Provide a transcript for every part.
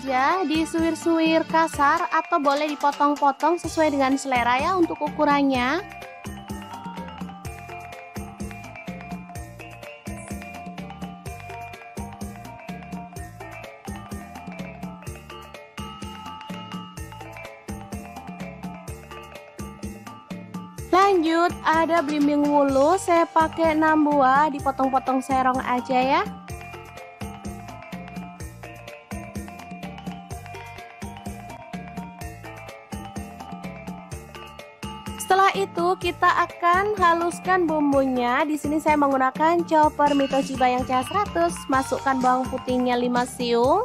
aja, disuir-suir kasar atau boleh dipotong-potong sesuai dengan selera ya untuk ukurannya. Lanjut, ada belimbing wulu, saya pakai 6 buah, dipotong-potong serong aja ya. Setelah itu kita akan haluskan bumbunya. Di sini saya menggunakan chopper Mi Toshiba yang CH100. Masukkan bawang putihnya 5 siung.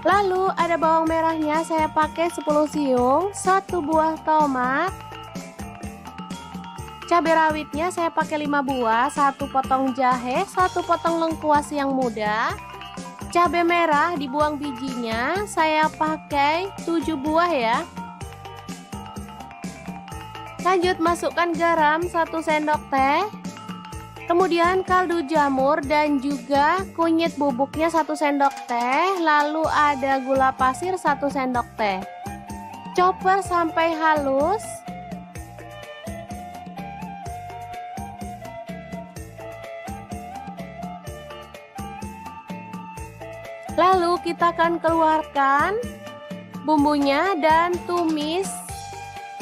Lalu ada bawang merahnya, saya pakai 10 siung, 1 buah tomat. Cabai rawitnya saya pakai 5 buah, 1 potong jahe, 1 potong lengkuas yang muda. Cabai merah dibuang bijinya, saya pakai 7 buah ya. Lanjut masukkan garam 1 sendok teh. Kemudian kaldu jamur dan juga kunyit bubuknya 1 sendok teh. Lalu ada gula pasir 1 sendok teh. Chopper sampai halus. Lalu kita akan keluarkan bumbunya dan tumis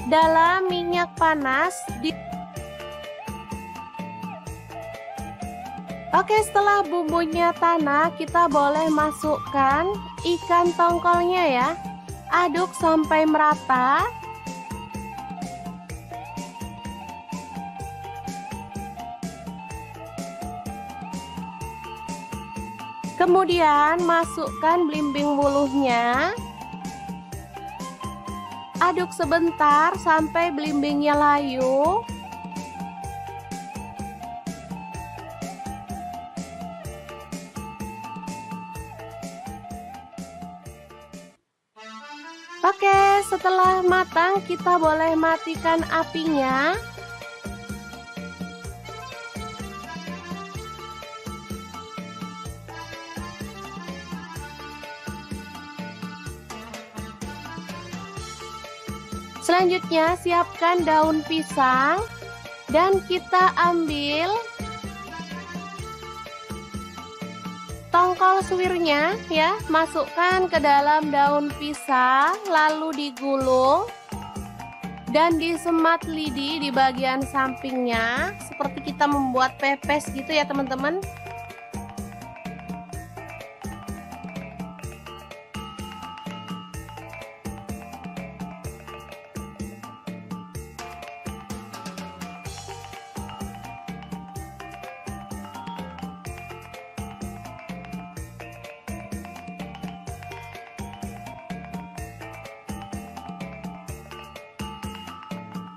dalam minyak panas. Oke, setelah bumbunya tanah, kita boleh masukkan ikan tongkolnya ya. Aduk sampai merata. Kemudian masukkan belimbing wuluhnya. Aduk sebentar sampai belimbingnya layu. Oke, setelah matang kita boleh matikan apinya. Selanjutnya siapkan daun pisang dan kita ambil tongkol suwirnya ya, masukkan ke dalam daun pisang, lalu digulung dan disemat lidi di bagian sampingnya seperti kita membuat pepes gitu ya teman-teman.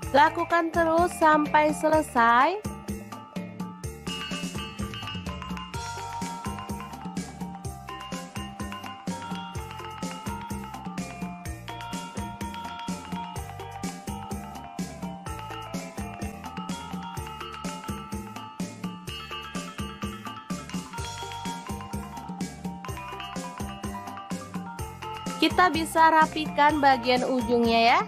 Lakukan terus sampai selesai. Kita bisa rapikan bagian ujungnya ya.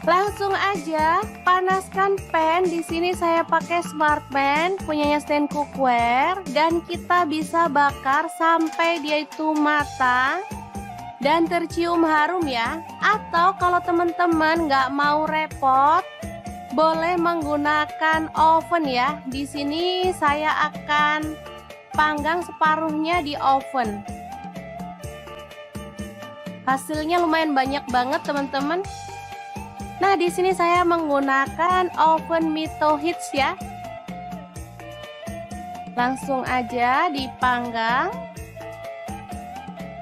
Langsung aja panaskan pan. Di sini saya pakai smart pan punyanya stand cookware dan kita bisa bakar sampai dia itu matang dan tercium harum ya. Atau kalau teman-teman nggak mau repot, boleh menggunakan oven ya. Di sini saya akan panggang separuhnya di oven. Hasilnya lumayan banyak banget teman-teman. Nah, di sini saya menggunakan oven Mito Hits ya. Langsung aja dipanggang.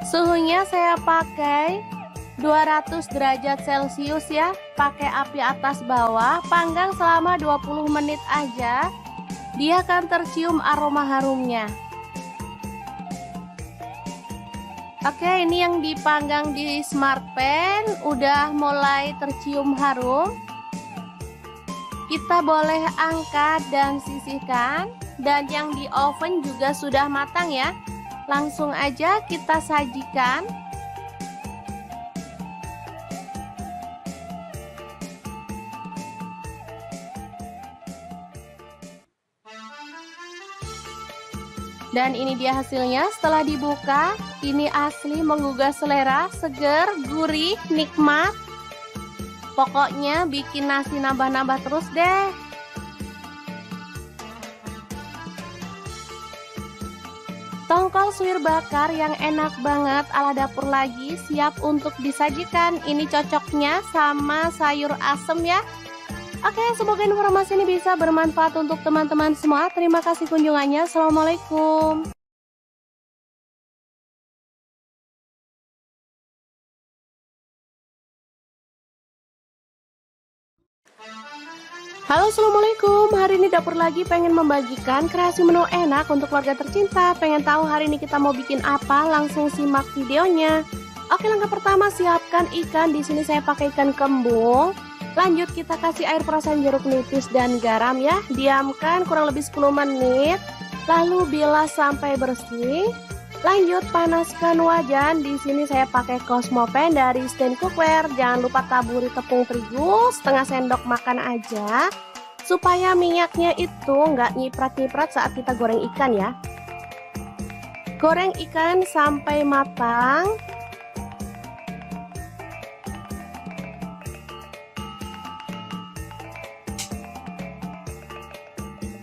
Suhunya saya pakai 200 derajat Celcius ya. Pakai api atas bawah, panggang selama 20 menit aja. Dia akan tercium aroma harumnya. Oke, ini yang dipanggang di smart pan udah mulai tercium harum. Kita boleh angkat dan sisihkan. Dan yang di oven juga sudah matang ya. Langsung aja kita sajikan. Dan ini dia hasilnya setelah dibuka. Ini asli menggugah selera, seger, gurih, nikmat. Pokoknya bikin nasi nambah-nambah terus deh. Tongkol suwir bakar yang enak banget ala dapur lagi siap untuk disajikan. Ini cocoknya sama sayur asem ya. Oke, semoga informasi ini bisa bermanfaat untuk teman-teman semua. Terima kasih kunjungannya. Assalamualaikum. Halo, assalamualaikum. Hari ini dapur lagi pengen membagikan kreasi menu enak untuk keluarga tercinta. Pengen tahu hari ini kita mau bikin apa? Langsung simak videonya. Oke, langkah pertama siapkan ikan. Di sini saya pakai ikan kembung. Lanjut kita kasih air perasan jeruk nipis dan garam ya. Diamkan kurang lebih 10 menit. Lalu bilas sampai bersih. Lanjut panaskan wajan. Di sini saya pakai Cosmo Pan dari Stand Cookware. Jangan lupa taburi tepung terigu setengah sendok makan aja, supaya minyaknya itu nggak nyiprat-nyiprat saat kita goreng ikan ya. Goreng ikan sampai matang.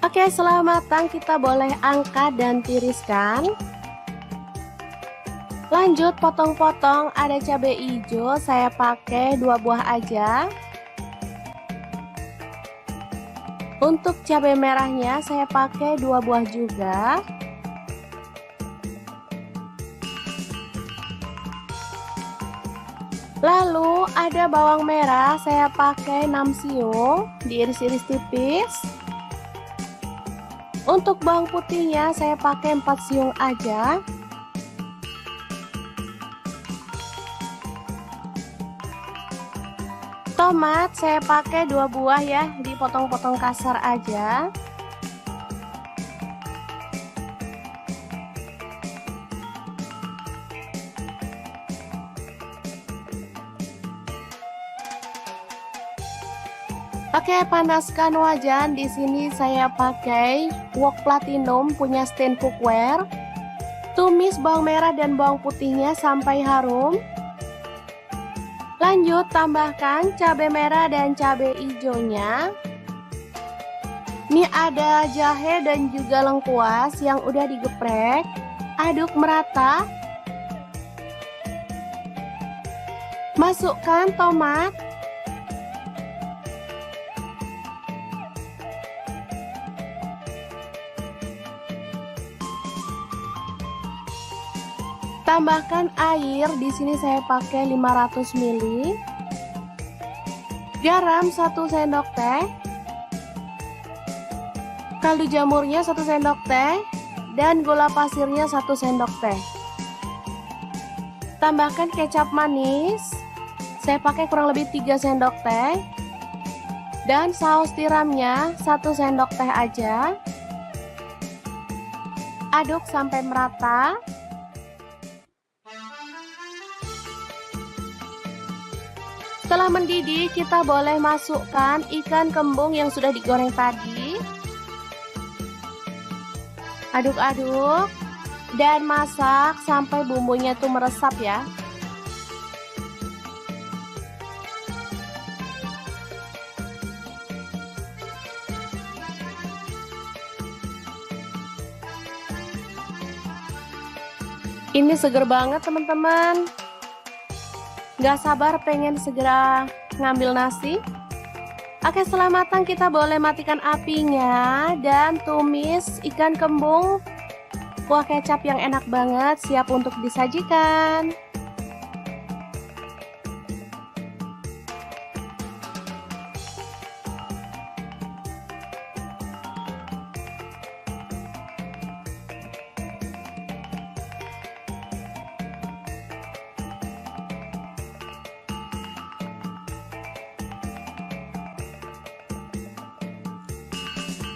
Oke, setelah matang kita boleh angkat dan tiriskan. Lanjut potong-potong, ada cabai hijau, saya pakai 2 buah aja. Untuk cabai merahnya saya pakai 2 buah juga. Lalu ada bawang merah, saya pakai 6 siung, diiris-iris tipis. Untuk bawang putihnya saya pakai 4 siung aja. Tomat saya pakai 2 buah ya, dipotong-potong kasar aja. Oke, panaskan wajan. Di sini saya pakai wok platinum punya Stand Cookware. Tumis bawang merah dan bawang putihnya sampai harum. Lanjut tambahkan cabai merah dan cabai hijaunya. Ini ada jahe dan juga lengkuas yang udah digeprek. Aduk merata. Masukkan tomat. Tambahkan air, di sini saya pakai 500 ml. Garam 1 sendok teh. Kaldu jamurnya 1 sendok teh dan gula pasirnya 1 sendok teh. Tambahkan kecap manis. Saya pakai kurang lebih 3 sendok teh. Dan saus tiramnya 1 sendok teh aja. Aduk sampai merata. Setelah mendidih, kita boleh masukkan ikan kembung yang sudah digoreng tadi. Aduk-aduk dan masak sampai bumbunya tuh meresap ya. Ini seger banget teman-teman. Gak sabar pengen segera ngambil nasi. Oke, setelah matang kita boleh matikan apinya dan tumis ikan kembung kuah kecap yang enak banget, siap untuk disajikan.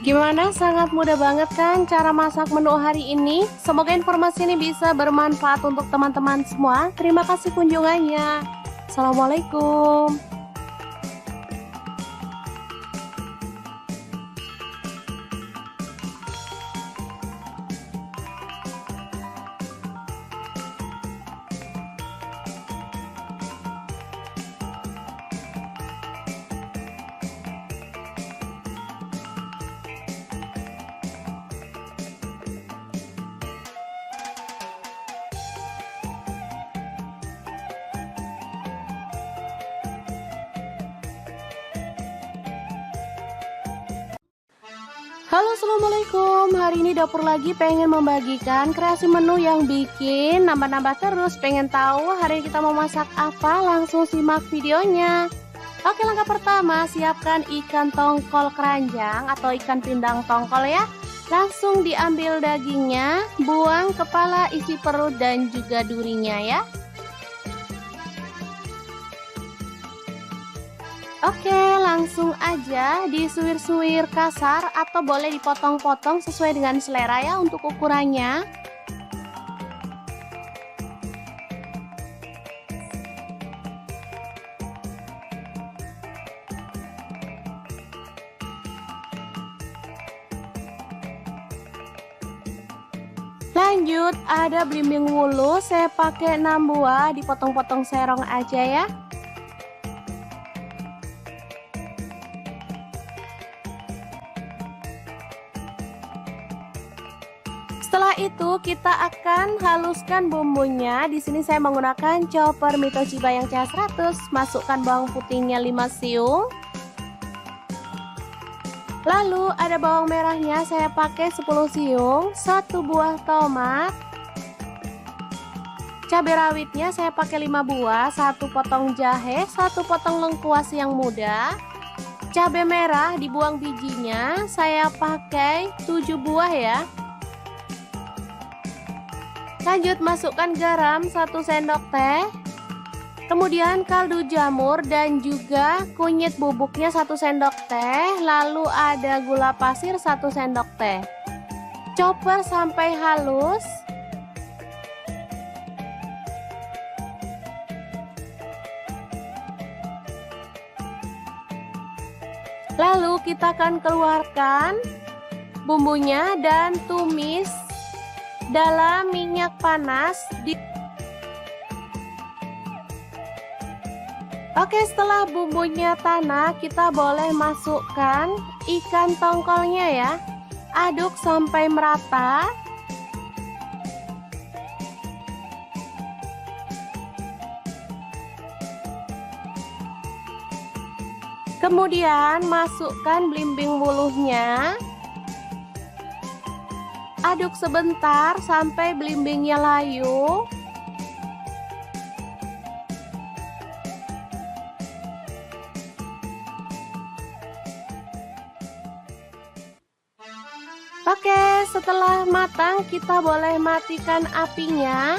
Gimana? Sangat mudah banget kan cara masak menu hari ini? Semoga informasi ini bisa bermanfaat untuk teman-teman semua. Terima kasih kunjungannya. Assalamualaikum. Halo, assalamualaikum. Hari ini dapur lagi pengen membagikan kreasi menu yang bikin nambah-nambah terus. Pengen tahu hari ini kita mau masak apa? Langsung simak videonya. Oke, langkah pertama siapkan ikan tongkol keranjang atau ikan pindang tongkol ya. Langsung diambil dagingnya, buang kepala, isi perut dan juga durinya ya. Oke, langsung aja disuir-suir kasar atau boleh dipotong-potong sesuai dengan selera ya untuk ukurannya. Lanjut, ada belimbing wulu, saya pakai 6 buah, dipotong-potong serong aja ya. Setelah itu kita akan haluskan bumbunya. Di sini saya menggunakan chopper Mitoshiba yang CH100. Masukkan bawang putihnya 5 siung. Lalu ada bawang merahnya, saya pakai 10 siung, 1 buah tomat. Cabai rawitnya saya pakai 5 buah, 1 potong jahe, 1 potong lengkuas yang muda. Cabai merah dibuang bijinya, saya pakai 7 buah ya. Lanjut masukkan garam 1 sendok teh. Kemudian kaldu jamur dan juga kunyit bubuknya 1 sendok teh. Lalu ada gula pasir 1 sendok teh. Chopper sampai halus. Lalu kita akan keluarkan bumbunya dan tumis dalam minyak panas. Oke, setelah bumbunya tanah, kita boleh masukkan ikan tongkolnya ya. Aduk sampai merata. Kemudian masukkan belimbing wuluhnya. Aduk sebentar sampai belimbingnya layu. Oke, setelah matang kita boleh matikan apinya.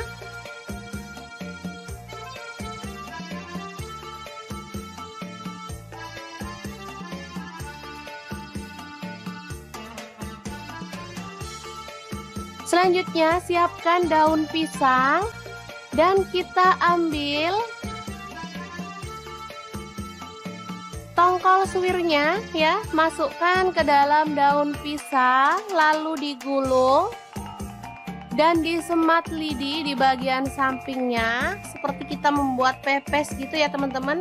Selanjutnya siapkan daun pisang dan kita ambil tongkol suwirnya ya, masukkan ke dalam daun pisang lalu digulung dan disemat lidi di bagian sampingnya seperti kita membuat pepes gitu ya teman-teman.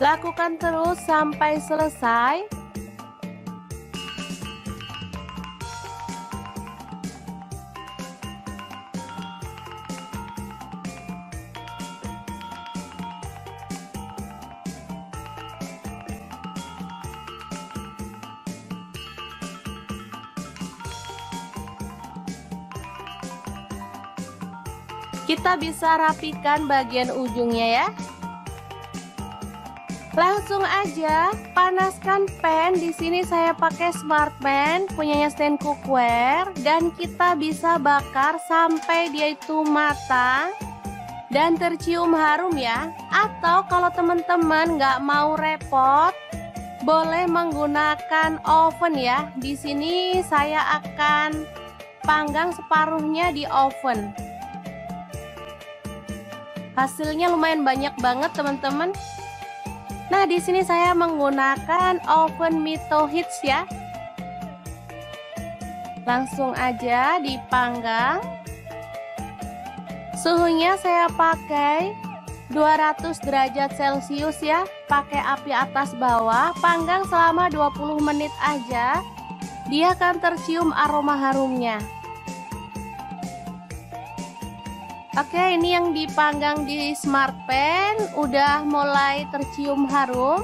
Lakukan terus sampai selesai. Kita bisa rapikan bagian ujungnya ya. Langsung aja panaskan pan. Di sini saya pakai smart pan punyanya stand cookware, dan kita bisa bakar sampai dia itu matang dan tercium harum ya. Atau kalau teman-teman nggak mau repot, boleh menggunakan oven ya. Di sini saya akan panggang separuhnya di oven. Hasilnya lumayan banyak banget teman-teman. Nah, di sini saya menggunakan oven Mito Hits ya. Langsung aja dipanggang. Suhunya saya pakai 200 derajat Celcius ya. Pakai api atas bawah, panggang selama 20 menit aja. Dia akan tercium aroma harumnya. Oke, ini yang dipanggang di smart pan udah mulai tercium harum.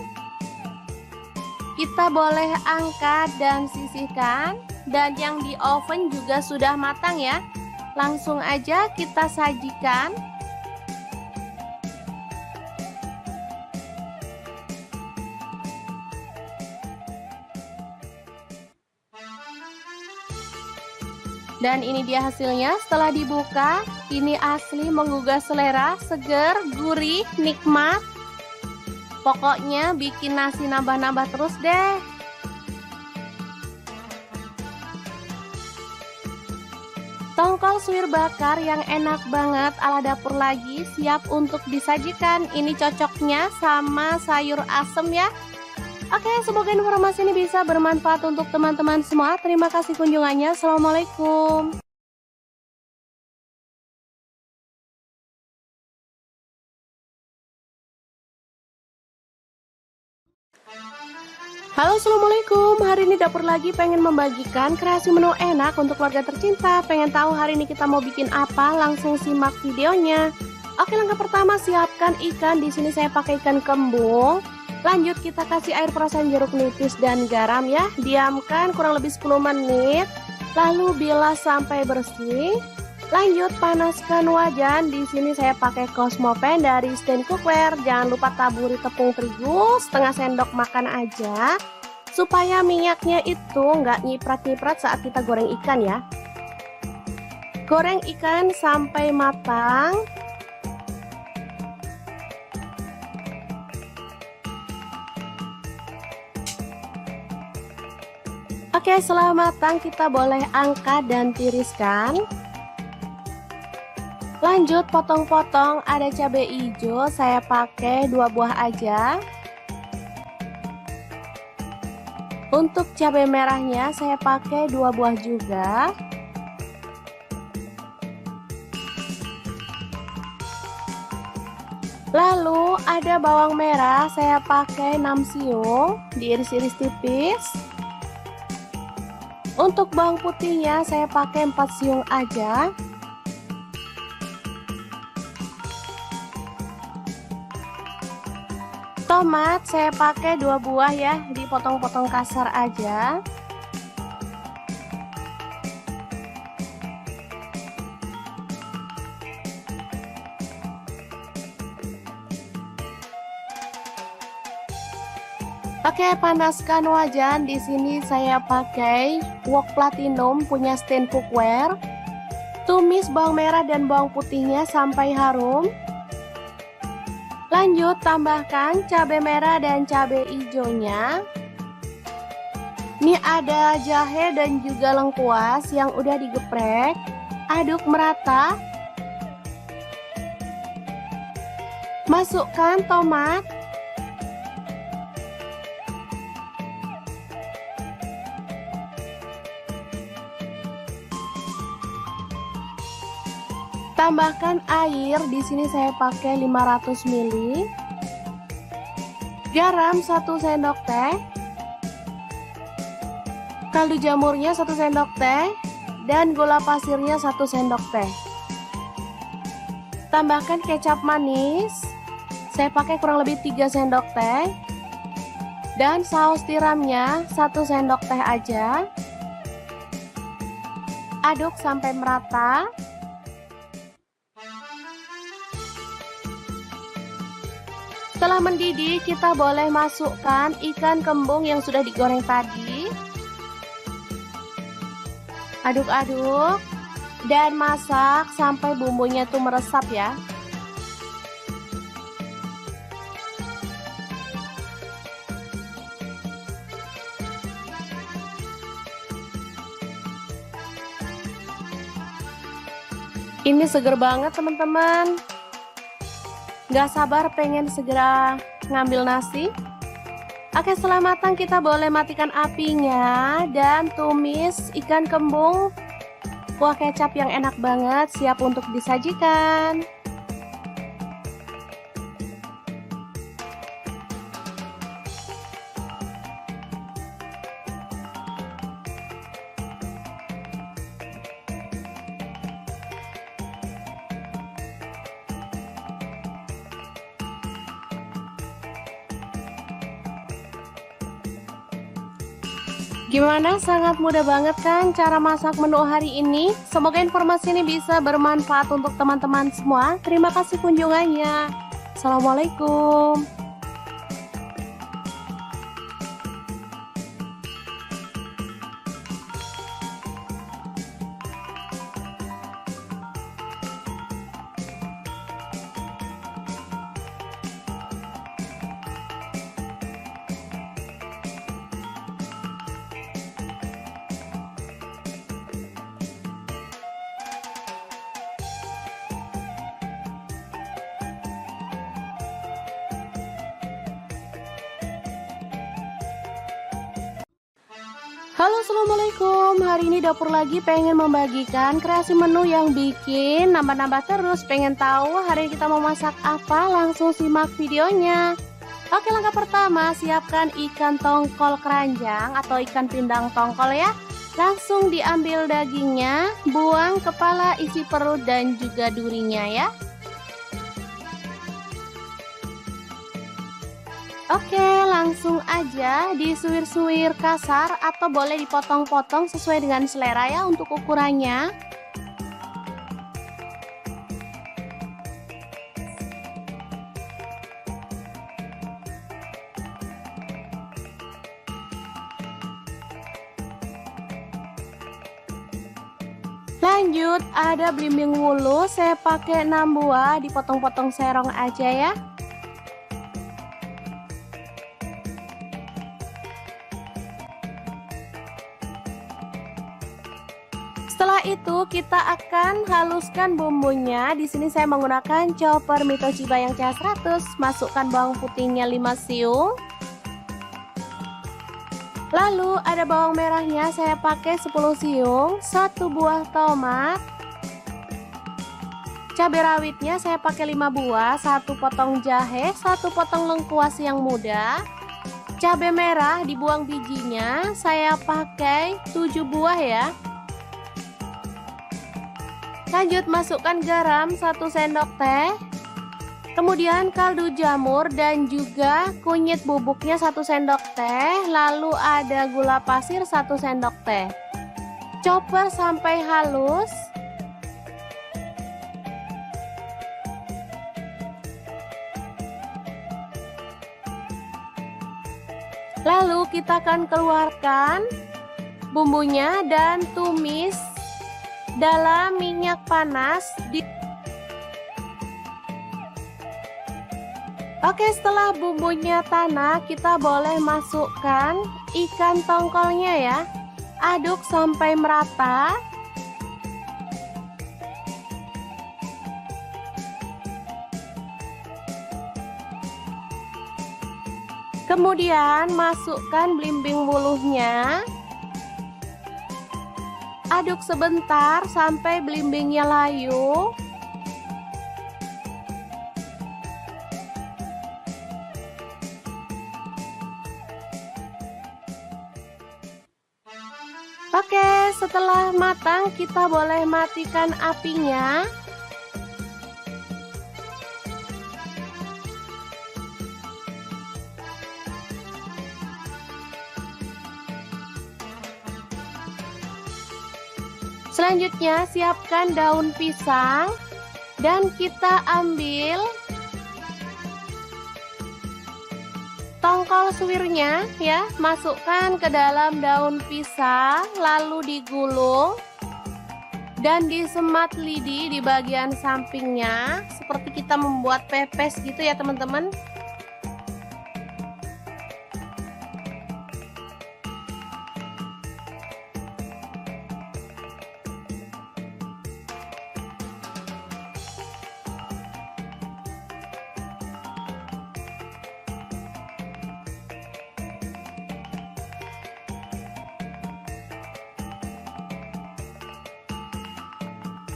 Kita boleh angkat dan sisihkan. Dan yang di oven juga sudah matang ya. Langsung aja kita sajikan. Dan ini dia hasilnya setelah dibuka. Ini asli menggugah selera, seger, gurih, nikmat. Pokoknya bikin nasi nambah-nambah terus deh. Tongkol suwir bakar yang enak banget ala dapur lagi siap untuk disajikan. Ini cocoknya sama sayur asem ya. Oke, semoga informasi ini bisa bermanfaat untuk teman-teman semua. Terima kasih kunjungannya. Assalamualaikum. Halo, assalamualaikum. Hari ini dapur lagi pengen membagikan kreasi menu enak untuk keluarga tercinta. Pengen tahu hari ini kita mau bikin apa? Langsung simak videonya. Oke, langkah pertama siapkan ikan. Di sini saya pakai ikan kembung. Lanjut kita kasih air perasan jeruk nipis dan garam ya. Diamkan kurang lebih 10 menit. Lalu bilas sampai bersih. Lanjut panaskan wajan. Di sini saya pakai Cosmo Pan dari stand cookware. Jangan lupa taburi tepung terigu setengah sendok makan aja, supaya minyaknya itu nggak nyiprat-nyiprat saat kita goreng ikan ya. Goreng ikan sampai matang. Oke, setelah matang kita boleh angkat dan tiriskan. Lanjut potong-potong. Ada cabai hijau, saya pakai 2 buah aja. Untuk cabai merahnya saya pakai 2 buah juga. Lalu ada bawang merah, saya pakai 6 siung, diiris-iris tipis. Untuk bawang putihnya saya pakai 4 siung aja. Tomat saya pakai 2 buah ya, dipotong-potong kasar aja. Oke, panaskan wajan. Di sini saya pakai wok platinum punya stand cookware. Tumis bawang merah dan bawang putihnya sampai harum. Lanjut tambahkan cabai merah dan cabai hijaunya. Ini ada jahe dan juga lengkuas yang udah digeprek. Aduk merata. Masukkan tomat. Tambahkan air, di sini saya pakai 500 ml. Garam 1 sendok teh. Kaldu jamurnya 1 sendok teh dan gula pasirnya 1 sendok teh. Tambahkan kecap manis. Saya pakai kurang lebih 3 sendok teh. Dan saus tiramnya 1 sendok teh aja. Aduk sampai merata. Setelah mendidih, kita boleh masukkan ikan kembung yang sudah digoreng tadi. Aduk-aduk dan masak sampai bumbunya itu meresap ya. Ini seger banget teman-teman. Gak sabar pengen segera ngambil nasi. Oke, setelah matang kita boleh matikan apinya dan tumis ikan kembung. Kuah kecap yang enak banget siap untuk disajikan. Gimana? Sangat mudah banget kan cara masak menu hari ini? Semoga informasi ini bisa bermanfaat untuk teman-teman semua. Terima kasih kunjungannya. Assalamualaikum. Halo, assalamualaikum. Hari ini dapur lagi pengen membagikan kreasi menu yang bikin nambah-nambah terus. Pengen tahu hari ini kita mau masak apa? Langsung simak videonya. Oke, langkah pertama siapkan ikan tongkol keranjang atau ikan pindang tongkol ya. Langsung diambil dagingnya, buang kepala, isi perut dan juga durinya ya. Oke, langsung aja disuir-suir kasar atau boleh dipotong-potong sesuai dengan selera ya untuk ukurannya. Lanjut, ada belimbing wulu, saya pakai 6 buah, dipotong-potong serong aja ya. Setelah itu kita akan haluskan bumbunya. Di sini saya menggunakan chopper Mito Chiba yang CH100. Masukkan bawang putihnya 5 siung. Lalu ada bawang merahnya, saya pakai 10 siung, 1 buah tomat. Cabai rawitnya saya pakai 5 buah, 1 potong jahe, 1 potong lengkuas yang muda. Cabai merah dibuang bijinya, saya pakai 7 buah ya. Lanjut masukkan garam 1 sendok teh. Kemudian kaldu jamur dan juga kunyit bubuknya 1 sendok teh. Lalu ada gula pasir 1 sendok teh. Chopper sampai halus. Lalu kita akan keluarkan bumbunya dan tumis dalam minyak panas. Oke, setelah bumbunya tanah, kita boleh masukkan ikan tongkolnya ya. Aduk sampai merata. Kemudian masukkan belimbing wuluhnya. Aduk sebentar sampai belimbingnya layu. Oke, setelah matang kita boleh matikan apinya. Selanjutnya siapkan daun pisang dan kita ambil Tongkol suwirnya ya, masukkan ke dalam daun pisang, lalu digulung dan disemat lidi di bagian sampingnya seperti kita membuat pepes gitu ya teman-teman.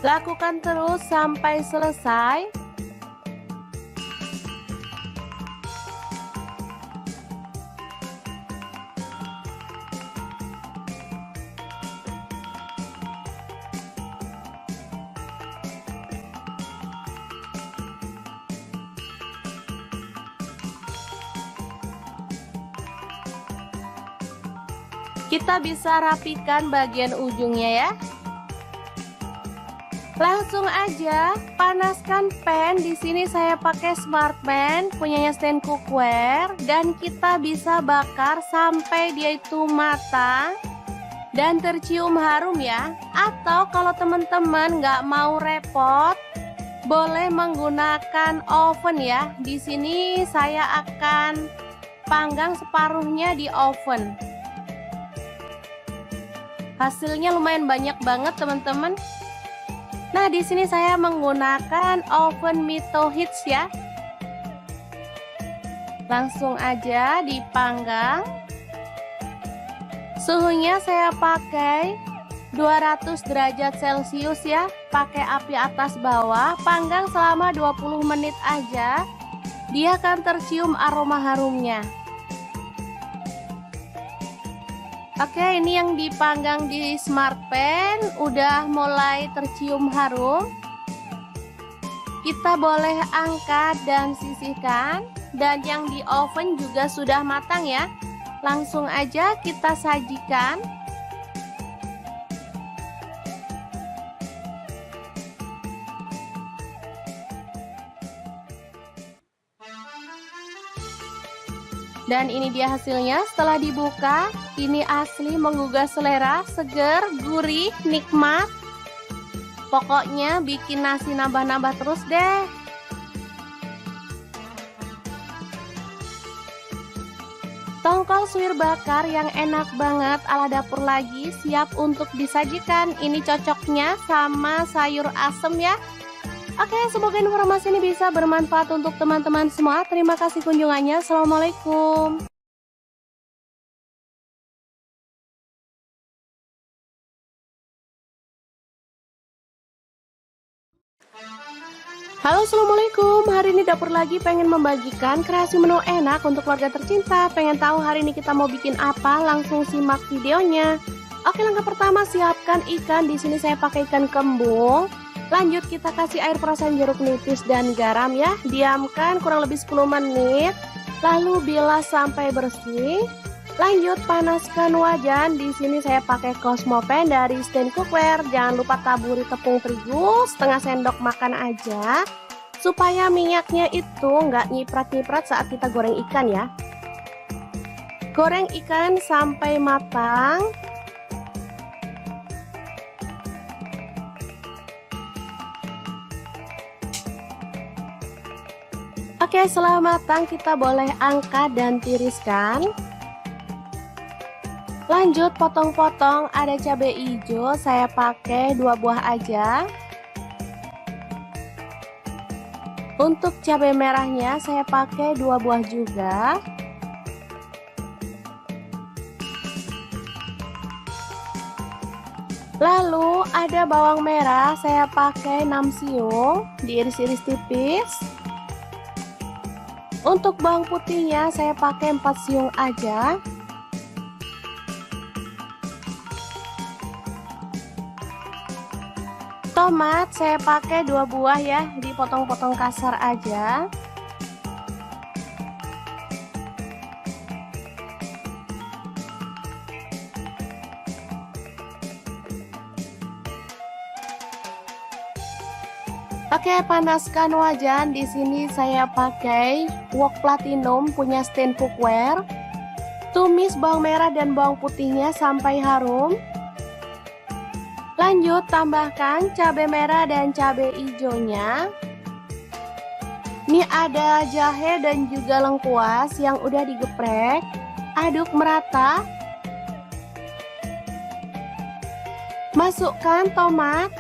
Lakukan terus sampai selesai. Kita bisa rapikan bagian ujungnya ya. Langsung aja panaskan pan. Di sini saya pakai Smartpan punyanya Stand Cookware dan kita bisa bakar sampai dia itu matang dan tercium harum ya. Atau kalau teman-teman nggak mau repot, boleh menggunakan oven ya. Di sini saya akan panggang separuhnya di oven. Hasilnya lumayan banyak banget teman-teman. Nah, di sini saya menggunakan oven Mito Hits ya. Langsung aja dipanggang. Suhunya saya pakai 200 derajat Celcius ya. Pakai api atas bawah, panggang selama 20 menit aja. Dia akan tercium aroma harumnya. Oke, ini yang dipanggang di Smartpan udah mulai tercium harum. Kita boleh angkat dan sisihkan. Dan yang di oven juga sudah matang ya. Langsung aja kita sajikan. Dan ini dia hasilnya setelah dibuka. Ini asli menggugah selera, seger, gurih, nikmat. Pokoknya bikin nasi nambah-nambah terus deh. Tongkol suwir bakar yang enak banget ala dapur lagi siap untuk disajikan. Ini cocoknya sama sayur asem ya. Oke, semoga informasi ini bisa bermanfaat untuk teman-teman semua. Terima kasih kunjungannya. Assalamualaikum. Halo, assalamualaikum. Hari ini dapur lagi pengen membagikan kreasi menu enak untuk keluarga tercinta. Pengen tahu hari ini kita mau bikin apa? Langsung simak videonya. Oke, langkah pertama siapkan ikan. Di sini saya pakai ikan kembung. Lanjut kita kasih air perasan jeruk nipis dan garam ya. Diamkan kurang lebih 10 menit. Lalu bilas sampai bersih. Lanjut panaskan wajan. Di sini saya pakai Cosmopan dari Stand Cookware. Jangan lupa taburi tepung terigu setengah sendok makan aja. Supaya minyaknya itu nggak nyiprat-nyiprat saat kita goreng ikan ya. Goreng ikan sampai matang. Oke, setelah matang kita boleh angkat dan tiriskan. Lanjut potong-potong, ada cabai hijau, saya pakai 2 buah aja. Untuk cabai merahnya saya pakai 2 buah juga. Lalu ada bawang merah, saya pakai 6 siung, diiris-iris tipis. Untuk bawang putihnya saya pakai 4 siung aja. Tomat saya pakai 2 buah ya, dipotong-potong kasar aja. Oke, panaskan wajan. Di sini saya pakai wok platinum punya stand cookware. Tumis bawang merah dan bawang putihnya sampai harum. Lanjut tambahkan cabai merah dan cabai hijaunya. Ini ada jahe dan juga lengkuas yang udah digeprek. Aduk merata. Masukkan tomat.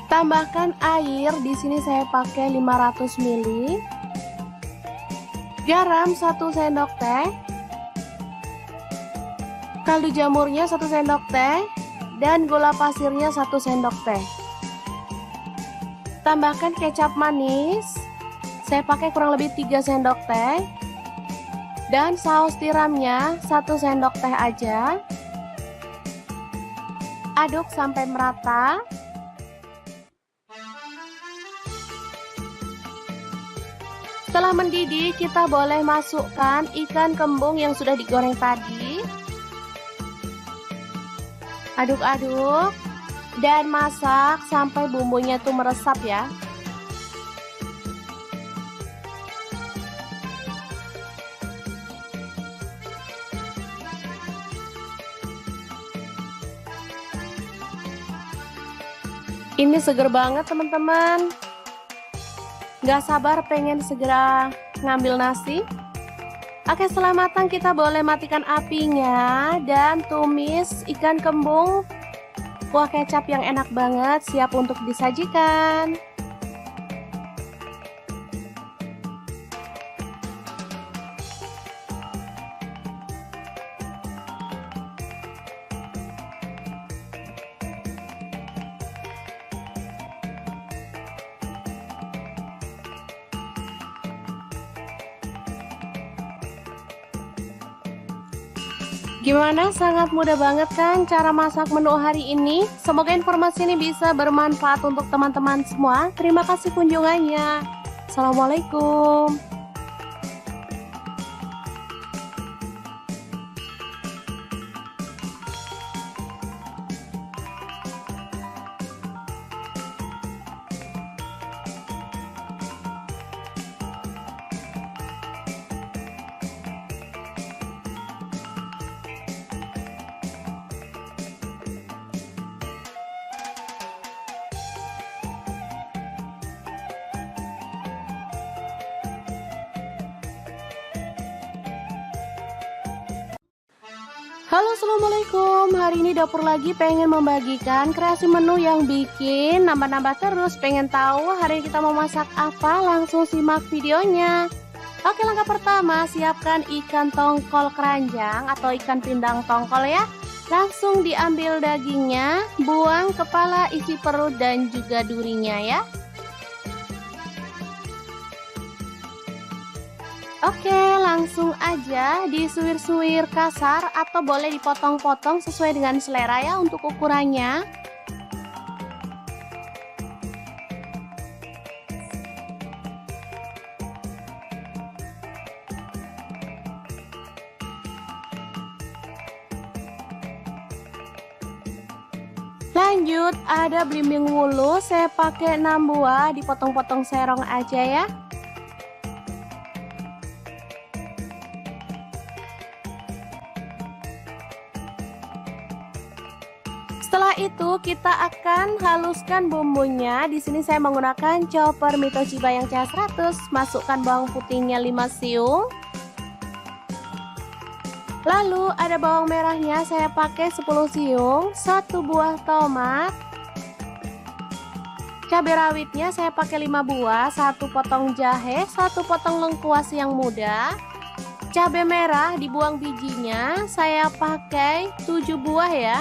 Tambahkan air, di sini saya pakai 500 ml. Garam 1 sendok teh. Kaldu jamurnya 1 sendok teh dan gula pasirnya 1 sendok teh. Tambahkan kecap manis. Saya pakai kurang lebih 3 sendok teh. Dan saus tiramnya 1 sendok teh aja. Aduk sampai merata. Setelah mendidih, kita boleh masukkan ikan kembung yang sudah digoreng tadi. Aduk-aduk dan masak sampai bumbunya tuh meresap ya. Ini seger banget teman-teman. Gak sabar pengen segera ngambil nasi. Oke, setelah matang kita boleh matikan apinya dan tumis ikan kembung. Kuah kecap yang enak banget siap untuk disajikan. Gimana? Sangat mudah banget kan cara masak menu hari ini? Semoga informasi ini bisa bermanfaat untuk teman-teman semua. Terima kasih kunjungannya. Assalamualaikum. Halo, assalamualaikum. Hari ini dapur lagi pengen membagikan kreasi menu yang bikin nambah-nambah terus. Pengen tahu hari ini kita mau masak apa? Langsung simak videonya. Oke, langkah pertama siapkan ikan tongkol keranjang atau ikan pindang tongkol ya. Langsung diambil dagingnya, buang kepala, isi perut dan juga durinya ya. Oke, langsung aja disuir-suir kasar atau boleh dipotong-potong sesuai dengan selera ya untuk ukurannya. Lanjut, ada belimbing wulu, saya pakai 6 buah, dipotong-potong serong aja ya. Setelah itu kita akan haluskan bumbunya. Di sini saya menggunakan chopper Mito Chiba yang CH100. Masukkan bawang putihnya 5 siung. Lalu ada bawang merahnya, saya pakai 10 siung, 1 buah tomat. Cabai rawitnya saya pakai 5 buah, 1 potong jahe, 1 potong lengkuas yang muda. Cabai merah dibuang bijinya, saya pakai 7 buah ya.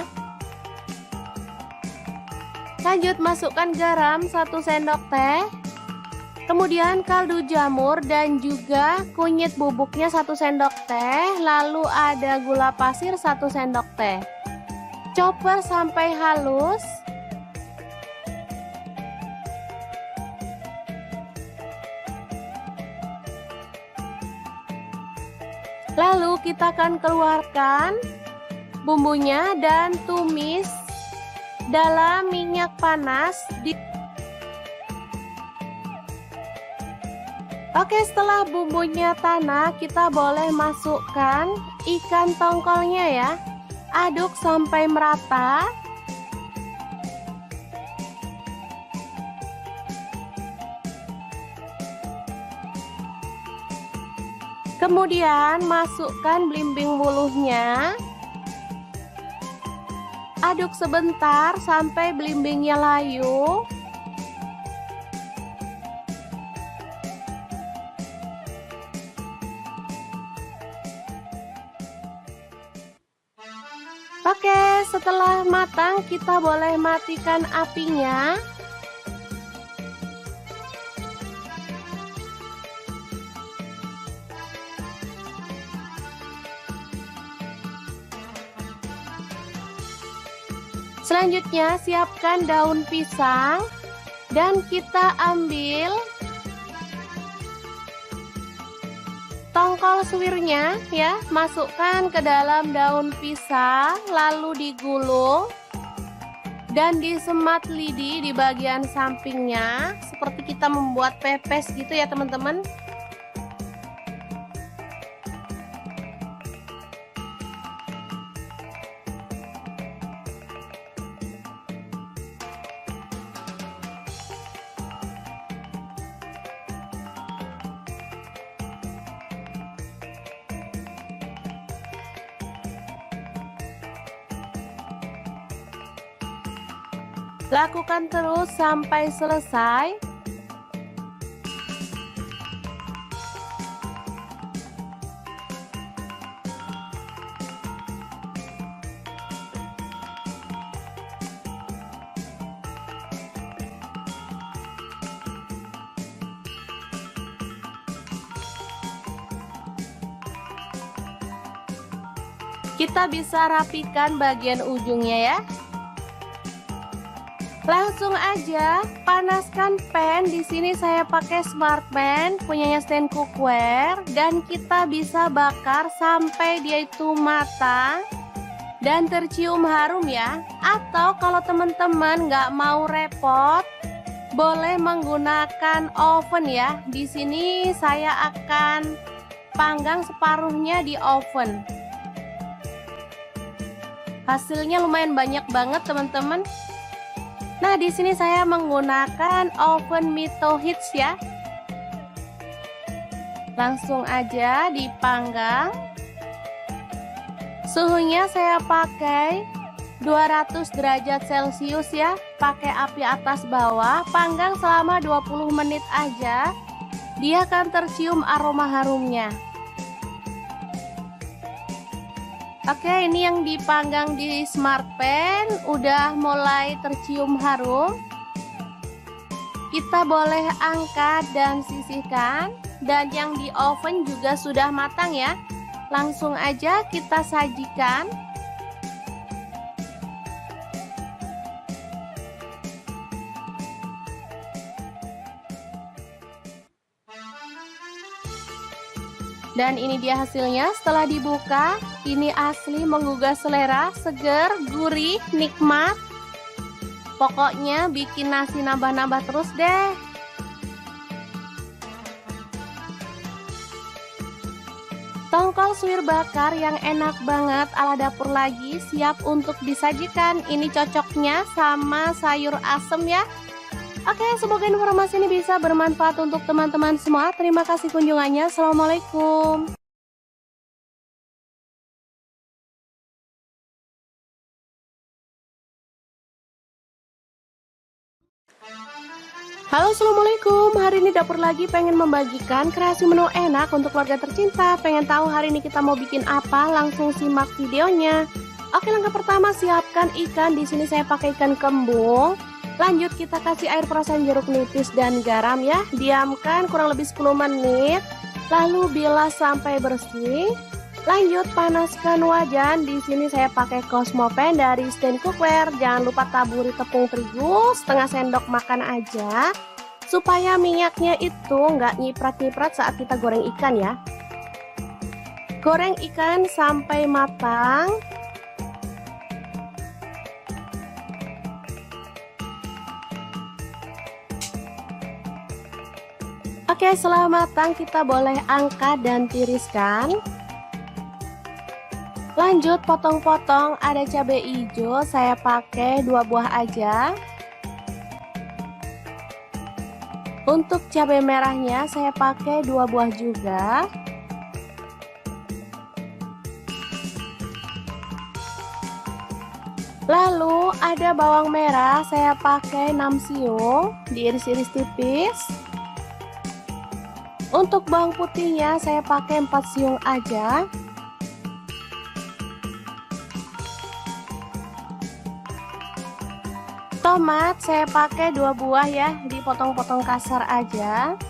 Lanjut masukkan garam 1 sendok teh. Kemudian kaldu jamur dan juga kunyit bubuknya 1 sendok teh. Lalu ada gula pasir 1 sendok teh. Chopper sampai halus. Lalu kita akan keluarkan bumbunya dan tumis dalam minyak panas. Oke, setelah bumbunya tanak, kita boleh masukkan ikan tongkolnya ya. Aduk sampai merata. Kemudian masukkan belimbing wuluhnya. Aduk sebentar sampai belimbingnya layu. Oke, setelah matang kita boleh matikan apinya. Selanjutnya siapkan daun pisang dan kita ambil tongkol suwirnya ya, masukkan ke dalam daun pisang lalu digulung dan disemat lidi di bagian sampingnya seperti kita membuat pepes gitu ya teman-teman. Lakukan terus sampai selesai. Kita bisa rapikan bagian ujungnya ya. Langsung aja panaskan pan. Di sini saya pakai Smartpan punyanya Stand Cookware dan kita bisa bakar sampai dia itu matang dan tercium harum ya. Atau kalau teman-teman nggak mau repot, boleh menggunakan oven ya. Di sini saya akan panggang separuhnya di oven. Hasilnya lumayan banyak banget teman-teman. Nah, di sini saya menggunakan oven Mito Hits ya. Langsung aja dipanggang. Suhunya saya pakai 200 derajat Celcius ya. Pakai api atas bawah, panggang selama 20 menit aja. Dia akan tercium aroma harumnya. Oke, ini yang dipanggang di Smartpan udah mulai tercium harum. Kita boleh angkat dan sisihkan. Dan yang di oven juga sudah matang ya. Langsung aja kita sajikan. Dan ini dia hasilnya setelah dibuka. Ini asli menggugah selera, seger, gurih, nikmat. Pokoknya bikin nasi nambah-nambah terus deh. Tongkol suwir bakar yang enak banget ala dapur lagi siap untuk disajikan. Ini cocoknya sama sayur asem ya. Oke, semoga informasi ini bisa bermanfaat untuk teman-teman semua. Terima kasih kunjungannya. Assalamualaikum. Halo, assalamualaikum. Hari ini dapur lagi pengen membagikan kreasi menu enak untuk keluarga tercinta. Pengen tahu hari ini kita mau bikin apa? Langsung simak videonya. Oke, langkah pertama siapkan ikan. Di sini saya pakai ikan kembung. Lanjut kita kasih air perasan jeruk nipis dan garam ya. Diamkan kurang lebih 10 menit. Lalu bilas sampai bersih. Lanjut panaskan wajan. Di sini saya pakai Cosmopan dari Stand Cookware. Jangan lupa taburi tepung terigu setengah sendok makan aja, supaya minyaknya itu nggak nyiprat-nyiprat saat kita goreng ikan ya. Goreng ikan sampai matang. Oke, setelah matang kita boleh angkat dan tiriskan. Lanjut potong-potong, ada cabai hijau, saya pakai 2 buah aja. Untuk cabai merahnya saya pakai 2 buah juga. Lalu ada bawang merah, saya pakai 6 siung, diiris-iris tipis. Untuk bawang putihnya saya pakai 4 siung aja. Tomat saya pakai 2 buah ya, dipotong-potong kasar aja.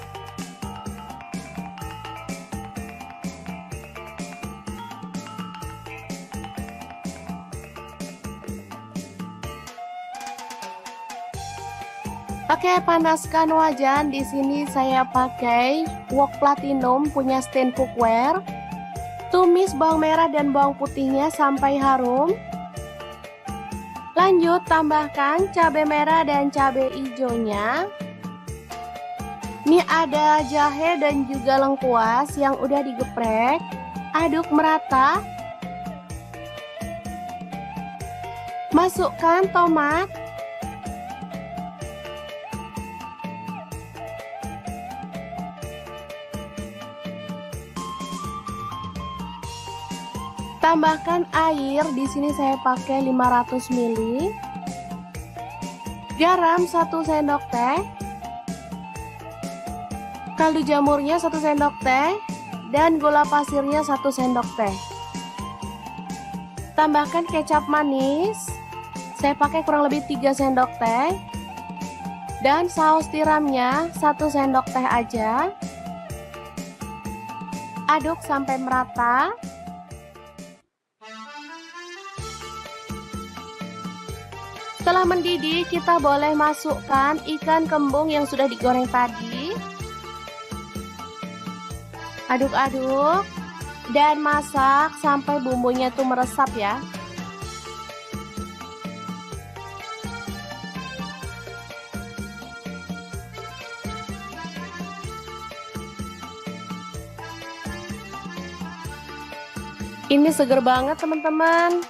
Oke, panaskan wajan. Di sini saya pakai wok platinum punya stand cookware. Tumis bawang merah dan bawang putihnya sampai harum. Lanjut tambahkan cabai merah dan cabai hijaunya. Ini ada jahe dan juga lengkuas yang udah digeprek. Aduk merata. Masukkan tomat. Tambahkan air, di sini saya pakai 500 ml. Garam 1 sendok teh. Kaldu jamurnya 1 sendok teh dan gula pasirnya 1 sendok teh. Tambahkan kecap manis. Saya pakai kurang lebih 3 sendok teh. Dan saus tiramnya 1 sendok teh aja. Aduk sampai merata. Setelah mendidih, kita boleh masukkan ikan kembung yang sudah digoreng tadi. Aduk-aduk dan masak sampai bumbunya tuh meresap ya. Ini seger banget teman-teman.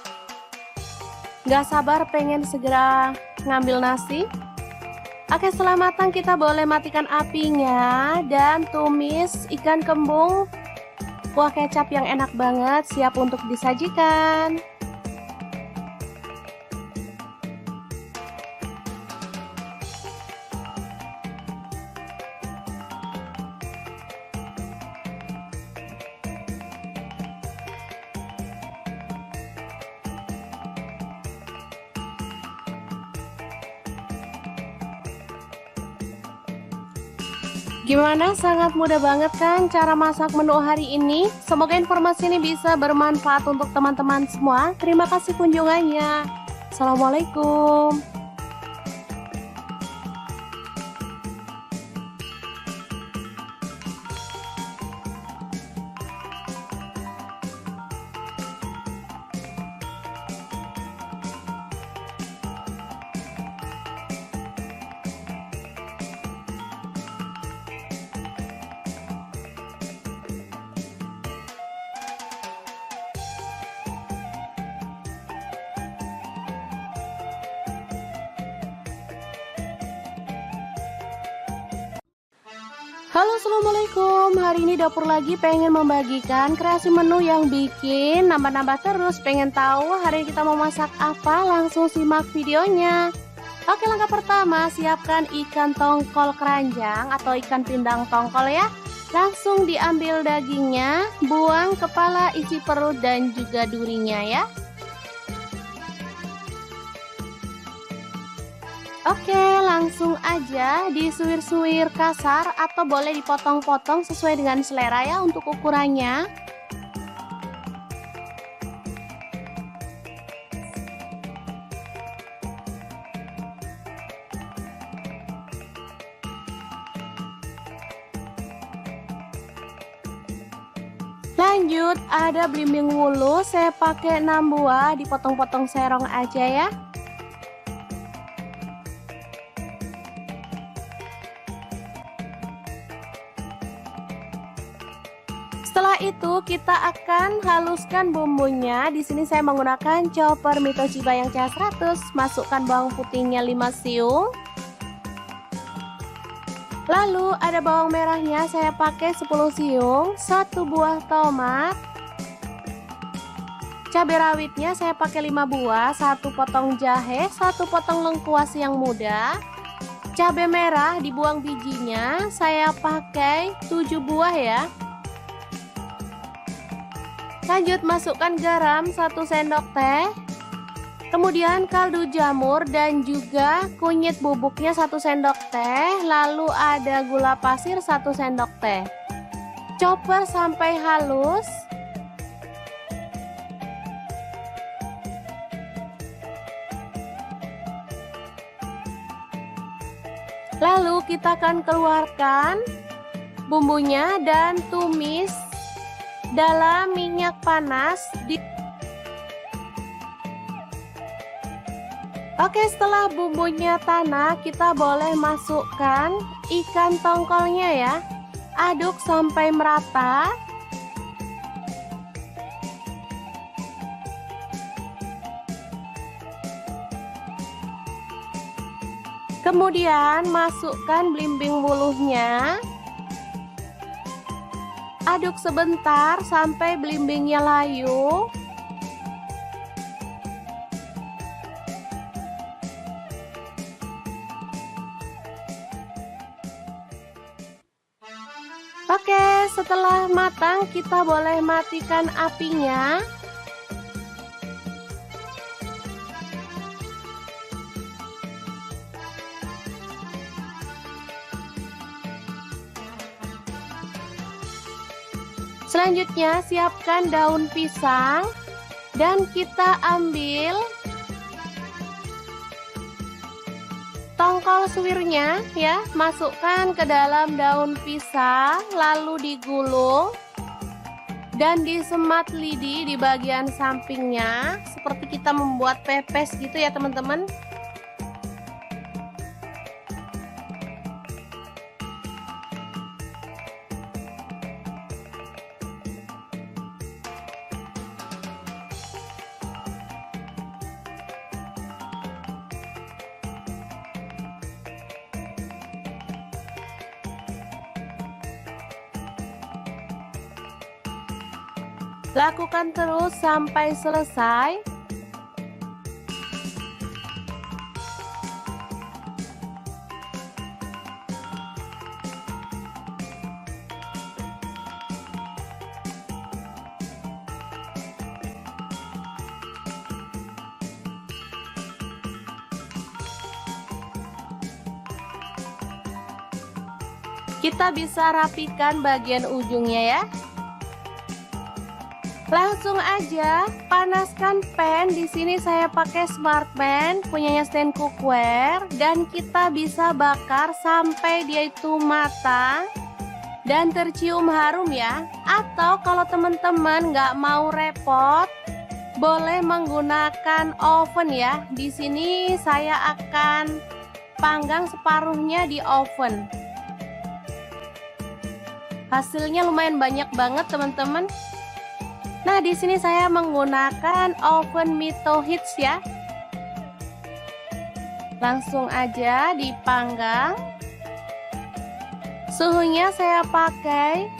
Gak sabar pengen segera ngambil nasi. Oke, setelah matang kita boleh matikan apinya dan tumis ikan kembung. Kuah kecap yang enak banget, siap untuk disajikan. Gimana? Sangat mudah banget kan cara masak menu hari ini? Semoga informasi ini bisa bermanfaat untuk teman-teman semua. Terima kasih kunjungannya. Assalamualaikum. Halo, assalamualaikum. Hari ini dapur lagi pengen membagikan kreasi menu yang bikin nambah-nambah terus. Pengen tahu hari ini kita mau masak apa? Langsung simak videonya. Oke, langkah pertama siapkan ikan tongkol keranjang atau ikan pindang tongkol ya. Langsung diambil dagingnya, buang kepala, isi perut dan juga durinya ya. Oke, langsung aja disuir-suir kasar atau boleh dipotong-potong sesuai dengan selera ya untuk ukurannya. Lanjut, ada belimbing wulu, saya pakai 6 buah, dipotong-potong serong aja ya. Setelah itu kita akan haluskan bumbunya. Di sini saya menggunakan chopper Mi Toshiba yang CH100. Masukkan bawang putihnya 5 siung. Lalu ada bawang merahnya, saya pakai 10 siung, 1 buah tomat. Cabai rawitnya saya pakai 5 buah, 1 potong jahe, 1 potong lengkuas yang muda. Cabai merah dibuang bijinya, saya pakai 7 buah ya. Lanjut masukkan garam 1 sendok teh. Kemudian kaldu jamur dan juga kunyit bubuknya 1 sendok teh. Lalu ada gula pasir 1 sendok teh. Chopper sampai halus. Lalu kita akan keluarkan bumbunya dan tumis dalam minyak panas. Oke, setelah bumbunya tanah, kita boleh masukkan ikan tongkolnya ya. Aduk sampai merata. Kemudian masukkan belimbing wuluhnya. Aduk sebentar sampai belimbingnya layu. Oke, setelah matang kita boleh matikan apinya. Selanjutnya siapkan daun pisang dan kita ambil tongkol suwirnya ya, masukkan ke dalam daun pisang lalu digulung dan disemat lidi di bagian sampingnya seperti kita membuat pepes gitu ya teman-teman. Lakukan terus sampai selesai. Kita bisa rapikan bagian ujungnya ya. Langsung aja panaskan pan. Di sini saya pakai smart pan punyanya stand cookware dan kita bisa bakar sampai dia itu matang dan tercium harum ya. Atau kalau teman-teman nggak mau repot, boleh menggunakan oven ya. Di sini saya akan panggang separuhnya di oven. Hasilnya lumayan banyak banget teman-teman. Nah, di sini saya menggunakan oven Mito Hits ya. Langsung aja dipanggang. Suhunya saya pakai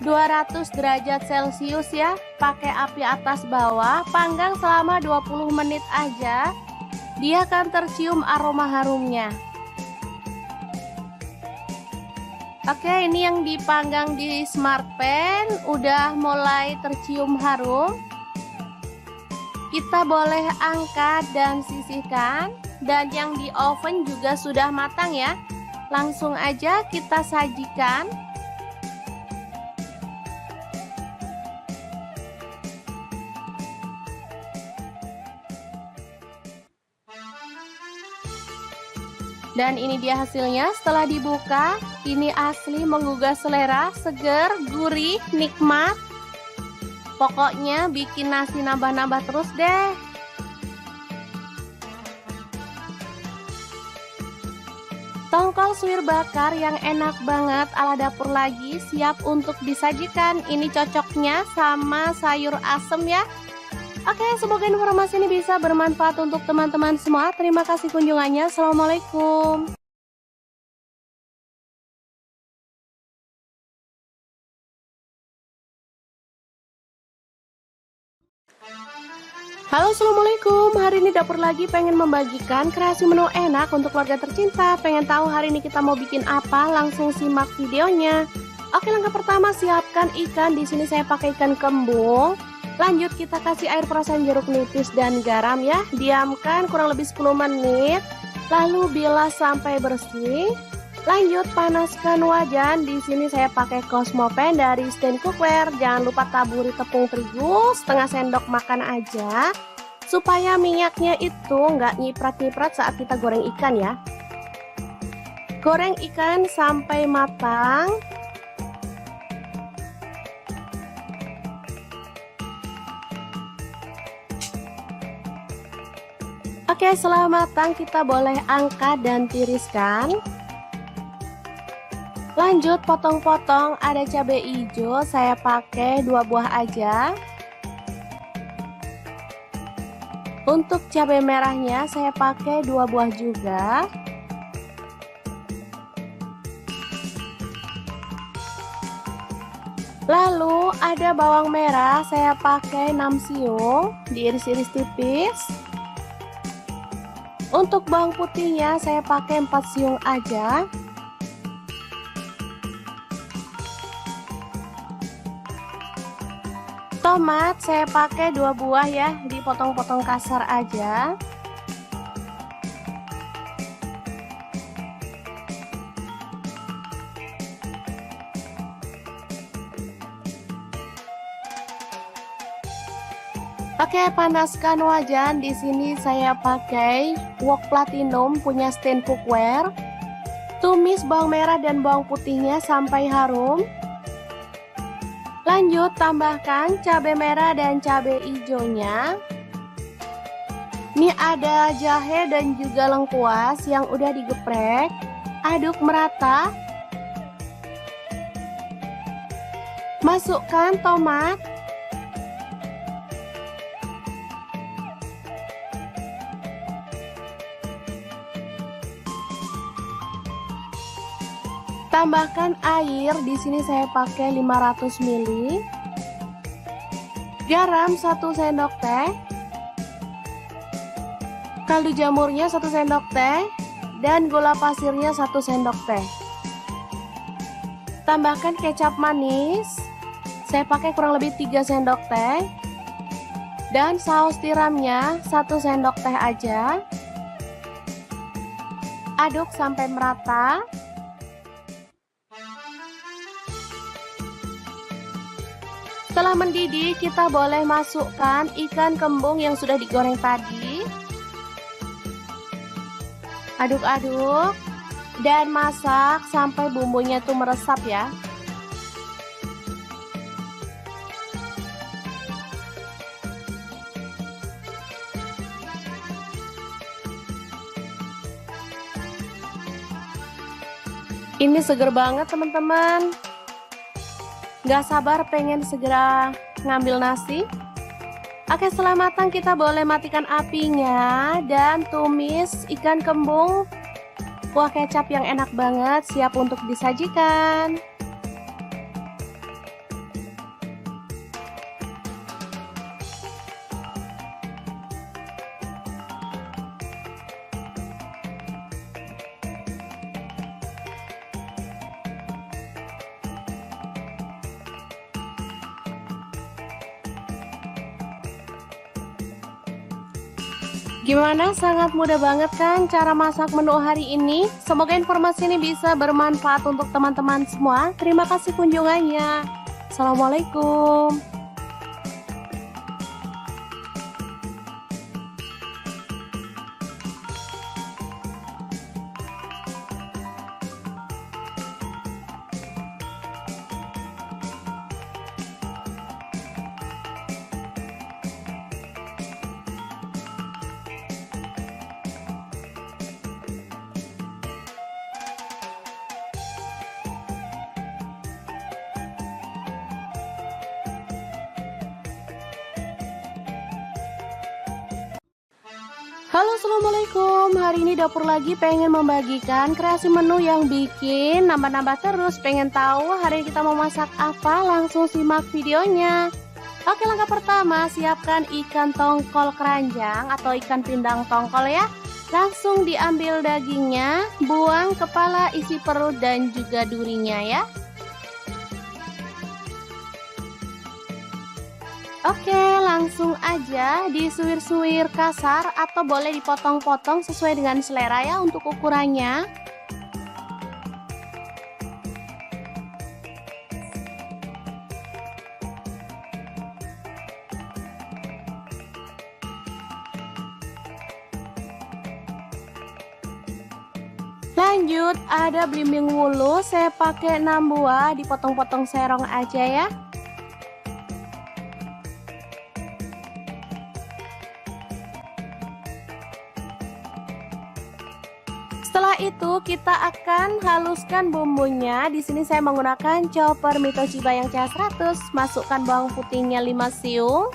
200 derajat Celcius ya. Pakai api atas bawah, panggang selama 20 menit aja. Dia akan tercium aroma harumnya. Oke, ini yang dipanggang di smart pan udah mulai tercium harum. Kita boleh angkat dan sisihkan. Dan yang di oven juga sudah matang ya. Langsung aja kita sajikan. Dan ini dia hasilnya setelah dibuka. Ini asli menggugah selera, seger, gurih, nikmat. Pokoknya bikin nasi nambah-nambah terus deh. Tongkol suwir bakar yang enak banget ala dapur lagi siap untuk disajikan. Ini cocoknya sama sayur asem ya. Oke, semoga informasi ini bisa bermanfaat untuk teman-teman semua. Terima kasih kunjungannya. Assalamualaikum. Halo, assalamualaikum. Hari ini dapur lagi pengen membagikan kreasi menu enak untuk keluarga tercinta. Pengen tahu hari ini kita mau bikin apa? Langsung simak videonya. Oke, langkah pertama siapkan ikan. Di sini saya pakai ikan kembung. Lanjut kita kasih air perasan jeruk nipis dan garam ya. Diamkan kurang lebih 10 menit. Lalu bilas sampai bersih. Lanjut panaskan wajan. Di sini saya pakai Cosmo Pan dari Stand Cookware. Jangan lupa taburi tepung terigu setengah sendok makan aja, supaya minyaknya itu nggak nyiprat-nyiprat saat kita goreng ikan ya. Goreng ikan sampai matang. Oke, setelah matang kita boleh angkat dan tiriskan. Lanjut potong-potong, ada cabai hijau, saya pakai 2 buah aja. Untuk cabai merahnya saya pakai 2 buah juga. Lalu ada bawang merah, saya pakai 6 siung, diiris-iris tipis. Untuk bawang putihnya saya pakai 4 siung aja. Tomat saya pakai 2 buah ya, dipotong-potong kasar aja. Oke, panaskan wajan. Di sini saya pakai wok platinum punya Stand Cookware. Tumis bawang merah dan bawang putihnya sampai harum. Lanjut tambahkan cabai merah dan cabai hijaunya. Ini ada jahe dan juga lengkuas yang udah digeprek. Aduk merata. Masukkan tomat. Tambahkan air, di sini saya pakai 500 ml. Garam 1 sendok teh. Kaldu jamurnya 1 sendok teh dan gula pasirnya 1 sendok teh. Tambahkan kecap manis. Saya pakai kurang lebih 3 sendok teh. Dan saus tiramnya 1 sendok teh aja. Aduk sampai merata. Setelah mendidih, kita boleh masukkan ikan kembung yang sudah digoreng tadi. Aduk-aduk dan masak sampai bumbunya itu meresap ya. Ini seger banget teman-teman. Gak sabar pengen segera ngambil nasi. Oke, setelah matang kita boleh matikan apinya dan tumis ikan kembung. Kuah kecap yang enak banget siap untuk disajikan. Gimana? Sangat mudah banget kan cara masak menu hari ini? Semoga informasi ini bisa bermanfaat untuk teman-teman semua. Terima kasih kunjungannya. Assalamualaikum. Halo, assalamualaikum. Hari ini dapur lagi pengen membagikan kreasi menu yang bikin nambah-nambah terus. Pengen tahu hari ini kita mau masak apa? Langsung simak videonya. Oke, langkah pertama siapkan ikan tongkol keranjang atau ikan pindang tongkol ya. Langsung diambil dagingnya, buang kepala, isi perut dan juga durinya ya. Oke, langsung aja disuir-suir kasar atau boleh dipotong-potong sesuai dengan selera ya untuk ukurannya. Lanjut, ada belimbing wulu, saya pakai 6 buah, dipotong-potong serong aja ya. Setelah itu kita akan haluskan bumbunya. Di sini saya menggunakan chopper Mi Toshiba yang CH100. Masukkan bawang putihnya 5 siung.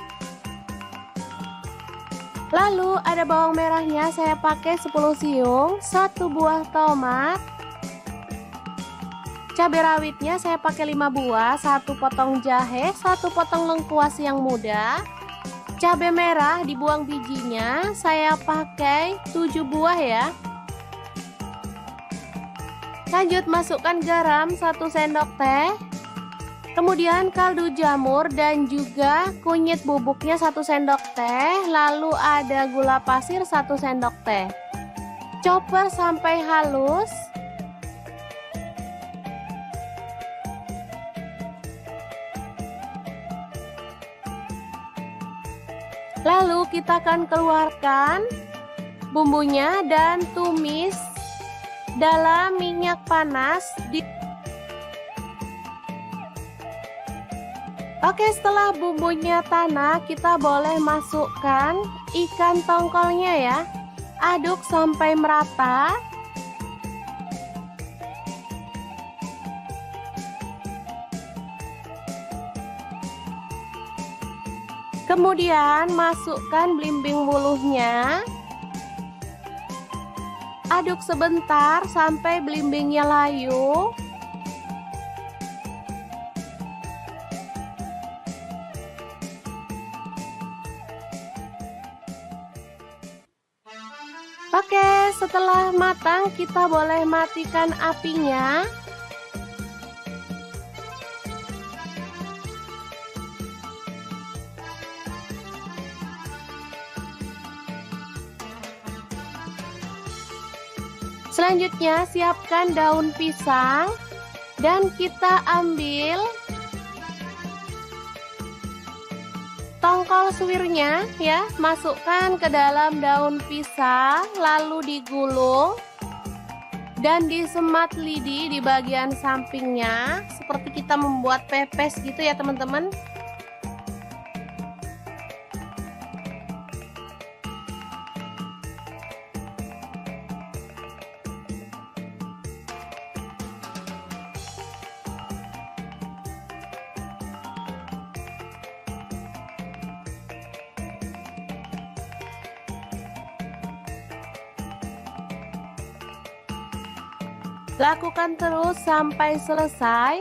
Lalu ada bawang merahnya, saya pakai 10 siung, 1 buah tomat. Cabai rawitnya saya pakai 5 buah, 1 potong jahe, 1 potong lengkuas yang muda. Cabai merah dibuang bijinya, saya pakai 7 buah ya. Lanjut masukkan garam 1 sendok teh. Kemudian kaldu jamur dan juga kunyit bubuknya 1 sendok teh. Lalu ada gula pasir 1 sendok teh. Chopper sampai halus. Lalu kita akan keluarkan bumbunya dan tumis dalam minyak panas. Oke, setelah bumbunya tanah, kita boleh masukkan ikan tongkolnya ya. Aduk sampai merata. Kemudian masukkan belimbing wuluhnya. Aduk sebentar sampai belimbingnya layu. Oke, setelah matang kita boleh matikan apinya. Selanjutnya siapkan daun pisang dan kita ambil tongkol suwirnya ya, masukkan ke dalam daun pisang lalu digulung dan disemat lidi di bagian sampingnya seperti kita membuat pepes gitu ya teman-teman. Lakukan terus sampai selesai.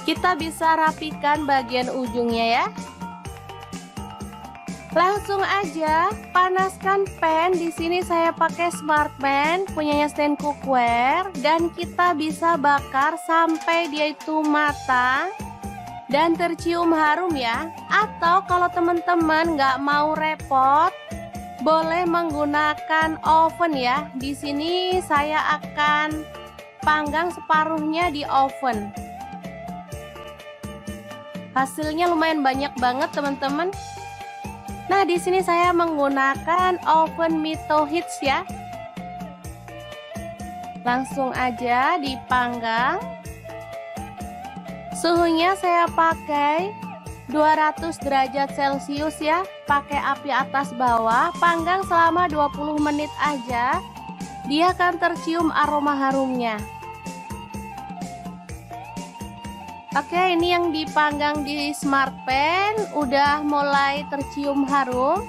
Kita bisa rapikan bagian ujungnya ya. Langsung aja panaskan pan. Di sini saya pakai smart pan punyanya stand cookware dan kita bisa bakar sampai dia itu matang dan tercium harum ya. Atau kalau teman-teman nggak mau repot, boleh menggunakan oven ya. Di sini saya akan panggang separuhnya di oven. Hasilnya lumayan banyak banget teman-teman. Nah, di sini saya menggunakan oven Mito Hits ya. Langsung aja dipanggang Suhunya saya pakai 200 derajat Celcius ya, pakai api atas bawah, panggang selama 20 menit aja. Dia akan tercium aroma harumnya. Oke, ini yang dipanggang di Smart Pan udah mulai tercium harum.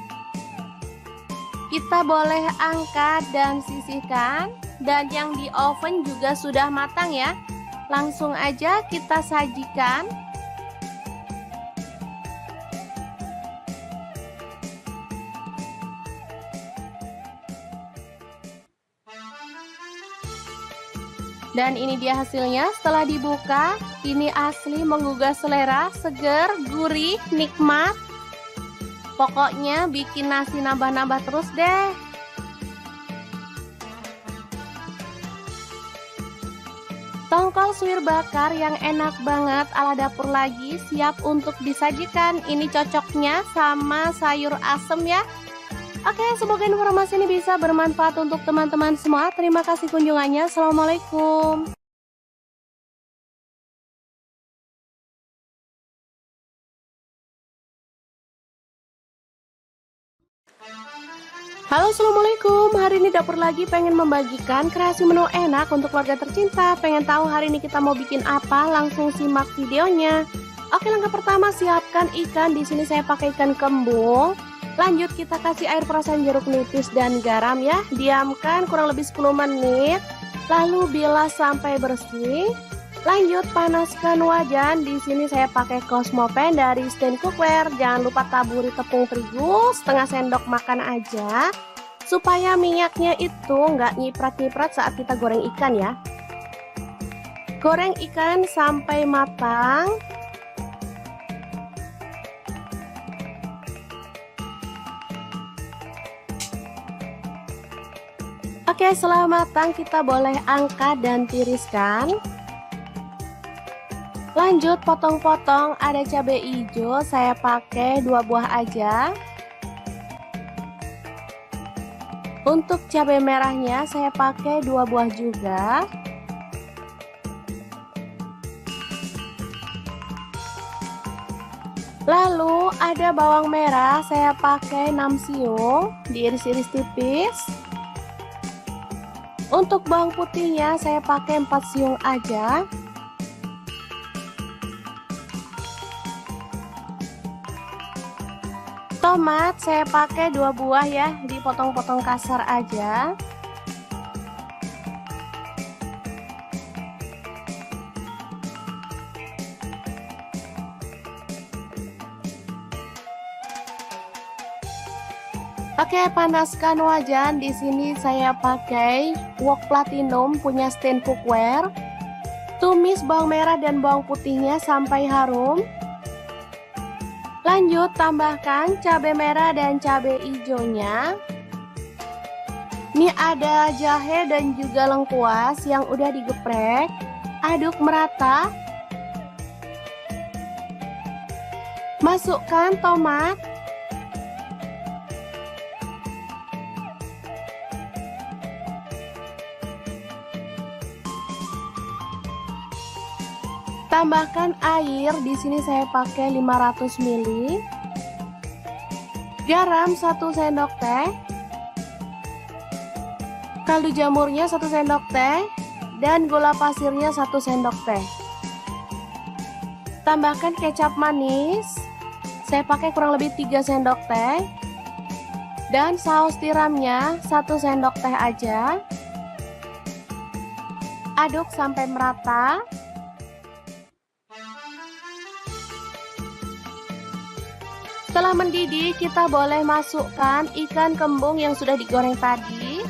Kita boleh angkat dan sisihkan. Dan yang di oven juga sudah matang ya. Langsung aja kita sajikan. Dan ini dia hasilnya setelah dibuka. Ini asli menggugah selera, seger, gurih, nikmat. Pokoknya bikin nasi nambah-nambah terus deh. Tongkol suwir bakar yang enak banget ala dapur lagi siap untuk disajikan. Ini cocoknya sama sayur asem ya. Oke, semoga informasi ini bisa bermanfaat untuk teman-teman semua. Terima kasih kunjungannya. Assalamualaikum. Halo, assalamualaikum. Hari ini dapur lagi pengen membagikan kreasi menu enak untuk keluarga tercinta. Pengen tahu hari ini kita mau bikin apa? Langsung simak videonya. Oke, langkah pertama siapkan ikan. Di sini saya pakai ikan kembung. Lanjut kita kasih air perasan jeruk nipis dan garam ya. Diamkan kurang lebih 10 menit. Lalu bilas sampai bersih. Lanjut panaskan wajan. Di sini saya pakai Cosmo Pan dari Stand Cookware. Jangan lupa taburi tepung terigu setengah sendok makan aja, supaya minyaknya itu nggak nyiprat-nyiprat saat kita goreng ikan ya. Goreng ikan sampai matang. Oke, setelah matang kita boleh angkat dan tiriskan. Lanjut potong-potong, ada cabai hijau, saya pakai 2 buah aja. Untuk cabai merahnya saya pakai 2 buah juga. Lalu ada bawang merah, saya pakai 6 siung, diiris-iris tipis. Untuk bawang putihnya saya pakai 4 siung aja. Tomat saya pakai 2 buah ya, dipotong-potong kasar aja. Oke, panaskan wajan. Di sini saya pakai wok platinum punya Stand Cookware. Tumis bawang merah dan bawang putihnya sampai harum. Lanjut tambahkan cabai merah dan cabai hijaunya. Ini ada jahe dan juga lengkuas yang udah digeprek. Aduk merata. Masukkan tomat. Tambahkan air, di sini saya pakai 500 ml. Garam 1 sendok teh. Kaldu jamurnya 1 sendok teh dan gula pasirnya 1 sendok teh. Tambahkan kecap manis. Saya pakai kurang lebih 3 sendok teh. Dan saus tiramnya 1 sendok teh aja. Aduk sampai merata. Setelah mendidih, kita boleh masukkan ikan kembung yang sudah digoreng tadi.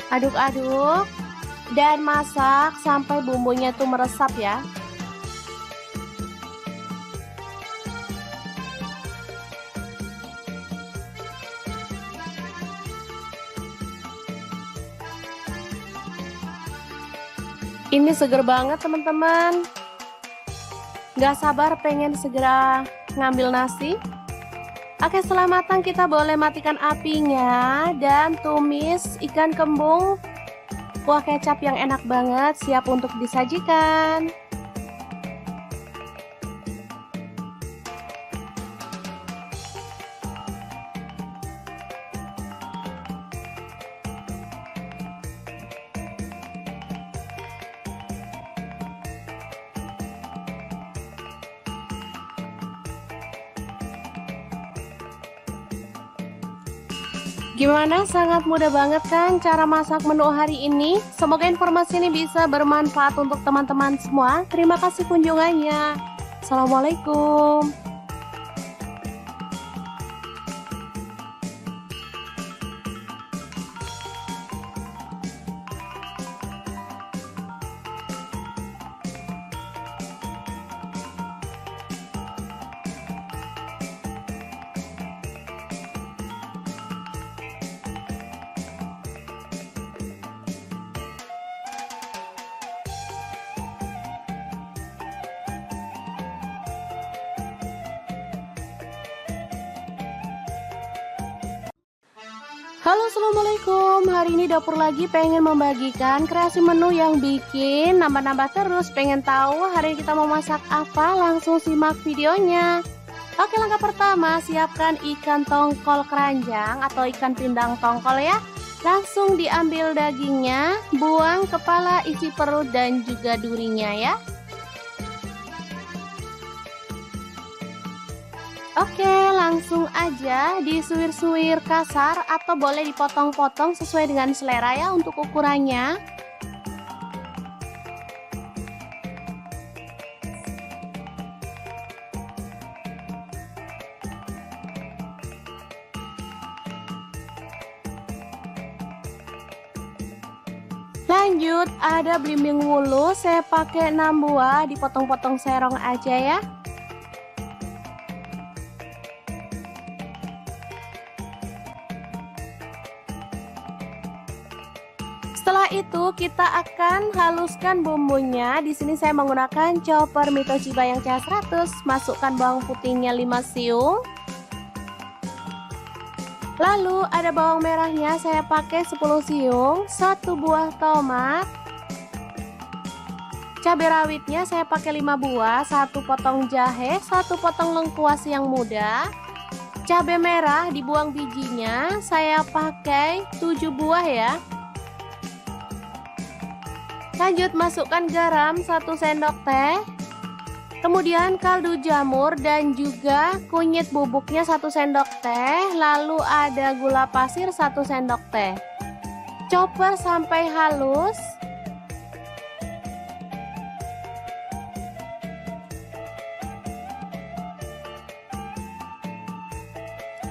Aduk-aduk dan masak sampai bumbunya itu meresap ya. Ini seger banget teman-teman. Gak sabar pengen segera ngambil nasi. Oke, setelah matang kita boleh matikan apinya dan tumis ikan kembung Kuah kecap yang enak banget siap untuk disajikan. Gimana? Sangat mudah banget kan cara masak menu hari ini? Semoga informasi ini bisa bermanfaat untuk teman-teman semua. Terima kasih kunjungannya. Assalamualaikum. Halo, assalamualaikum. Hari ini dapur lagi pengen membagikan kreasi menu yang bikin nambah-nambah terus. Pengen tahu hari ini kita mau masak apa? Langsung simak videonya. Oke, langkah pertama siapkan ikan tongkol keranjang atau ikan pindang tongkol ya. Langsung diambil dagingnya, buang kepala, isi perut dan juga durinya ya. Oke, langsung aja disuir-suir kasar atau boleh dipotong-potong sesuai dengan selera ya untuk ukurannya. Lanjut, ada belimbing wulu, saya pakai 6 buah, dipotong-potong serong aja ya. Setelah itu kita akan haluskan bumbunya. Di sini saya menggunakan chopper Mitoshiba yang CH100. Masukkan bawang putihnya 5 siung. Lalu ada bawang merahnya, saya pakai 10 siung, 1 buah tomat. Cabai rawitnya saya pakai 5 buah, 1 potong jahe, 1 potong lengkuas yang muda. Cabai merah dibuang bijinya, saya pakai 7 buah ya. Lanjut masukkan garam 1 sendok teh. Kemudian kaldu jamur dan juga kunyit bubuknya 1 sendok teh. Lalu ada gula pasir 1 sendok teh. Chopper sampai halus.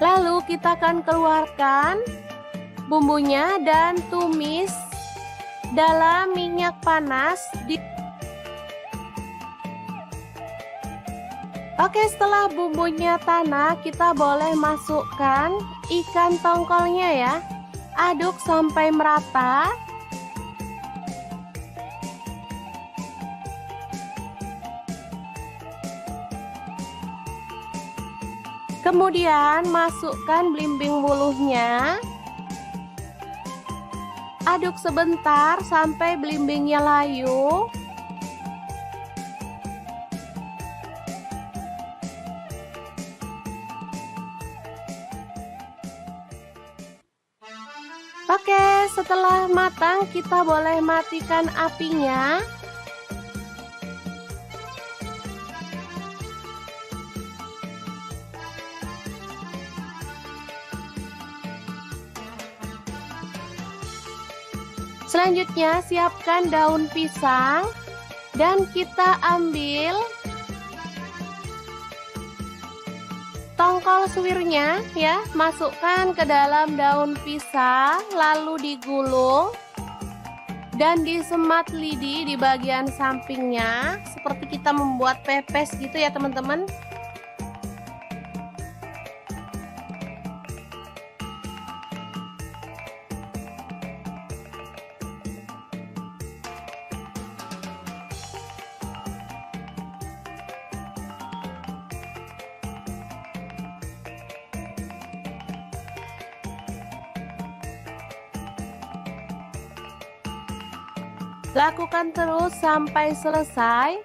Lalu kita akan keluarkan bumbunya dan tumis dalam minyak panas. Oke, setelah bumbunya tanak, kita boleh masukkan ikan tongkolnya ya. Aduk sampai merata. Kemudian masukkan belimbing wuluhnya. Aduk sebentar sampai belimbingnya layu. Oke, setelah matang kita boleh matikan apinya. Selanjutnya siapkan daun pisang dan kita ambil tongkol suwirnya ya, masukkan ke dalam daun pisang lalu digulung dan disemat lidi di bagian sampingnya seperti kita membuat pepes gitu ya teman-teman. Lakukan terus sampai selesai.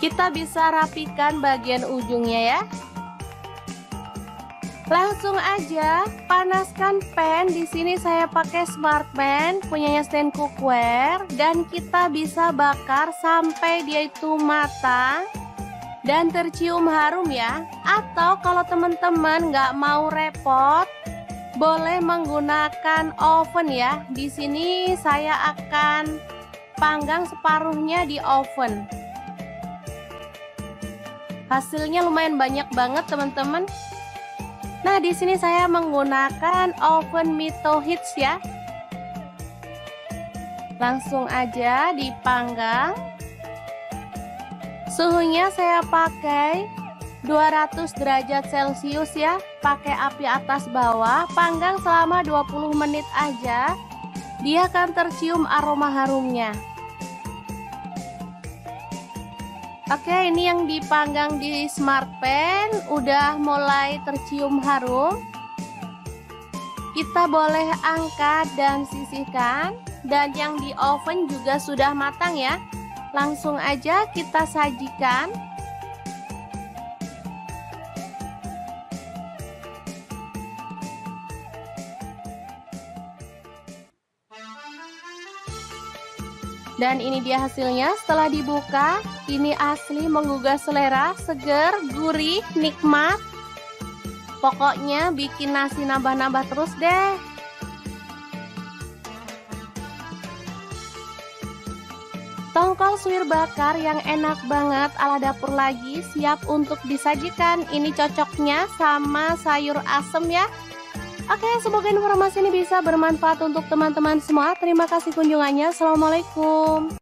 Kita bisa rapikan bagian ujungnya ya. Langsung aja panaskan pan. Di sini saya pakai Smartpan punyanya Stand Cookware, dan kita bisa bakar sampai dia itu matang dan tercium harum ya. Atau kalau teman-teman nggak mau repot, boleh menggunakan oven ya. Di sini saya akan panggang separuhnya di oven. Hasilnya lumayan banyak banget teman-teman. Nah, di sini saya menggunakan oven Mito Hits ya. Langsung aja dipanggang. Suhunya saya pakai 200 derajat Celcius ya. Pakai api atas bawah, panggang selama 20 menit aja. Dia akan tercium aroma harumnya. Oke, ini yang dipanggang di Smartpan udah mulai tercium harum. Kita boleh angkat dan sisihkan. Dan yang di oven juga sudah matang ya. Langsung aja kita sajikan. Dan ini dia hasilnya setelah dibuka. Ini asli menggugah selera, seger, gurih, nikmat. Pokoknya bikin nasi nambah-nambah terus deh. Tongkol suwir bakar yang enak banget ala dapur lagi siap untuk disajikan. Ini cocoknya sama sayur asem ya. Oke, semoga informasi ini bisa bermanfaat untuk teman-teman semua. Terima kasih kunjungannya. Assalamualaikum.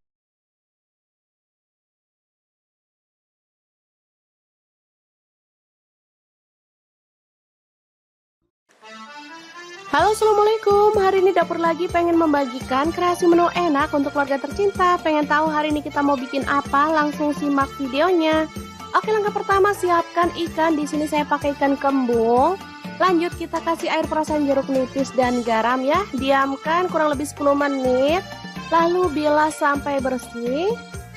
Halo, assalamualaikum. Hari ini dapur lagi pengen membagikan kreasi menu enak untuk keluarga tercinta. Pengen tahu hari ini kita mau bikin apa? Langsung simak videonya. Oke, langkah pertama siapkan ikan. Di sini saya pakai ikan kembung. Lanjut kita kasih air perasan jeruk nipis dan garam ya. Diamkan kurang lebih 10 menit. Lalu bilas sampai bersih.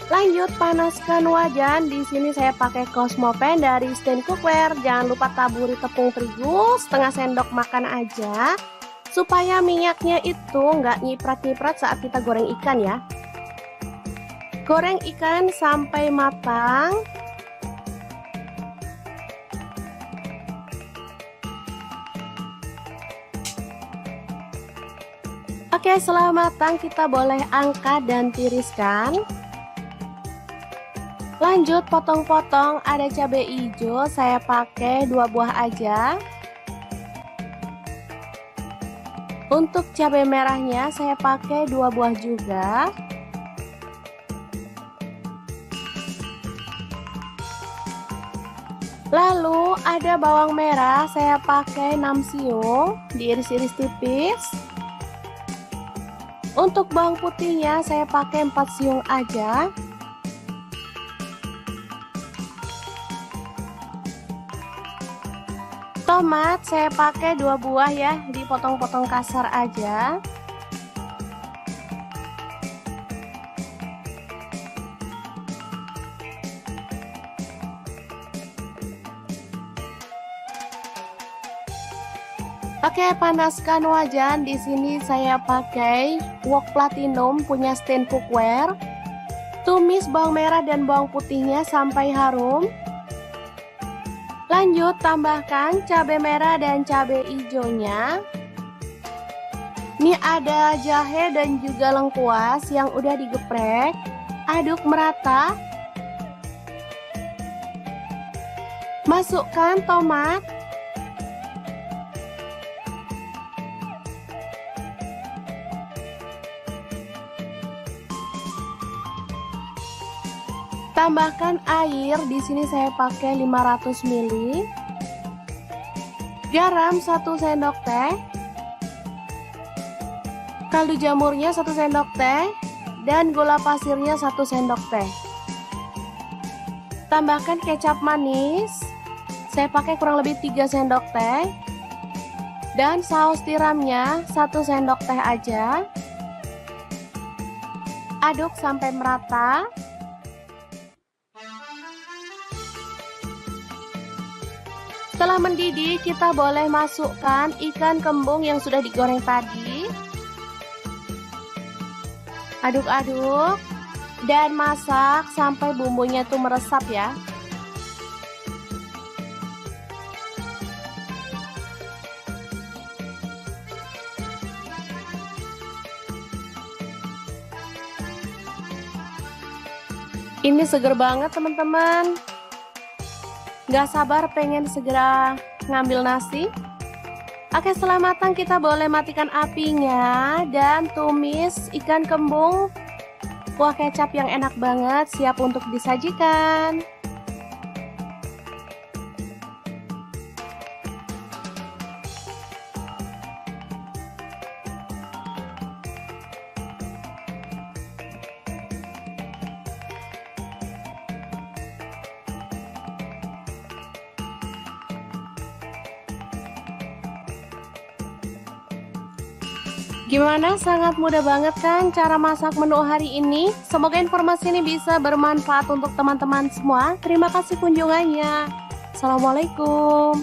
Lanjut panaskan wajan. Di sini saya pakai Cosmopan dari Stand Cookware. Jangan lupa taburi tepung terigu setengah sendok makan aja, supaya minyaknya itu nggak nyiprat-nyiprat saat kita goreng ikan ya. Goreng ikan sampai matang. Oke, setelah matang kita boleh angkat dan tiriskan. Lanjut potong-potong. Ada cabai hijau, saya pakai 2 buah aja. Untuk cabai merahnya saya pakai 2 buah juga. Lalu ada bawang merah, saya pakai 6 siung, diiris-iris tipis. Untuk bawang putihnya saya pakai 4 siung aja. Tomat saya pakai 2 buah ya, dipotong-potong kasar aja. Oke, panaskan wajan. Di sini saya pakai wok platinum punya Stand Cookware. Tumis bawang merah dan bawang putihnya sampai harum. Lanjut tambahkan cabai merah dan cabai hijaunya. Ini ada jahe dan juga lengkuas yang udah digeprek. Aduk merata. Masukkan tomat. Tambahkan air. Di sini saya pakai 500 ml. garam 1 sendok teh, kaldu jamurnya 1 sendok teh, dan gula pasirnya 1 sendok teh. Tambahkan kecap manis, saya pakai kurang lebih 3 sendok teh, dan saus tiramnya 1 sendok teh aja. Aduk sampai merata. Setelah mendidih, kita boleh masukkan ikan kembung yang sudah digoreng tadi. Aduk-aduk dan masak sampai bumbunya tuh meresap ya. Ini seger banget teman-teman. Gak sabar pengen segera ngambil nasi. Oke, setelah matang kita boleh matikan apinya dan tumis ikan kembung. Kuah kecap yang enak banget siap untuk disajikan. Gimana? Sangat mudah banget kan cara masak menu hari ini? Semoga informasi ini bisa bermanfaat untuk teman-teman semua. Terima kasih kunjungannya. Assalamualaikum.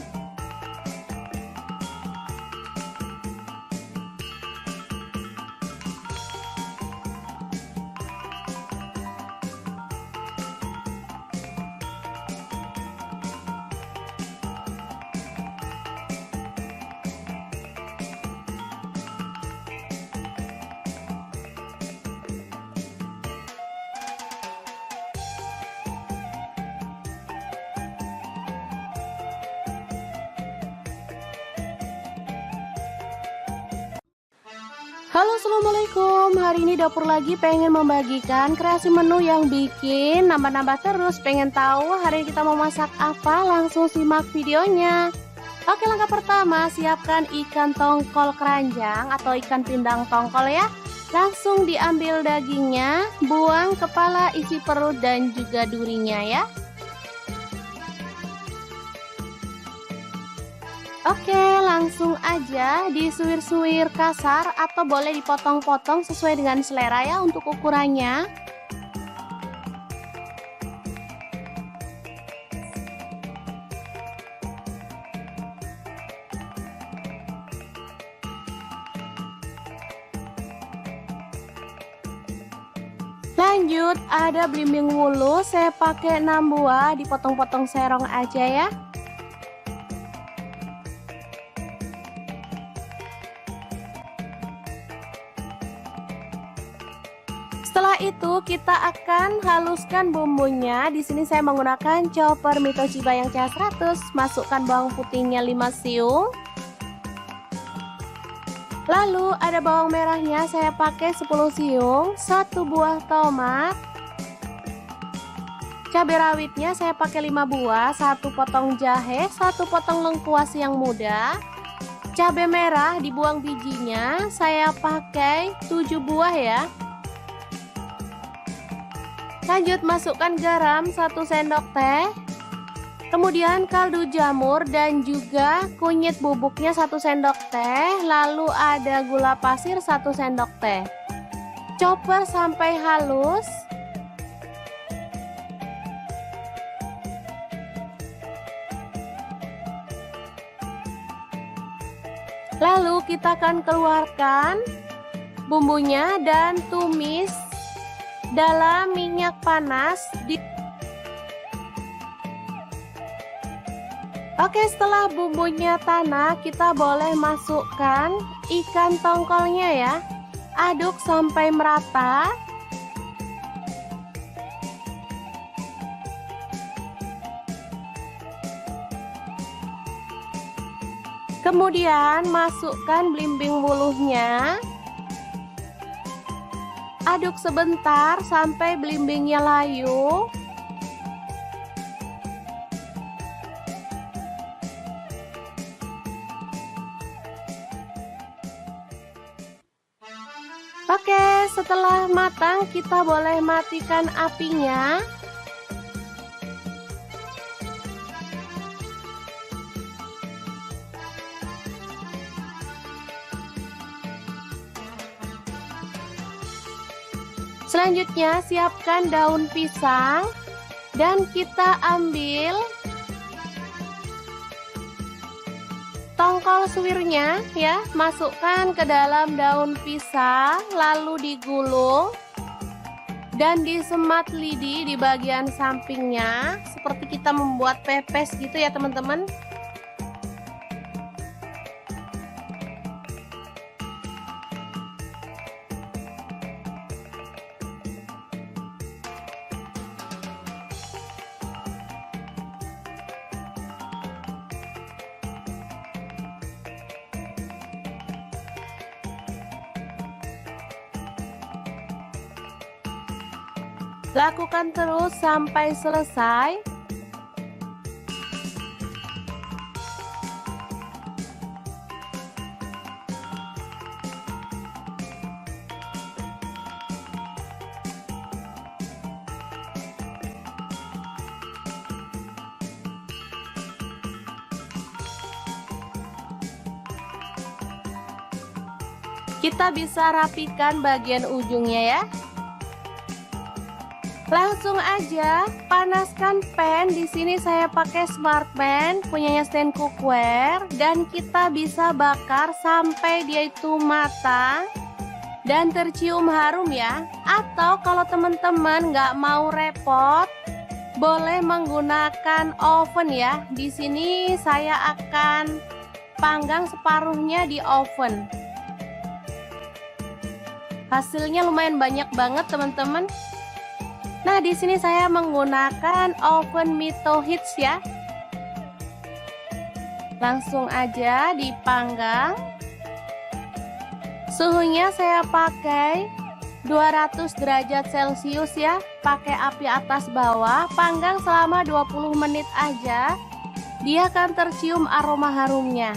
Halo, assalamualaikum. Hari ini dapur lagi pengen membagikan kreasi menu yang bikin nambah-nambah terus. Pengen tahu hari ini kita mau masak apa? Langsung simak videonya. Oke, langkah pertama siapkan ikan tongkol keranjang atau ikan pindang tongkol ya. Langsung diambil dagingnya, buang kepala, isi perut dan juga durinya ya. Oke, langsung aja disuir-suir kasar atau boleh dipotong-potong sesuai dengan selera ya untuk ukurannya. Lanjut, ada belimbing wulu, saya pakai 6 buah, dipotong-potong serong aja ya. Setelah itu kita akan haluskan bumbunya. Di sini saya menggunakan chopper Mito Chiba yang CH100. Masukkan bawang putihnya 5 siung. Lalu ada bawang merahnya, saya pakai 10 siung, 1 buah tomat. Cabai rawitnya saya pakai 5 buah, 1 potong jahe, 1 potong lengkuas yang muda. Cabai merah dibuang bijinya, saya pakai 7 buah ya. Lanjut masukkan garam 1 sendok teh, kemudian kaldu jamur dan juga kunyit bubuknya 1 sendok teh, lalu ada gula pasir 1 sendok teh. Chopper sampai halus. Lalu kita akan keluarkan bumbunya dan tumis dalam minyak panas. Oke, setelah bumbunya tanak, kita boleh masukkan ikan tongkolnya ya. Aduk sampai merata. Kemudian masukkan belimbing wuluhnya. Aduk sebentar sampai belimbingnya layu. Oke, setelah matang kita boleh matikan apinya. Selanjutnya siapkan daun pisang dan kita ambil tongkol suwirnya ya, masukkan ke dalam daun pisang lalu digulung dan disemat lidi di bagian sampingnya seperti kita membuat pepes gitu ya teman-teman. Lakukan terus sampai selesai. Kita bisa rapikan bagian ujungnya ya. Langsung aja panaskan pan. Di sini saya pakai Smartman punyanya Stand Cookware dan kita bisa bakar sampai dia itu matang dan tercium harum ya. Atau kalau teman-teman nggak mau repot, boleh menggunakan oven ya. Di sini saya akan panggang separuhnya di oven. Hasilnya lumayan banyak banget teman-teman. Nah, di sini saya menggunakan oven Mito Hits ya. Langsung aja dipanggang. Suhunya saya pakai 200 derajat Celcius ya. Pakai api atas bawah, panggang selama 20 menit aja. Dia akan tercium aroma harumnya.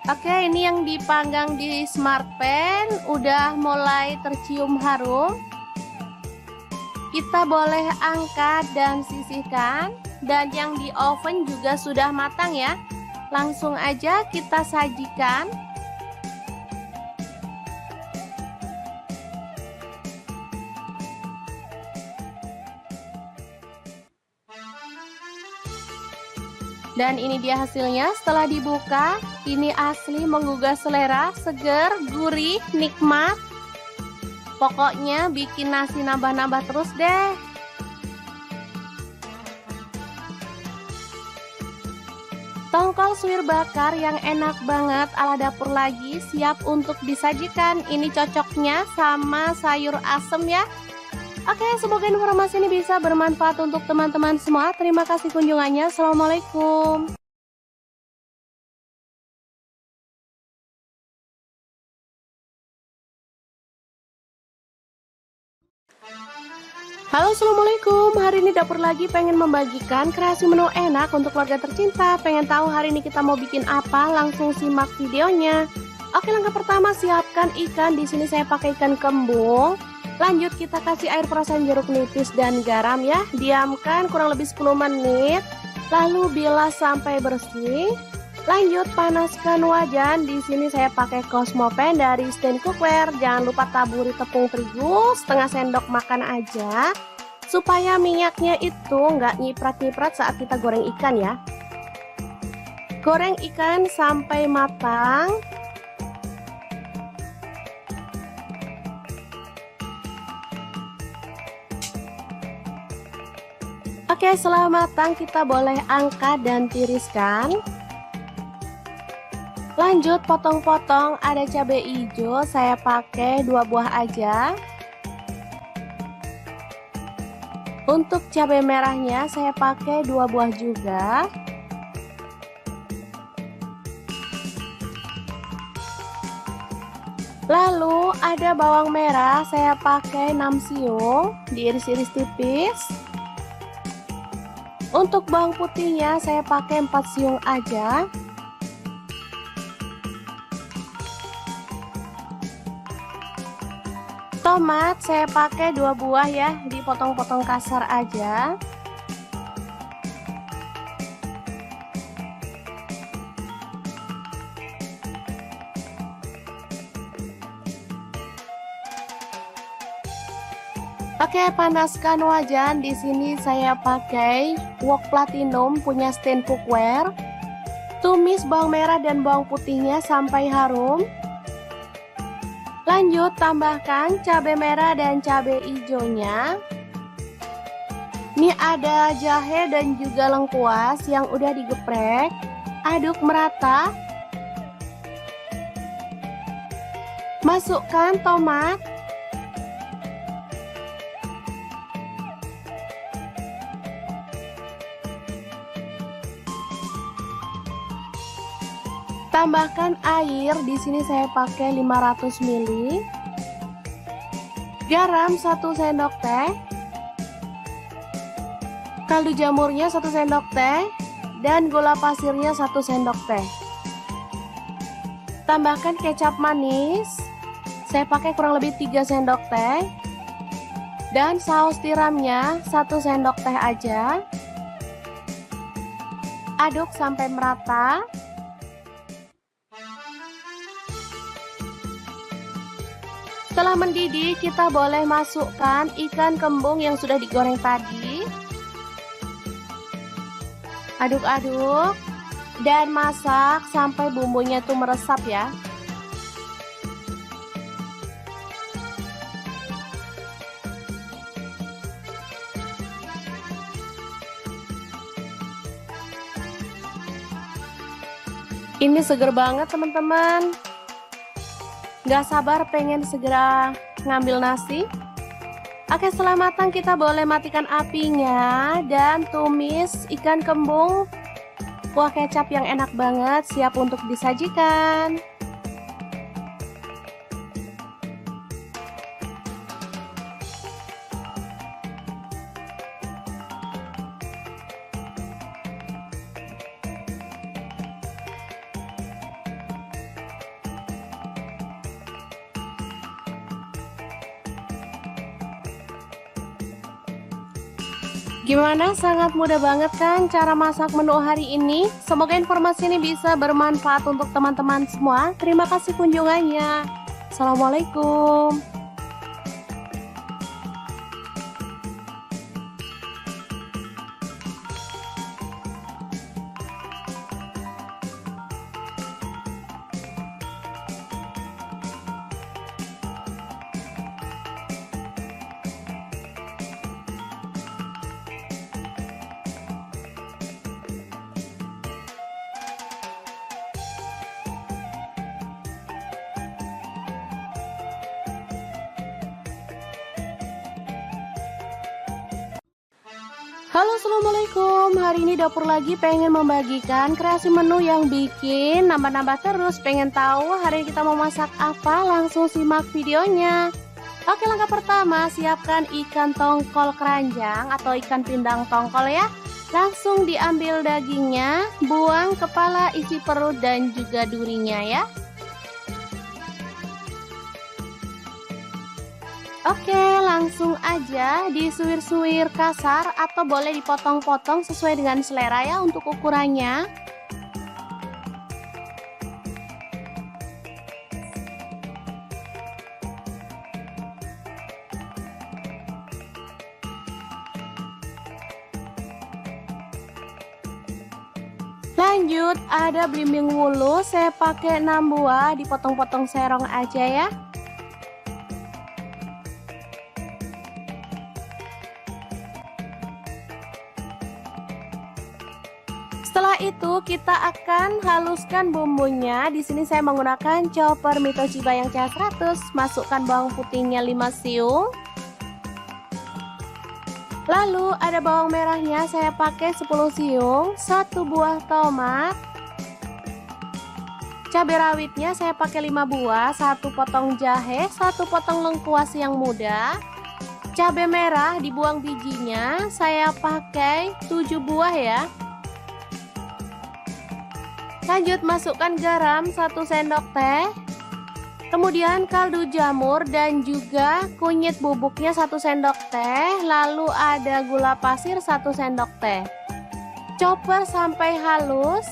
Oke, ini yang dipanggang di Smartpan udah mulai tercium harum. Kita boleh angkat dan sisihkan. Dan yang di oven juga sudah matang ya. Langsung aja kita sajikan. Dan ini dia hasilnya setelah dibuka. Ini asli menggugah selera, seger, gurih, nikmat. Pokoknya bikin nasi nambah-nambah terus deh. Tongkol suwir bakar yang enak banget ala dapur lagi siap untuk disajikan. Ini cocoknya sama sayur asem ya. Oke, semoga informasi ini bisa bermanfaat untuk teman-teman semua. Terima kasih kunjungannya. Assalamualaikum. Halo, assalamualaikum. Hari ini dapur lagi pengen membagikan kreasi menu enak untuk keluarga tercinta. Pengen tahu hari ini kita mau bikin apa? Langsung simak videonya. Oke, langkah pertama siapkan ikan. Di sini saya pakai ikan kembung. Lanjut kita kasih air perasan jeruk nipis dan garam ya. Diamkan kurang lebih 10 menit. Lalu bilas sampai bersih. Lanjut panaskan wajan. Di sini saya pakai Cosmo Pan dari Stand Cookware. Jangan lupa taburi tepung terigu setengah sendok makan aja, supaya minyaknya itu nggak nyiprat-nyiprat saat kita goreng ikan ya. Goreng ikan sampai matang. Oke, setelah matang kita boleh angkat dan tiriskan. Lanjut potong-potong, ada cabai hijau, saya pakai 2 buah aja. Untuk cabai merahnya saya pakai 2 buah juga. Lalu ada bawang merah, saya pakai 6 siung, diiris-iris tipis. Untuk bawang putihnya saya pakai 4 siung aja. Tomat saya pakai 2 buah ya, dipotong-potong kasar aja. Oke, panaskan wajan. Di sini saya pakai wok platinum punya stand cookware. Tumis bawang merah dan bawang putihnya sampai harum. Lanjut tambahkan cabai merah dan cabai hijaunya. Ini ada jahe dan juga lengkuas yang udah digeprek. Aduk merata. Masukkan tomat. Tambahkan air, di sini saya pakai 500 ml. Garam 1 sendok teh. Kaldu jamurnya 1 sendok teh dan gula pasirnya 1 sendok teh. Tambahkan kecap manis. Saya pakai kurang lebih 3 sendok teh. Dan saus tiramnya 1 sendok teh aja. Aduk sampai merata. Setelah mendidih, kita boleh masukkan ikan kembung yang sudah digoreng tadi. Aduk-aduk dan masak sampai bumbunya tuh meresap ya. Ini seger banget teman-teman. Gak sabar pengen segera ngambil nasi. Oke, setelah matang kita boleh matikan apinya dan tumis ikan kembung. Kuah kecap yang enak banget, siap untuk disajikan. Gimana? Sangat mudah banget kan cara masak menu hari ini? Semoga informasi ini bisa bermanfaat untuk teman-teman semua. Terima kasih kunjungannya. Assalamualaikum. Halo, assalamualaikum. Hari ini dapur lagi pengen membagikan kreasi menu yang bikin nambah-nambah terus. Pengen tahu hari ini kita mau masak apa? Langsung simak videonya. Oke, langkah pertama siapkan ikan tongkol keranjang atau ikan pindang tongkol ya. Langsung diambil dagingnya, buang kepala, isi perut dan juga durinya ya. Oke, langsung aja disuir-suir kasar atau boleh dipotong-potong sesuai dengan selera ya untuk ukurannya. Lanjut, ada belimbing wulu, saya pakai 6 buah, dipotong-potong serong aja ya. Setelah itu kita akan haluskan bumbunya. Di sini saya menggunakan chopper Mitoshiba yang CH100. Masukkan bawang putihnya 5 siung. Lalu ada bawang merahnya, saya pakai 10 siung, 1 buah tomat. Cabai rawitnya saya pakai 5 buah, 1 potong jahe, 1 potong lengkuas yang muda. Cabai merah dibuang bijinya, saya pakai 7 buah ya. Lanjut masukkan garam 1 sendok teh. Kemudian kaldu jamur dan juga kunyit bubuknya 1 sendok teh, lalu ada gula pasir 1 sendok teh. Chopper sampai halus.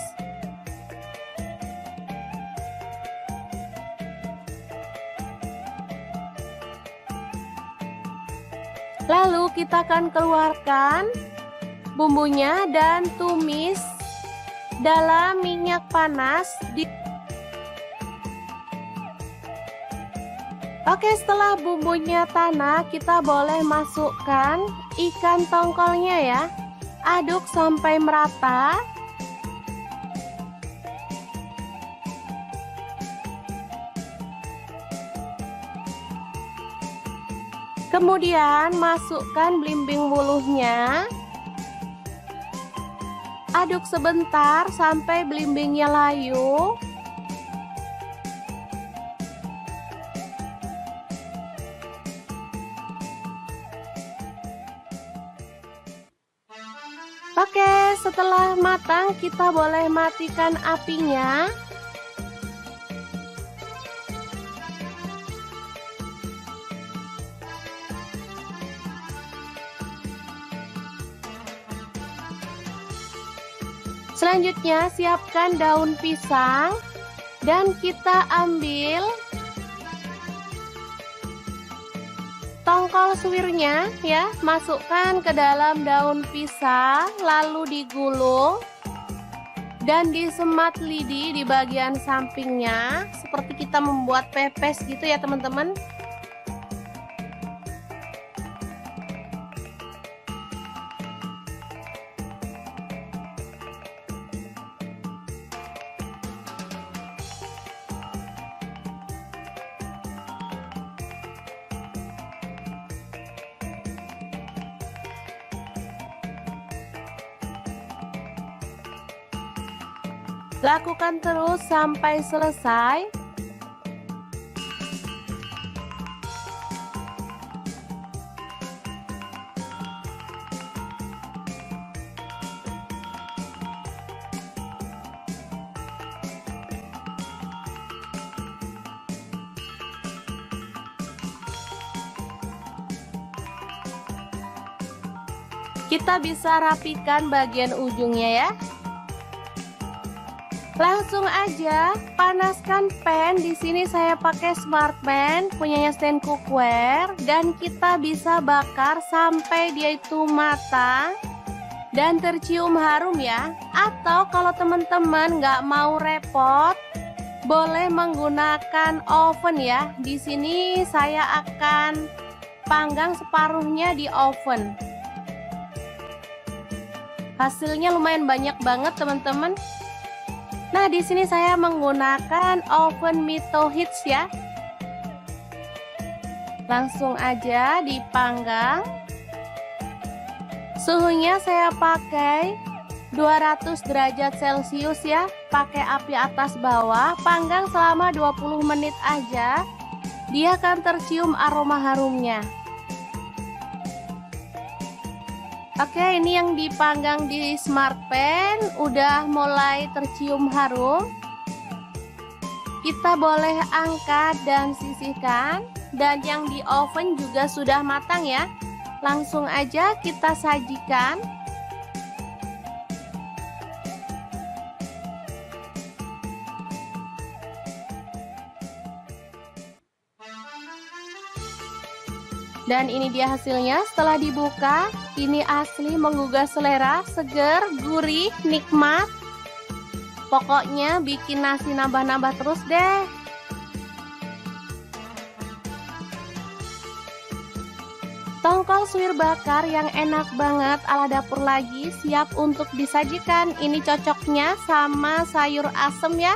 Lalu kita akan keluarkan bumbunya dan tumis dalam minyak panas. Oke, setelah bumbunya tanah, kita boleh masukkan ikan tongkolnya ya. Aduk sampai merata. Kemudian masukkan belimbing wuluhnya. Aduk sebentar sampai belimbingnya layu. Oke, setelah matang kita boleh matikan apinya. Selanjutnya siapkan daun pisang dan kita ambil tongkol suwirnya ya, masukkan ke dalam daun pisang lalu digulung dan disemat lidi di bagian sampingnya seperti kita membuat pepes gitu ya teman-teman. Lakukan terus sampai selesai. Kita bisa rapikan bagian ujungnya ya. Langsung aja panaskan pan. Di sini saya pakai smart pan punyanya stand cookware dan kita bisa bakar sampai dia itu matang dan tercium harum ya. Atau kalau teman-teman nggak mau repot, boleh menggunakan oven ya. Di sini saya akan panggang separuhnya di oven. Hasilnya lumayan banyak banget teman-teman. Nah, di sini saya menggunakan oven Mito Hits ya. Langsung aja dipanggang. Suhunya saya pakai 200 derajat Celcius ya. Pakai api atas bawah, panggang selama 20 menit aja. Dia akan tercium aroma harumnya. Oke, ini yang dipanggang di smart pan udah mulai tercium harum. Kita boleh angkat dan sisihkan. Dan yang di oven juga sudah matang ya. Langsung aja kita sajikan. Dan ini dia hasilnya setelah dibuka. Ini asli menggugah selera, seger, gurih, nikmat. Pokoknya bikin nasi nambah-nambah terus deh. Tongkol suwir bakar yang enak banget ala dapur lagi siap untuk disajikan. Ini cocoknya sama sayur asem ya.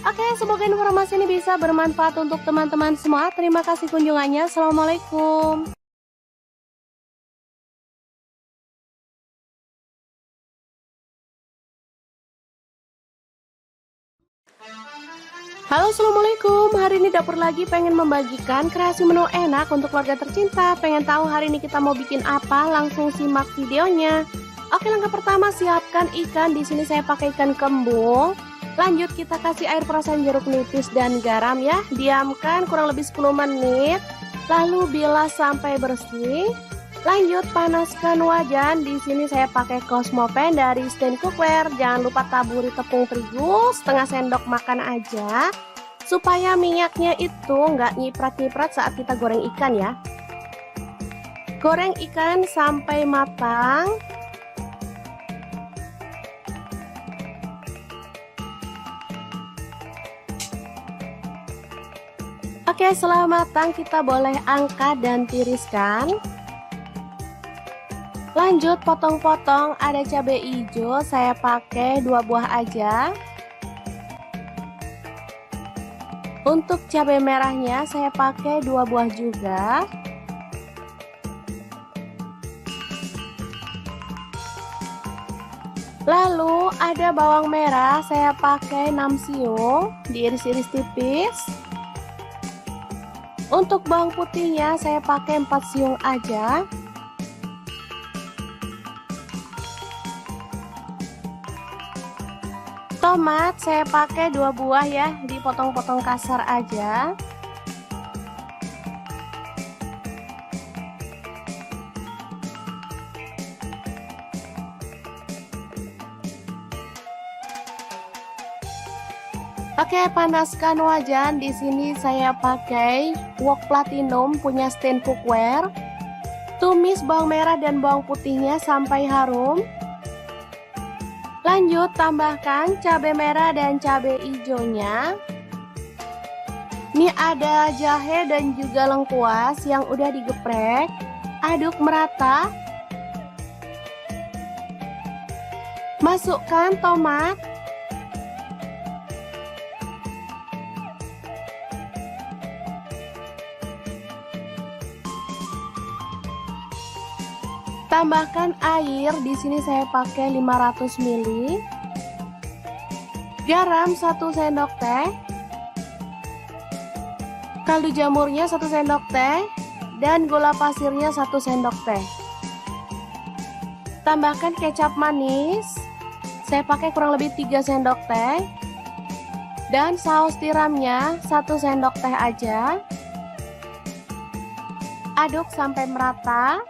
Oke, semoga informasi ini bisa bermanfaat untuk teman-teman semua. Terima kasih kunjungannya. Assalamualaikum. Halo, assalamualaikum. Hari ini dapur lagi pengen membagikan kreasi menu enak untuk keluarga tercinta. Pengen tahu hari ini kita mau bikin apa? Langsung simak videonya. Oke, langkah pertama siapkan ikan. Di sini saya pakai ikan kembung. Lanjut kita kasih air perasan jeruk nipis dan garam ya. Diamkan kurang lebih 10 menit. Lalu bilas sampai bersih. Lanjut panaskan wajan. Di sini saya pakai Cosmo Pan dari Stand Cookware. Jangan lupa taburi tepung terigu setengah sendok makan aja. Supaya minyaknya itu nggak nyiprat-nyiprat saat kita goreng ikan ya. Goreng ikan sampai matang. Oke, setelah matang kita boleh angkat dan tiriskan. Lanjut potong-potong, ada cabai hijau, saya pakai 2 buah aja. Untuk cabai merahnya saya pakai 2 buah juga. Lalu ada bawang merah, saya pakai 6 siung, diiris-iris tipis. Untuk bawang putihnya saya pakai 4 siung aja. Tomat saya pakai 2 buah ya, dipotong-potong kasar aja. Oke, panaskan wajan. Di sini saya pakai wok platinum punya Stand Cookware. Tumis bawang merah dan bawang putihnya sampai harum. Lanjut tambahkan cabai merah dan cabai hijaunya. Ini ada jahe dan juga lengkuas yang udah digeprek. Aduk merata. Masukkan tomat. Tambahkan air, di sini saya pakai 500 ml. Garam 1 sendok teh. Kaldu jamurnya 1 sendok teh dan gula pasirnya 1 sendok teh. Tambahkan kecap manis. Saya pakai kurang lebih 3 sendok teh. Dan saus tiramnya 1 sendok teh aja. Aduk sampai merata.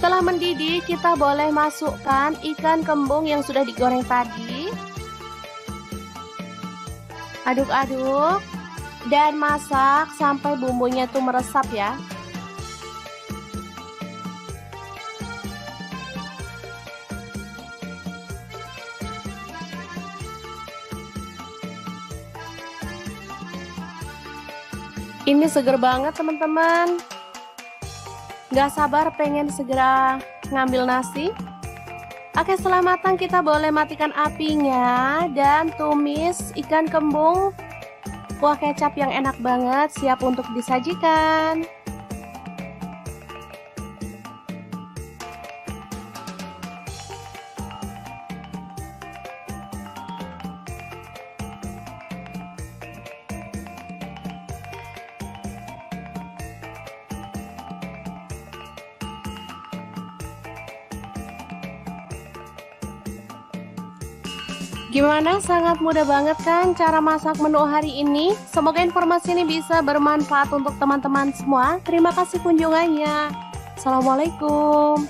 Setelah mendidih, kita boleh masukkan ikan kembung yang sudah digoreng tadi. Aduk-aduk dan masak sampai bumbunya itu meresap ya. Ini seger banget teman-teman. Gak sabar pengen segera ngambil nasi. Oke, setelah matang kita boleh matikan apinya dan tumis ikan kembung. Kuah kecap yang enak banget, siap untuk disajikan. Gimana? Sangat mudah banget kan cara masak menu hari ini? Semoga informasi ini bisa bermanfaat untuk teman-teman semua. Terima kasih kunjungannya. Assalamualaikum.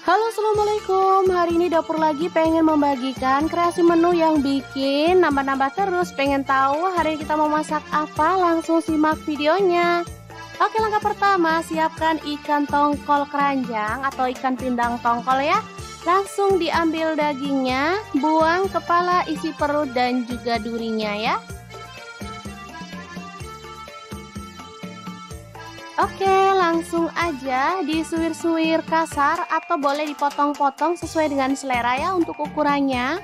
Halo, assalamualaikum. Hari ini dapur lagi pengen membagikan kreasi menu yang bikin nambah-nambah terus. Pengen tahu hari ini kita mau masak apa? Langsung simak videonya. Oke, langkah pertama siapkan ikan tongkol keranjang atau ikan pindang tongkol ya. Langsung diambil dagingnya, buang kepala, isi perut dan juga durinya ya. Oke, langsung aja disuir-suir kasar atau boleh dipotong-potong sesuai dengan selera ya untuk ukurannya.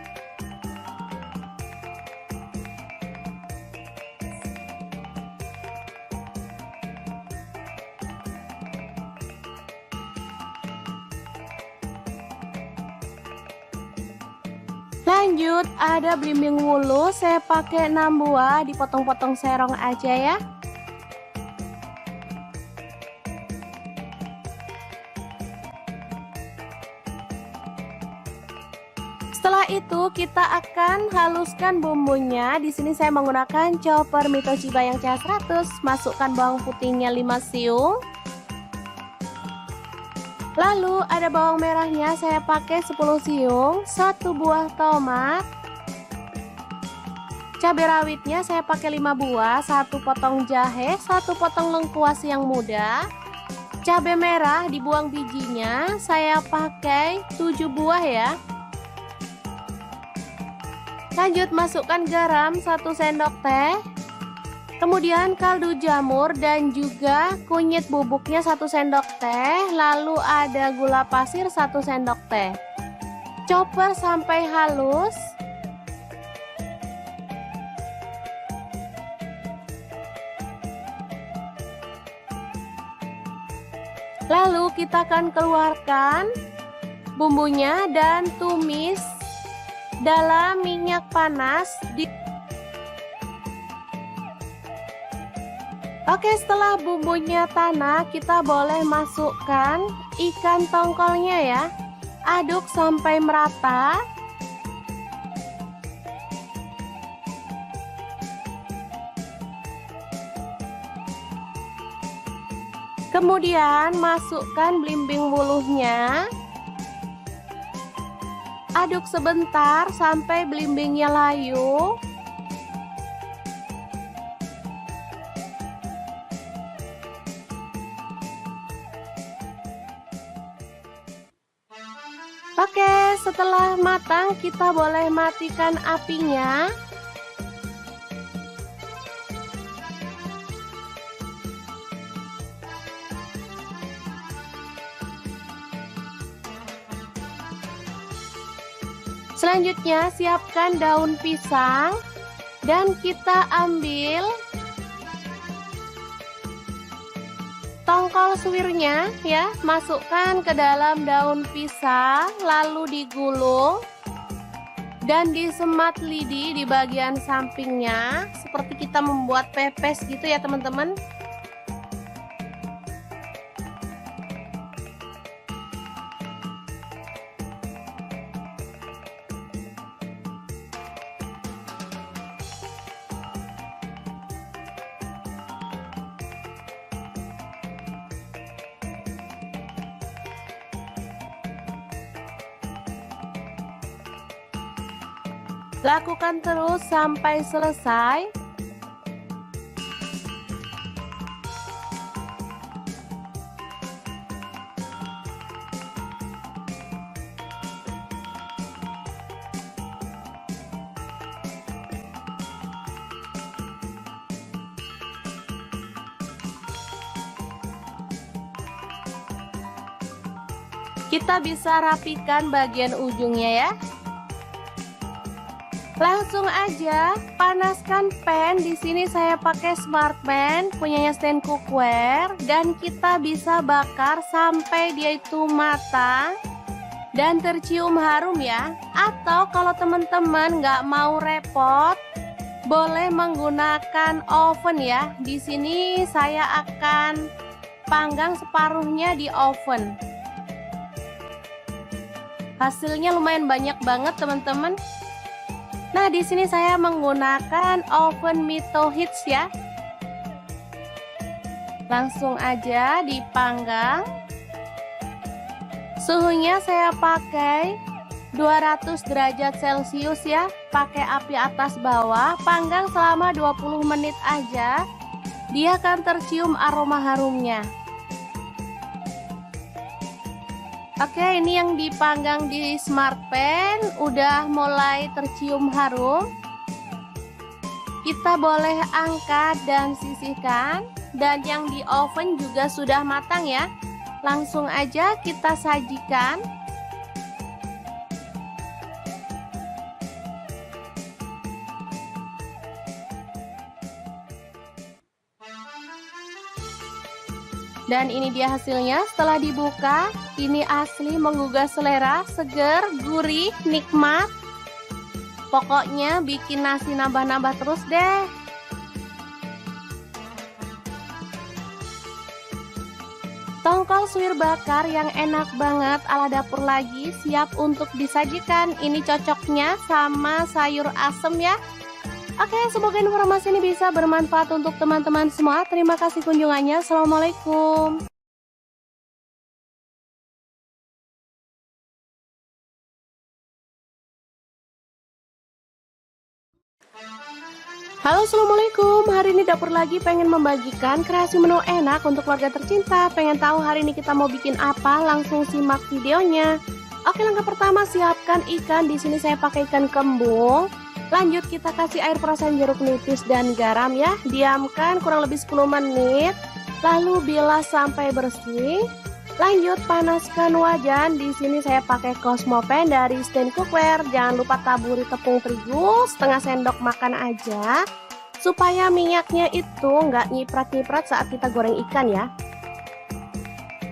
Lanjut, ada belimbing wulu, saya pakai 6 buah, dipotong-potong serong aja ya. Setelah itu kita akan haluskan bumbunya. Di sini saya menggunakan chopper Mito Shiba yang CH100. Masukkan bawang putihnya 5 siung. Lalu ada bawang merahnya, saya pakai 10 siung, 1 buah tomat. Cabai rawitnya saya pakai 5 buah, 1 potong jahe, 1 potong lengkuas yang muda. Cabai merah dibuang bijinya, saya pakai 7 buah ya. Lanjut masukkan garam 1 sendok teh. Kemudian kaldu jamur dan juga kunyit bubuknya 1 sendok teh. Lalu ada gula pasir 1 sendok teh. Chopper sampai halus. Lalu kita akan keluarkan bumbunya dan tumis dalam minyak panas. Oke, setelah bumbunya tanah, kita boleh masukkan ikan tongkolnya ya. Aduk sampai merata. Kemudian masukkan belimbing wuluhnya. Aduk sebentar sampai belimbingnya layu. Oke, setelah matang kita boleh matikan apinya. Selanjutnya siapkan daun pisang dan kita ambil tongkol suwirnya ya, masukkan ke dalam daun pisang, lalu digulung dan disemat lidi di bagian sampingnya seperti kita membuat pepes gitu ya teman-teman. Lakukan terus sampai selesai. Kita bisa rapikan bagian ujungnya ya. Langsung aja panaskan pan. Di sini saya pakai Smartpan punyanya stand cookware dan kita bisa bakar sampai dia itu matang dan tercium harum ya. Atau kalau teman-teman nggak mau repot, boleh menggunakan oven ya. Di sini saya akan panggang separuhnya di oven. Hasilnya lumayan banyak banget teman-teman. Nah, di sini saya menggunakan oven Mito Hits ya. Langsung aja dipanggang. Suhunya saya pakai 200 derajat Celcius ya. Pakai api atas bawah, panggang selama 20 menit aja. Dia akan tercium aroma harumnya. Oke, ini yang dipanggang di Smartpan udah mulai tercium harum. Kita boleh angkat dan sisihkan. dan yang di oven juga sudah matang ya. Langsung aja kita sajikan. Dan ini dia hasilnya setelah dibuka. Ini asli menggugah selera, seger, gurih, nikmat. Pokoknya bikin nasi nambah-nambah terus deh. Tongkol suwir bakar yang enak banget ala dapur lagi siap untuk disajikan. Ini cocoknya sama sayur asem ya. Oke, semoga informasi ini bisa bermanfaat untuk teman-teman semua. Terima kasih kunjungannya. Assalamualaikum. Halo, assalamualaikum. Hari ini dapur lagi pengen membagikan kreasi menu enak untuk keluarga tercinta. Pengen tahu hari ini kita mau bikin apa? Langsung simak videonya. Oke, langkah pertama siapkan ikan. Di sini saya pakai ikan kembung. Lanjut kita kasih air perasan jeruk nipis dan garam ya. Diamkan kurang lebih 10 menit. Lalu bilas sampai bersih. Lanjut panaskan wajan. Di sini saya pakai Cosmo Pan dari Stand Cookware. Jangan lupa taburi tepung terigu setengah sendok makan aja, supaya minyaknya itu nggak nyiprat-nyiprat saat kita goreng ikan ya.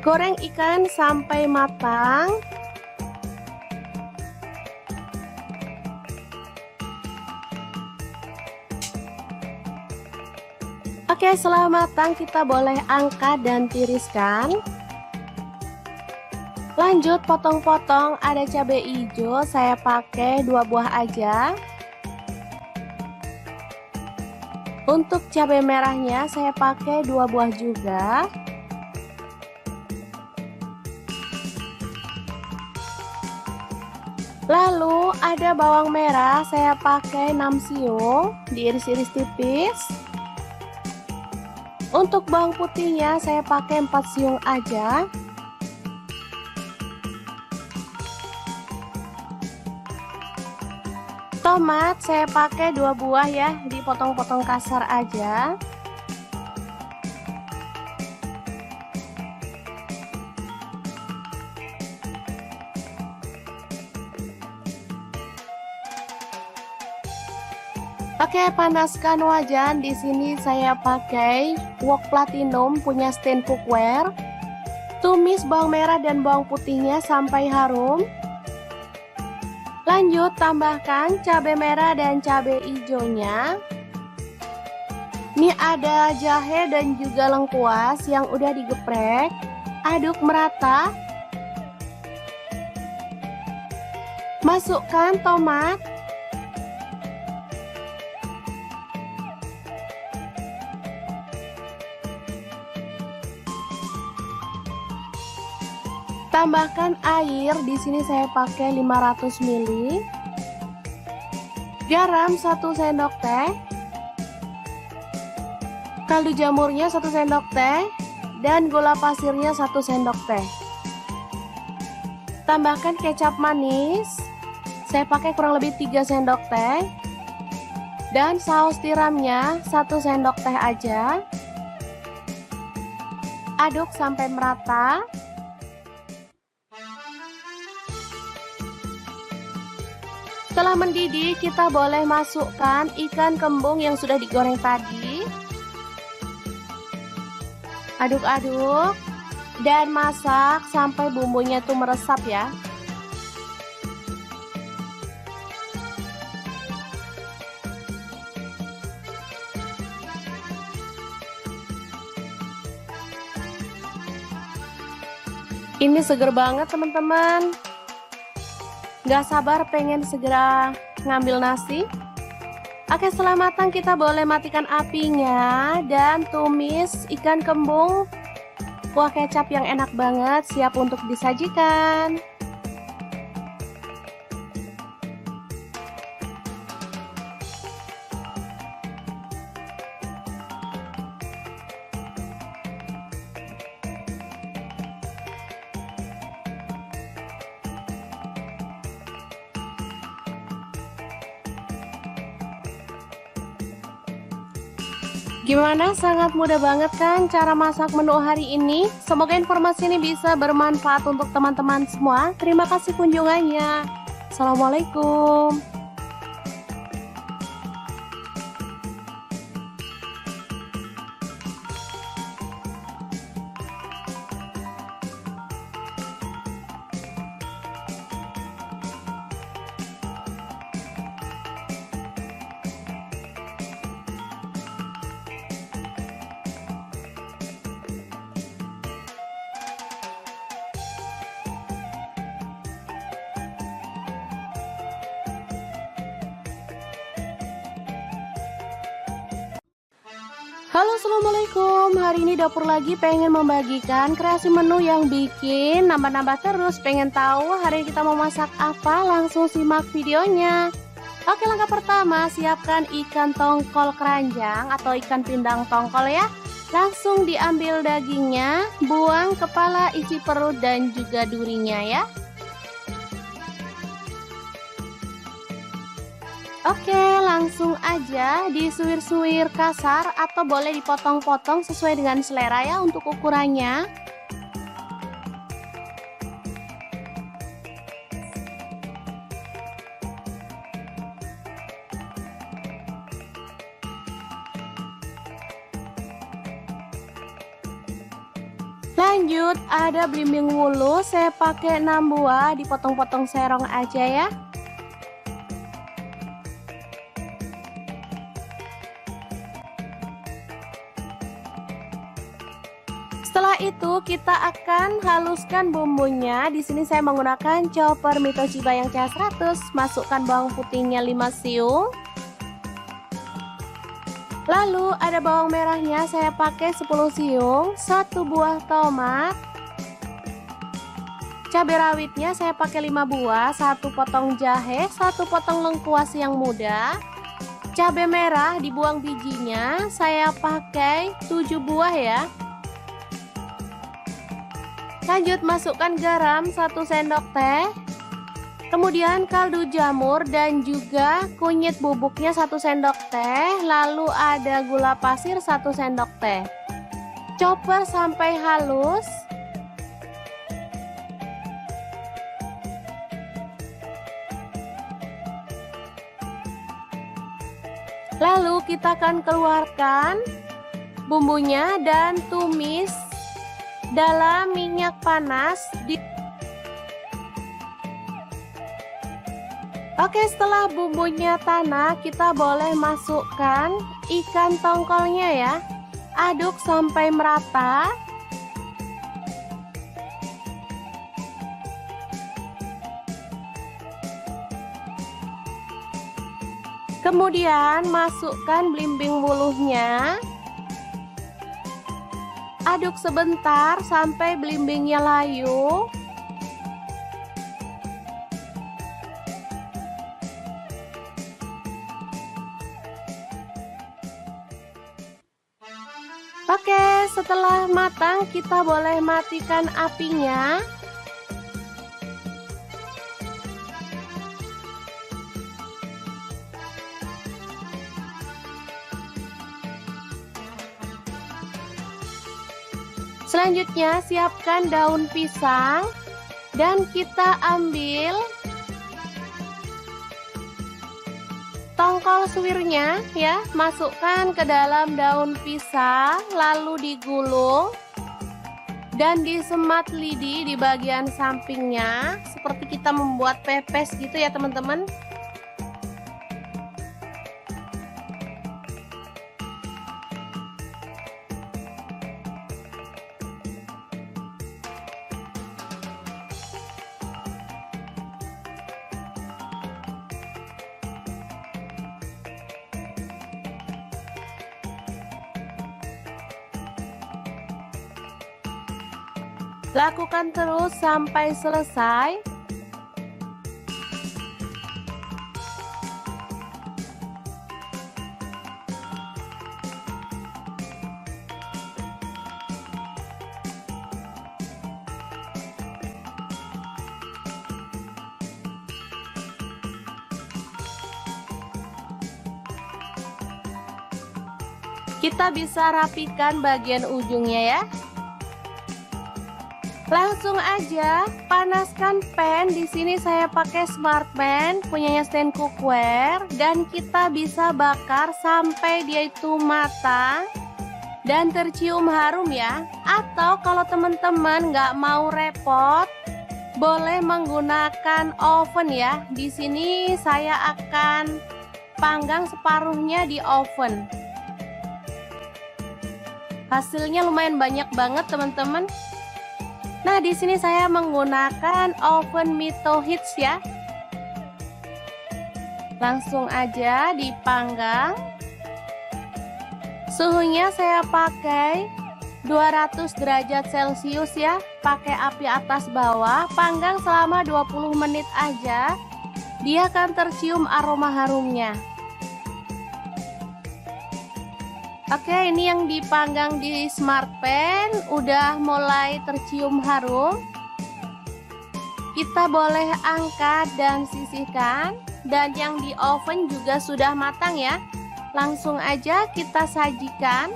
Goreng ikan sampai matang. Oke, setelah matang kita boleh angkat dan tiriskan. Lanjut potong-potong. Ada cabai hijau, saya pakai 2 buah aja. Untuk cabai merahnya saya pakai 2 buah juga. Lalu ada bawang merah, saya pakai 6 siung, diiris-iris tipis. Untuk bawang putihnya saya pakai 4 siung aja. Tomat saya pakai 2 buah ya, dipotong-potong kasar aja. Oke, panaskan wajan. Di sini saya pakai wok platinum punya Stand Cookware. Tumis bawang merah dan bawang putihnya sampai harum. Lanjut tambahkan cabai merah dan cabai hijaunya. Ini ada jahe dan juga lengkuas yang udah digeprek. Aduk merata. Masukkan tomat. Tambahkan air, di sini saya pakai 500 ml. Garam 1 sendok teh. Kaldu jamurnya 1 sendok teh dan gula pasirnya 1 sendok teh. Tambahkan kecap manis. Saya pakai kurang lebih 3 sendok teh. Dan saus tiramnya 1 sendok teh aja. Aduk sampai merata. Setelah mendidih, kita boleh masukkan ikan kembung yang sudah digoreng tadi. Aduk-aduk dan masak sampai bumbunya itu meresap ya. Ini seger banget teman-teman. Gak sabar pengen segera ngambil nasi. Oke, setelah matang kita boleh matikan apinya dan tumis ikan kembung. Kuah kecap yang enak banget siap untuk disajikan. Gimana? Sangat mudah banget kan cara masak menu hari ini? Semoga informasi ini bisa bermanfaat untuk teman-teman semua. Terima kasih kunjungannya. Assalamualaikum. Halo, assalamualaikum. Hari ini dapur lagi pengen membagikan kreasi menu yang bikin nambah-nambah terus. Pengen tahu hari ini kita mau masak apa? Langsung simak videonya. Oke, langkah pertama siapkan ikan tongkol keranjang atau ikan pindang tongkol ya. Langsung diambil dagingnya, buang kepala, isi perut dan juga durinya ya. Oke, langsung aja disuir-suir kasar atau boleh dipotong-potong sesuai dengan selera ya untuk ukurannya. Lanjut, ada belimbing wulu, saya pakai 6 buah, dipotong-potong serong aja ya. Setelah itu kita akan haluskan bumbunya. Di sini saya menggunakan chopper Mito Chiba yang CH100. Masukkan bawang putihnya 5 siung. Lalu ada bawang merahnya, saya pakai 10 siung, 1 buah tomat. Cabai rawitnya saya pakai 5 buah, 1 potong jahe, 1 potong lengkuas yang muda. Cabai merah dibuang bijinya, saya pakai 7 buah ya. Lanjut masukkan garam 1 sendok teh. Kemudian kaldu jamur dan juga kunyit bubuknya 1 sendok teh. Lalu ada gula pasir 1 sendok teh. Chopper sampai halus. Lalu kita akan keluarkan bumbunya dan tumis dalam minyak panas. Oke, setelah bumbunya tanak, kita boleh masukkan ikan tongkolnya ya. Aduk sampai merata. Kemudian masukkan belimbing wuluhnya. Aduk sebentar sampai belimbingnya layu. Oke, setelah matang kita boleh matikan apinya. Selanjutnya siapkan daun pisang dan kita ambil tongkol suwirnya ya, masukkan ke dalam daun pisang lalu digulung dan disemat lidi di bagian sampingnya seperti kita membuat pepes gitu ya teman-teman. Lakukan terus sampai selesai. Kita bisa rapikan bagian ujungnya ya. Langsung aja panaskan pan. Di sini saya pakai Smartpan punyanya Stand Cookware, dan kita bisa bakar sampai dia itu matang dan tercium harum ya. Atau kalau teman-teman nggak mau repot, boleh menggunakan oven ya. Di sini saya akan panggang separuhnya di oven. Hasilnya lumayan banyak banget teman-teman. Nah, di sini saya menggunakan oven Mito Hits ya. Langsung aja dipanggang. Suhunya saya pakai 200 derajat Celcius ya. Pakai api atas bawah, panggang selama 20 menit aja. Dia akan tercium aroma harumnya. Oke, ini yang dipanggang di Smartpan udah mulai tercium harum. Kita boleh angkat dan sisihkan. Dan yang di oven juga sudah matang ya. Langsung aja kita sajikan.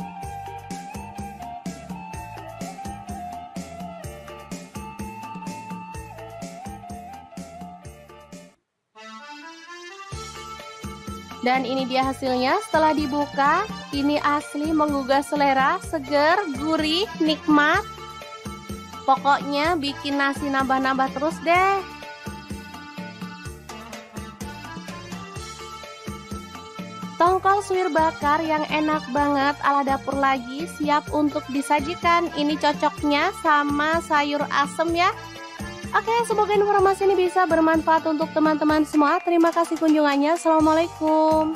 Dan ini dia hasilnya setelah dibuka. Ini asli menggugah selera, seger, gurih, nikmat. Pokoknya bikin nasi nambah-nambah terus deh. Tongkol suwir bakar yang enak banget ala dapur lagi, siap untuk disajikan. Ini cocoknya sama sayur asem ya. Oke, semoga informasi ini bisa bermanfaat untuk teman-teman semua. Terima kasih kunjungannya. Assalamualaikum.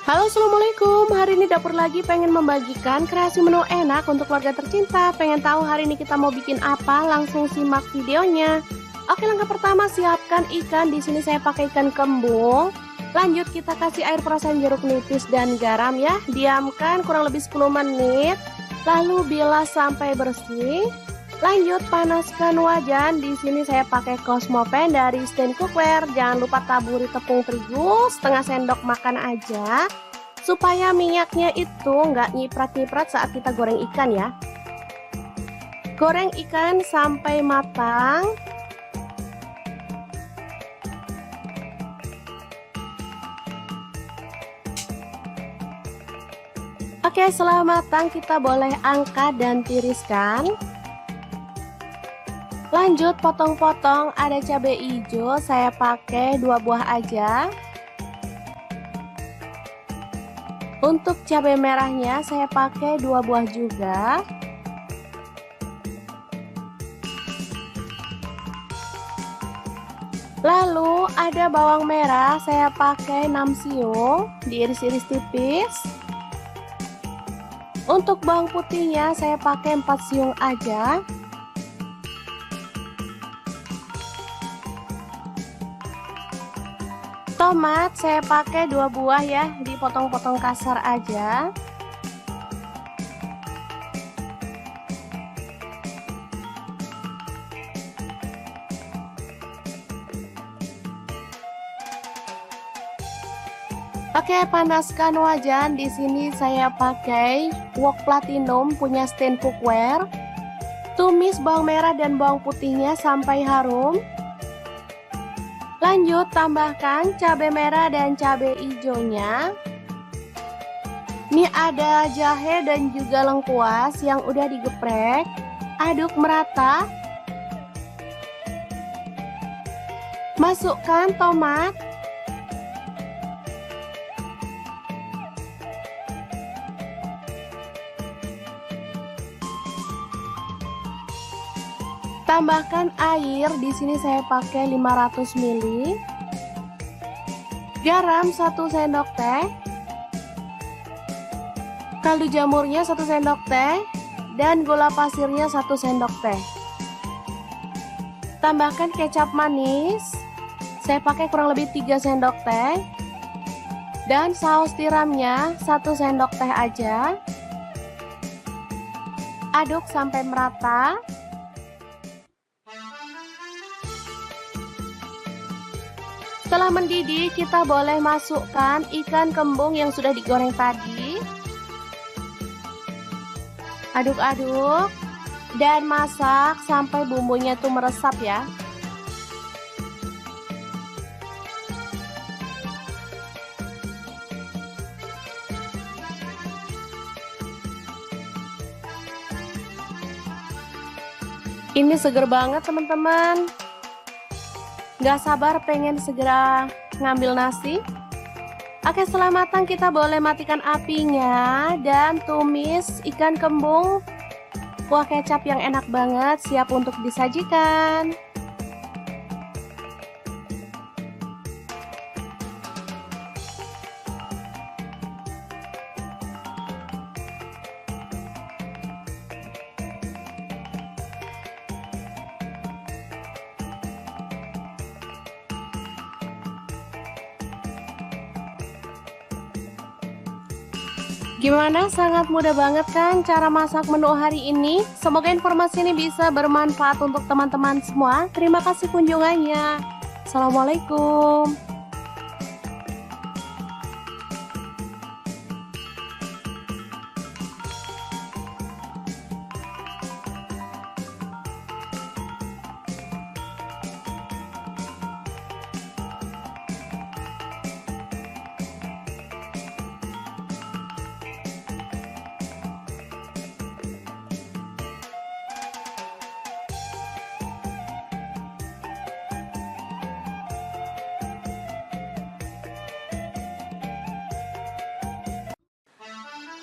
Halo, assalamualaikum. Hari ini dapur lagi pengen membagikan kreasi menu enak untuk keluarga tercinta. Pengen tahu hari ini kita mau bikin apa? Langsung simak videonya. Oke, langkah pertama siapkan ikan. Di sini saya pakai ikan kembung. Lanjut kita kasih air perasan jeruk nipis dan garam ya. Diamkan kurang lebih 10 menit. Lalu bilas sampai bersih. Lanjut panaskan wajan. Di sini saya pakai Cosmopan dari Stand Cookware. Jangan lupa taburi tepung terigu setengah sendok makan aja, supaya minyaknya itu nggak nyiprat-nyiprat saat kita goreng ikan ya. Goreng ikan sampai matang. Oke, setelah matang kita boleh angkat dan tiriskan. Lanjut potong-potong. Ada cabai hijau, saya pakai 2 buah aja. Untuk cabai merahnya saya pakai 2 buah juga. Lalu ada bawang merah, saya pakai 6 siung, diiris-iris tipis. Untuk bawang putihnya saya pakai 4 siung aja. Tomat saya pakai 2 buah ya, dipotong-potong kasar aja. Oke, panaskan wajan. Di sini saya pakai wok platinum punya Stand Cookware. Tumis bawang merah dan bawang putihnya sampai harum. Lanjut tambahkan cabai merah dan cabai hijaunya. Ini ada jahe dan juga lengkuas yang udah digeprek. Aduk merata. Masukkan tomat. Tambahkan air, di sini saya pakai 500 ml. Garam 1 sendok teh. Kaldu jamurnya 1 sendok teh dan gula pasirnya 1 sendok teh. Tambahkan kecap manis. Saya pakai kurang lebih 3 sendok teh. Dan saus tiramnya 1 sendok teh aja. Aduk sampai merata. Setelah mendidih, kita boleh masukkan ikan kembung yang sudah digoreng tadi. Aduk-aduk dan masak sampai bumbunya tuh meresap ya. Ini seger banget teman-teman. Gak sabar pengen segera ngambil nasi. Oke, setelah matang kita boleh matikan apinya dan tumis ikan kembung kuah kecap yang enak banget, siap untuk disajikan. Gimana? Sangat mudah banget kan cara masak menu hari ini? Semoga informasi ini bisa bermanfaat untuk teman-teman semua. Terima kasih kunjungannya. Assalamualaikum.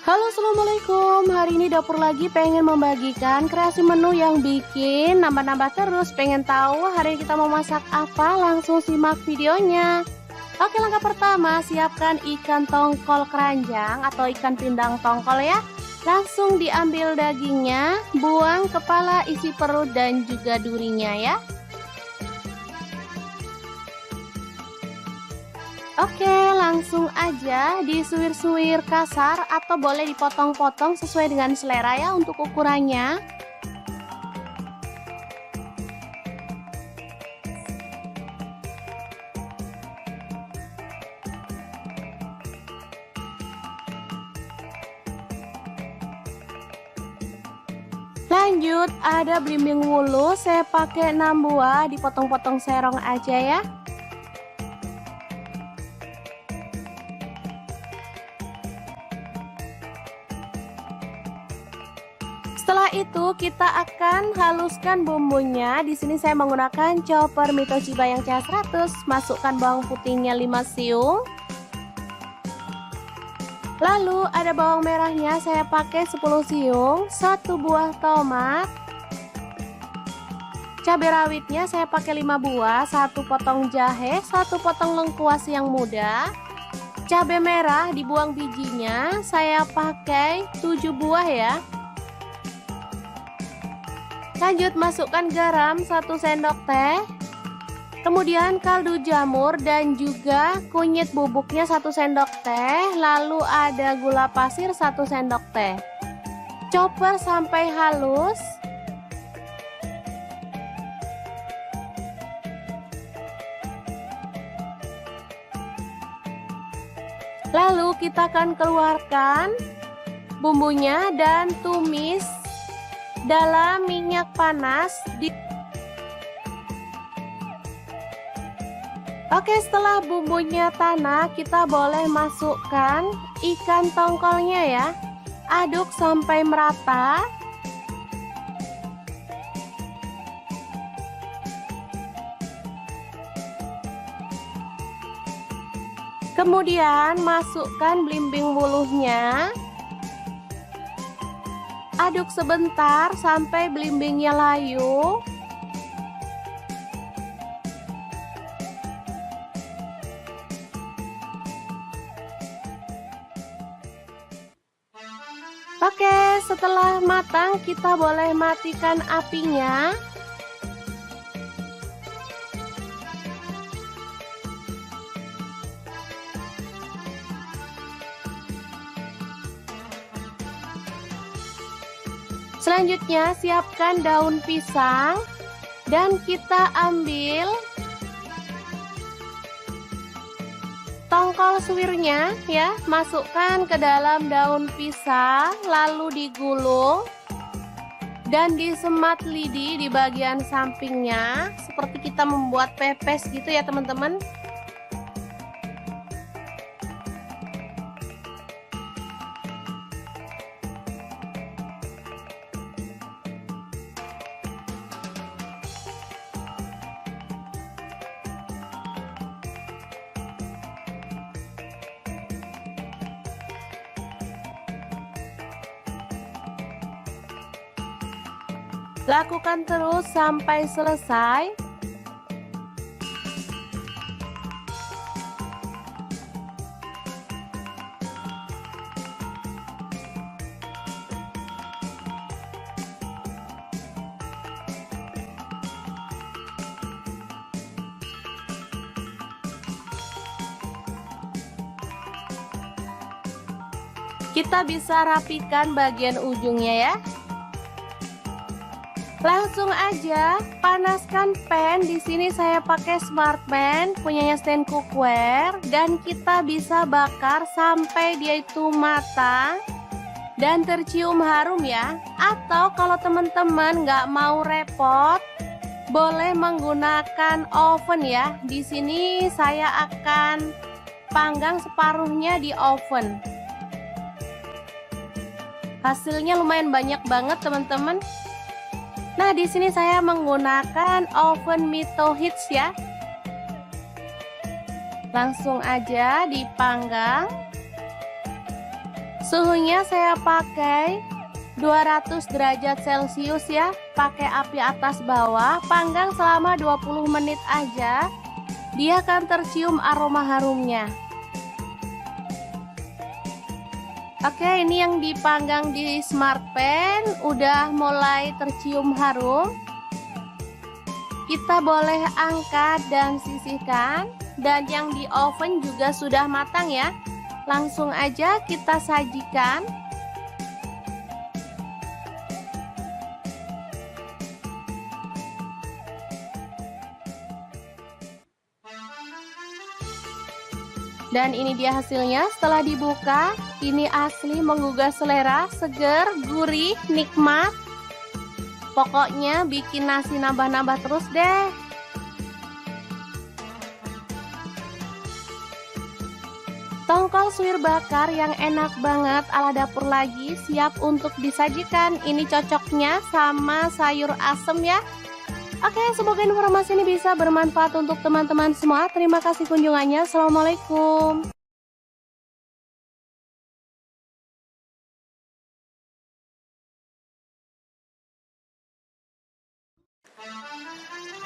Halo, assalamualaikum. Hari ini dapur lagi pengen membagikan kreasi menu yang bikin nambah-nambah terus. Pengen tahu hari ini kita mau masak apa? Langsung simak videonya. Oke, langkah pertama siapkan ikan tongkol keranjang atau ikan pindang tongkol ya. Langsung diambil dagingnya, buang kepala, isi perut dan juga durinya ya. Oke, langsung aja disuir-suir kasar atau boleh dipotong-potong sesuai dengan selera ya untuk ukurannya. Lanjut, ada belimbing wulu, saya pakai 6 buah, dipotong-potong serong aja ya. Setelah itu kita akan haluskan bumbunya. Di sini saya menggunakan chopper Mi Toshiba yang CH100. Masukkan bawang putihnya 5 siung. Lalu ada bawang merahnya, saya pakai 10 siung, 1 buah tomat. Cabai rawitnya saya pakai 5 buah, 1 potong jahe, 1 potong lengkuas yang muda. Cabai merah dibuang bijinya, saya pakai 7 buah ya. Lanjut masukkan garam 1 sendok teh. Kemudian kaldu jamur dan juga kunyit bubuknya 1 sendok teh. Lalu ada gula pasir 1 sendok teh. Chopper sampai halus. Lalu kita akan keluarkan bumbunya dan tumis dalam minyak panas. Oke, setelah bumbunya tanah, kita boleh masukkan ikan tongkolnya ya. Aduk sampai merata. Kemudian masukkan belimbing wuluhnya. Aduk sebentar sampai belimbingnya layu. Oke, setelah matang kita boleh matikan apinya. Selanjutnya siapkan daun pisang dan kita ambil Tongkol suwirnya ya, masukkan ke dalam daun pisang, lalu digulung dan disemat lidi di bagian sampingnya seperti kita membuat pepes gitu ya teman-teman. Lakukan terus sampai selesai. Kita bisa rapikan bagian ujungnya ya. Langsung aja panaskan pan. Di sini saya pakai Smartpan punyanya Stand Cookware, dan kita bisa bakar sampai dia itu matang dan tercium harum ya. Atau kalau teman-teman nggak mau repot, boleh menggunakan oven ya. Di sini saya akan panggang separuhnya di oven. Hasilnya lumayan banyak banget teman-teman. Nah, di sini saya menggunakan oven Mito Hits ya. Langsung aja dipanggang. Suhunya saya pakai 200 derajat Celcius ya. Pakai api atas bawah, panggang selama 20 menit aja. Dia akan tercium aroma harumnya. Oke, ini yang dipanggang di Smartpan udah mulai tercium harum. Kita boleh angkat dan sisihkan. Dan yang di oven juga sudah matang ya. Langsung aja kita sajikan. Dan ini dia hasilnya setelah dibuka. Ini asli menggugah selera, seger, gurih, nikmat. Pokoknya bikin nasi nambah-nambah terus deh. Tongkol suwir bakar yang enak banget ala dapur lagi siap untuk disajikan. Ini cocoknya sama sayur asem ya. Oke, semoga informasi ini bisa bermanfaat untuk teman-teman semua. Terima kasih kunjungannya. Assalamualaikum.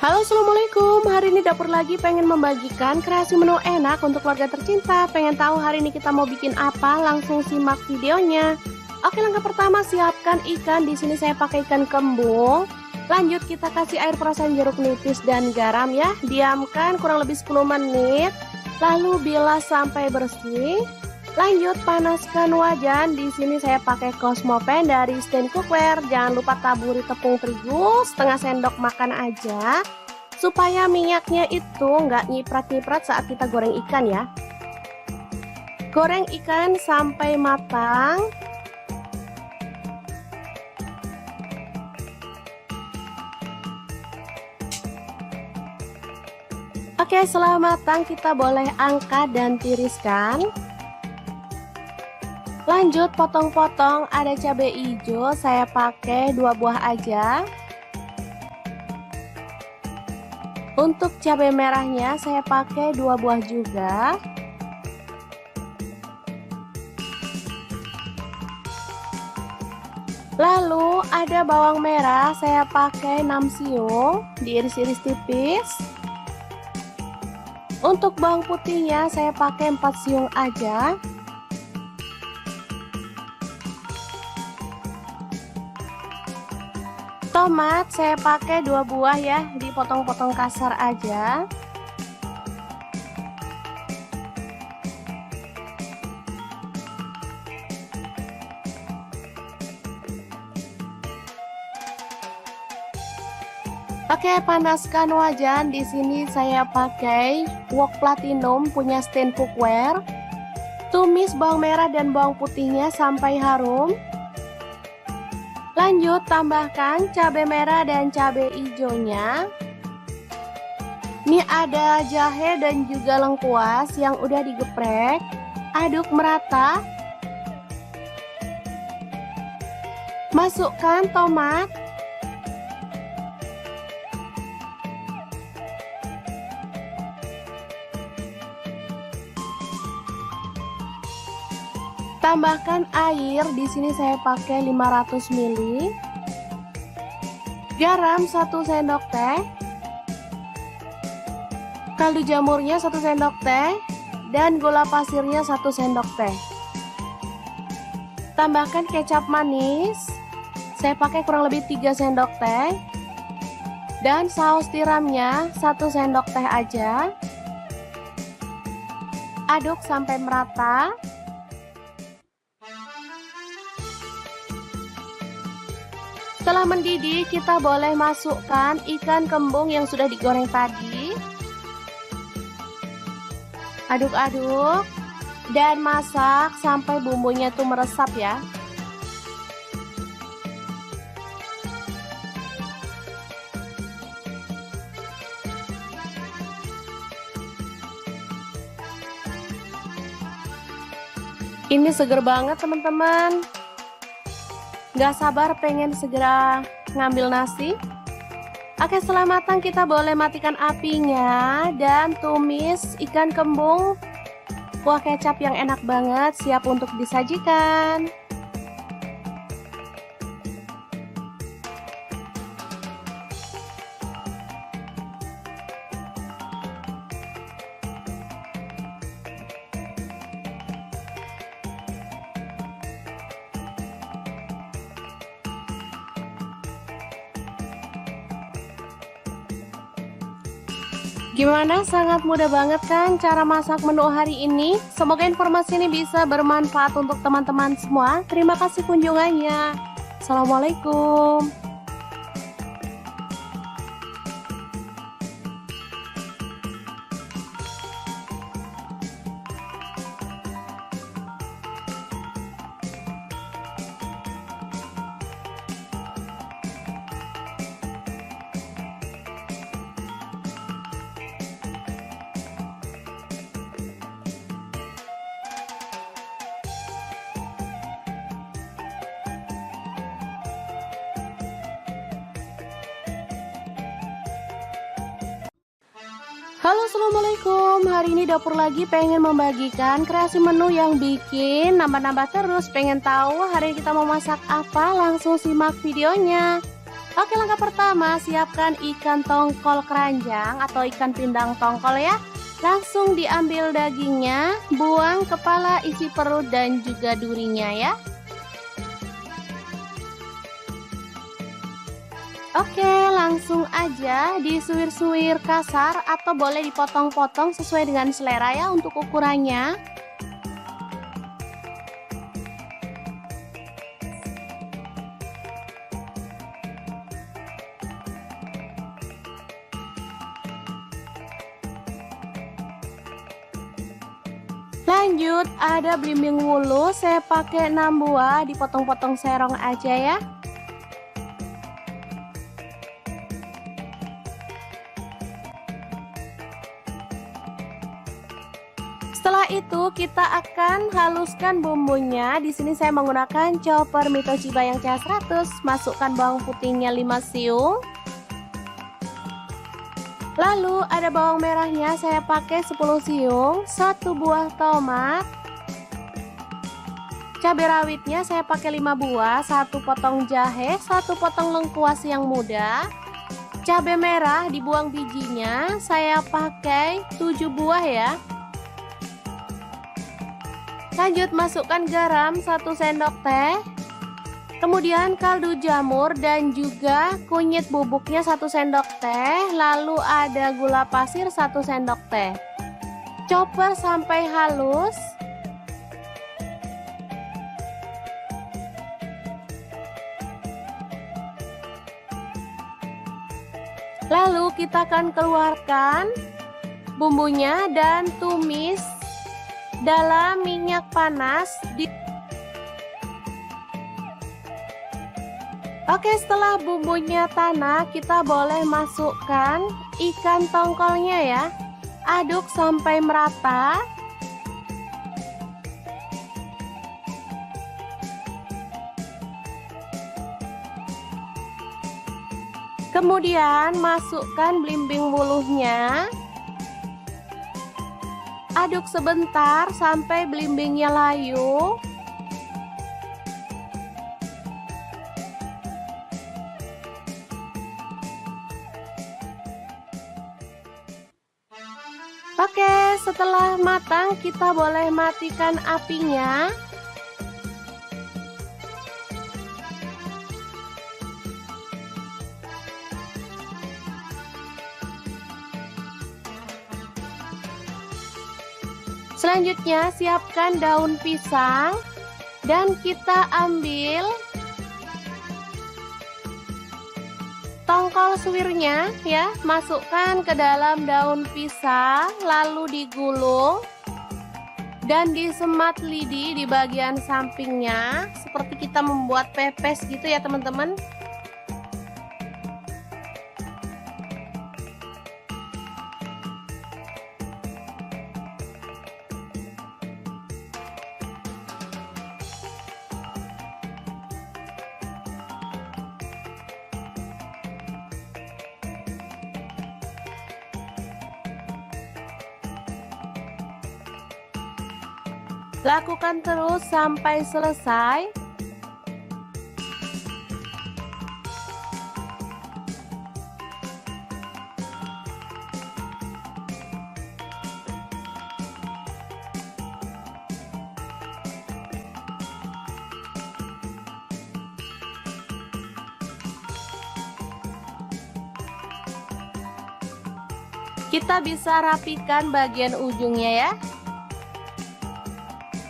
Halo, assalamualaikum. Hari ini dapur lagi pengen membagikan kreasi menu enak untuk keluarga tercinta. Pengen tahu hari ini kita mau bikin apa? Langsung simak videonya. Oke, langkah pertama siapkan ikan. Di sini saya pakai ikan kembung. Lanjut kita kasih air perasan jeruk nipis dan garam ya. Diamkan kurang lebih 10 menit. Lalu bilas sampai bersih. Lanjut panaskan wajan. Di sini saya pakai Cosmopan dari Stand Cookware. Jangan lupa taburi tepung terigu setengah sendok makan aja, supaya minyaknya itu nggak nyiprat-nyiprat saat kita goreng ikan ya. Goreng ikan sampai matang. Oke, setelah matang kita boleh angkat dan tiriskan. Lanjut potong-potong, ada cabai hijau, saya pakai 2 buah aja. Untuk cabai merahnya saya pakai 2 buah juga. Lalu ada bawang merah, saya pakai 6 siung, diiris-iris tipis. Untuk bawang putihnya saya pakai 4 siung aja. Tomat saya pakai 2 buah ya, dipotong-potong kasar aja. Oke, panaskan wajan. Di sini saya pakai wok platinum punya stand cookware. Tumis bawang merah dan bawang putihnya sampai harum. Lanjut tambahkan cabai merah dan cabai hijaunya. Ini ada jahe dan juga lengkuas yang udah digeprek. Aduk merata. Masukkan tomat. Tambahkan air, di sini saya pakai 500 ml. Garam 1 sendok teh. Kaldu jamurnya 1 sendok teh dan gula pasirnya 1 sendok teh. Tambahkan kecap manis. Saya pakai kurang lebih 3 sendok teh. Dan saus tiramnya 1 sendok teh aja. Aduk sampai merata. Setelah mendidih, kita boleh masukkan ikan kembung yang sudah digoreng tadi. Aduk-aduk dan masak sampai bumbunya itu meresap ya. Ini seger banget teman-teman. Gak sabar pengen segera ngambil nasi. Oke, setelah matang kita boleh matikan apinya dan tumis ikan kembung. Kuah kecap yang enak banget siap untuk disajikan. Gimana? Sangat mudah banget kan cara masak menu hari ini? Semoga informasi ini bisa bermanfaat untuk teman-teman semua. Terima kasih kunjungannya. Assalamualaikum. Halo, assalamualaikum. Hari ini dapur lagi pengen membagikan kreasi menu yang bikin nambah-nambah terus. Pengen tahu hari ini kita mau masak apa? Langsung simak videonya. Oke, langkah pertama siapkan ikan tongkol keranjang atau ikan pindang tongkol ya. Langsung diambil dagingnya, buang kepala, isi perut dan juga durinya ya. Oke, langsung aja disuir-suir kasar atau boleh dipotong-potong sesuai dengan selera ya untuk ukurannya. Lanjut, ada belimbing wulu, saya pakai 6 buah, dipotong-potong serong aja ya. Setelah itu kita akan haluskan bumbunya. Di sini saya menggunakan chopper Mito Chiba yang CH100. Masukkan bawang putihnya 5 siung. Lalu ada bawang merahnya saya pakai 10 siung, 1 buah tomat. Cabai rawitnya saya pakai 5 buah, 1 potong jahe, 1 potong lengkuas yang muda. Cabai merah dibuang bijinya, saya pakai 7 buah ya. Lanjut masukkan garam 1 sendok teh. Kemudian kaldu jamur dan juga kunyit bubuknya 1 sendok teh. Lalu ada gula pasir 1 sendok teh. Chopper sampai halus. Lalu kita akan keluarkan bumbunya dan tumis dalam minyak panas. Oke, setelah bumbunya tanah, kita boleh masukkan ikan tongkolnya ya. Aduk sampai merata. Kemudian masukkan belimbing wuluhnya. Aduk sebentar sampai belimbingnya layu. Oke, setelah matang kita boleh matikan apinya. Selanjutnya siapkan daun pisang dan kita ambil tongkol suwirnya ya, masukkan ke dalam daun pisang lalu digulung dan disemat lidi di bagian sampingnya seperti kita membuat pepes gitu ya teman-teman. Lakukan terus sampai selesai. Kita bisa rapikan bagian ujungnya ya.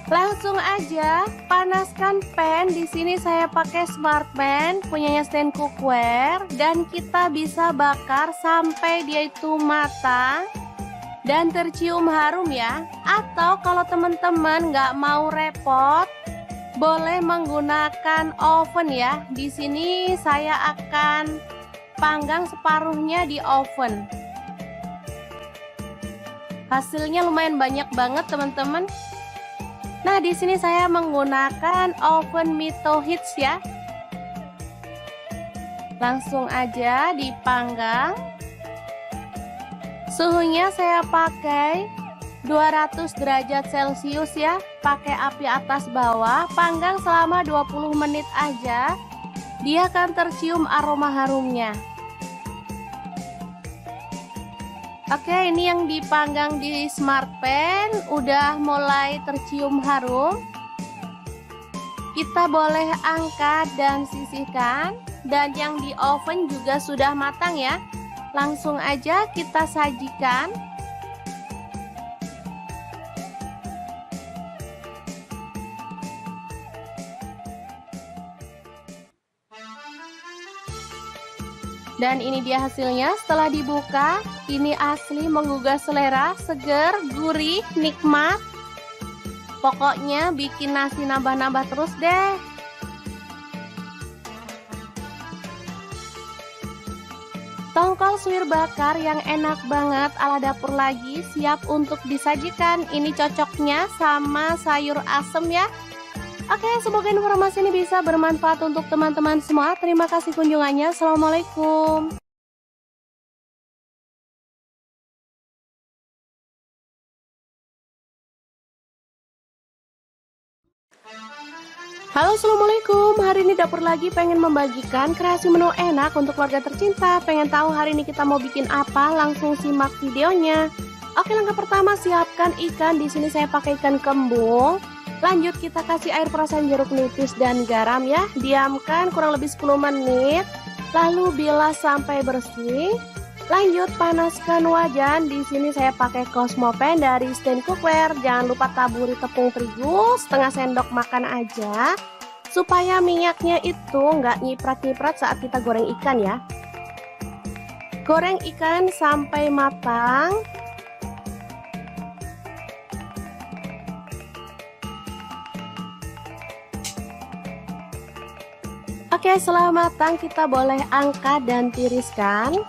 Langsung aja panaskan pan. Di sini saya pakai smart pan punyanya stand cookware dan kita bisa bakar sampai dia itu matang dan tercium harum ya. Atau kalau teman-teman nggak mau repot, boleh menggunakan oven ya. Di sini saya akan panggang separuhnya di oven. Hasilnya lumayan banyak banget teman-teman. Nah, di sini saya menggunakan oven Mito Hits ya. Langsung aja dipanggang. Suhunya saya pakai 200 derajat Celcius ya. Pakai api atas bawah, panggang selama 20 menit aja. Dia akan tercium aroma harumnya. Oke, ini yang dipanggang di smart pan udah mulai tercium harum. Kita boleh angkat dan sisihkan. Dan yang di oven juga sudah matang ya. Langsung aja kita sajikan. Dan ini dia hasilnya setelah dibuka. Ini asli menggugah selera, seger, gurih, nikmat. Pokoknya bikin nasi nambah-nambah terus deh. Tongkol suwir bakar yang enak banget ala dapur lagi siap untuk disajikan. Ini cocoknya sama sayur asem ya. Oke, semoga informasi ini bisa bermanfaat untuk teman-teman semua. Terima kasih kunjungannya. Assalamualaikum. Halo, assalamualaikum. Hari ini dapur lagi pengen membagikan kreasi menu enak untuk keluarga tercinta. Pengen tahu hari ini kita mau bikin apa? Langsung simak videonya. Oke, langkah pertama siapkan ikan. Di sini saya pakai ikan kembung. Lanjut kita kasih air perasan jeruk nipis dan garam ya. Diamkan kurang lebih 10 menit. Lalu bilas sampai bersih. Lanjut panaskan wajan. Di sini saya pakai Cosmo Pan dari stand cookware. Jangan lupa taburi tepung terigu setengah sendok makan aja. Supaya minyaknya itu nggak nyiprat-nyiprat saat kita goreng ikan ya. Goreng ikan sampai matang. Oke, setelah matang kita boleh angkat dan tiriskan.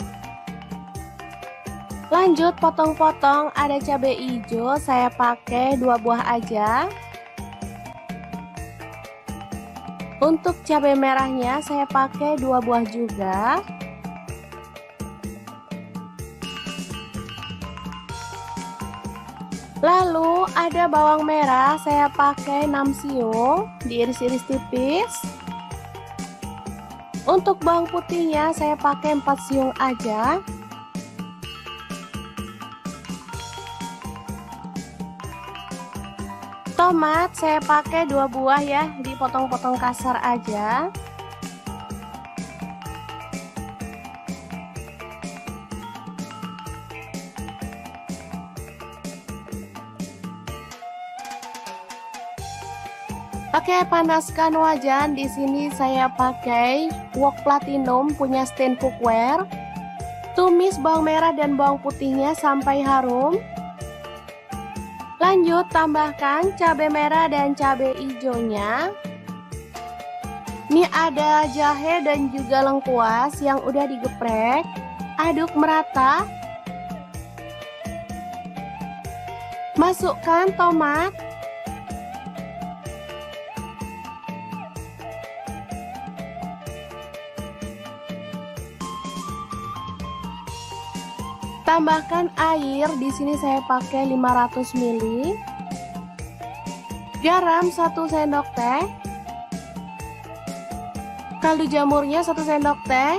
Lanjut potong-potong, ada cabai hijau, saya pakai 2 buah aja. Untuk cabai merahnya saya pakai 2 buah juga. Lalu ada bawang merah, saya pakai 6 siung, diiris-iris tipis. Untuk bawang putihnya saya pakai 4 siung aja. Tomat saya pakai 2 buah ya, dipotong-potong kasar aja. Oke, panaskan wajan. Di sini saya pakai wok platinum punya stand cookware. Tumis bawang merah dan bawang putihnya sampai harum. Lanjut tambahkan cabai merah dan cabai hijaunya. Ini ada jahe dan juga lengkuas yang udah digeprek. Aduk merata. Masukkan tomat. Tambahkan air, di sini saya pakai 500 ml. Garam 1 sendok teh. Kaldu jamurnya 1 sendok teh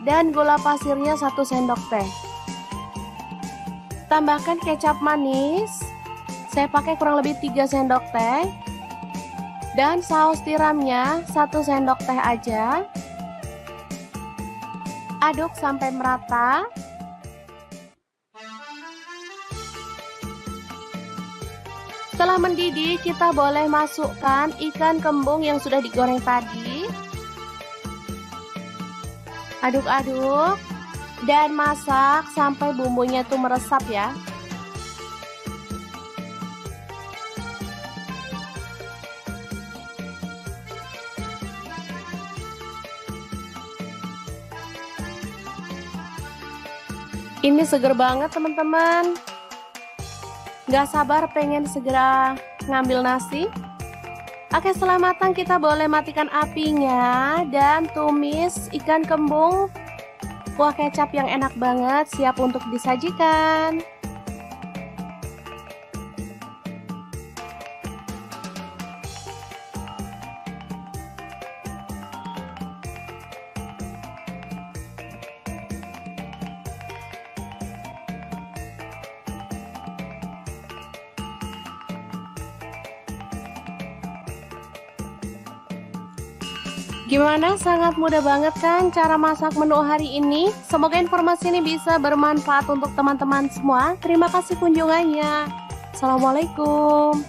dan gula pasirnya 1 sendok teh. Tambahkan kecap manis. Saya pakai kurang lebih 3 sendok teh. Dan saus tiramnya 1 sendok teh aja. Aduk sampai merata. Setelah mendidih, kita boleh masukkan ikan kembung yang sudah digoreng tadi. Aduk-aduk dan masak sampai bumbunya itu meresap ya. Ini seger banget teman-teman. Gak sabar pengen segera ngambil nasi. Oke, setelah matang kita boleh matikan apinya dan tumis ikan kembung. Kuah kecap yang enak banget, siap untuk disajikan. Gimana? Sangat mudah banget kan cara masak menu hari ini? Semoga informasi ini bisa bermanfaat untuk teman-teman semua. Terima kasih kunjungannya. Assalamualaikum.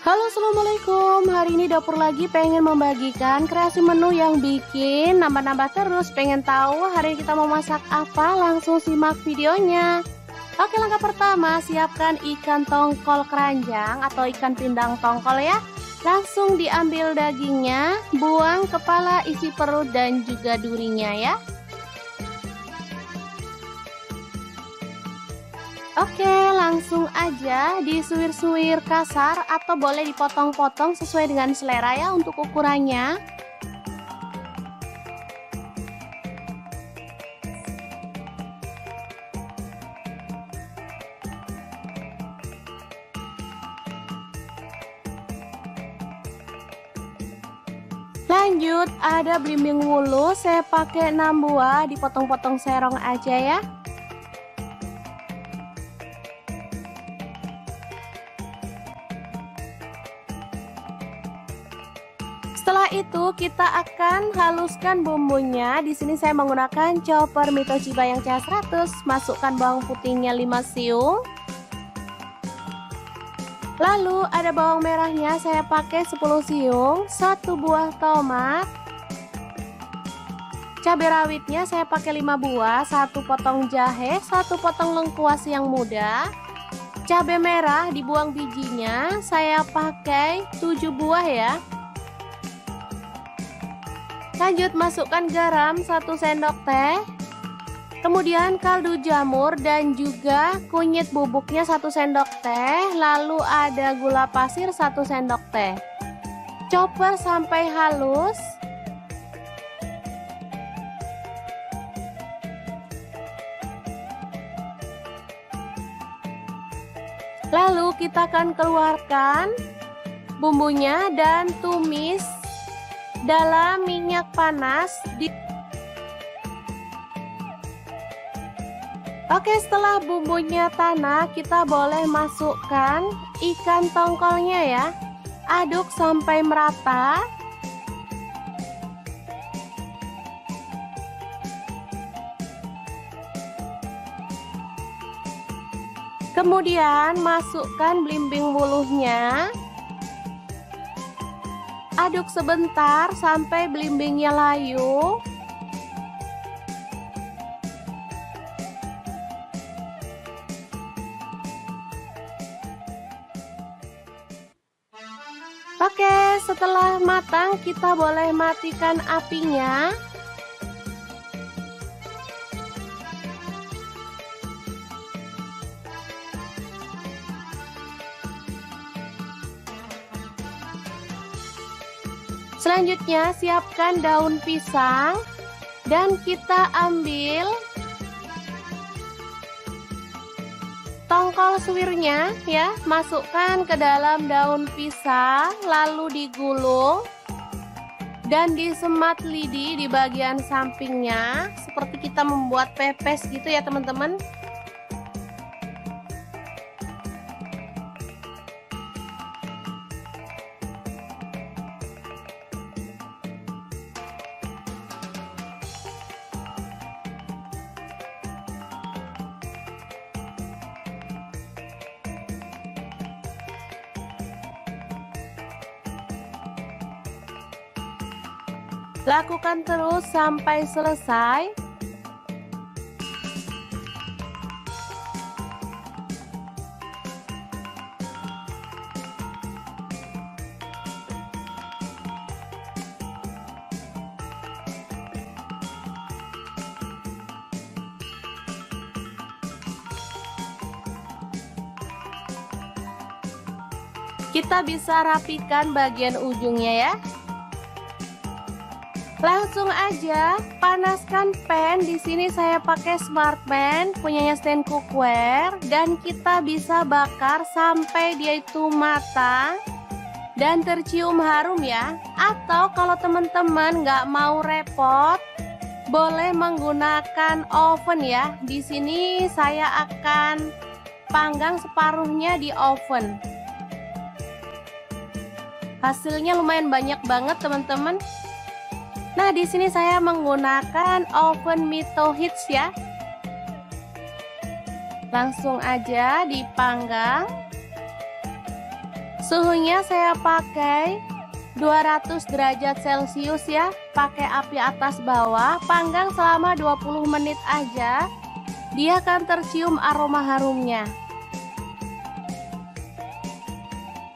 Halo, assalamualaikum. Hari ini dapur lagi pengen membagikan kreasi menu yang bikin nambah-nambah terus. Pengen tahu hari ini kita mau masak apa? Langsung simak videonya. Oke, langkah pertama siapkan ikan tongkol keranjang atau ikan pindang tongkol ya. Langsung diambil dagingnya, buang kepala, isi perut dan juga durinya ya. Oke, langsung aja disuir-suir kasar atau boleh dipotong-potong sesuai dengan selera ya untuk ukurannya. Lanjut, ada belimbing wulu, saya pakai 6 buah, dipotong-potong serong aja ya. Setelah itu kita akan haluskan bumbunya. Di sini saya menggunakan chopper Mito Chiba yang CH100. Masukkan bawang putihnya 5 siung. Lalu ada bawang merahnya, saya pakai 10 siung, 1 buah tomat. Cabai rawitnya saya pakai 5 buah, 1 potong jahe, 1 potong lengkuas yang muda. Cabai merah dibuang bijinya, saya pakai 7 buah ya. Lanjut masukkan garam 1 sendok teh. Kemudian kaldu jamur dan juga kunyit bubuknya 1 sendok teh. Lalu ada gula pasir 1 sendok teh. Chopper sampai halus. Lalu kita akan keluarkan bumbunya dan tumis dalam minyak panas. Oke, setelah bumbunya tanah, kita boleh masukkan ikan tongkolnya ya. Aduk sampai merata. Kemudian masukkan belimbing wuluhnya. Aduk sebentar sampai belimbingnya layu. Oke, setelah matang kita boleh matikan apinya. Selanjutnya siapkan daun pisang dan kita ambil tongkol suwirnya ya, masukkan ke dalam daun pisang lalu digulung dan disemat lidi di bagian sampingnya seperti kita membuat pepes gitu ya teman-teman. Lakukan terus sampai selesai. Kita bisa rapikan bagian ujungnya ya. Langsung aja panaskan pan. Di sini saya pakai smart pan punyanya stand cookware dan kita bisa bakar sampai dia itu matang dan tercium harum ya. Atau kalau teman-teman nggak mau repot, boleh menggunakan oven ya. Di sini saya akan panggang separuhnya di oven. Hasilnya lumayan banyak banget teman-teman. Nah, di sini saya menggunakan oven Mito Hits ya. Langsung aja dipanggang. Suhunya saya pakai 200 derajat Celcius ya. Pakai api atas bawah, panggang selama 20 menit aja. Dia akan tercium aroma harumnya.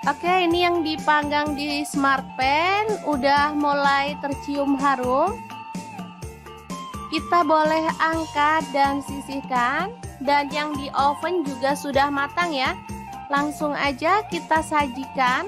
Oke, ini yang dipanggang di smart pan udah mulai tercium harum. Kita boleh angkat dan sisihkan. Dan yang di oven juga sudah matang ya. Langsung aja kita sajikan.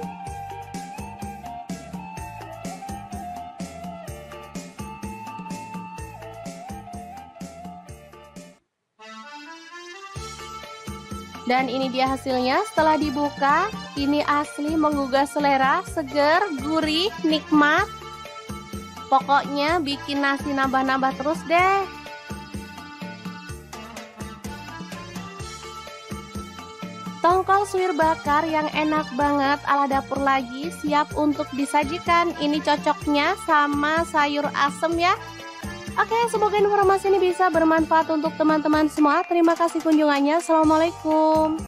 Dan ini dia hasilnya setelah dibuka. Ini asli menggugah selera, seger, gurih, nikmat. Pokoknya bikin nasi nambah-nambah terus deh. Tongkol suwir bakar yang enak banget ala dapur lagi siap untuk disajikan. Ini cocoknya sama sayur asem ya. Oke, semoga informasi ini bisa bermanfaat untuk teman-teman semua. Terima kasih kunjungannya. Assalamualaikum.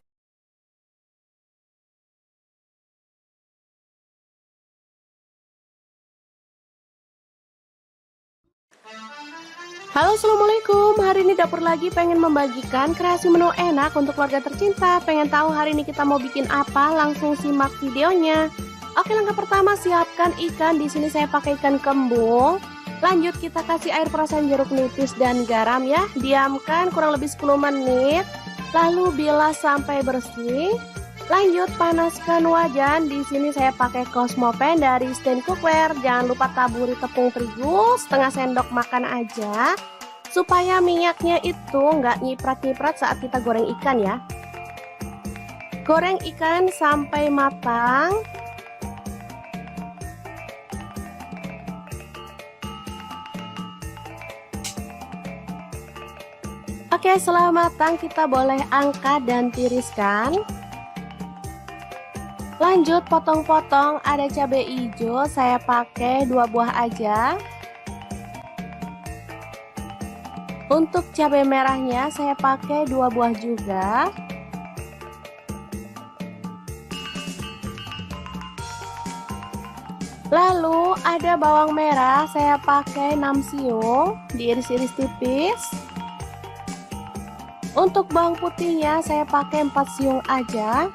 Halo, assalamualaikum. Hari ini dapur lagi pengen membagikan kreasi menu enak untuk keluarga tercinta. Pengen tahu hari ini kita mau bikin apa? Langsung simak videonya. Oke, langkah pertama siapkan ikan. Di sini saya pakai ikan kembung. Lanjut kita kasih air perasan jeruk nipis dan garam ya. Diamkan kurang lebih 10 menit. Lalu bilas sampai bersih. Lanjut panaskan wajan. Di sini saya pakai Cosmo Pan dari Stand Cookware. Jangan lupa taburi tepung terigu setengah sendok makan aja, supaya minyaknya itu nggak nyiprat-nyiprat saat kita goreng ikan ya. Goreng ikan sampai matang. Oke, setelah matang kita boleh angkat dan tiriskan. Lanjut potong-potong, ada cabai hijau, saya pakai 2 buah aja. Untuk cabai merahnya saya pakai 2 buah juga. Lalu ada bawang merah, saya pakai 6 siung, diiris-iris tipis. Untuk bawang putihnya saya pakai 4 siung aja.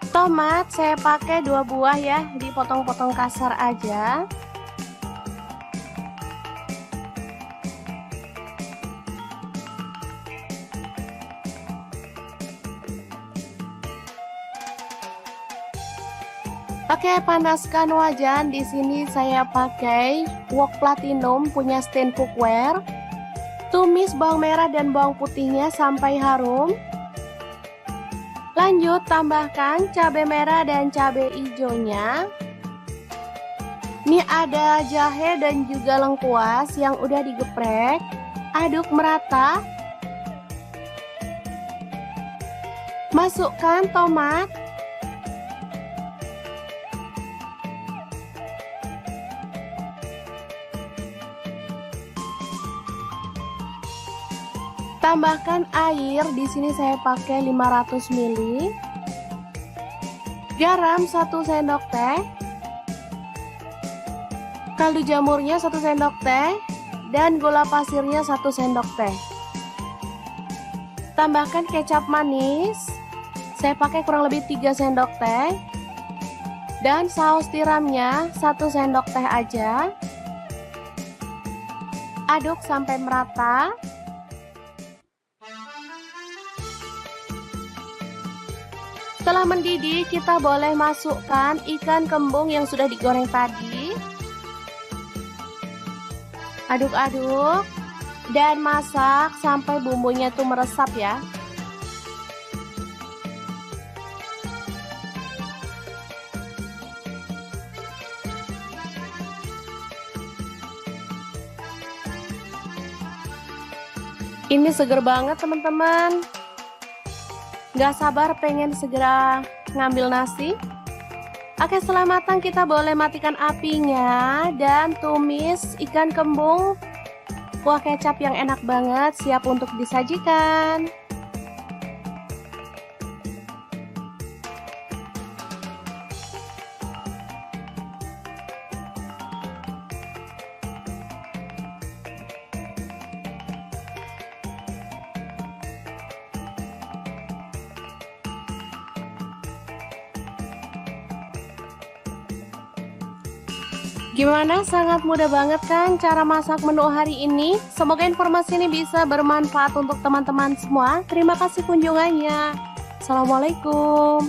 Tomat saya pakai 2 buah ya, dipotong-potong kasar aja. Oke, panaskan wajan. Di sini saya pakai wok platinum punya Stand Cookware. Tumis bawang merah dan bawang putihnya sampai harum. Lanjut tambahkan cabai merah dan cabai hijaunya. Ini ada jahe dan juga lengkuas yang udah digeprek. Aduk merata. Masukkan tomat. Tambahkan air, di sini saya pakai 500 ml. Garam 1 sendok teh. Kaldu jamurnya 1 sendok teh dan gula pasirnya 1 sendok teh. Tambahkan kecap manis. Saya pakai kurang lebih 3 sendok teh. Dan saus tiramnya 1 sendok teh aja. Aduk sampai merata. Setelah mendidih, kita boleh masukkan ikan kembung yang sudah digoreng tadi. Aduk-aduk dan masak sampai bumbunya tuh meresap ya. Ini seger banget teman-teman. Gak sabar pengen segera ngambil nasi. Oke, setelah matang kita boleh matikan apinya dan tumis ikan kembung. Kuah kecap yang enak banget siap untuk disajikan. Gimana? Sangat mudah banget kan cara masak menu hari ini? Semoga informasi ini bisa bermanfaat untuk teman-teman semua. Terima kasih kunjungannya. Assalamualaikum.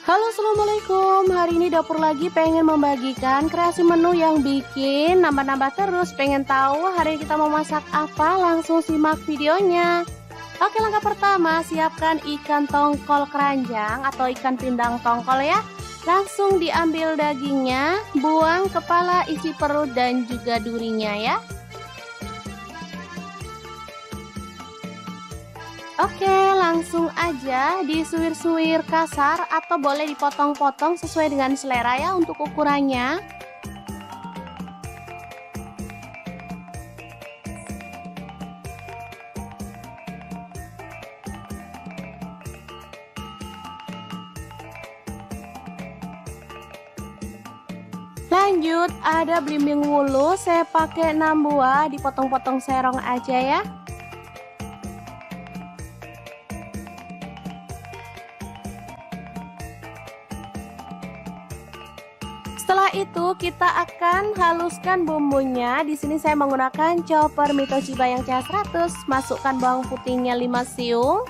Halo, assalamualaikum. Hari ini dapur lagi pengen membagikan kreasi menu yang bikin nambah-nambah terus. Pengen tahu hari ini kita mau masak apa? Langsung simak videonya. Oke, langkah pertama siapkan ikan tongkol keranjang atau ikan pindang tongkol ya. Langsung diambil dagingnya, buang kepala, isi perut dan juga durinya ya. Oke, langsung aja disuir-suir kasar atau boleh dipotong-potong sesuai dengan selera ya untuk ukurannya. Lanjut, ada belimbing wulu, saya pakai 6 buah, dipotong-potong serong aja ya. Setelah itu kita akan haluskan bumbunya. Di sini saya menggunakan chopper Mito Chiba yang CH100. Masukkan bawang putihnya 5 siung.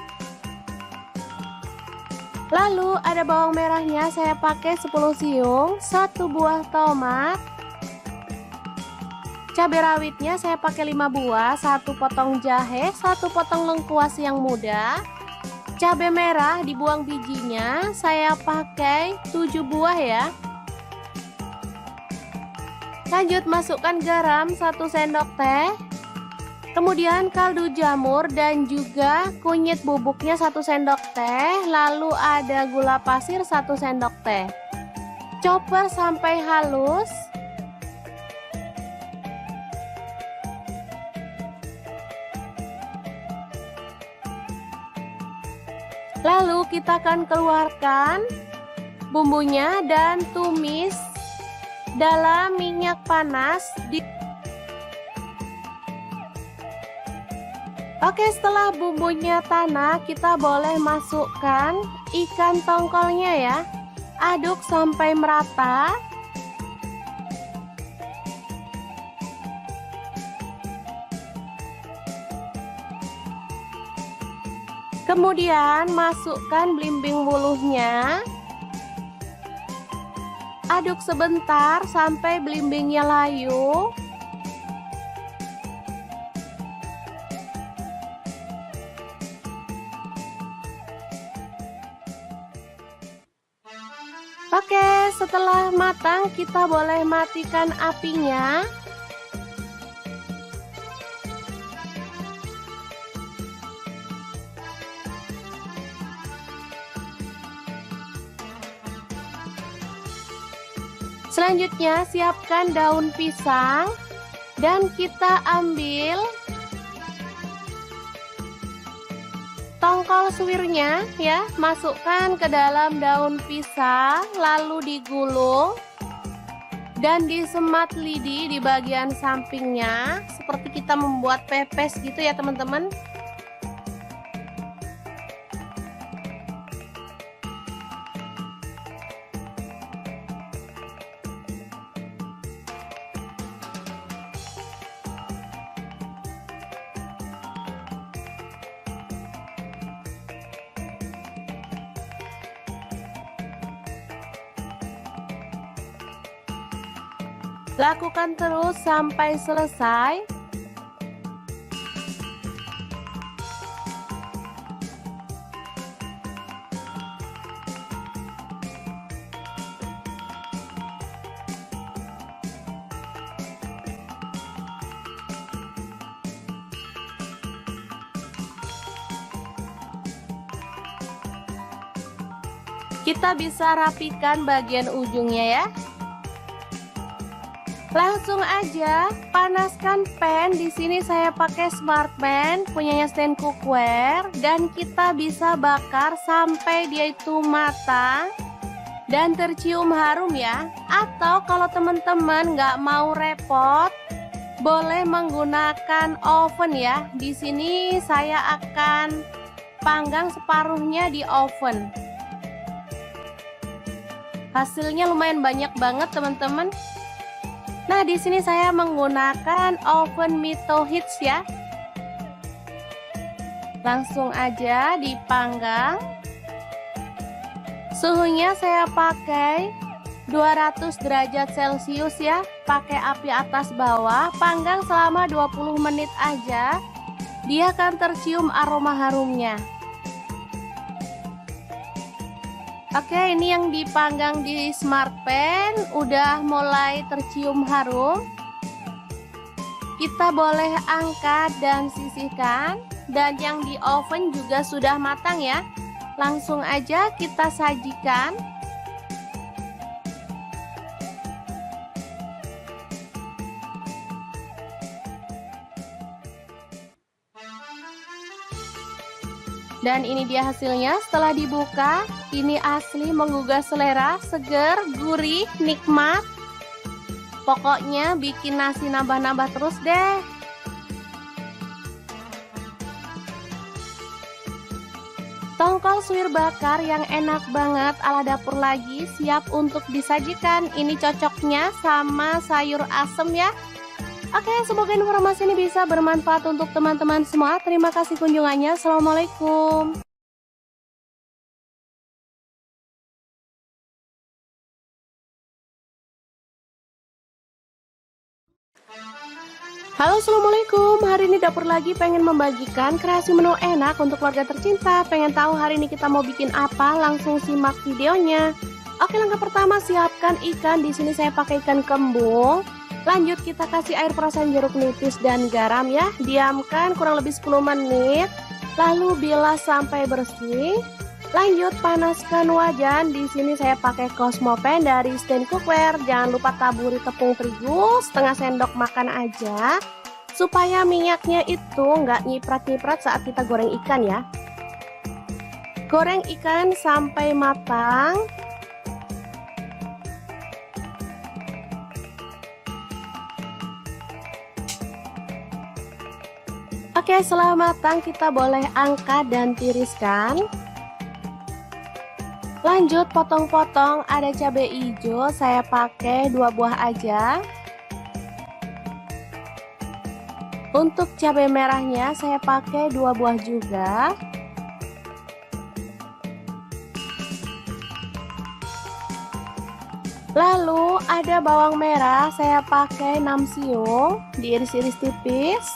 Lalu ada bawang merahnya, saya pakai 10 siung, 1 buah tomat. Cabai rawitnya saya pakai 5 buah, 1 potong jahe, 1 potong lengkuas yang muda. Cabai merah dibuang bijinya, saya pakai 7 buah ya. Lanjut masukkan garam 1 sendok teh. Kemudian kaldu jamur dan juga kunyit bubuknya 1 sendok teh. Lalu ada gula pasir 1 sendok teh. Chopper sampai halus. Lalu kita akan keluarkan bumbunya dan tumis dalam minyak panas. Oke, setelah bumbunya tanak, kita boleh masukkan ikan tongkolnya ya. Aduk sampai merata. Kemudian masukkan belimbing wuluhnya. Aduk sebentar sampai belimbingnya layu. Oke, setelah matang kita boleh matikan apinya. Selanjutnya siapkan daun pisang dan kita ambil tongkol suwirnya ya, masukkan ke dalam daun pisang lalu digulung dan disemat lidi di bagian sampingnya seperti kita membuat pepes gitu ya teman-teman. Lakukan terus sampai selesai. Kita bisa rapikan bagian ujungnya ya. Langsung aja panaskan pan. Di sini saya pakai smart pan punyanya stand cookware dan kita bisa bakar sampai dia itu matang dan tercium harum ya. Atau kalau teman-teman nggak mau repot, boleh menggunakan oven ya. Di sini saya akan panggang separuhnya di oven. Hasilnya lumayan banyak banget teman-teman. Nah, di sini saya menggunakan oven Mito Hits ya. Langsung aja dipanggang Suhunya saya pakai 200 derajat Celcius ya, pakai api atas bawah, panggang selama 20 menit aja. Dia akan tercium aroma harumnya. Oke, ini yang dipanggang di Smart Pan udah mulai tercium harum. Kita boleh angkat dan sisihkan. Dan yang di oven juga sudah matang ya. Langsung aja kita sajikan. Dan ini dia hasilnya setelah dibuka. Ini asli menggugah selera, seger, gurih, nikmat. Pokoknya bikin nasi nambah-nambah terus deh. Tongkol suwir bakar yang enak banget ala dapur lagi siap untuk disajikan. Ini cocoknya sama sayur asem ya. Oke, semoga informasi ini bisa bermanfaat untuk teman-teman semua. Terima kasih kunjungannya. Assalamualaikum. Halo, assalamualaikum. Hari ini dapur lagi pengen membagikan kreasi menu enak untuk keluarga tercinta. Pengen tahu hari ini kita mau bikin apa? Langsung simak videonya. Oke, langkah pertama siapkan ikan. Di sini saya pakai ikan kembung. Lanjut kita kasih air perasan jeruk nipis dan garam ya. Diamkan kurang lebih 10 menit. Lalu bilas sampai bersih. Lanjut panaskan wajan. Di sini saya pakai Cosmo Pan dari Stand Cookware. Jangan lupa taburi tepung terigu setengah sendok makan aja. Supaya minyaknya itu nggak nyiprat-nyiprat saat kita goreng ikan ya. Goreng ikan sampai matang. Oke, setelah matang kita boleh angkat dan tiriskan. Lanjut potong-potong, ada cabai hijau, saya pakai 2 buah aja. Untuk cabai merahnya saya pakai 2 buah juga. Lalu ada bawang merah, saya pakai 6 siung, diiris-iris tipis.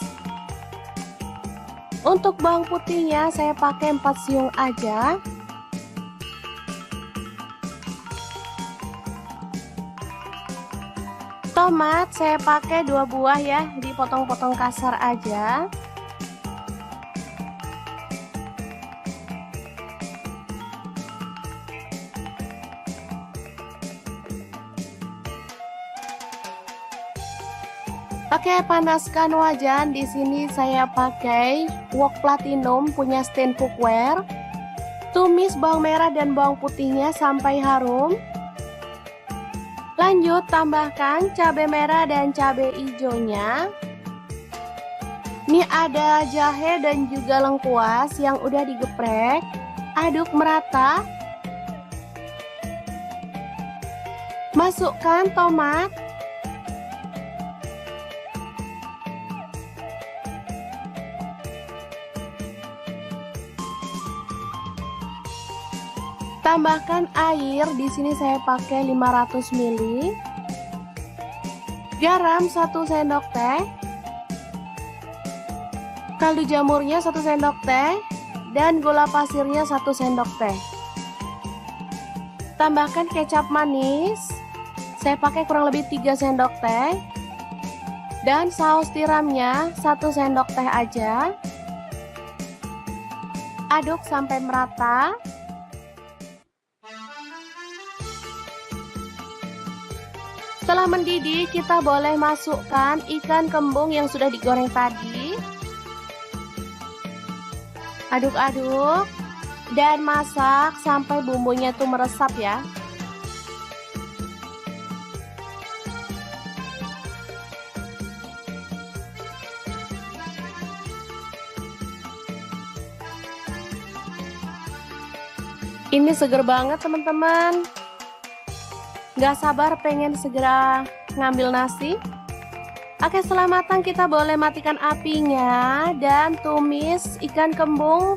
Untuk bawang putihnya saya pakai 4 siung aja. Tomat saya pakai 2 buah ya, dipotong-potong kasar aja. Oke, panaskan wajan. Di sini saya pakai wok platinum punya Stand Cookware. Tumis bawang merah dan bawang putihnya sampai harum. Lanjut tambahkan cabai merah dan cabai hijaunya. Ini ada jahe dan juga lengkuas yang udah digeprek. Aduk merata. Masukkan tomat. Tambahkan air, di sini saya pakai 500 ml. Garam 1 sendok teh. Kaldu jamurnya 1 sendok teh dan gula pasirnya 1 sendok teh. Tambahkan kecap manis. Saya pakai kurang lebih 3 sendok teh. Dan saus tiramnya 1 sendok teh aja. Aduk sampai merata. Setelah mendidih, kita boleh masukkan ikan kembung yang sudah digoreng tadi. Aduk-aduk dan masak sampai bumbunya tuh meresap ya. Ini seger banget teman-teman. Gak sabar pengen segera ngambil nasi. Oke, setelah matang kita boleh matikan apinya dan tumis ikan kembung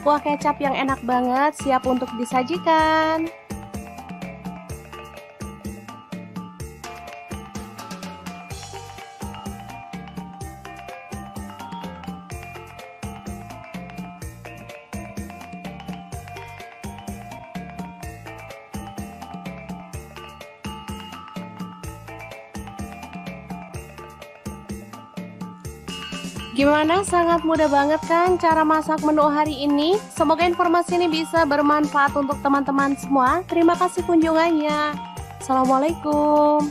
Kuah kecap yang enak banget siap untuk disajikan. Gimana? Sangat mudah banget kan cara masak menu hari ini? Semoga informasi ini bisa bermanfaat untuk teman-teman semua. Terima kasih kunjungannya. Assalamualaikum.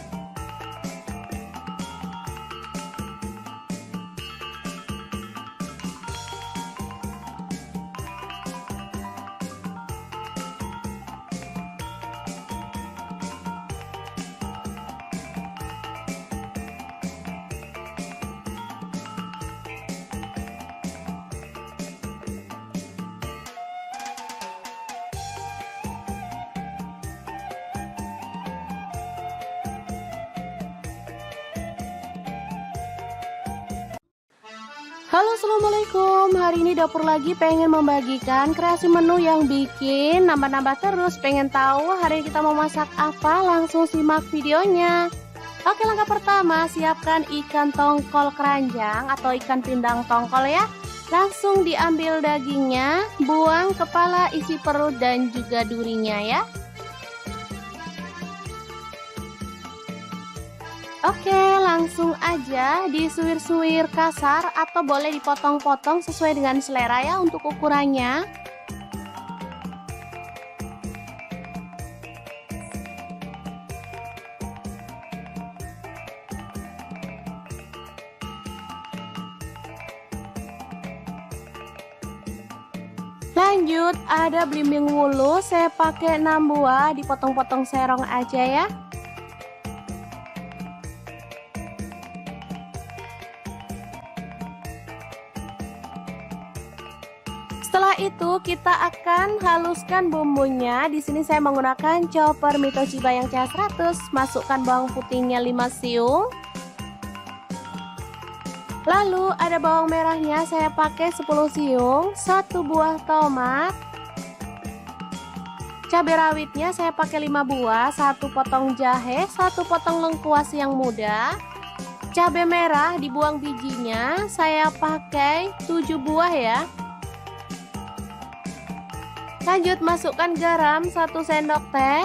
Halo, assalamualaikum. Hari ini dapur lagi pengen membagikan kreasi menu yang bikin nambah-nambah terus. Pengen tahu hari ini kita mau masak apa? Langsung simak videonya. Oke, langkah pertama siapkan ikan tongkol keranjang atau ikan pindang tongkol ya. Langsung diambil dagingnya, buang kepala, isi perut dan juga durinya ya. Oke, langsung aja disuir-suir kasar atau boleh dipotong-potong sesuai dengan selera ya untuk ukurannya. Lanjut, ada belimbing wulu, saya pakai 6 buah, dipotong-potong serong aja ya. Setelah itu kita akan haluskan bumbunya. Di sini saya menggunakan chopper Mito Chiba yang CH100. Masukkan bawang putihnya 5 siung. Lalu ada bawang merahnya, saya pakai 10 siung, 1 buah tomat. Cabai rawitnya saya pakai 5 buah, 1 potong jahe, 1 potong lengkuas yang muda. Cabai merah dibuang bijinya, saya pakai 7 buah ya. Lanjut masukkan garam 1 sendok teh.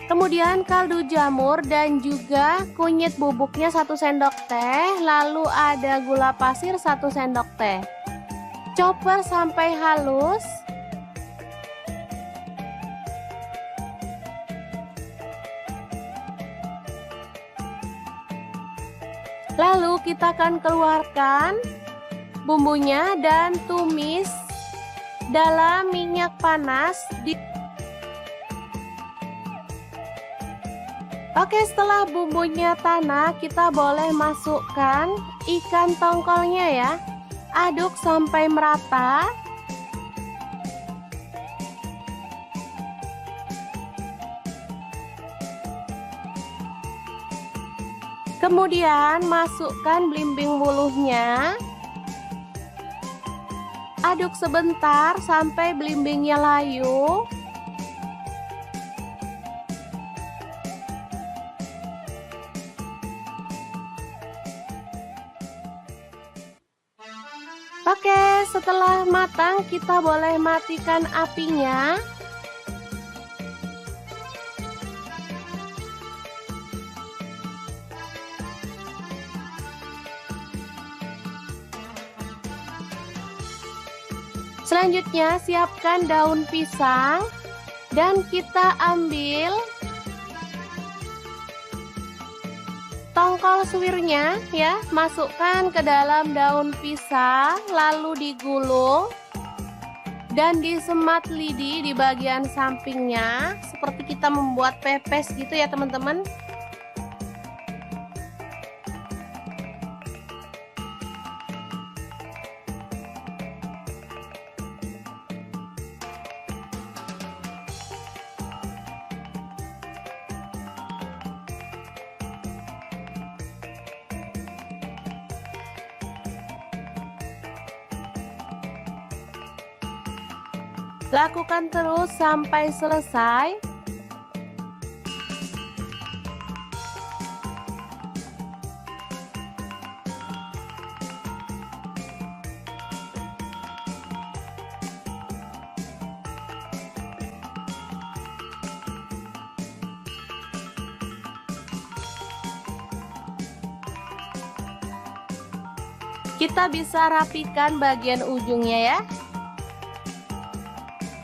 Kemudian kaldu jamur dan juga kunyit bubuknya 1 sendok teh. Lalu ada gula pasir 1 sendok teh. Chopper sampai halus. Lalu kita akan keluarkan bumbunya dan tumis dalam minyak panas. Oke, setelah bumbunya tanah, kita boleh masukkan ikan tongkolnya ya. Aduk sampai merata. Kemudian masukkan belimbing wuluhnya. Aduk sebentar sampai belimbingnya layu. Oke, setelah matang kita boleh matikan apinya. Selanjutnya siapkan daun pisang dan kita ambil tongkol suwirnya ya, masukkan ke dalam daun pisang lalu digulung dan disemat lidi di bagian sampingnya seperti kita membuat pepes gitu ya teman-teman. Lakukan terus sampai selesai. Kita bisa rapikan bagian ujungnya ya.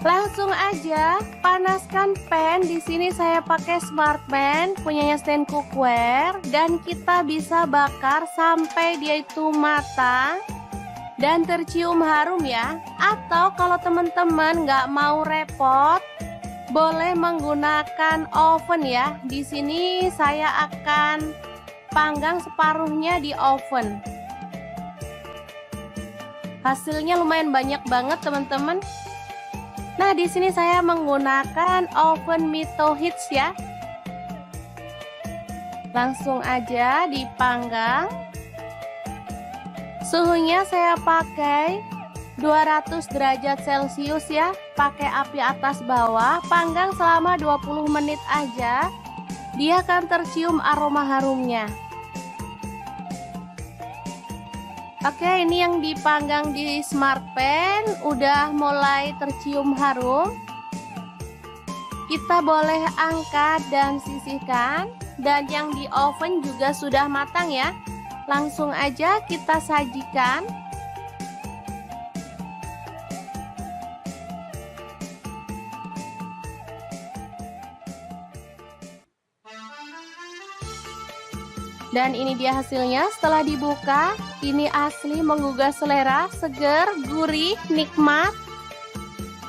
Langsung aja panaskan pan. Di sini saya pakai smart pan punyanya stand cookware, dan kita bisa bakar sampai dia itu matang dan tercium harum ya. Atau kalau teman-teman nggak mau repot, boleh menggunakan oven ya. Di sini saya akan panggang separuhnya di oven. Hasilnya lumayan banyak banget teman-teman. Nah, di sini saya menggunakan oven Mito Hits ya. Langsung aja dipanggang. Suhunya saya pakai 200 derajat Celcius ya. Pakai api atas bawah, panggang selama 20 menit aja. Dia akan tercium aroma harumnya. Oke, ini yang dipanggang di smart pan udah mulai tercium harum. Kita boleh angkat dan sisihkan. Dan yang di oven juga sudah matang ya. Langsung aja kita sajikan. Dan ini dia hasilnya setelah dibuka. Ini asli menggugah selera, seger, gurih, nikmat.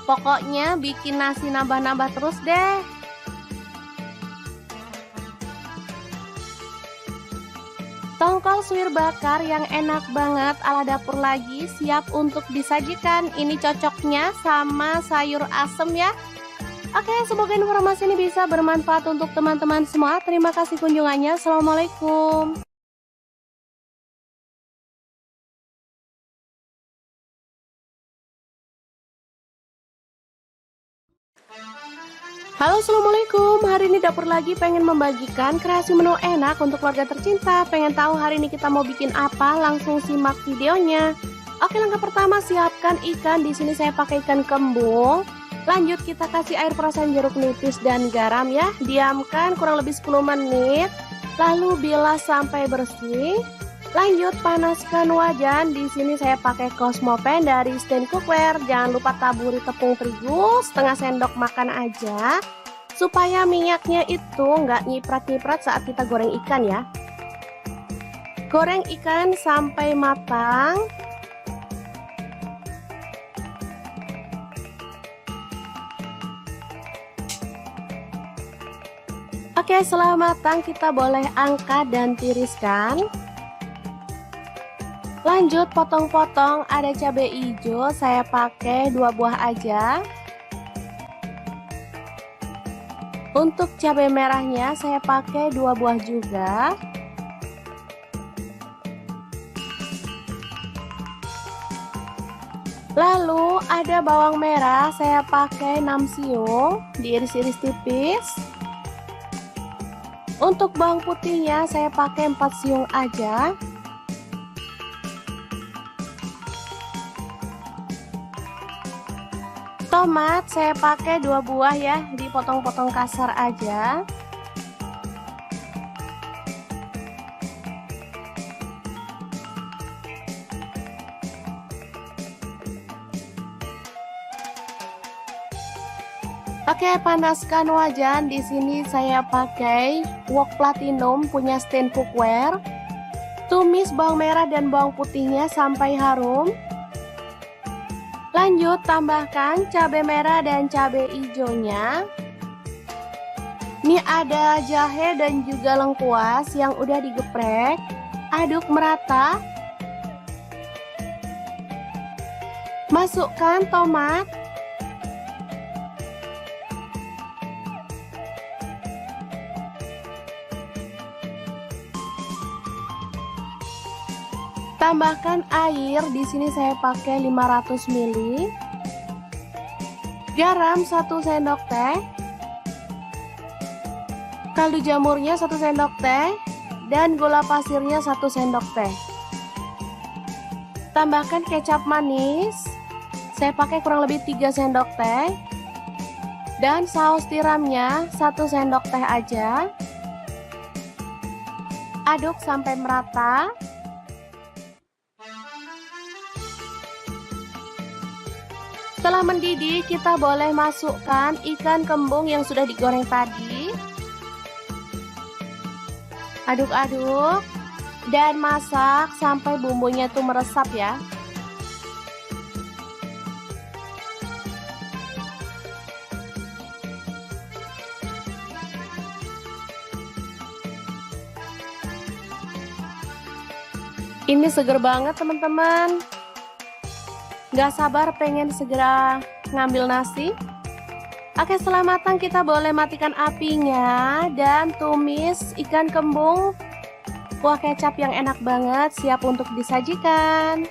Pokoknya bikin nasi nambah-nambah terus deh. Tongkol suwir bakar yang enak banget ala dapur lagi siap untuk disajikan. Ini cocoknya sama sayur asem ya. Oke, semoga informasi ini bisa bermanfaat untuk teman-teman semua. Terima kasih kunjungannya. Assalamualaikum. Halo, assalamualaikum. Hari ini dapur lagi pengen membagikan kreasi menu enak untuk keluarga tercinta. Pengen tahu hari ini kita mau bikin apa? Langsung simak videonya. Oke, langkah pertama siapkan ikan. Di sini saya pakai ikan kembung. Lanjut kita kasih air perasan jeruk nipis dan garam ya. Diamkan kurang lebih 10 menit. Lalu bilas sampai bersih. Lanjut panaskan wajan. Di sini saya pakai Cosmo Pan dari stand cookware. Jangan lupa taburi tepung terigu setengah sendok makan aja, supaya minyaknya itu nggak nyiprat-nyiprat saat kita goreng ikan ya. Goreng ikan sampai matang. Oke, setelah matang kita boleh angkat dan tiriskan. Lanjut potong-potong. Ada cabai hijau, saya pakai 2 buah aja. Untuk cabai merahnya saya pakai 2 buah juga. Lalu ada bawang merah, saya pakai 6 siung, diiris-iris tipis. Untuk bawang putihnya saya pakai 4 siung aja. Tomat saya pakai 2 buah ya, dipotong-potong kasar aja. Oke, panaskan wajan. Di sini saya pakai wok platinum punya stand cookware. Tumis bawang merah dan bawang putihnya sampai harum. Lanjut tambahkan cabai merah dan cabai hijaunya. Ini ada jahe dan juga lengkuas yang udah digeprek. Aduk merata. Masukkan tomat. Tambahkan air. Di sini saya pakai 500 ml. garam 1 sendok teh, kaldu jamurnya 1 sendok teh, dan gula pasirnya 1 sendok teh. Tambahkan kecap manis, saya pakai kurang lebih 3 sendok teh, dan saus tiramnya 1 sendok teh aja. Aduk sampai merata. Setelah mendidih, kita boleh masukkan ikan kembung yang sudah digoreng tadi. Aduk-aduk dan masak sampai bumbunya itu meresap ya. Ini seger banget teman-teman. Gak sabar pengen segera ngambil nasi. Oke, setelah matang kita boleh matikan apinya dan tumis ikan kembung. Kuah kecap yang enak banget siap untuk disajikan.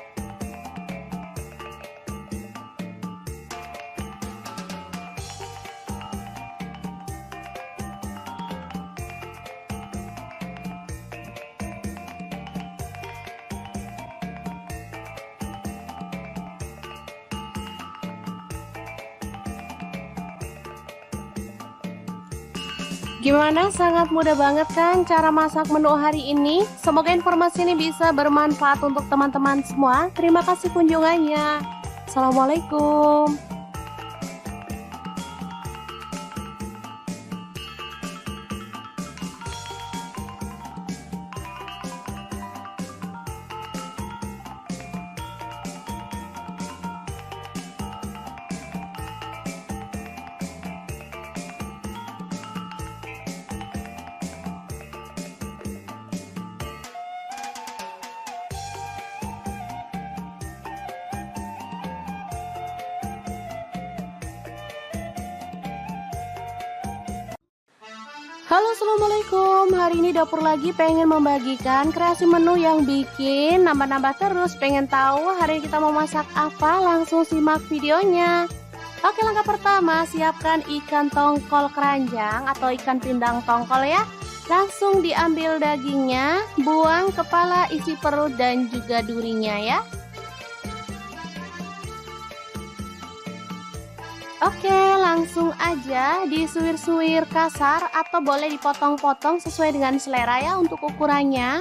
Gimana? Sangat mudah banget kan cara masak menu hari ini? Semoga informasi ini bisa bermanfaat untuk teman-teman semua. Terima kasih kunjungannya. Assalamualaikum. Halo, assalamualaikum. Hari ini dapur lagi pengen membagikan kreasi menu yang bikin nambah-nambah terus. Pengen tahu hari ini kita mau masak apa? Langsung simak videonya. Oke, langkah pertama siapkan ikan tongkol keranjang atau ikan pindang tongkol ya. Langsung diambil dagingnya, buang kepala, isi perut dan juga durinya ya. Oke, langsung aja disuir-suir kasar atau boleh dipotong-potong sesuai dengan selera ya untuk ukurannya.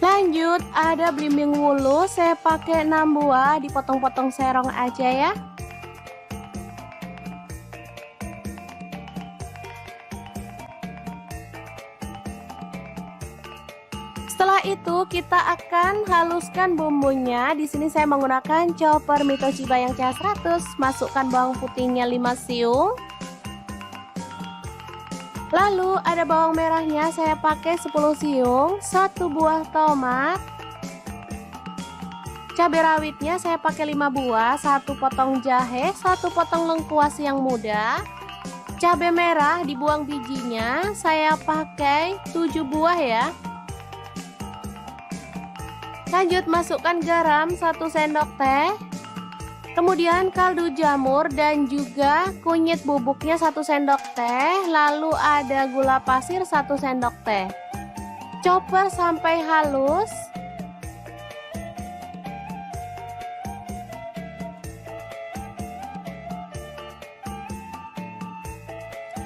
Lanjut, ada belimbing wulu, saya pakai 6 buah, dipotong-potong serong aja ya. Setelah itu kita akan haluskan bumbunya. Di sini saya menggunakan chopper Mitoshiba yang CH100. Masukkan bawang putihnya 5 siung. Lalu ada bawang merahnya, saya pakai 10 siung, 1 buah tomat. Cabai rawitnya saya pakai 5 buah, 1 potong jahe, 1 potong lengkuas yang muda. Cabai merah dibuang bijinya, saya pakai 7 buah ya. Lanjut masukkan garam 1 sendok teh, kemudian kaldu jamur dan juga kunyit bubuknya 1 sendok teh, lalu ada gula pasir 1 sendok teh. Chopper sampai halus.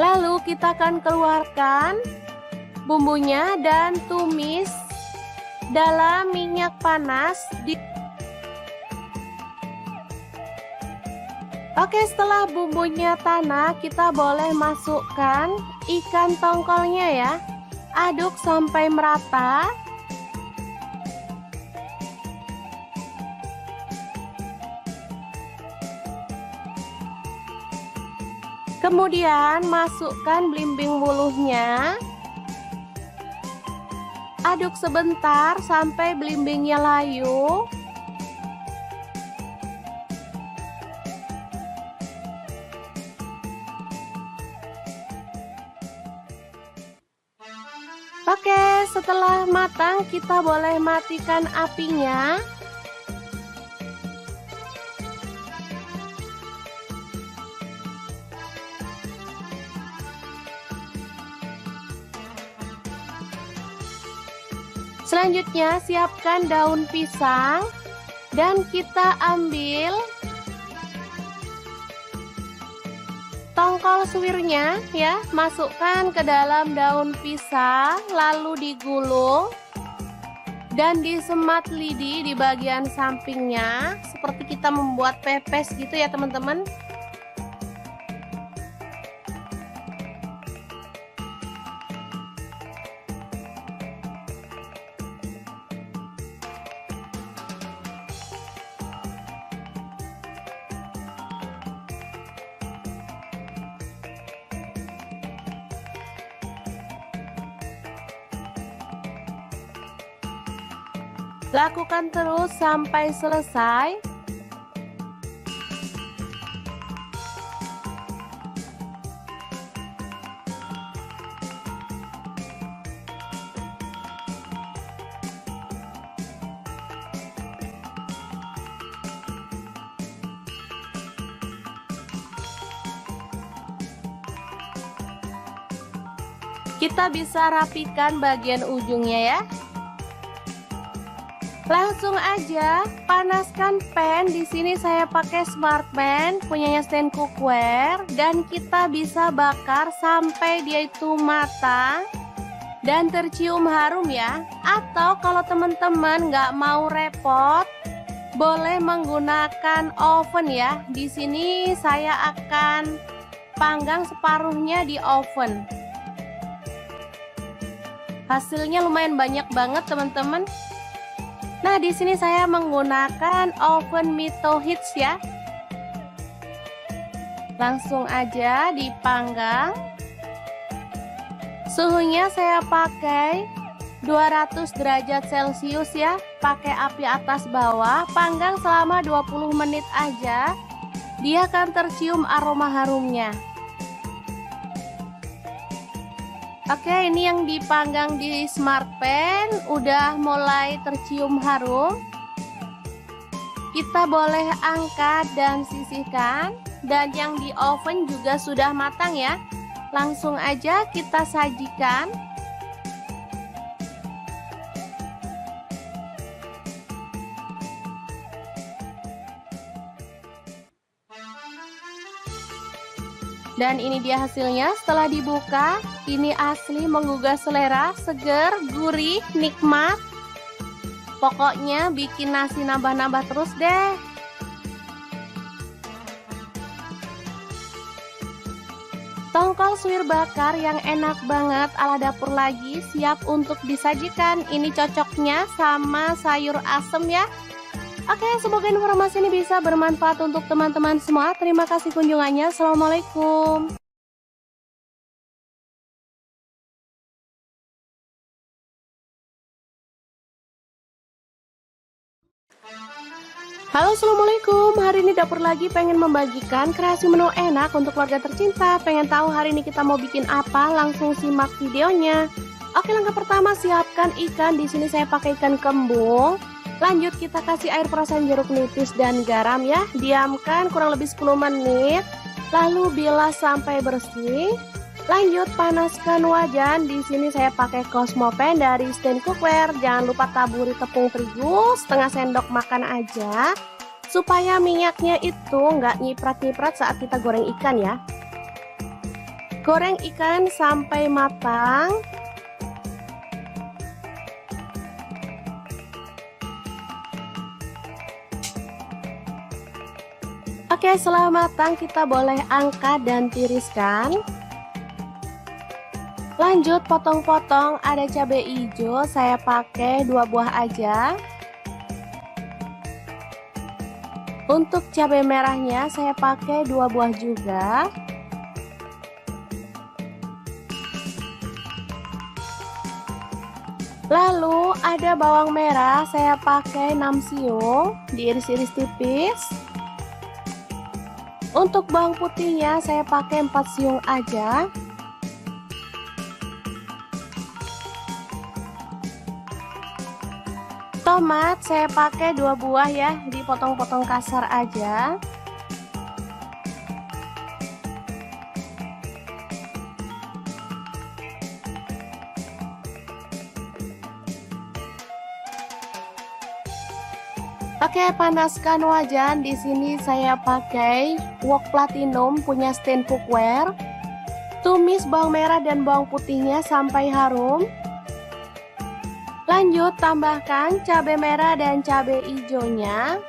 Lalu kita akan keluarkan bumbunya dan tumis dalam minyak panas. Oke, setelah bumbunya tanah, kita boleh masukkan ikan tongkolnya ya. Aduk sampai merata. Kemudian masukkan belimbing wuluhnya. Aduk sebentar sampai belimbingnya layu. Oke, setelah matang kita boleh matikan apinya. Selanjutnya siapkan daun pisang dan kita ambil tongkol suwirnya ya, masukkan ke dalam daun pisang lalu digulung dan disemat lidi di bagian sampingnya seperti kita membuat pepes gitu ya teman-teman. Lakukan terus sampai selesai. Kita bisa rapikan bagian ujungnya ya. Langsung aja panaskan pan. Di sini saya pakai Smartpan punyanya Stand Cookware dan kita bisa bakar sampai dia itu matang dan tercium harum ya. Atau kalau teman-teman nggak mau repot, boleh menggunakan oven ya. Di sini saya akan panggang separuhnya di oven. Hasilnya lumayan banyak banget teman-teman. Nah, di sini saya menggunakan oven Mito Hits ya. Langsung aja dipanggang. Suhunya saya pakai 200 derajat Celcius ya. Pakai api atas bawah, panggang selama 20 menit aja. Dia akan tercium aroma harumnya. Oke, ini yang dipanggang di Smartpan udah mulai tercium harum. Kita boleh angkat dan sisihkan. Dan yang di oven juga sudah matang ya. Langsung aja kita sajikan. Dan ini dia hasilnya setelah dibuka. Ini asli menggugah selera, seger, gurih, nikmat. Pokoknya bikin nasi nambah-nambah terus deh. Tongkol suwir bakar yang enak banget ala dapur lagi siap untuk disajikan. Ini cocoknya sama sayur asem ya. Oke, semoga informasi ini bisa bermanfaat untuk teman-teman semua. Terima kasih kunjungannya. Assalamualaikum. Halo, assalamualaikum. Hari ini dapur lagi pengen membagikan kreasi menu enak untuk keluarga tercinta. Pengen tahu hari ini kita mau bikin apa? Langsung simak videonya. Oke, langkah pertama siapkan ikan. Di sini saya pakai ikan kembung. Lanjut kita kasih air perasan jeruk nipis dan garam ya. Diamkan kurang lebih 10 menit. Lalu bilas sampai bersih. Lanjut panaskan wajan. Di sini saya pakai Cosmopan dari Stand Cookware. Jangan lupa taburi tepung terigu setengah sendok makan aja. Supaya minyaknya itu nggak nyiprat-nyiprat saat kita goreng ikan ya. Goreng ikan sampai matang. Oke, setelah matang kita boleh angkat dan tiriskan. Lanjut potong-potong, ada cabai hijau, saya pakai 2 buah aja. Untuk cabai merahnya saya pakai 2 buah juga. Lalu ada bawang merah, saya pakai 6 siung, diiris-iris tipis. Untuk bawang putihnya saya pakai 4 siung aja. Tomat saya pakai 2 buah ya, dipotong-potong kasar aja. Oke, panaskan wajan. Di sini saya pakai wok platinum punya stand cookware. Tumis bawang merah dan bawang putihnya sampai harum. Lanjut tambahkan cabai merah dan cabai hijaunya.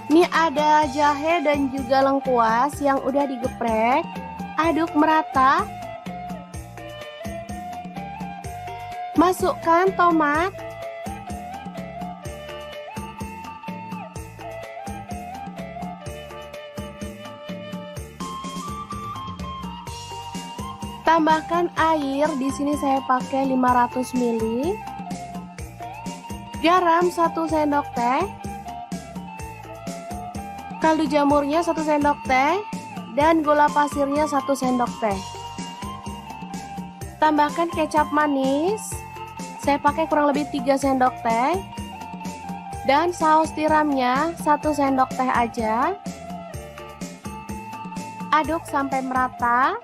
Ini ada jahe dan juga lengkuas yang udah digeprek. Aduk merata. Masukkan tomat. Tambahkan air, di sini saya pakai 500 ml. Garam 1 sendok teh. Kaldu jamurnya 1 sendok teh dan gula pasirnya 1 sendok teh. Tambahkan kecap manis. Saya pakai kurang lebih 3 sendok teh. Dan saus tiramnya 1 sendok teh aja. Aduk sampai merata.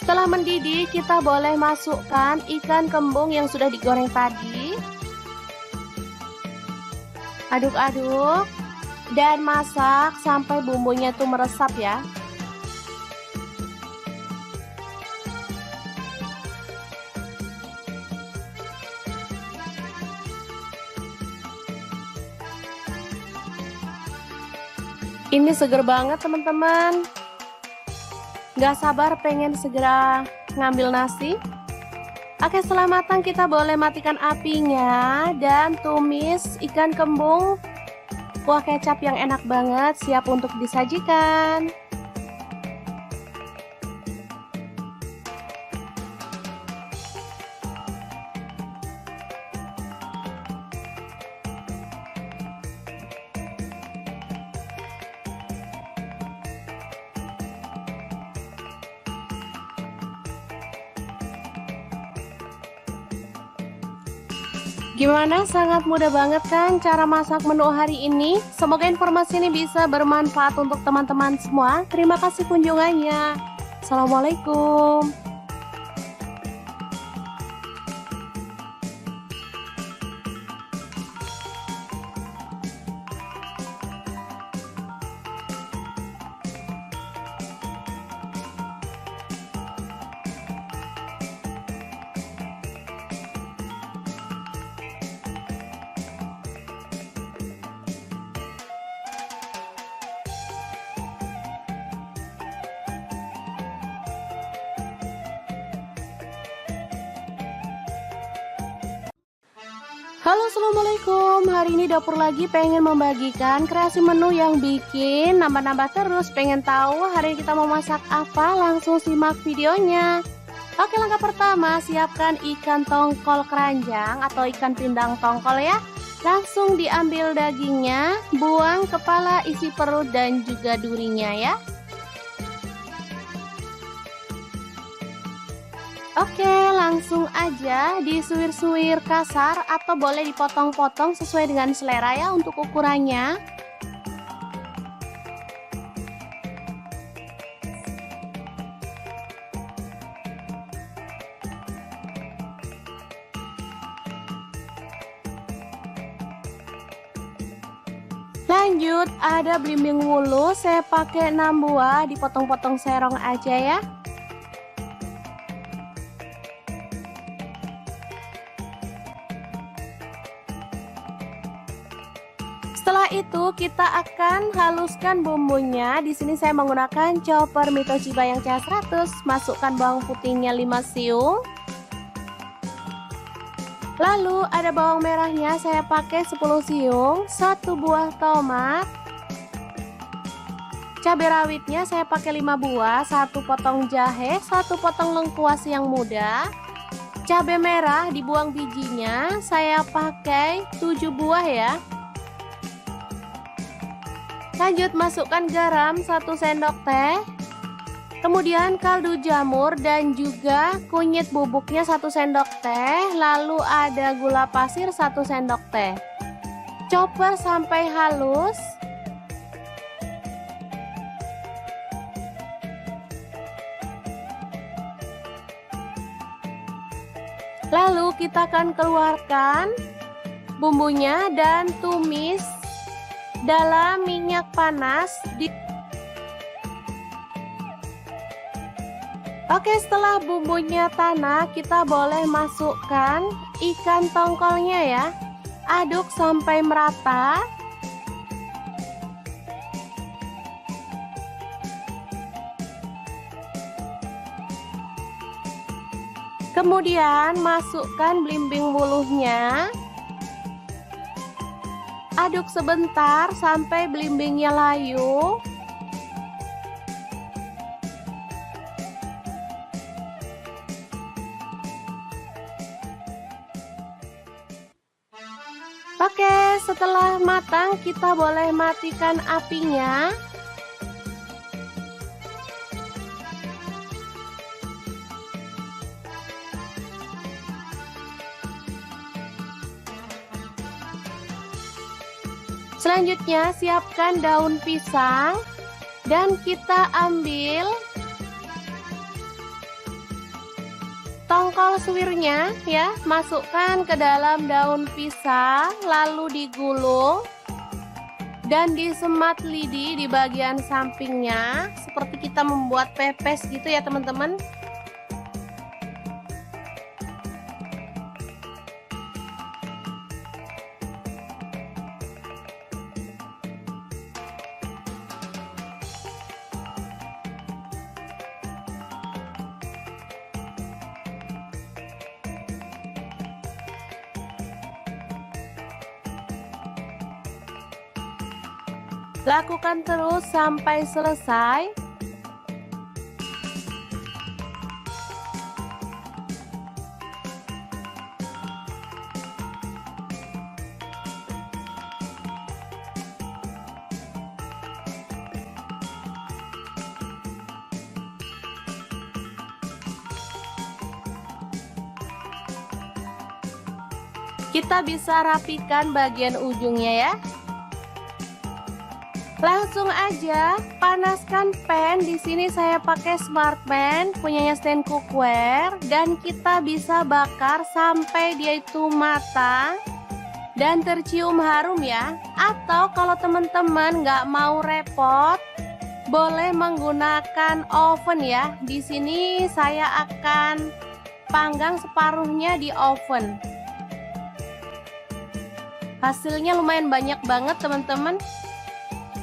Setelah mendidih, kita boleh masukkan ikan kembung yang sudah digoreng tadi. Aduk-aduk dan masak sampai bumbunya itu meresap ya. Ini seger banget teman-teman. Gak sabar pengen segera ngambil nasi. Oke, setelah matang kita boleh matikan apinya dan tumis ikan kembung. Kuah kecap yang enak banget siap untuk disajikan. Gimana? Sangat mudah banget kan cara masak menu hari ini? Semoga informasi ini bisa bermanfaat untuk teman-teman semua. Terima kasih kunjungannya. Assalamualaikum. Halo, assalamualaikum. Hari ini dapur lagi pengen membagikan kreasi menu yang bikin nambah-nambah terus. Pengen tahu hari ini kita mau masak apa? Langsung simak videonya. Oke, langkah pertama siapkan ikan tongkol keranjang atau ikan pindang tongkol ya. Langsung diambil dagingnya, buang kepala, isi perut dan juga durinya ya. Oke, langsung aja disuir-suir kasar atau boleh dipotong-potong sesuai dengan selera ya untuk ukurannya. Lanjut, ada belimbing wulu, saya pakai 6 buah, dipotong-potong serong aja ya. Setelah itu kita akan haluskan bumbunya. Di sini saya menggunakan chopper Mito Chiba yang CH100. Masukkan bawang putihnya 5 siung. Lalu ada bawang merahnya, saya pakai 10 siung, 1 buah tomat. Cabai rawitnya saya pakai 5 buah, 1 potong jahe, 1 potong lengkuas yang muda. Cabai merah dibuang bijinya, saya pakai 7 buah ya. Lanjut masukkan garam 1 sendok teh. Kemudian kaldu jamur dan juga kunyit bubuknya 1 sendok teh, lalu ada gula pasir 1 sendok teh. Chopper sampai halus. Lalu kita akan keluarkan bumbunya dan tumis dalam minyak panas. Oke, setelah bumbunya tanak, kita boleh masukkan ikan tongkolnya ya. Aduk sampai merata. Kemudian masukkan belimbing wuluhnya. Aduk sebentar sampai belimbingnya layu. Oke, setelah matang kita boleh matikan apinya. Selanjutnya siapkan daun pisang dan kita ambil tongkol suwirnya ya, masukkan ke dalam daun pisang lalu digulung dan disemat lidi di bagian sampingnya seperti kita membuat pepes gitu ya teman-teman. Lakukan terus sampai selesai. Kita bisa rapikan bagian ujungnya ya. Langsung aja panaskan pan. Di sini saya pakai Smart Pan punyanya Stand Cookware dan kita bisa bakar sampai dia itu matang dan tercium harum ya. Atau kalau teman-teman nggak mau repot, boleh menggunakan oven ya. Di sini saya akan panggang separuhnya di oven. Hasilnya lumayan banyak banget teman-teman.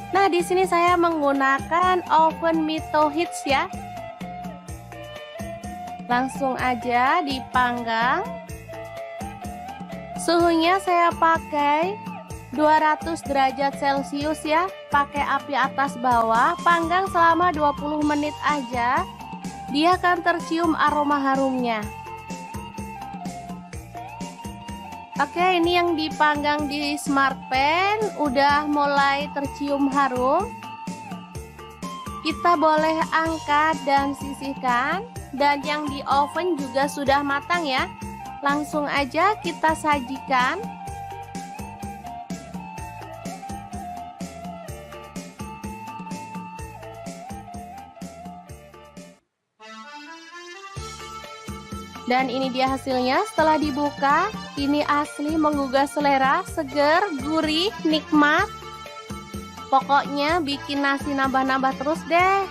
Nah, di sini saya menggunakan oven Mito Hits ya. Langsung aja dipanggang. Suhunya saya pakai 200 derajat Celcius ya. Pakai api atas bawah, panggang selama 20 menit aja. Dia akan tercium aroma harumnya. Oke, ini yang dipanggang di Smart Pan udah mulai tercium harum. Kita boleh angkat dan sisihkan. Dan yang di oven juga sudah matang ya. Langsung aja kita sajikan. Dan ini dia hasilnya setelah dibuka. Ini asli menggugah selera, seger, gurih, nikmat. Pokoknya bikin nasi nambah-nambah terus deh.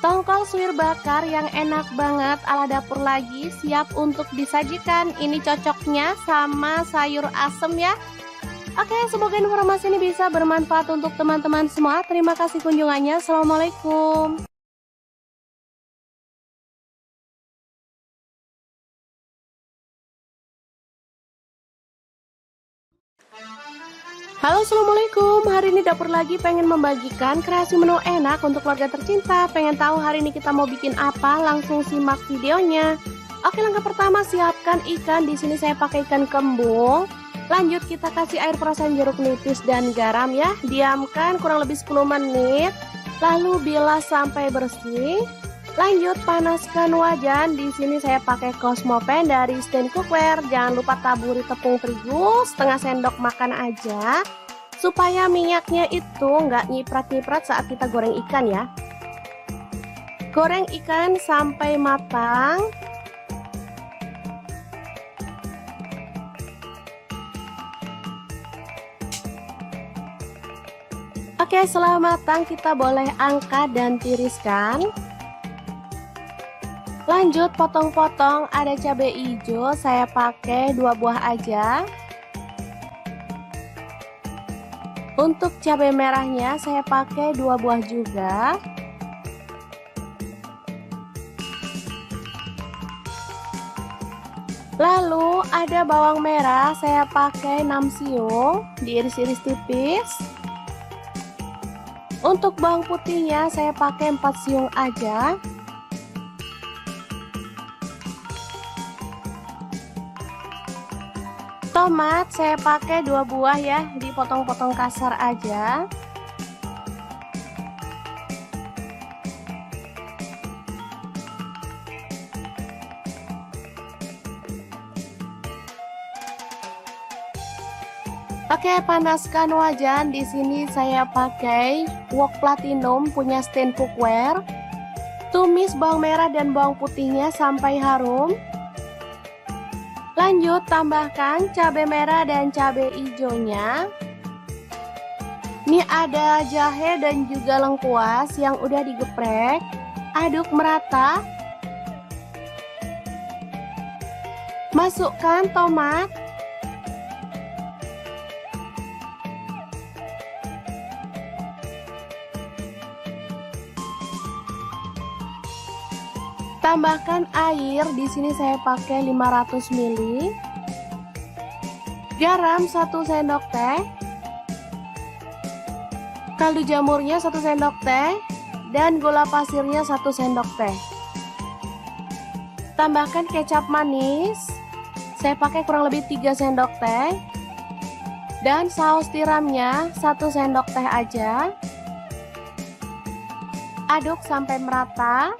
Tongkol suwir bakar yang enak banget ala dapur lagi siap untuk disajikan. Ini cocoknya sama sayur asem ya. Oke, semoga informasi ini bisa bermanfaat untuk teman-teman semua. Terima kasih kunjungannya. Assalamualaikum. Halo, assalamualaikum. Hari ini dapur lagi pengen membagikan kreasi menu enak untuk keluarga tercinta. Pengen tahu hari ini kita mau bikin apa? Langsung simak videonya. Oke, langkah pertama siapkan ikan. Di sini saya pakai ikan kembung. Lanjut kita kasih air perasan jeruk nipis dan garam ya. Diamkan kurang lebih 10 menit. Lalu bilas sampai bersih. Lanjut panaskan wajan. Di sini saya pakai Cosmo Pan dari Stand Cookware. Jangan lupa taburi tepung terigu setengah sendok makan aja, supaya minyaknya itu nggak nyiprat-nyiprat saat kita goreng ikan ya. Goreng ikan sampai matang. Oke, setelah matang kita boleh angkat dan tiriskan. Lanjut potong-potong, ada cabai hijau, saya pakai 2 buah aja. Untuk cabai merahnya saya pakai 2 buah juga. Lalu ada bawang merah, saya pakai 6 siung, diiris-iris tipis. Untuk bawang putihnya saya pakai 4 siung aja. Tomat saya pakai 2 buah ya, dipotong-potong kasar aja. Oke, panaskan wajan. Di sini saya pakai wok platinum punya Stand Cookware. Tumis bawang merah dan bawang putihnya sampai harum. Lanjut tambahkan cabai merah dan cabai hijaunya. Ini ada jahe dan juga lengkuas yang udah digeprek. Aduk merata. Masukkan tomat. Tambahkan air, di sini saya pakai 500 ml. Garam 1 sendok teh. Kaldu jamurnya 1 sendok teh dan gula pasirnya 1 sendok teh. Tambahkan kecap manis. Saya pakai kurang lebih 3 sendok teh. Dan saus tiramnya 1 sendok teh aja. Aduk sampai merata.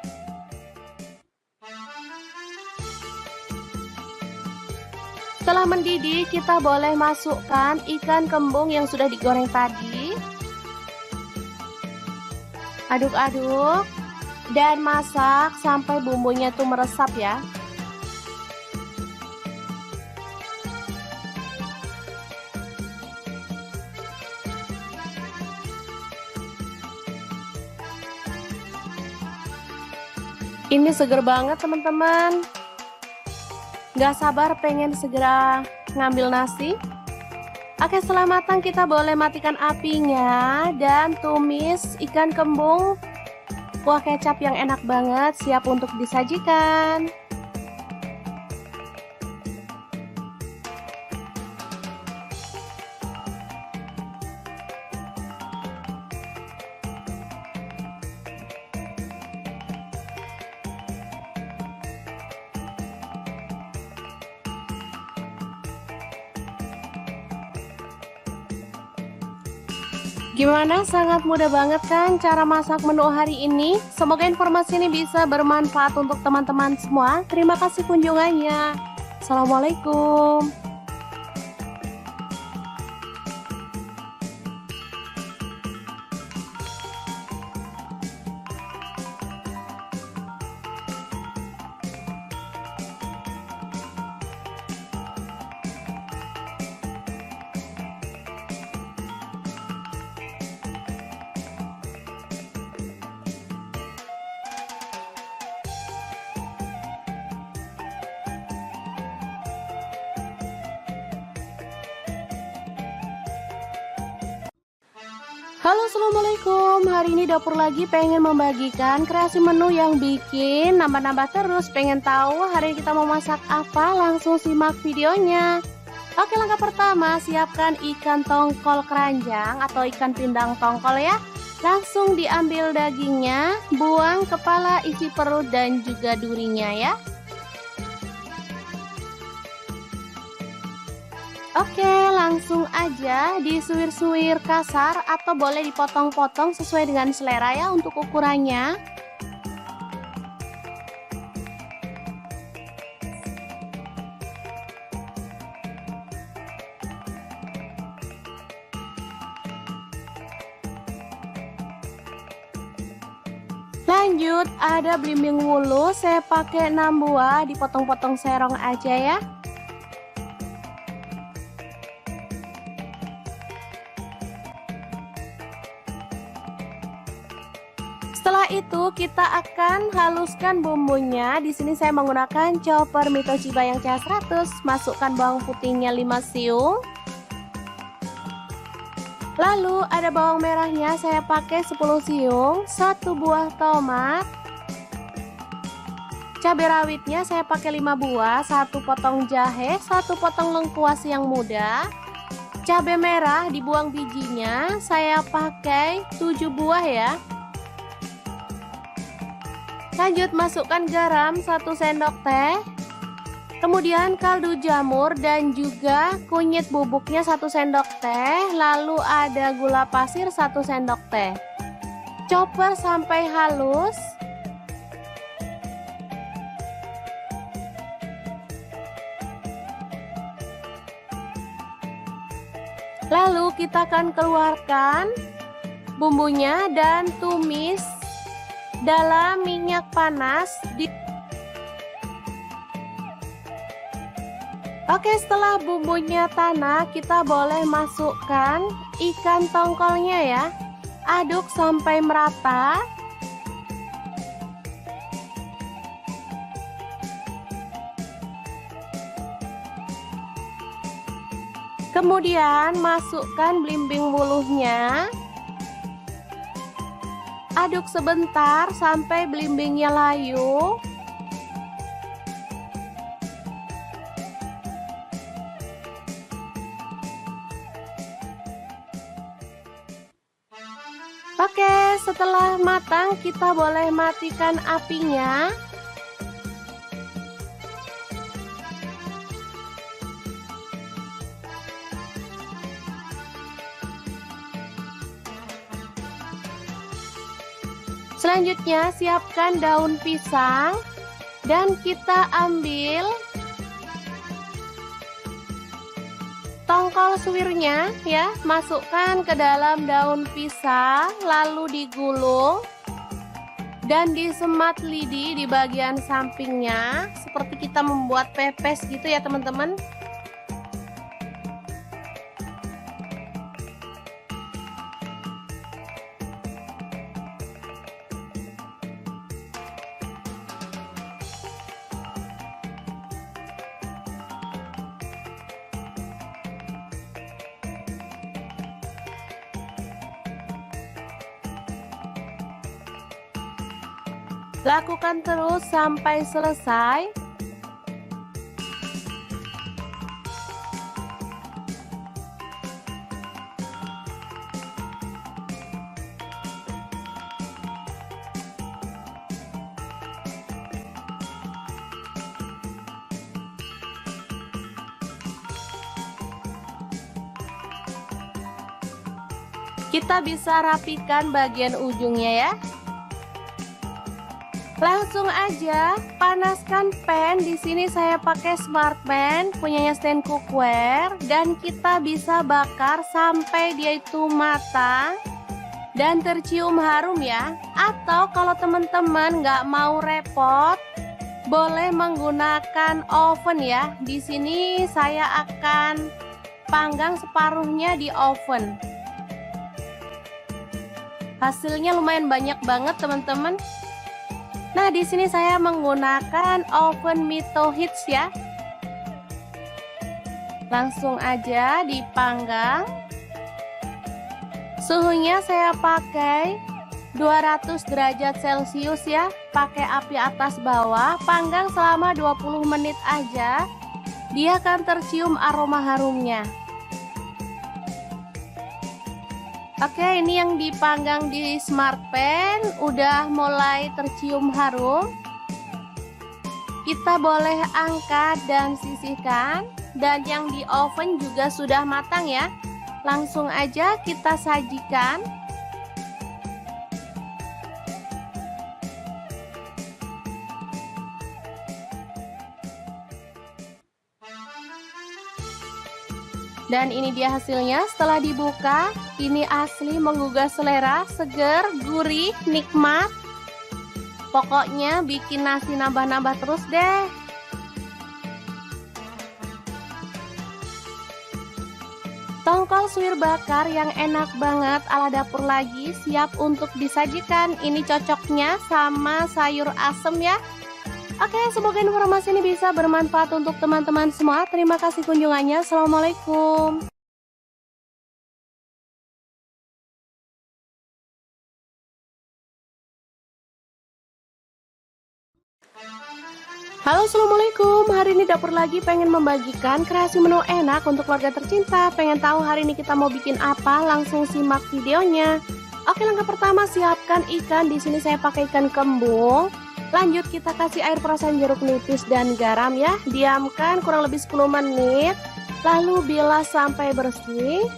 Setelah mendidih, kita boleh masukkan ikan kembung yang sudah digoreng tadi. Aduk-aduk dan masak sampai bumbunya tuh meresap ya. Ini seger banget teman-teman. Gak sabar pengen segera ngambil nasi. Oke, setelah matang kita boleh matikan apinya dan tumis ikan kembung. Kuah kecap yang enak banget, siap untuk disajikan. Gimana? Sangat mudah banget kan cara masak menu hari ini? Semoga informasi ini bisa bermanfaat untuk teman-teman semua. Terima kasih kunjungannya. Assalamualaikum. Halo, assalamualaikum. Hari ini dapur lagi pengen membagikan kreasi menu yang bikin nambah-nambah terus. Pengen tahu hari ini kita mau masak apa? Langsung simak videonya. Oke, langkah pertama siapkan ikan tongkol keranjang atau ikan pindang tongkol ya. Langsung diambil dagingnya, buang kepala, isi perut dan juga durinya ya. Oke, langsung aja disuir-suir kasar atau boleh dipotong-potong sesuai dengan selera ya untuk ukurannya. Lanjut, ada belimbing wulu, saya pakai 6 buah, dipotong-potong serong aja ya. Setelah itu kita akan haluskan bumbunya. Di sini saya menggunakan chopper Mitoshiba yang CH100. Masukkan bawang putihnya 5 siung. Lalu ada bawang merahnya, saya pakai 10 siung, 1 buah tomat. Cabai rawitnya saya pakai 5 buah, 1 potong jahe, 1 potong lengkuas yang muda. Cabai merah dibuang bijinya, saya pakai 7 buah ya. Lanjut masukkan garam 1 sendok teh. Kemudian kaldu jamur dan juga kunyit bubuknya 1 sendok teh. Lalu ada gula pasir 1 sendok teh. Chopper sampai halus. Lalu kita akan keluarkan bumbunya dan tumis dalam minyak panas. Oke, setelah bumbunya tanah, kita boleh masukkan ikan tongkolnya ya. Aduk sampai merata. Kemudian masukkan belimbing wuluhnya. Aduk sebentar sampai belimbingnya layu. Oke, setelah matang kita boleh matikan apinya. Selanjutnya siapkan daun pisang dan kita ambil tongkol suwirnya ya, masukkan ke dalam daun pisang, lalu digulung dan disemat lidi di bagian sampingnya seperti kita membuat pepes gitu ya teman-teman. Lakukan terus sampai selesai. Kita bisa rapikan bagian ujungnya ya. Langsung aja panaskan pan. Di sini saya pakai smart pan punyanya stand cookware dan kita bisa bakar sampai dia itu matang dan tercium harum ya. Atau kalau teman-teman nggak mau repot, boleh menggunakan oven ya. Di sini saya akan panggang separuhnya di oven. Hasilnya lumayan banyak banget teman-teman. Nah, di sini saya menggunakan oven Mito Hits ya. Langsung aja dipanggang. Suhunya saya pakai 200 derajat Celcius ya. Pakai api atas bawah, panggang selama 20 menit aja. Dia akan tercium aroma harumnya. Oke, ini yang dipanggang di smart pan udah mulai tercium harum. Kita boleh angkat dan sisihkan dan yang di oven juga sudah matang ya. Langsung aja kita sajikan. Dan ini dia hasilnya setelah dibuka. Ini asli menggugah selera, seger, gurih, nikmat. Pokoknya bikin nasi nambah-nambah terus deh. Tongkol suwir bakar yang enak banget ala dapur lagi siap untuk disajikan. Ini cocoknya sama sayur asem ya. Oke, semoga informasi ini bisa bermanfaat untuk teman-teman semua. Terima kasih kunjungannya. Assalamualaikum. Halo, assalamualaikum. Hari ini dapur lagi pengen membagikan kreasi menu enak untuk keluarga tercinta. Pengen tahu hari ini kita mau bikin apa? Langsung simak videonya. Oke, langkah pertama siapkan ikan. Di sini saya pakai ikan kembung. Lanjut kita kasih air perasan jeruk nipis dan garam ya. Diamkan kurang lebih 10 menit. Lalu bilas sampai bersih.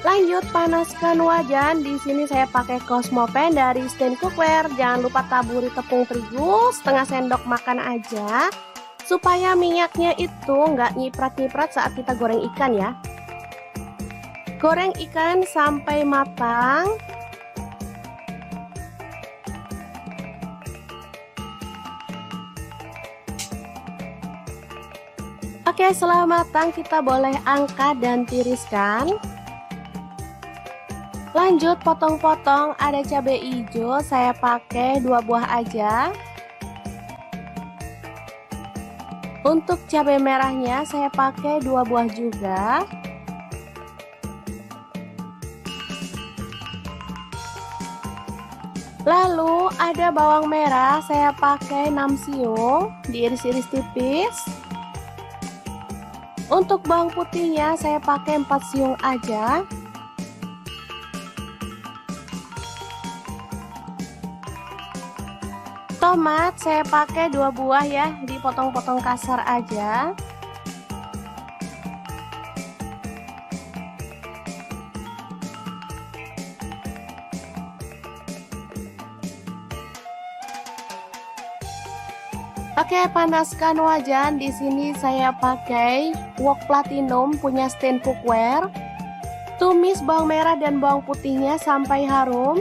Lanjut panaskan wajan. Di sini saya pakai Cosmo Pan dari Stand Cookware. Jangan lupa taburi tepung terigu setengah sendok makan aja, supaya minyaknya itu nggak nyiprat-nyiprat saat kita goreng ikan ya. Goreng ikan sampai matang. Oke, setelah matang kita boleh angkat dan tiriskan. Lanjut potong-potong, ada cabai hijau, saya pakai 2 buah aja. Untuk cabai merahnya saya pakai 2 buah juga. Lalu ada bawang merah, saya pakai 6 siung, diiris-iris tipis. Untuk bawang putihnya saya pakai 4 siung aja. Tomat saya pakai 2 buah ya, dipotong-potong kasar aja. Oke, panaskan wajan. Di sini saya pakai wok platinum punya Stand Cookware. Tumis bawang merah dan bawang putihnya sampai harum.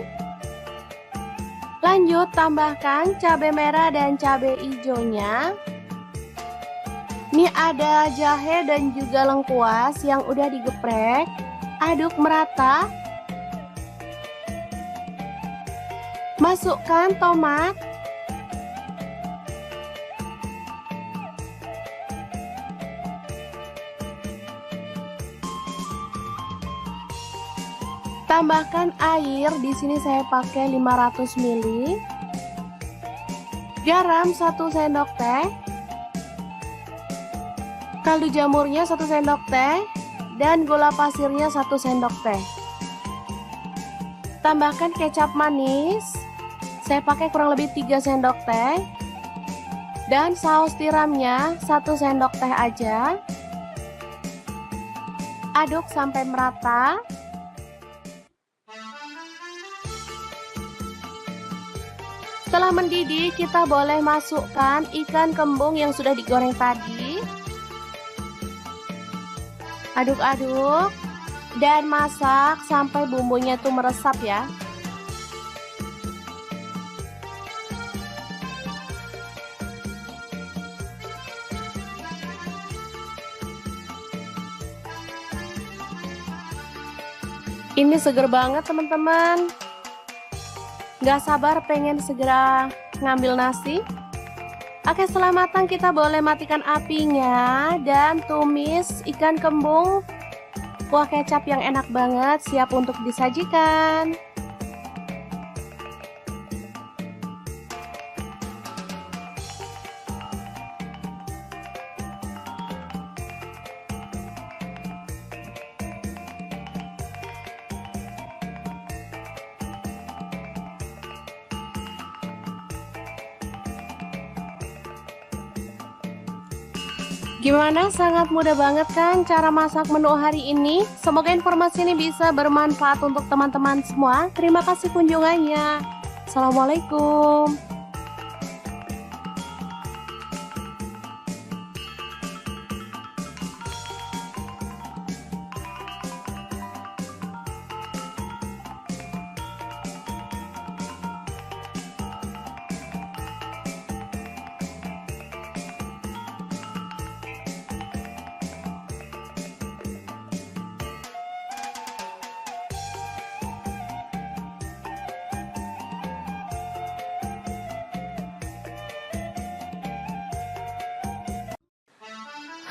Lanjut tambahkan cabai merah dan cabai hijaunya. Ini ada jahe dan juga lengkuas yang udah digeprek. Aduk merata. Masukkan tomat. Tambahkan air, di sini saya pakai 500 ml. Garam 1 sendok teh. Kaldu jamurnya 1 sendok teh dan gula pasirnya 1 sendok teh. Tambahkan kecap manis. Saya pakai kurang lebih 3 sendok teh. Dan saus tiramnya 1 sendok teh aja. Aduk sampai merata. Setelah mendidih, kita boleh masukkan ikan kembung yang sudah digoreng tadi. Aduk-aduk dan masak sampai bumbunya itu meresap ya. Ini seger banget teman-teman. Gak sabar pengen segera ngambil nasi. Oke, setelah matang kita boleh matikan apinya dan tumis ikan kembung. Kuah kecap yang enak banget siap untuk disajikan. Gimana? Sangat mudah banget kan cara masak menu hari ini? Semoga informasi ini bisa bermanfaat untuk teman-teman semua. Terima kasih kunjungannya. Assalamualaikum.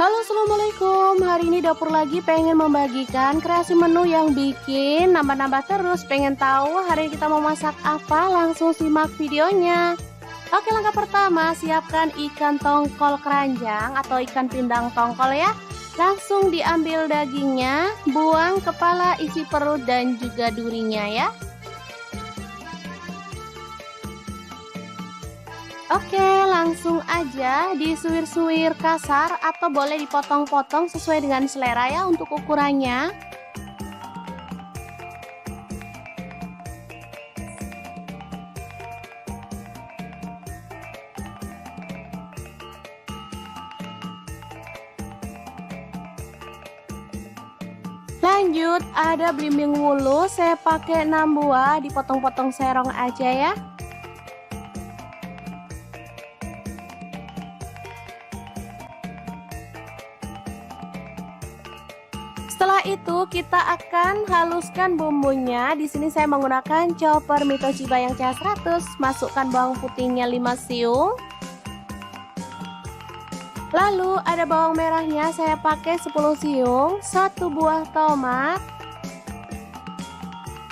Halo, assalamualaikum. Hari ini dapur lagi pengen membagikan kreasi menu yang bikin nambah-nambah terus. Pengen tahu hari ini kita mau masak apa? Langsung simak videonya. Oke, langkah pertama siapkan ikan tongkol keranjang atau ikan pindang tongkol ya. Langsung diambil dagingnya, buang kepala, isi perut dan juga durinya ya. Oke, langsung aja disuir-suir kasar atau boleh dipotong-potong sesuai dengan selera ya untuk ukurannya. Lanjut, ada belimbing wulu, saya pakai 6 buah, dipotong-potong serong aja ya. Setelah itu kita akan haluskan bumbunya. Di sini saya menggunakan chopper Mito Shiba yang CH100. Masukkan bawang putihnya 5 siung. Lalu ada bawang merahnya, saya pakai 10 siung, 1 buah tomat.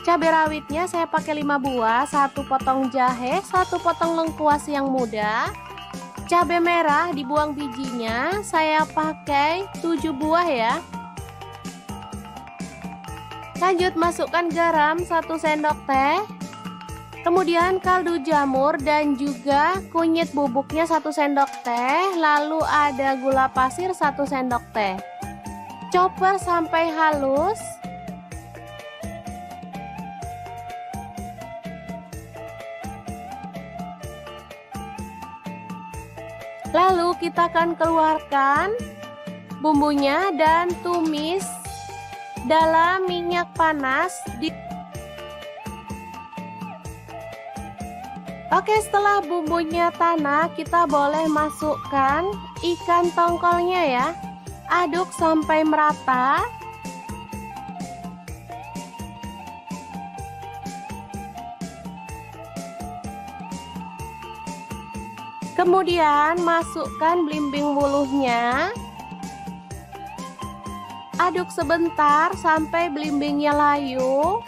Cabai rawitnya saya pakai 5 buah, 1 potong jahe, 1 potong lengkuas yang muda. Cabai merah dibuang bijinya, saya pakai 7 buah ya. Lanjut masukkan garam 1 sendok teh. Kemudian kaldu jamur dan juga kunyit bubuknya 1 sendok teh. Lalu ada gula pasir 1 sendok teh. Chopper sampai halus. Lalu kita akan keluarkan bumbunya dan tumis dalam minyak panas. Oke, setelah bumbunya tanah, kita boleh masukkan ikan tongkolnya ya. Aduk sampai merata. Kemudian masukkan belimbing wuluhnya. Aduk sebentar sampai belimbingnya layu.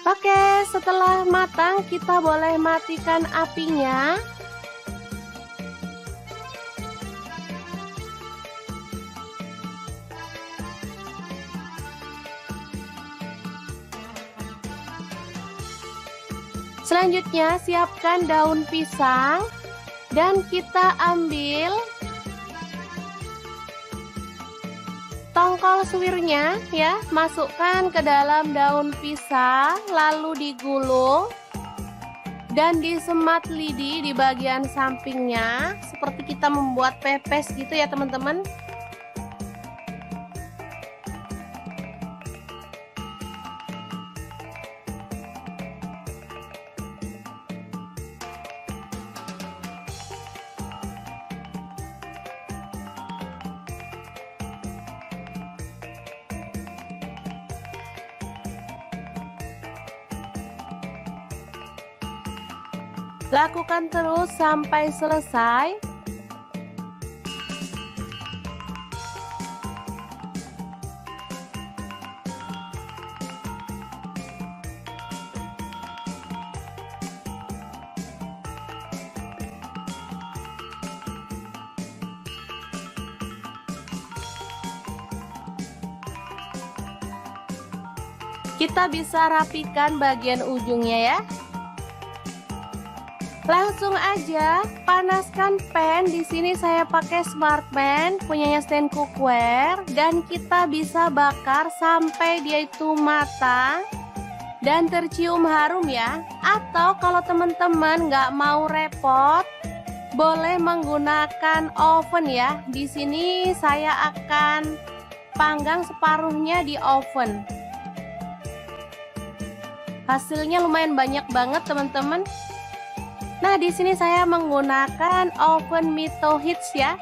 Oke, setelah matang kita boleh matikan apinya. Selanjutnya siapkan daun pisang dan kita ambil tongkol suwirnya ya, masukkan ke dalam daun pisang lalu digulung dan disemat lidi di bagian sampingnya seperti kita membuat pepes gitu ya teman-teman. Lakukan terus sampai selesai. Kita bisa rapikan bagian ujungnya ya. Langsung aja panaskan pan. Di sini saya pakai smart pan punyanya stand cookware, dan kita bisa bakar sampai dia itu matang dan tercium harum ya. Atau kalau teman-teman nggak mau repot, boleh menggunakan oven ya. Di sini saya akan panggang separuhnya di oven. Hasilnya lumayan banyak banget teman-teman. Nah, di sini saya menggunakan oven Mito Hits ya.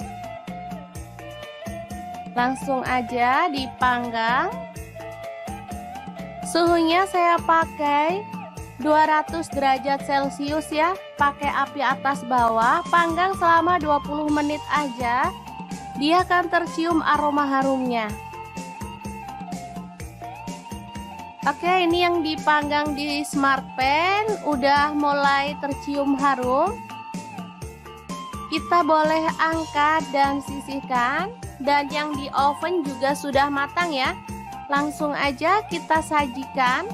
Langsung aja dipanggang. Suhunya saya pakai 200 derajat Celcius ya. Pakai api atas bawah, panggang selama 20 menit aja. Dia akan tercium aroma harumnya. Oke, ini yang dipanggang di smart pan udah mulai tercium harum. Kita boleh angkat dan sisihkan. Dan yang di oven juga sudah matang ya. Langsung aja kita sajikan.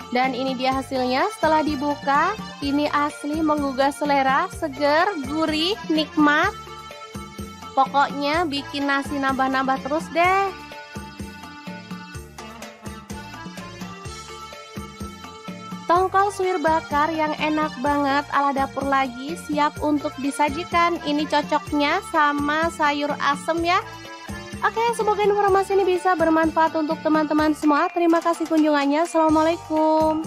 Dan ini dia hasilnya setelah dibuka. Ini asli menggugah selera, seger, gurih, nikmat. Pokoknya bikin nasi nambah-nambah terus deh. Tongkol suwir bakar yang enak banget ala dapur lagi siap untuk disajikan. Ini cocoknya sama sayur asem ya. Oke, semoga informasi ini bisa bermanfaat untuk teman-teman semua. Terima kasih kunjungannya. Assalamualaikum.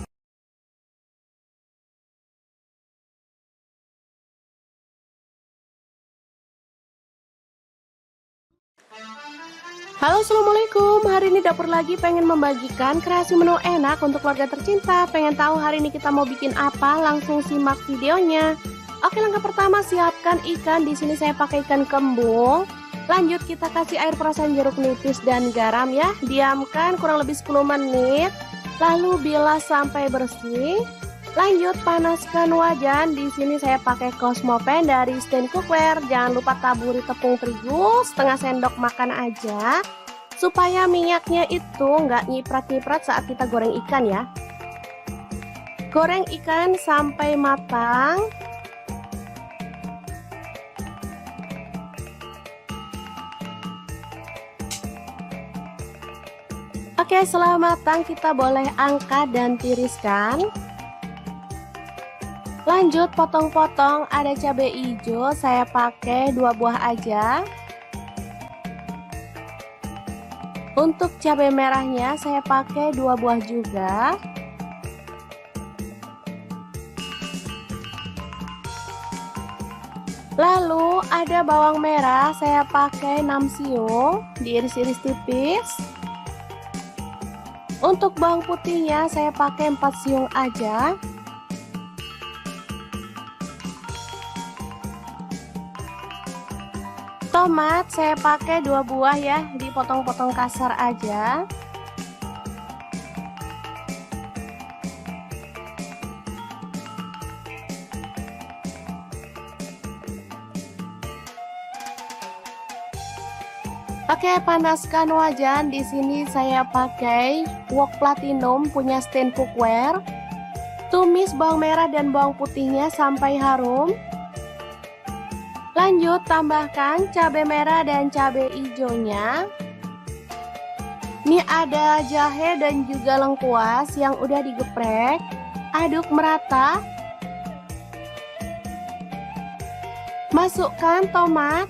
Halo, assalamualaikum. Hari ini dapur lagi pengen membagikan kreasi menu enak untuk keluarga tercinta. Pengen tahu hari ini kita mau bikin apa? Langsung simak videonya. Oke, langkah pertama siapkan ikan. Di sini saya pakai ikan kembung. Lanjut kita kasih air perasan jeruk nipis dan garam ya. Diamkan kurang lebih 10 menit. Lalu bilas sampai bersih. Lanjut panaskan wajan. Di sini saya pakai Cosmo Pan dari stand cookware. Jangan lupa taburi tepung terigu setengah sendok makan aja, supaya minyaknya itu nggak nyiprat-nyiprat saat kita goreng ikan ya. Goreng ikan sampai matang. Oke, setelah matang kita boleh angkat dan tiriskan. Lanjut potong-potong. Ada cabai hijau, saya pakai 2 buah aja. Untuk cabai merahnya saya pakai 2 buah juga. Lalu ada bawang merah, saya pakai 6 siung, diiris-iris tipis. Untuk bawang putihnya saya pakai 4 siung aja. Tomat saya pakai 2 buah ya, dipotong-potong kasar aja. Oke, panaskan wajan. Di sini saya pakai wok platinum punya stand cookware. Tumis bawang merah dan bawang putihnya sampai harum. Lanjut tambahkan cabai merah dan cabai hijaunya. Ini ada jahe dan juga lengkuas yang udah digeprek. Aduk merata. Masukkan tomat.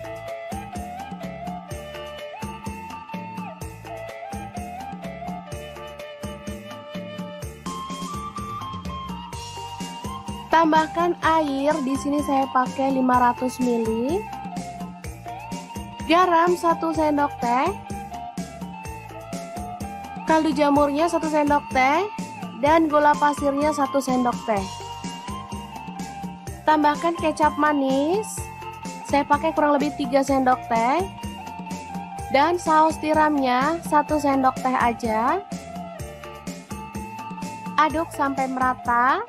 Tambahkan air, di sini saya pakai 500 ml. Garam 1 sendok teh. Kaldu jamurnya 1 sendok teh dan gula pasirnya 1 sendok teh. Tambahkan kecap manis. Saya pakai kurang lebih 3 sendok teh. Dan saus tiramnya 1 sendok teh aja. Aduk sampai merata.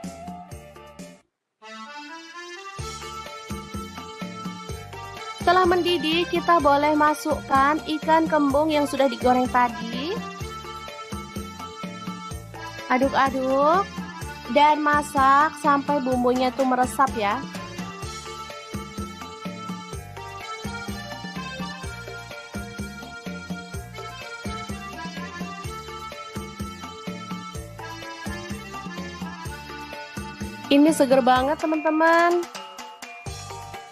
Setelah mendidih, kita boleh masukkan ikan kembung yang sudah digoreng tadi. Aduk-aduk dan masak sampai bumbunya itu meresap ya. Ini seger banget teman-teman.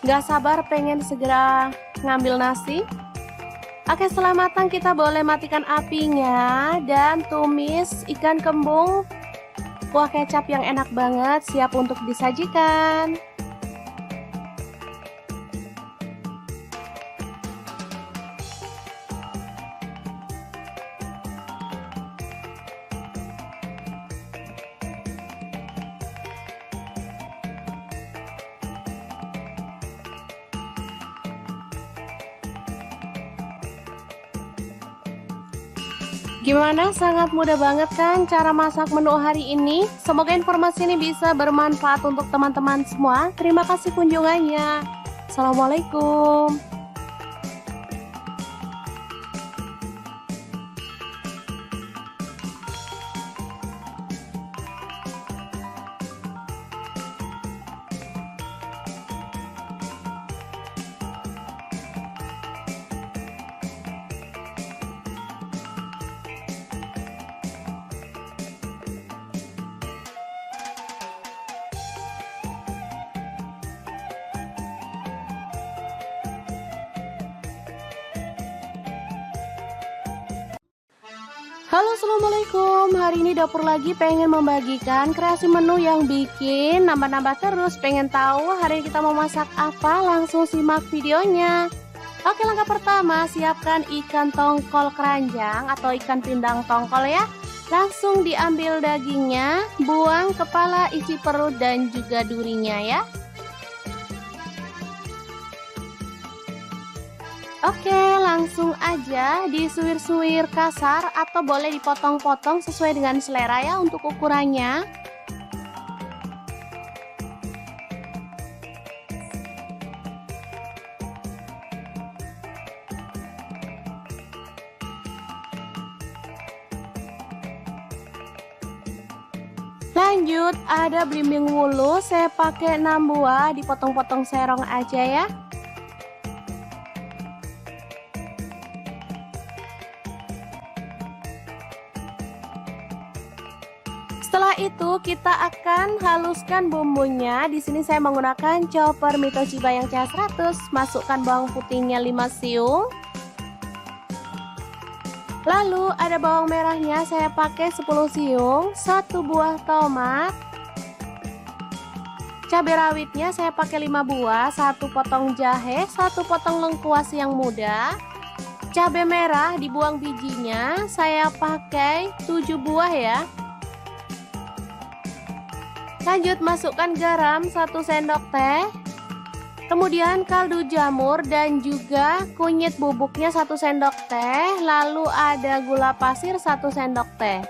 Gak sabar pengen segera ngambil nasi. Oke, setelah matang kita boleh matikan apinya dan tumis ikan kembung. Kuah kecap yang enak banget siap untuk disajikan. Gimana? Sangat mudah banget kan cara masak menu hari ini? Semoga informasi ini bisa bermanfaat untuk teman-teman semua. Terima kasih kunjungannya. Assalamualaikum. Halo, assalamualaikum. Hari ini dapur lagi pengen membagikan kreasi menu yang bikin nambah-nambah terus. Pengen tahu hari ini kita mau masak apa? Langsung simak videonya. Oke, langkah pertama siapkan ikan tongkol keranjang atau ikan pindang tongkol ya. Langsung diambil dagingnya, buang kepala, isi perut dan juga durinya ya. Oke, langsung aja disuir-suir kasar atau boleh dipotong-potong sesuai dengan selera ya untuk ukurannya. Lanjut, ada belimbing wulu, saya pakai 6 buah, dipotong-potong serong aja ya. Setelah itu kita akan haluskan bumbunya. Di sini saya menggunakan chopper Mito Chiba yang CH100. Masukkan bawang putihnya 5 siung. Lalu ada bawang merahnya, saya pakai 10 siung, 1 buah tomat. Cabai rawitnya saya pakai 5 buah, 1 potong jahe, 1 potong lengkuas yang muda. Cabai merah dibuang bijinya, saya pakai 7 buah ya. Lanjut masukkan garam 1 sendok teh. Kemudian kaldu jamur dan juga kunyit bubuknya 1 sendok teh. Lalu ada gula pasir 1 sendok teh.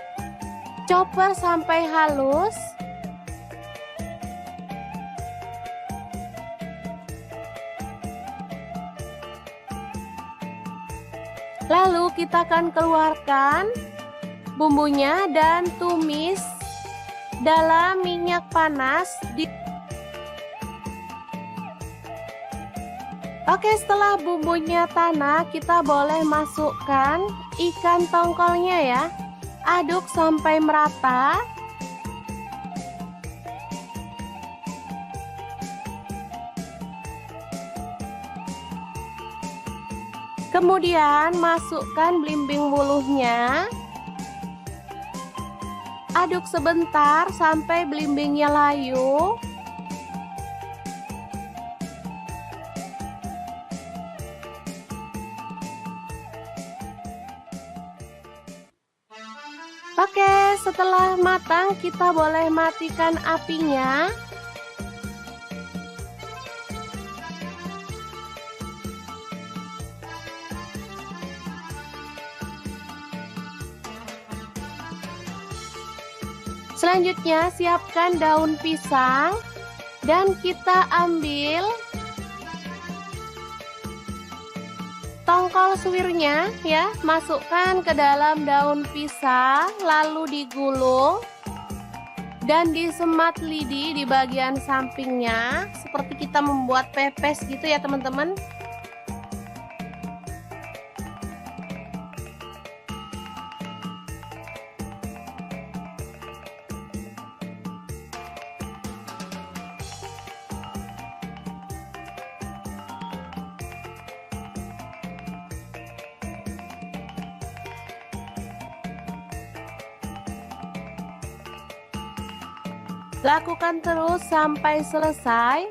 Chopper sampai halus. Lalu kita akan keluarkan bumbunya dan tumis dalam minyak panas. Oke, setelah bumbunya tanak, kita boleh masukkan ikan tongkolnya ya. Aduk sampai merata. Kemudian masukkan belimbing wuluhnya. Aduk sebentar sampai belimbingnya layu. Oke, setelah matang kita boleh matikan apinya. Selanjutnya siapkan daun pisang dan kita ambil Tongkol suwirnya ya, masukkan ke dalam daun pisang, lalu digulung dan disemat lidi di bagian sampingnya seperti kita membuat pepes gitu ya teman-teman. Lakukan terus sampai selesai.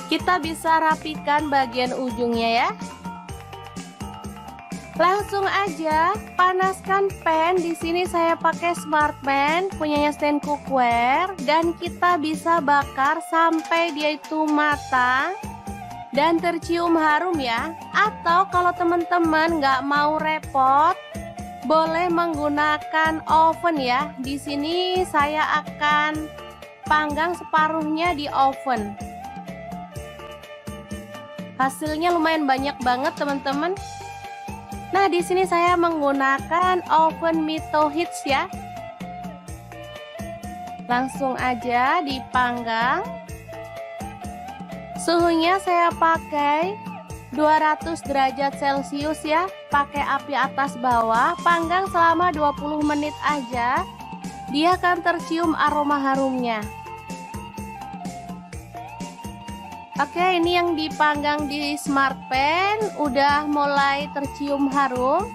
Kita bisa rapikan bagian ujungnya ya. Langsung aja panaskan pan. Di sini saya pakai smart pan punyanya Stand Cookware dan kita bisa bakar sampai dia itu matang dan tercium harum ya. Atau kalau teman-teman nggak mau repot, boleh menggunakan oven ya. Di sini saya akan panggang separuhnya di oven. Hasilnya lumayan banyak banget teman-teman. Nah, di sini saya menggunakan oven Mito Hits ya. Langsung aja dipanggang. Suhunya saya pakai 200 derajat Celcius ya. Pakai api atas bawah, panggang selama 20 menit aja. Dia akan tercium aroma harumnya. Oke, ini yang dipanggang di smart pan udah mulai tercium harum.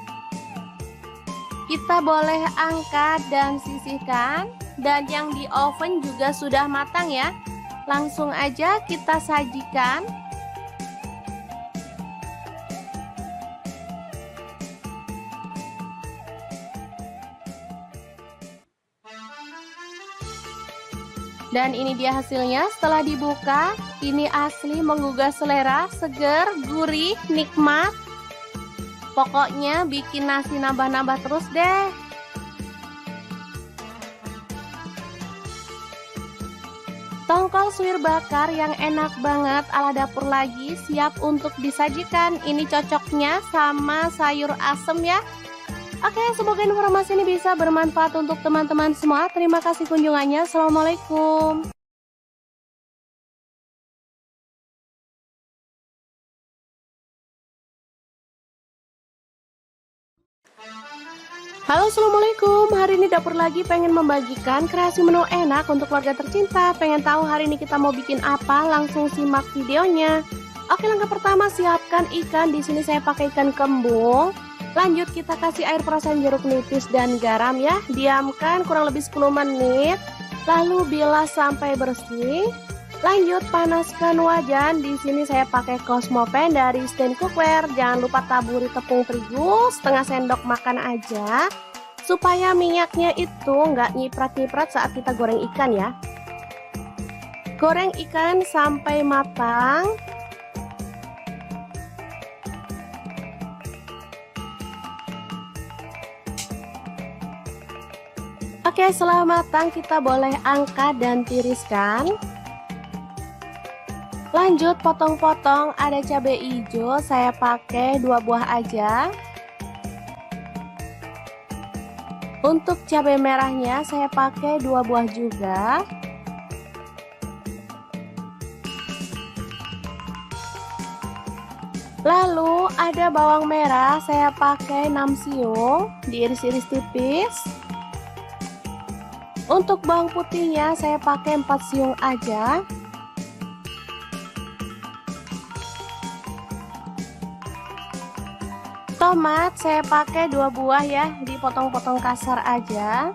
Kita boleh angkat dan sisihkan. Dan yang di oven juga sudah matang ya. Langsung aja kita sajikan. Dan ini dia hasilnya setelah dibuka. Ini asli menggugah selera, seger, gurih, nikmat. Pokoknya bikin nasi nambah-nambah terus deh. Tongkol suwir bakar yang enak banget ala dapur lagi siap untuk disajikan. Ini cocoknya sama sayur asem ya. Oke, semoga informasi ini bisa bermanfaat untuk teman-teman semua. Terima kasih kunjungannya. Assalamualaikum. Halo, assalamualaikum. Hari ini dapur lagi pengen membagikan kreasi menu enak untuk keluarga tercinta. Pengen tahu hari ini kita mau bikin apa? Langsung simak videonya. Oke, langkah pertama siapkan ikan. Di sini saya pakai ikan kembung. Lanjut kita kasih air perasan jeruk nipis dan garam ya. Diamkan kurang lebih 10 menit. Lalu bilas sampai bersih. Lanjut panaskan wajan. Di sini saya pakai Cosmo Pan dari Stand Cookware. Jangan lupa taburi tepung terigu setengah sendok makan aja. Supaya minyaknya itu nggak nyiprat-nyiprat saat kita goreng ikan ya. Goreng ikan sampai matang. Oke, setelah matang kita boleh angkat dan tiriskan. Lanjut potong-potong, ada cabai hijau, saya pakai 2 buah aja. Untuk cabai merahnya saya pakai 2 buah juga. Lalu ada bawang merah, saya pakai 6 siung, diiris-iris tipis. Untuk bawang putihnya saya pakai 4 siung aja. Tomat saya pakai 2 buah ya, dipotong-potong kasar aja.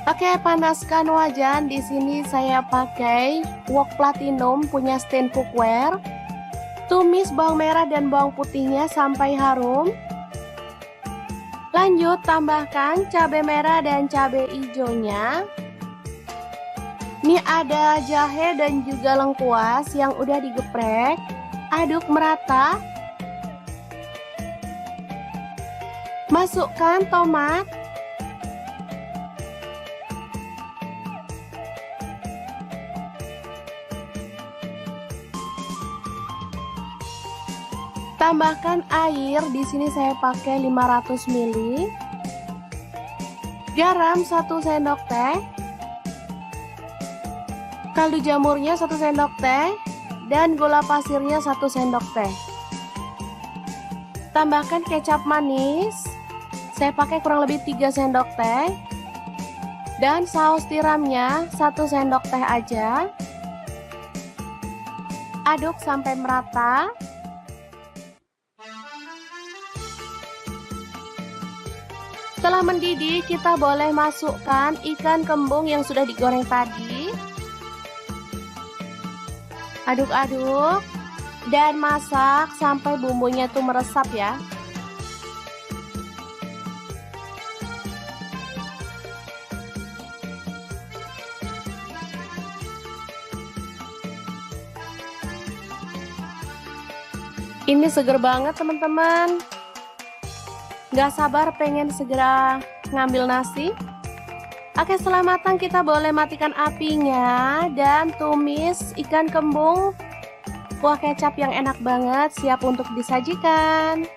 Oke, panaskan wajan. Di sini saya pakai wok platinum punya stand cookware. Tumis bawang merah dan bawang putihnya sampai harum. Lanjut tambahkan cabai merah dan cabai hijaunya. Ini ada jahe dan juga lengkuas yang udah digeprek. Aduk merata. Masukkan tomat. Tambahkan air, di sini saya pakai 500 ml. Garam 1 sendok teh. Kaldu jamurnya 1 sendok teh dan gula pasirnya 1 sendok teh. Tambahkan kecap manis. Saya pakai kurang lebih 3 sendok teh. Dan saus tiramnya 1 sendok teh aja. Aduk sampai merata. Setelah mendidih, kita boleh masukkan ikan kembung yang sudah digoreng tadi. Aduk-aduk dan masak sampai bumbunya tuh meresap ya. Ini seger banget teman-teman. Gak sabar pengen segera ngambil nasi. Oke, setelah matang kita boleh matikan apinya dan tumis ikan kembung. Kuah kecap yang enak banget, siap untuk disajikan.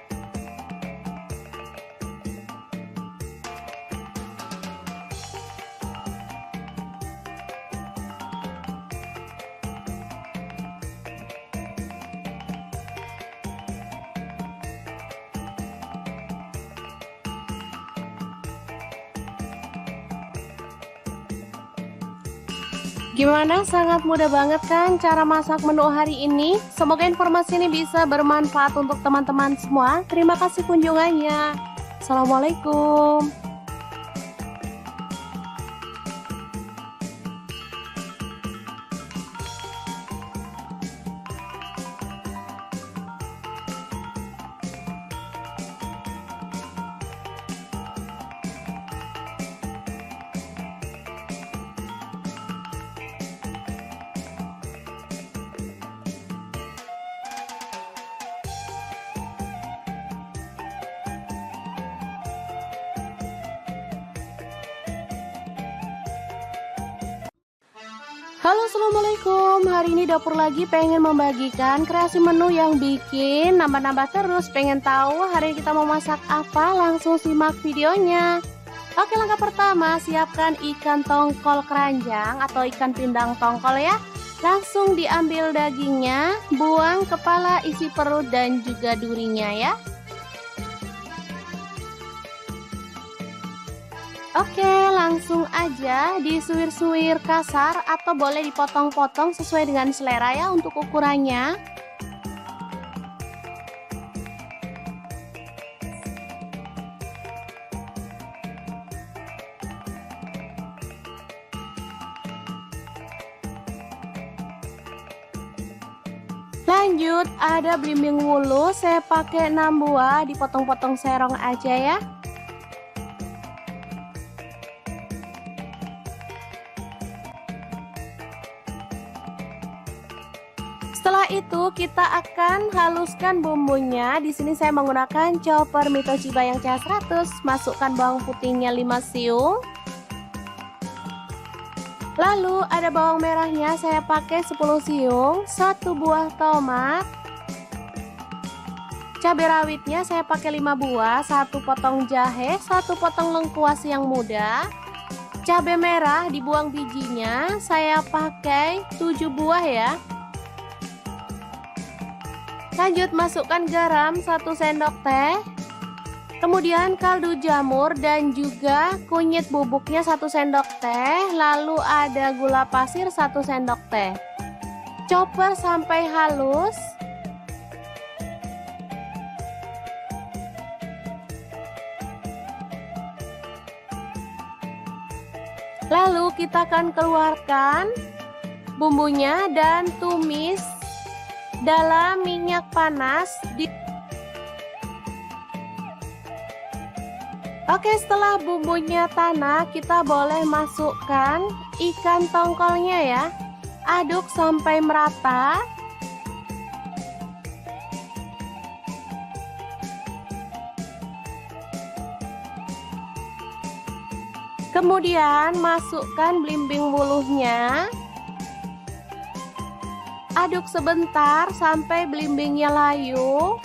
Gimana? Sangat mudah banget kan cara masak menu hari ini? Semoga informasi ini bisa bermanfaat untuk teman-teman semua. Terima kasih kunjungannya. Assalamualaikum. Halo, assalamualaikum. Hari ini dapur lagi pengen membagikan kreasi menu yang bikin nambah-nambah terus. Pengen tahu hari ini kita mau masak apa? Langsung simak videonya. Oke, langkah pertama siapkan ikan tongkol keranjang atau ikan pindang tongkol ya. Langsung diambil dagingnya, buang kepala, isi perut dan juga durinya ya. Oke, langsung aja disuir-suir kasar atau boleh dipotong-potong sesuai dengan selera ya untuk ukurannya. Lanjut, ada belimbing wulu, saya pakai 6 buah, dipotong-potong serong aja ya. Setelah itu kita akan haluskan bumbunya. Di sini saya menggunakan chopper Mito Chiba yang CH100. Masukkan bawang putihnya 5 siung. Lalu ada bawang merahnya, saya pakai 10 siung, 1 buah tomat. Cabai rawitnya saya pakai 5 buah, 1 potong jahe, 1 potong lengkuas yang muda. Cabai merah dibuang bijinya, saya pakai 7 buah ya. Lanjut masukkan garam 1 sendok teh. Kemudian kaldu jamur dan juga kunyit bubuknya 1 sendok teh. Lalu ada gula pasir 1 sendok teh. Chopper sampai halus. Lalu kita akan keluarkan bumbunya dan tumis dalam minyak panas. Oke, setelah bumbunya tanak, kita boleh masukkan ikan tongkolnya ya. Aduk sampai merata. Kemudian masukkan belimbing wuluhnya. Aduk sebentar sampai belimbingnya layu.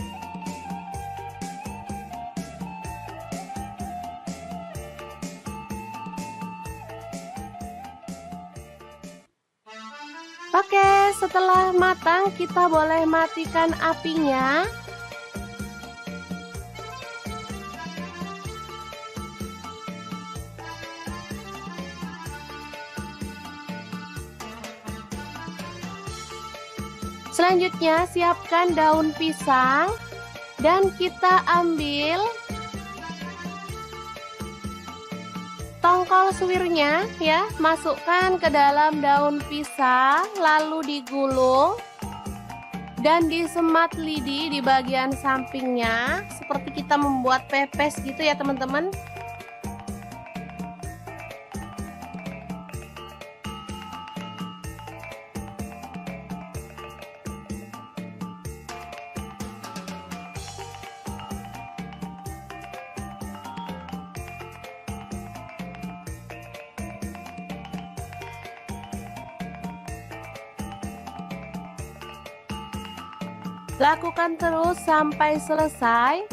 Oke, setelah matang kita boleh matikan apinya. Selanjutnya siapkan daun pisang dan kita ambil tongkol suwirnya ya, masukkan ke dalam daun pisang lalu digulung dan disemat lidi di bagian sampingnya seperti kita membuat pepes gitu ya teman-teman. Lakukan terus sampai selesai.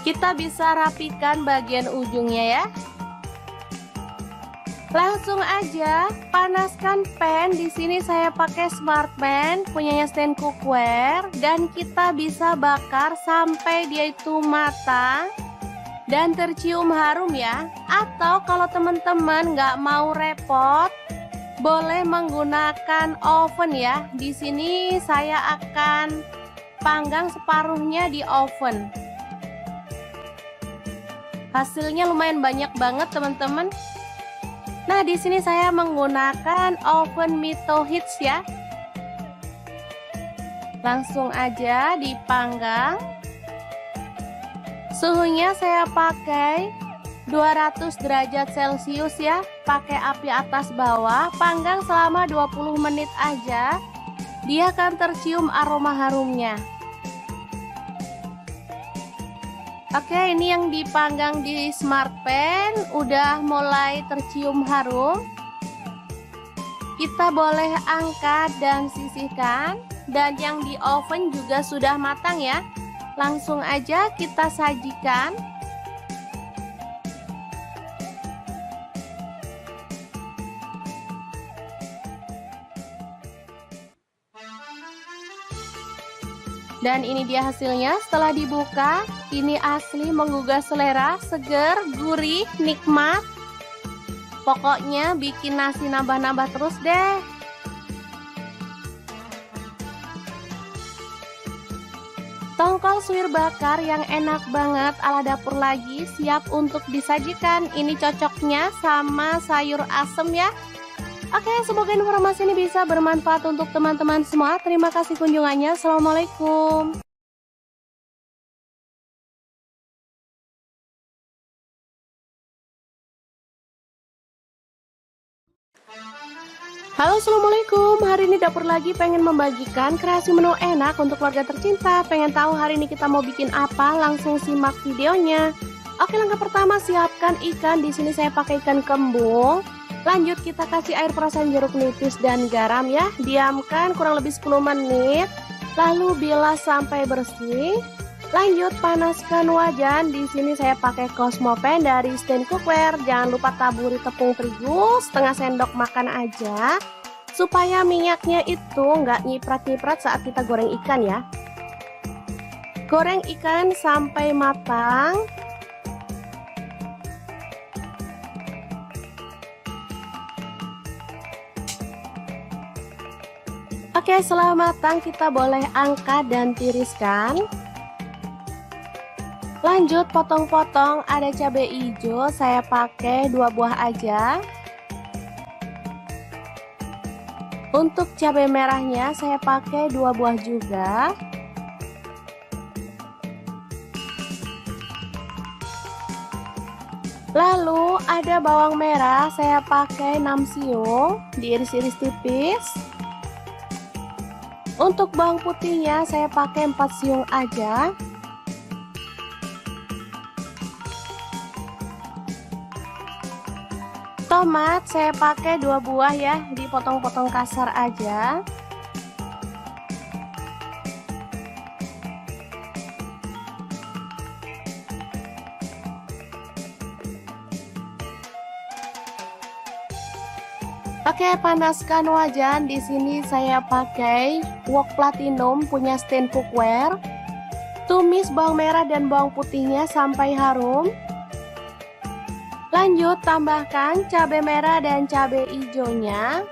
Kita bisa rapikan bagian ujungnya ya. Langsung aja panaskan pan. Di sini saya pakai Smartpan punyanya Stand Cookware dan kita bisa bakar sampai dia itu matang dan tercium harum ya. Atau kalau teman-teman nggak mau repot, boleh menggunakan oven ya. Di sini saya akan panggang separuhnya di oven. Hasilnya lumayan banyak banget teman-teman. Nah, di sini saya menggunakan oven Mito Hits ya. Langsung aja dipanggang. Suhunya saya pakai 200 derajat Celcius ya. Pakai api atas bawah, panggang selama 20 menit aja. Dia akan tercium aroma harumnya. Oke, ini yang dipanggang di Smartpan udah mulai tercium harum. Kita boleh angkat dan sisihkan. Dan yang di oven juga sudah matang ya. Langsung aja kita sajikan. Dan ini dia hasilnya setelah dibuka. Ini asli menggugah selera, seger, gurih, nikmat. Pokoknya bikin nasi nambah-nambah terus deh. Tongkol suwir bakar yang enak banget ala dapur lagi siap untuk disajikan. Ini cocoknya sama sayur asem ya. Oke, semoga informasi ini bisa bermanfaat untuk teman-teman semua. Terima kasih kunjungannya. Assalamualaikum. Halo, assalamualaikum. Hari ini dapur lagi pengen membagikan kreasi menu enak untuk keluarga tercinta. Pengen tahu hari ini kita mau bikin apa? Langsung simak videonya. Oke, langkah pertama siapkan ikan. Di sini saya pakai ikan kembung. Lanjut kita kasih air perasan jeruk nipis dan garam ya. Diamkan kurang lebih 10 menit. Lalu bilas sampai bersih. Lanjut panaskan wajan. Di sini saya pakai Cosmopan dari Stand Cookware. Jangan lupa taburi tepung terigu setengah sendok makan aja. Supaya minyaknya itu nggak nyiprat-nyiprat saat kita goreng ikan ya. Goreng ikan sampai matang. Oke, setelah matang kita boleh angkat dan tiriskan. Lanjut potong-potong, ada cabai hijau, saya pakai 2 buah aja. Untuk cabai merahnya saya pakai 2 buah juga. Lalu ada bawang merah, saya pakai 6 siung, diiris-iris tipis. Untuk bawang putihnya saya pakai 4 siung aja. Tomat saya pakai 2 buah ya, dipotong-potong kasar aja. Oke, panaskan wajan. Di sini saya pakai wok platinum punya stand cookware. Tumis bawang merah dan bawang putihnya sampai harum. Lanjut tambahkan cabai merah dan cabai hijaunya.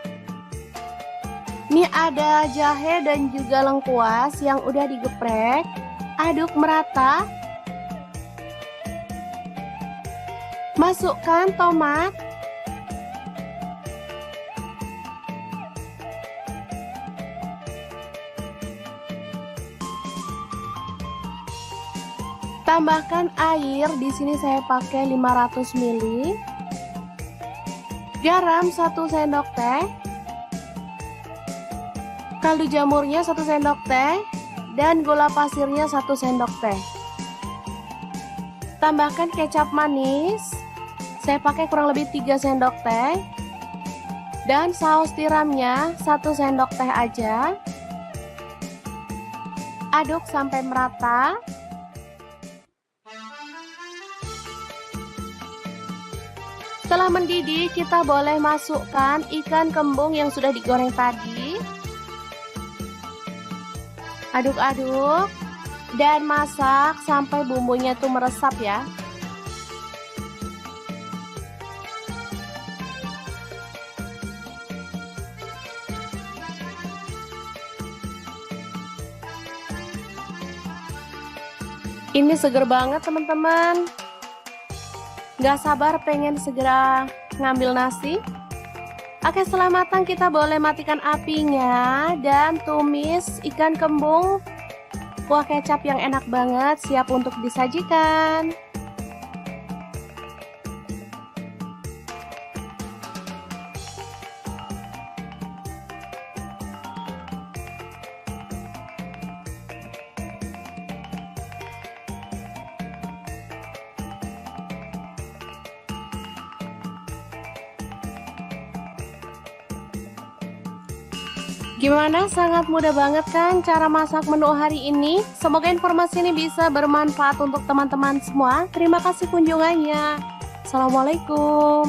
Ini ada jahe dan juga lengkuas yang udah digeprek. Aduk merata. Masukkan tomat. Tambahkan air, di sini saya pakai 500 ml. Garam 1 sendok teh. Kaldu jamurnya 1 sendok teh dan gula pasirnya 1 sendok teh. Tambahkan kecap manis. Saya pakai kurang lebih 3 sendok teh. Dan saus tiramnya 1 sendok teh aja. Aduk sampai merata. Setelah mendidih, kita boleh masukkan ikan kembung yang sudah digoreng tadi. Aduk-aduk dan masak sampai bumbunya tuh meresap ya. Ini seger banget teman-teman. Gak sabar pengen segera ngambil nasi. Oke, setelah matang kita boleh matikan apinya dan tumis ikan kembung. Kuah kecap yang enak banget, siap untuk disajikan. Gimana? Sangat mudah banget kan cara masak menu hari ini? Semoga informasi ini bisa bermanfaat untuk teman-teman semua. Terima kasih kunjungannya. Assalamualaikum.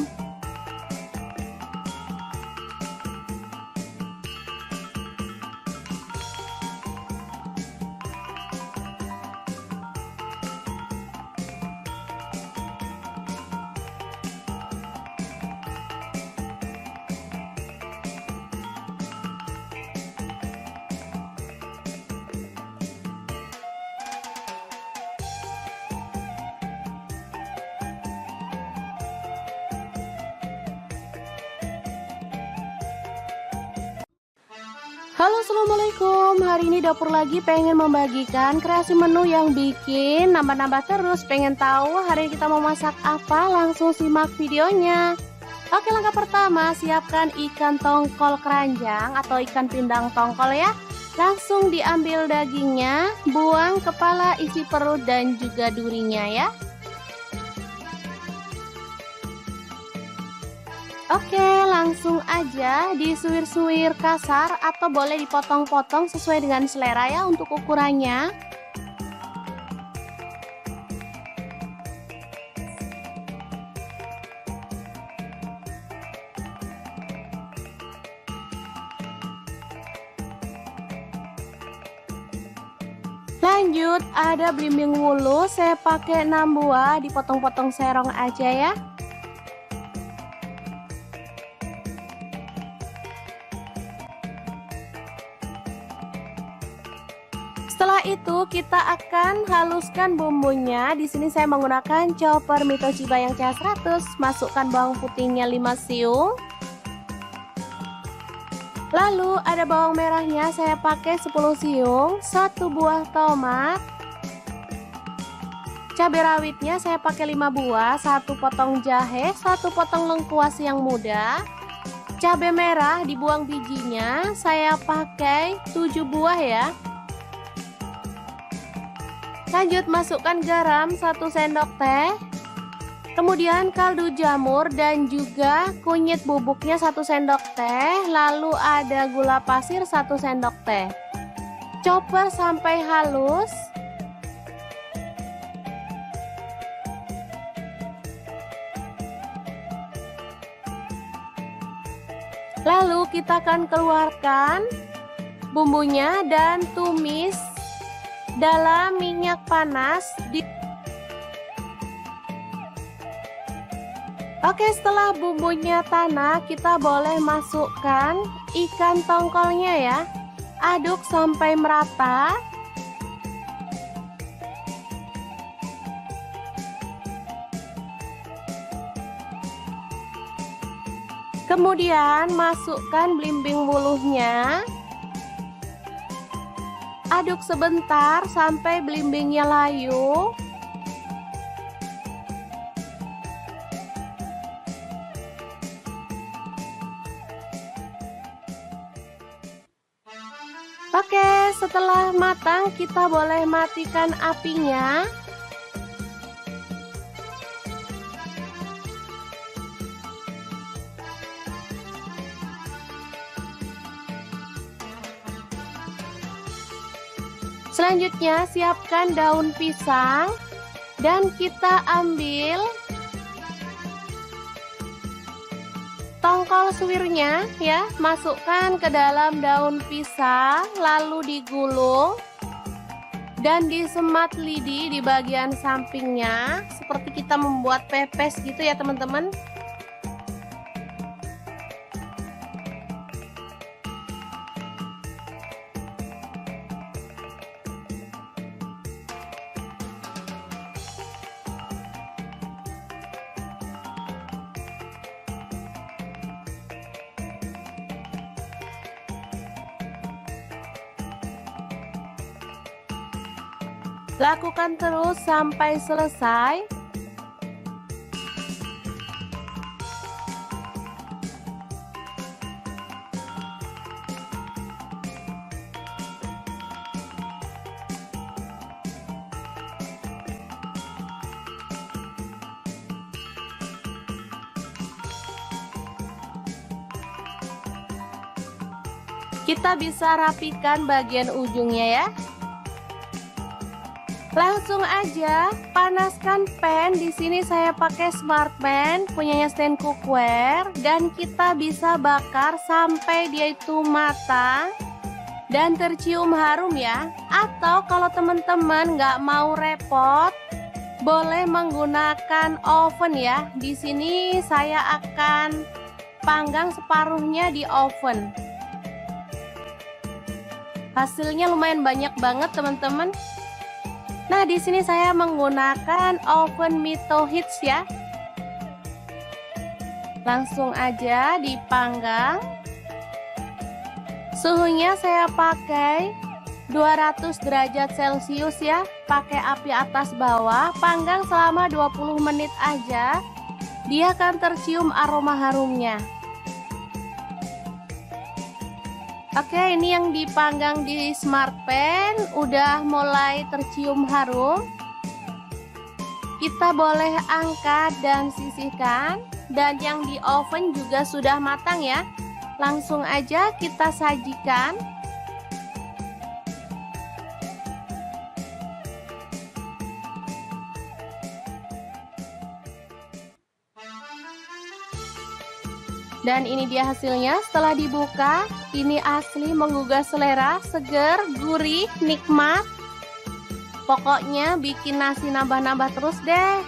Halo, assalamualaikum. Hari ini dapur lagi pengen membagikan kreasi menu yang bikin nambah-nambah terus. Pengen tahu hari ini kita mau masak apa? Langsung simak videonya. Oke, langkah pertama siapkan ikan tongkol keranjang atau ikan pindang tongkol ya. Langsung diambil dagingnya, buang kepala, isi perut dan juga durinya ya. Oke, langsung aja disuir-suir kasar atau boleh dipotong-potong sesuai dengan selera ya untuk ukurannya. Lanjut, ada belimbing wulu, saya pakai 6 buah, dipotong-potong serong aja ya. Setelah itu kita akan haluskan bumbunya. Di sini saya menggunakan chopper Mito Shiba yang CH100. Masukkan bawang putihnya 5 siung. Lalu ada bawang merahnya, saya pakai 10 siung, 1 buah tomat. Cabai rawitnya saya pakai 5 buah, 1 potong jahe, 1 potong lengkuas yang muda. Cabai merah dibuang bijinya, saya pakai 7 buah ya. Lanjut masukkan garam 1 sendok teh. Kemudian kaldu jamur dan juga kunyit bubuknya 1 sendok teh. Lalu ada gula pasir 1 sendok teh. Chopper sampai halus. Lalu kita akan keluarkan bumbunya dan tumis dalam minyak panas. Oke, setelah bumbunya tanah, kita boleh masukkan ikan tongkolnya ya. Aduk sampai merata. Kemudian masukkan belimbing wuluhnya. Aduk sebentar sampai belimbingnya layu. Oke, setelah matang kita boleh matikan apinya. Selanjutnya siapkan daun pisang dan kita ambil tongkol suwirnya ya, masukkan ke dalam daun pisang, lalu digulung dan disemat lidi di bagian sampingnya seperti kita membuat pepes gitu ya teman-teman. Lakukan terus sampai selesai. Kita bisa rapikan bagian ujungnya ya. Langsung aja panaskan pan. Di sini saya pakai smart pan punyanya stand cookware dan kita bisa bakar sampai dia itu matang dan tercium harum ya. Atau kalau teman-teman nggak mau repot, boleh menggunakan oven ya. Di sini saya akan panggang separuhnya di oven. Hasilnya lumayan banyak banget teman-teman. Nah, di sini saya menggunakan oven Mito Hits ya. Langsung aja dipanggang. Suhunya saya pakai 200 derajat Celcius ya. Pakai api atas bawah, panggang selama 20 menit aja. Dia akan tercium aroma harumnya. Oke, ini yang dipanggang di smart pan udah mulai tercium harum. Kita boleh angkat dan sisihkan. Dan yang di oven juga sudah matang ya. Langsung aja kita sajikan. Dan ini dia hasilnya setelah dibuka. Ini asli menggugah selera, seger, gurih, nikmat. Pokoknya bikin nasi nambah-nambah terus deh.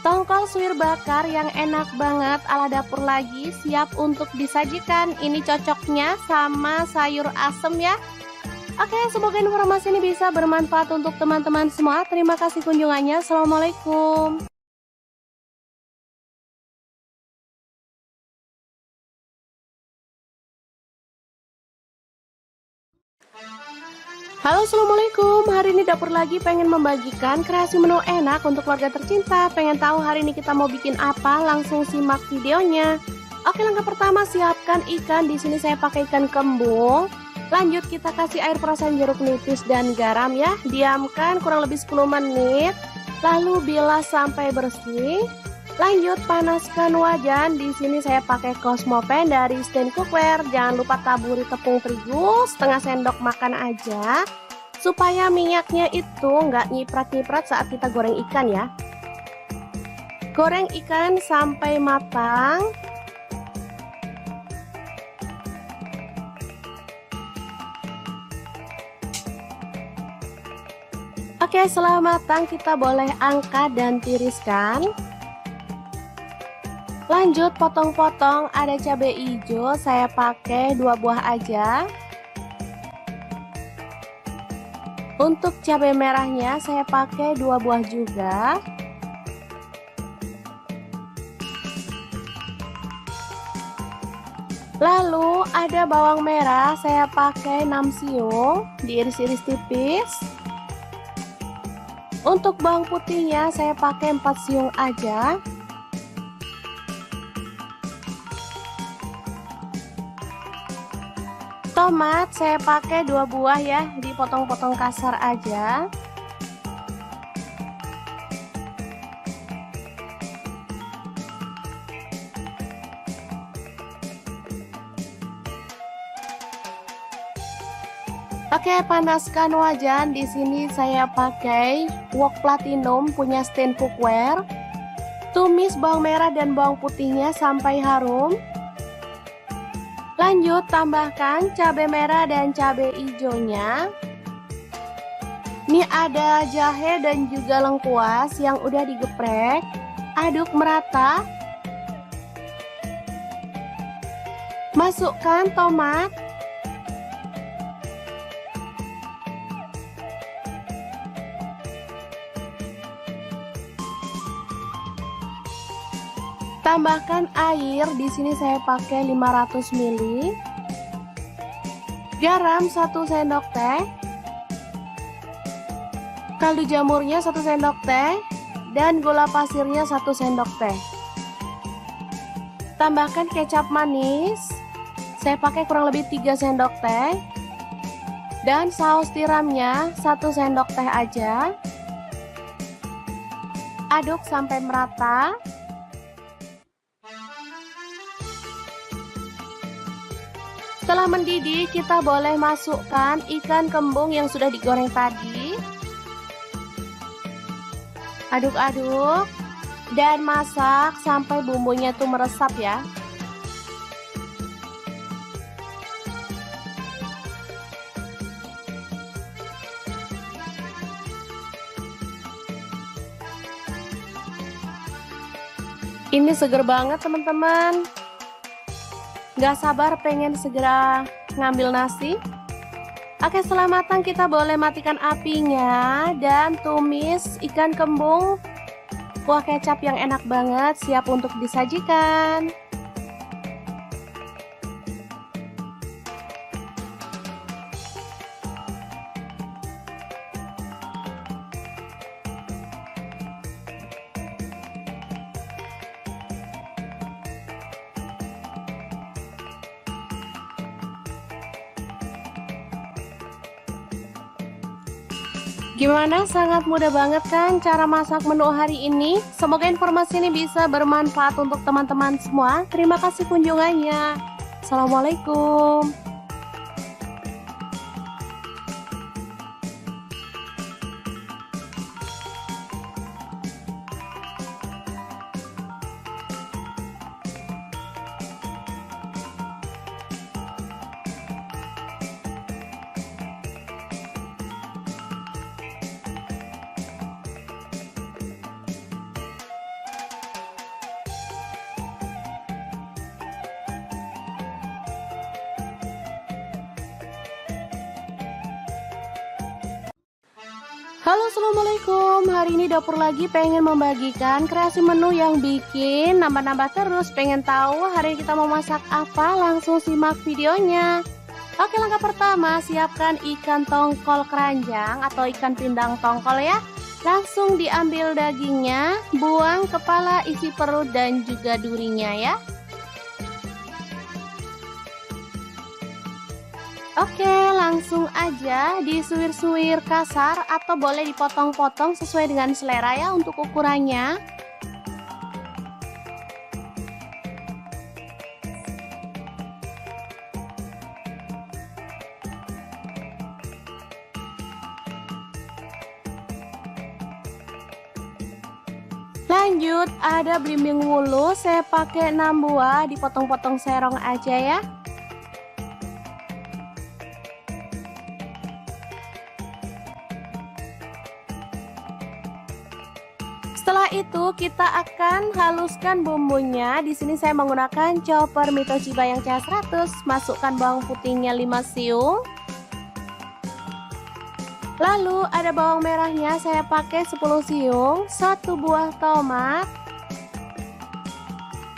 Tongkol suwir bakar yang enak banget ala dapur lagi siap untuk disajikan. Ini cocoknya sama sayur asem ya. Oke, semoga informasi ini bisa bermanfaat untuk teman-teman semua. Terima kasih kunjungannya. Assalamualaikum. Halo, assalamualaikum. Hari ini dapur lagi pengen membagikan kreasi menu enak untuk keluarga tercinta. Pengen tahu hari ini kita mau bikin apa? Langsung simak videonya. Oke, langkah pertama siapkan ikan. Di sini saya pakai ikan kembung. Lanjut kita kasih air perasan jeruk nipis dan garam ya. Diamkan kurang lebih 10 menit. Lalu bilas sampai bersih. Lanjut panaskan wajan. Di sini saya pakai Cosmopan dari Stand Cookware. Jangan lupa taburi tepung terigu setengah sendok makan aja, supaya minyaknya itu nggak nyiprat-nyiprat saat kita goreng ikan ya. Goreng ikan sampai matang. Oke, setelah matang kita boleh angkat dan tiriskan. Lanjut potong-potong, ada cabai hijau, saya pakai 2 buah aja. Untuk cabai merahnya saya pakai 2 buah juga. Lalu ada bawang merah, saya pakai 6 siung, diiris-iris tipis. Untuk bawang putihnya saya pakai 4 siung aja. Tomat saya pakai 2 buah ya, dipotong-potong kasar aja. Oke, panaskan wajan. Di sini saya pakai wok platinum punya Stand Cookware. Tumis bawang merah dan bawang putihnya sampai harum. Lanjut tambahkan cabai merah dan cabai hijaunya. Ini ada jahe dan juga lengkuas yang udah digeprek. Aduk merata. Masukkan tomat. Tambahkan air, di sini saya pakai 500 ml. Garam 1 sendok teh. Kaldu jamurnya 1 sendok teh dan gula pasirnya 1 sendok teh. Tambahkan kecap manis. Saya pakai kurang lebih 3 sendok teh. Dan saus tiramnya 1 sendok teh aja. Aduk sampai merata. Setelah mendidih, kita boleh masukkan ikan kembung yang sudah digoreng tadi. Aduk-aduk dan masak sampai bumbunya itu meresap ya. Ini seger banget teman-teman. Gak sabar pengen segera ngambil nasi. Oke, setelah matang kita boleh matikan apinya dan tumis ikan kembung. Kuah kecap yang enak banget siap untuk disajikan. Gimana? Sangat mudah banget kan cara masak menu hari ini? Semoga informasi ini bisa bermanfaat untuk teman-teman semua. Terima kasih kunjungannya. Assalamualaikum. Halo, assalamualaikum. Hari ini dapur lagi pengen membagikan kreasi menu yang bikin nambah-nambah terus. Pengen tahu hari ini kita mau masak apa? Langsung simak videonya. Oke, langkah pertama siapkan ikan tongkol keranjang atau ikan pindang tongkol ya. Langsung diambil dagingnya, buang kepala, isi perut dan juga durinya ya. Oke, langsung aja disuir-suir kasar atau boleh dipotong-potong sesuai dengan selera ya untuk ukurannya. Lanjut, ada belimbing wulu, saya pakai 6 buah, dipotong-potong serong aja ya. Setelah itu kita akan haluskan bumbunya. Di sini saya menggunakan chopper Mito Chiba yang CH100. Masukkan bawang putihnya 5 siung. Lalu ada bawang merahnya, saya pakai 10 siung, 1 buah tomat.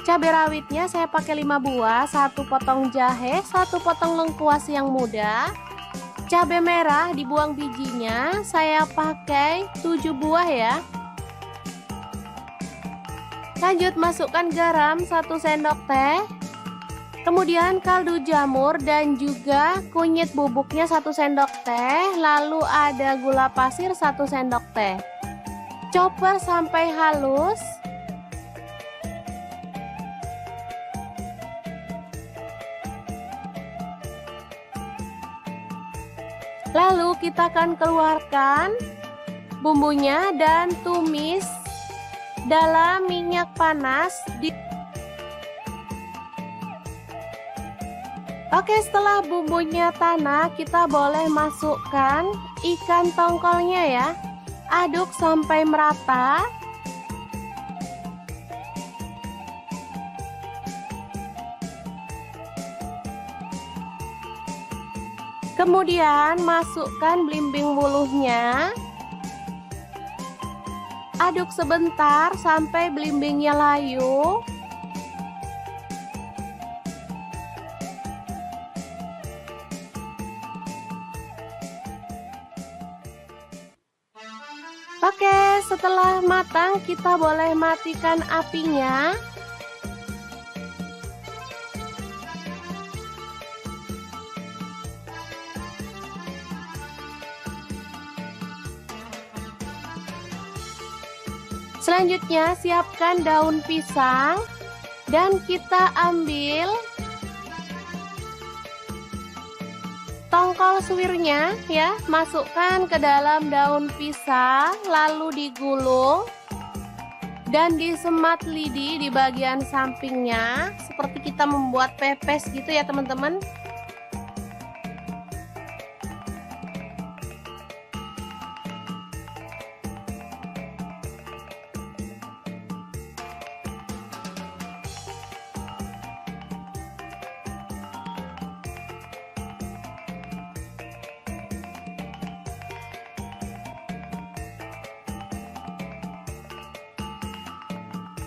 Cabai rawitnya saya pakai 5 buah, 1 potong jahe, 1 potong lengkuas yang muda. Cabai merah dibuang bijinya, saya pakai 7 buah ya. Lanjut masukkan garam 1 sendok teh. Kemudian kaldu jamur dan juga kunyit bubuknya 1 sendok teh. Lalu ada gula pasir 1 sendok teh. Chopper sampai halus. Lalu kita akan keluarkan bumbunya dan tumis dalam minyak panas. Oke, setelah bumbunya tanah, kita boleh masukkan ikan tongkolnya ya. Aduk sampai merata. Kemudian masukkan belimbing wuluhnya. Aduk sebentar sampai belimbingnya layu. Oke, setelah matang kita boleh matikan apinya. Selanjutnya siapkan daun pisang dan kita ambil tongkol suwirnya ya, masukkan ke dalam daun pisang lalu digulung dan disemat lidi di bagian sampingnya seperti kita membuat pepes gitu ya teman-teman.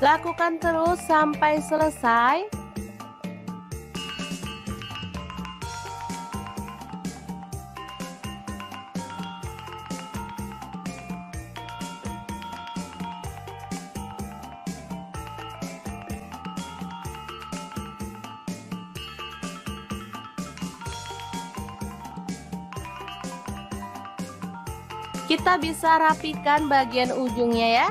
Lakukan terus sampai selesai. Kita bisa rapikan bagian ujungnya ya.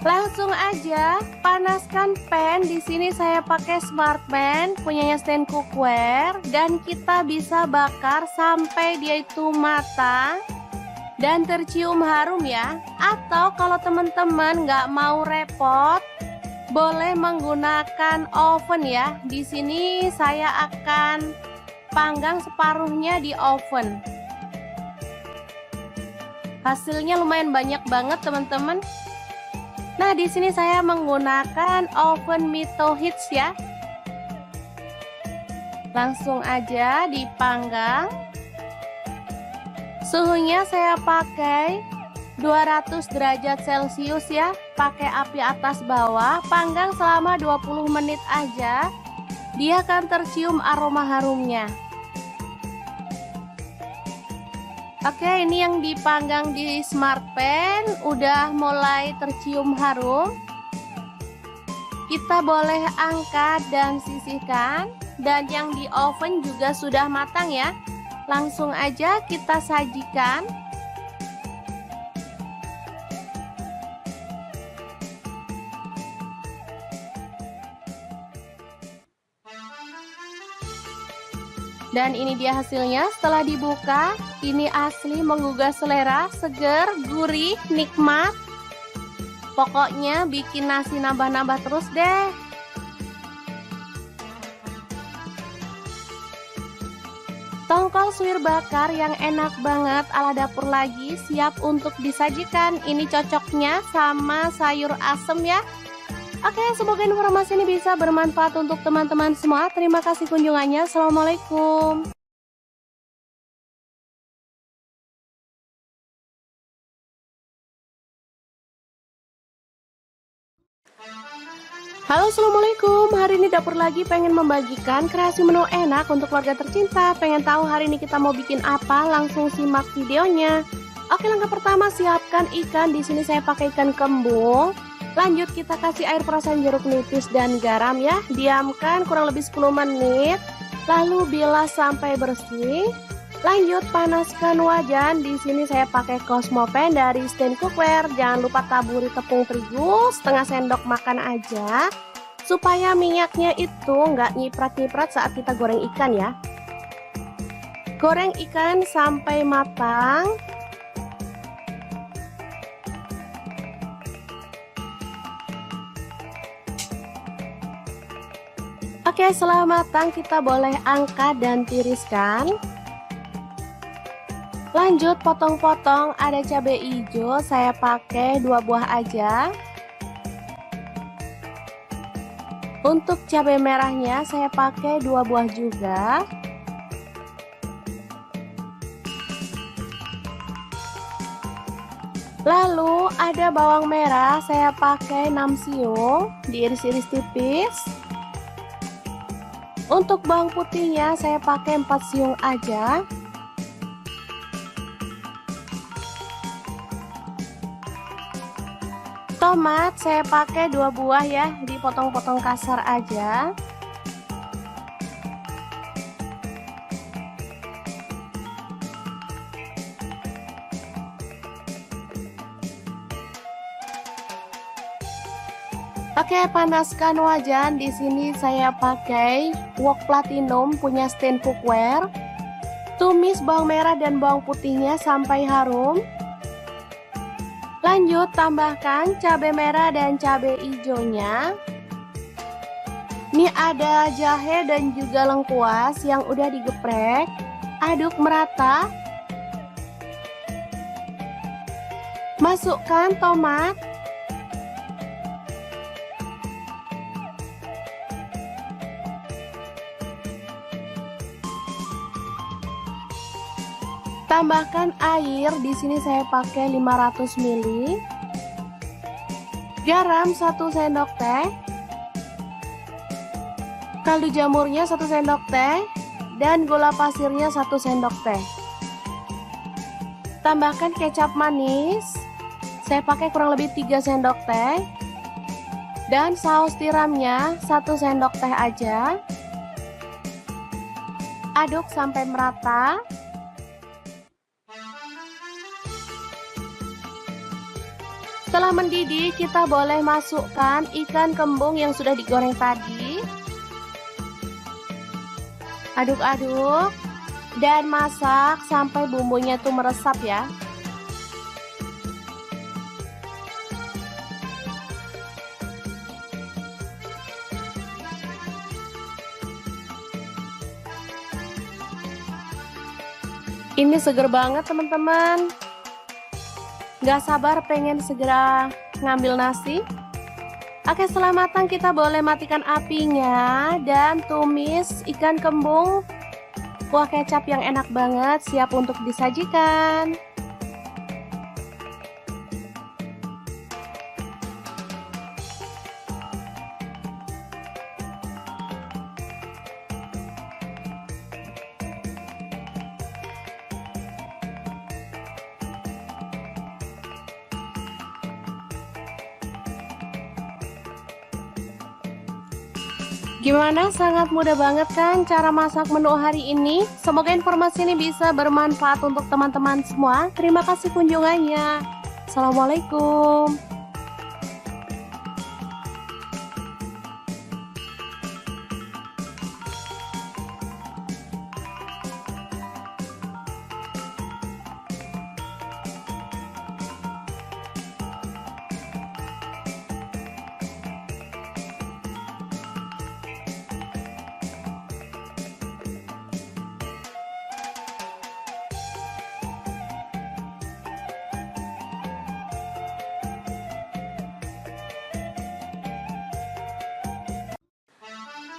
Langsung aja panaskan pan. Di sini saya pakai smart pan punyanya stand cookware dan kita bisa bakar sampai dia itu matang dan tercium harum ya. Atau kalau teman-teman nggak mau repot, boleh menggunakan oven ya. Di sini saya akan panggang separuhnya di oven. Hasilnya lumayan banyak banget teman-teman. Nah, di sini saya menggunakan oven Mito Hits ya. Langsung aja dipanggang Suhunya saya pakai 200 derajat Celcius ya, pakai api atas bawah, panggang selama 20 menit aja. Dia akan tercium aroma harumnya. Oke, ini yang dipanggang di Smart Pan udah mulai tercium harum. Kita boleh angkat dan sisihkan. Dan yang di oven juga sudah matang ya. Langsung aja kita sajikan. Dan ini dia hasilnya setelah dibuka. Ini asli menggugah selera, seger, gurih, nikmat. Pokoknya bikin nasi nambah-nambah terus deh. Tongkol suwir bakar yang enak banget ala dapur lagi siap untuk disajikan. Ini cocoknya sama sayur asem ya. Oke, semoga informasi ini bisa bermanfaat untuk teman-teman semua. Terima kasih kunjungannya. Assalamualaikum. Halo, assalamualaikum. Hari ini dapur lagi pengen membagikan kreasi menu enak untuk keluarga tercinta. Pengen tahu hari ini kita mau bikin apa? Langsung simak videonya. Oke, langkah pertama siapkan ikan. Di sini saya pakai ikan kembung. Lanjut kita kasih air perasan jeruk nipis dan garam ya. Diamkan kurang lebih 10 menit. Lalu bilas sampai bersih. Lanjut panaskan wajan. Di sini saya pakai Cosmo Pan dari Stand Cookware. Jangan lupa taburi tepung terigu setengah sendok makan aja. Supaya minyaknya itu nggak nyiprat-nyiprat saat kita goreng ikan ya. Goreng ikan sampai matang. Oke, setelah matang kita boleh angkat dan tiriskan. Lanjut potong-potong, ada cabai hijau, saya pakai 2 buah aja. Untuk cabai merahnya saya pakai 2 buah juga. Lalu ada bawang merah, saya pakai 6 siung, diiris-iris tipis. Untuk bawang putihnya saya pakai 4 siung aja. Tomat saya pakai 2 buah ya, dipotong-potong kasar aja. Oke, panaskan wajan. Di sini saya pakai wok platinum punya Stand Cookware. Tumis bawang merah dan bawang putihnya sampai harum. Lanjut tambahkan cabai merah dan cabai hijaunya. Ini ada jahe dan juga lengkuas yang udah digeprek. Aduk merata. Masukkan tomat. Tambahkan air, di sini saya pakai 500 ml. Garam 1 sendok teh. Kaldu jamurnya 1 sendok teh dan gula pasirnya 1 sendok teh. Tambahkan kecap manis. Saya pakai kurang lebih 3 sendok teh. Dan saus tiramnya 1 sendok teh aja. Aduk sampai merata. Setelah mendidih, kita boleh masukkan ikan kembung yang sudah digoreng tadi. Aduk-aduk dan masak sampai bumbunya tuh meresap ya. Ini seger banget teman-teman. Gak sabar pengen segera ngambil nasi. Oke, setelah matang kita boleh matikan apinya dan tumis ikan kembung kuah kecap yang enak banget siap untuk disajikan. Gimana? Sangat mudah banget kan cara masak menu hari ini? Semoga informasi ini bisa bermanfaat untuk teman-teman semua. Terima kasih kunjungannya. Assalamualaikum.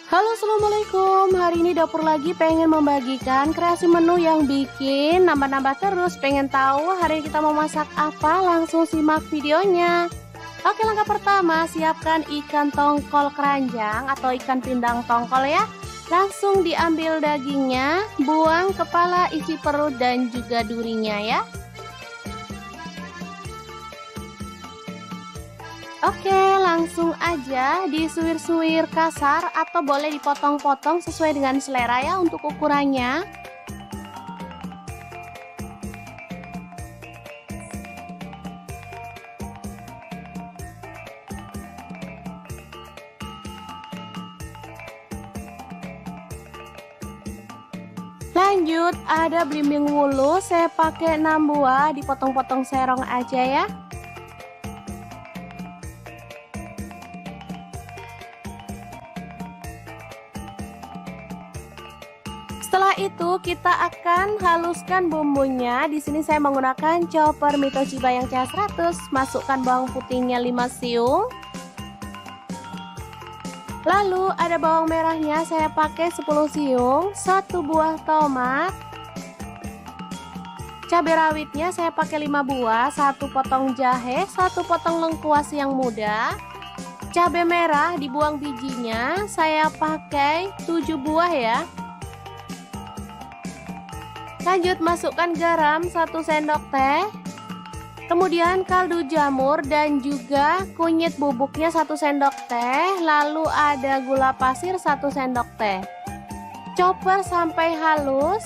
Halo, assalamualaikum. Hari ini dapur lagi pengen membagikan kreasi menu yang bikin nambah-nambah terus. Pengen tahu hari ini kita mau masak apa? Langsung simak videonya. Oke, langkah pertama siapkan ikan tongkol keranjang atau ikan pindang tongkol ya. Langsung diambil dagingnya, buang kepala, isi perut dan juga durinya ya. Oke, langsung aja disuir-suir kasar atau boleh dipotong-potong sesuai dengan selera ya untuk ukurannya. Lanjut, ada belimbing wulu, saya pakai 6 buah, dipotong-potong serong aja ya. Setelah itu kita akan haluskan bumbunya. Di sini saya menggunakan chopper Mito Chiba yang CH100. Masukkan bawang putihnya 5 siung. Lalu ada bawang merahnya, saya pakai 10 siung, 1 buah tomat. Cabai rawitnya saya pakai 5 buah, 1 potong jahe, 1 potong lengkuas yang muda. Cabai merah dibuang bijinya, saya pakai 7 buah ya. Lanjut masukkan garam 1 sendok teh. Kemudian kaldu jamur dan juga kunyit bubuknya 1 sendok teh. Lalu ada gula pasir 1 sendok teh. Chopper sampai halus.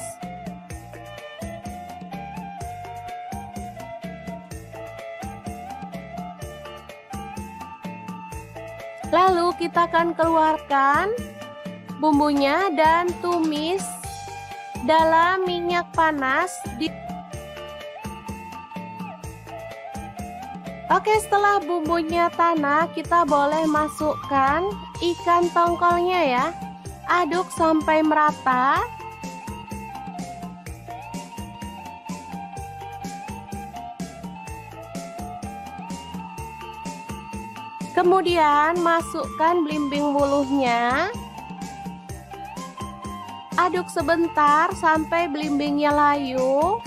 Lalu kita akan keluarkan bumbunya dan tumis dalam minyak panas. Oke, setelah bumbunya tanak, kita boleh masukkan ikan tongkolnya ya. Aduk sampai merata. Kemudian masukkan belimbing wuluhnya. Aduk sebentar sampai belimbingnya layu.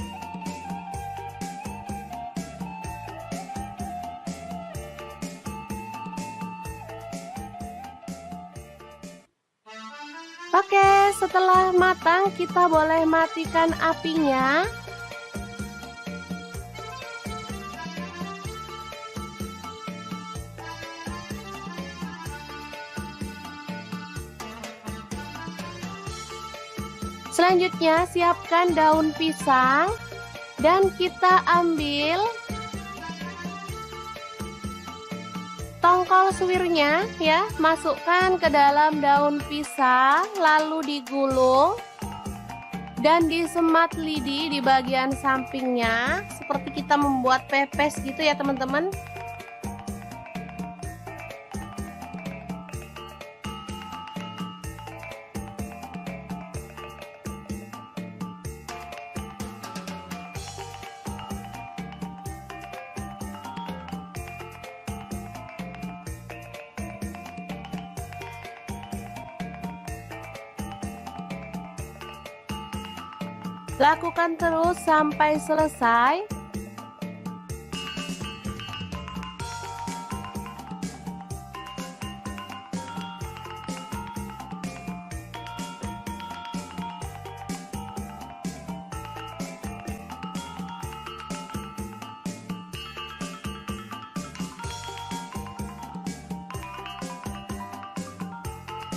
Oke, setelah matang kita boleh matikan apinya. Selanjutnya siapkan daun pisang dan kita ambil tongkol suwirnya ya, masukkan ke dalam daun pisang lalu digulung dan disemat lidi di bagian sampingnya seperti kita membuat pepes gitu ya teman-teman. Lakukan terus sampai selesai.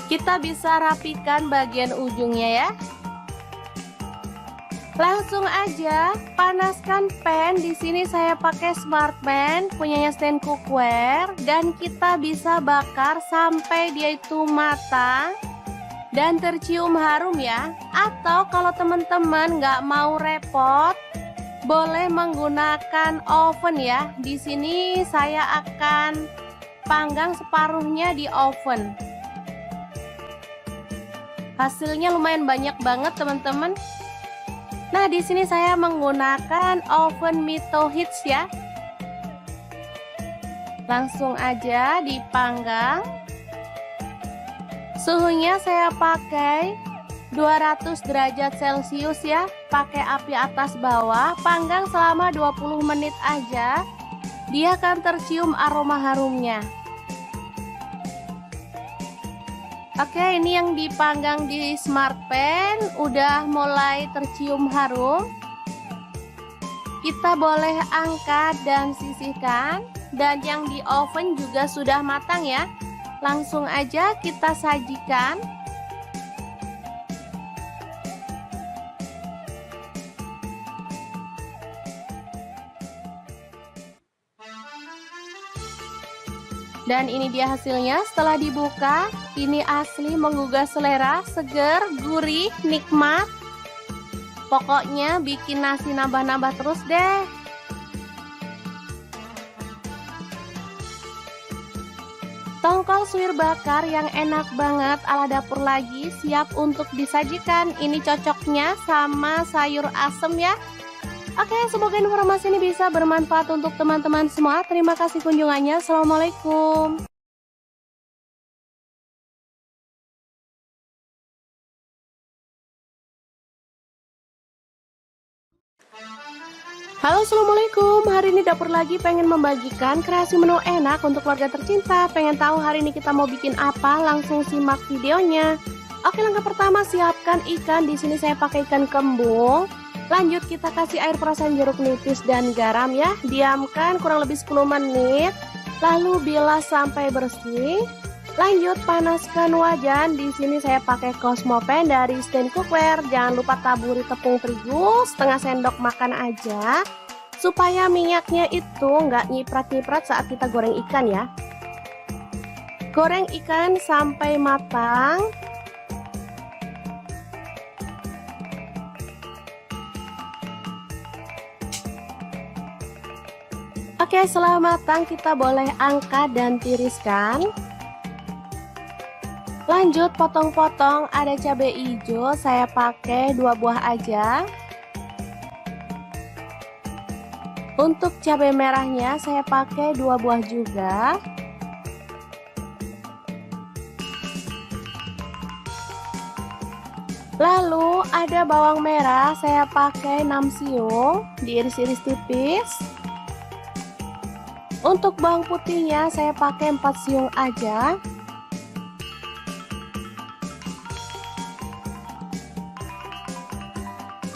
Kita bisa rapikan bagian ujungnya ya. Langsung aja panaskan pan. Di sini saya pakai Smartman punyanya Stand Cookware, dan kita bisa bakar sampai dia itu matang dan tercium harum ya. Atau kalau teman-teman nggak mau repot, boleh menggunakan oven ya. Di sini saya akan panggang separuhnya di oven. Hasilnya lumayan banyak banget teman-teman. Nah, di sini saya menggunakan oven Mito Hits ya. Langsung aja dipanggang. Suhunya saya pakai 200 derajat Celcius ya. Pakai api atas bawah, panggang selama 20 menit aja. Dia akan tercium aroma harumnya. Oke, ini yang dipanggang di Smartpan udah mulai tercium harum. Kita boleh angkat dan sisihkan. Dan yang di oven juga sudah matang ya. Langsung aja kita sajikan. Dan ini dia hasilnya setelah dibuka. Ini asli menggugah selera, seger, gurih, nikmat. Pokoknya bikin nasi nambah-nambah terus deh. Tongkol suwir bakar yang enak banget ala dapur lagi, siap untuk disajikan. Ini cocoknya sama sayur asem ya. Oke, semoga informasi ini bisa bermanfaat untuk teman-teman semua. Terima kasih kunjungannya. Assalamualaikum. Halo, assalamualaikum. Hari ini dapur lagi pengen membagikan kreasi menu enak untuk keluarga tercinta. Pengen tahu hari ini kita mau bikin apa? Langsung simak videonya. Oke, langkah pertama siapkan ikan. Di sini saya pakai ikan kembung. Lanjut kita kasih air perasan jeruk nipis dan garam ya. Diamkan kurang lebih 10 menit. Lalu bilas sampai bersih. Lanjut panaskan wajan. Di sini saya pakai Cosmo Pan dari Stand Cookware. Jangan lupa taburi tepung terigu setengah sendok makan aja, supaya minyaknya itu nggak nyiprat-nyiprat saat kita goreng ikan ya. Goreng ikan sampai matang. Oke, setelah matang kita boleh angkat dan tiriskan. Lanjut potong-potong, ada cabai hijau, saya pakai 2 buah aja. Untuk cabai merahnya saya pakai 2 buah juga. Lalu ada bawang merah, saya pakai 6 siung, diiris-iris tipis. Untuk bawang putihnya saya pakai 4 siung aja.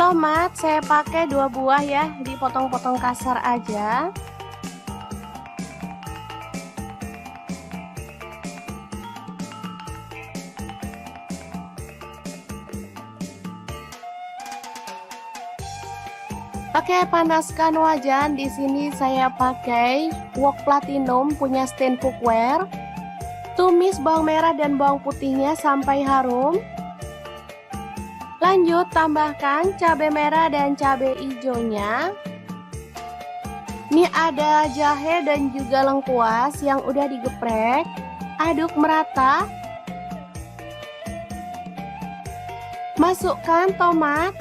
Tomat saya pakai 2 buah ya, dipotong-potong kasar aja. Oke, panaskan wajan. Di sini saya pakai wok platinum punya Stand Cookware. Tumis bawang merah dan bawang putihnya sampai harum. Lanjut tambahkan cabai merah dan cabai hijaunya. Ini ada jahe dan juga lengkuas yang udah digeprek. Aduk merata. Masukkan tomat.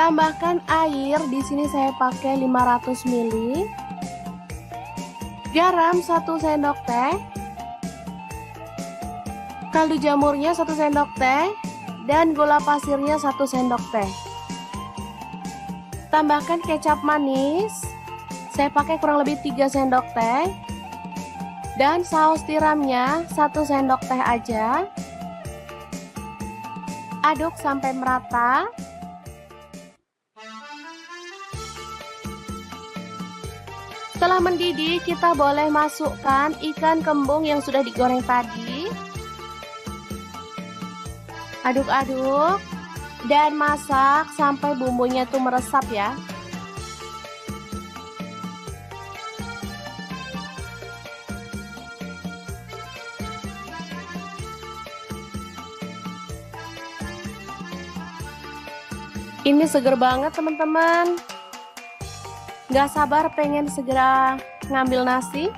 Tambahkan air, di sini saya pakai 500 ml. garam 1 sendok teh, kaldu jamurnya 1 sendok teh, dan gula pasirnya 1 sendok teh. Tambahkan kecap manis, saya pakai kurang lebih 3 sendok teh, dan saus tiramnya 1 sendok teh aja. Aduk sampai merata. Setelah mendidih, kita boleh masukkan ikan kembung yang sudah digoreng tadi. Aduk-aduk dan masak sampai bumbunya tuh meresap ya. Ini seger banget teman-teman. Gak sabar pengen segera ngambil nasi.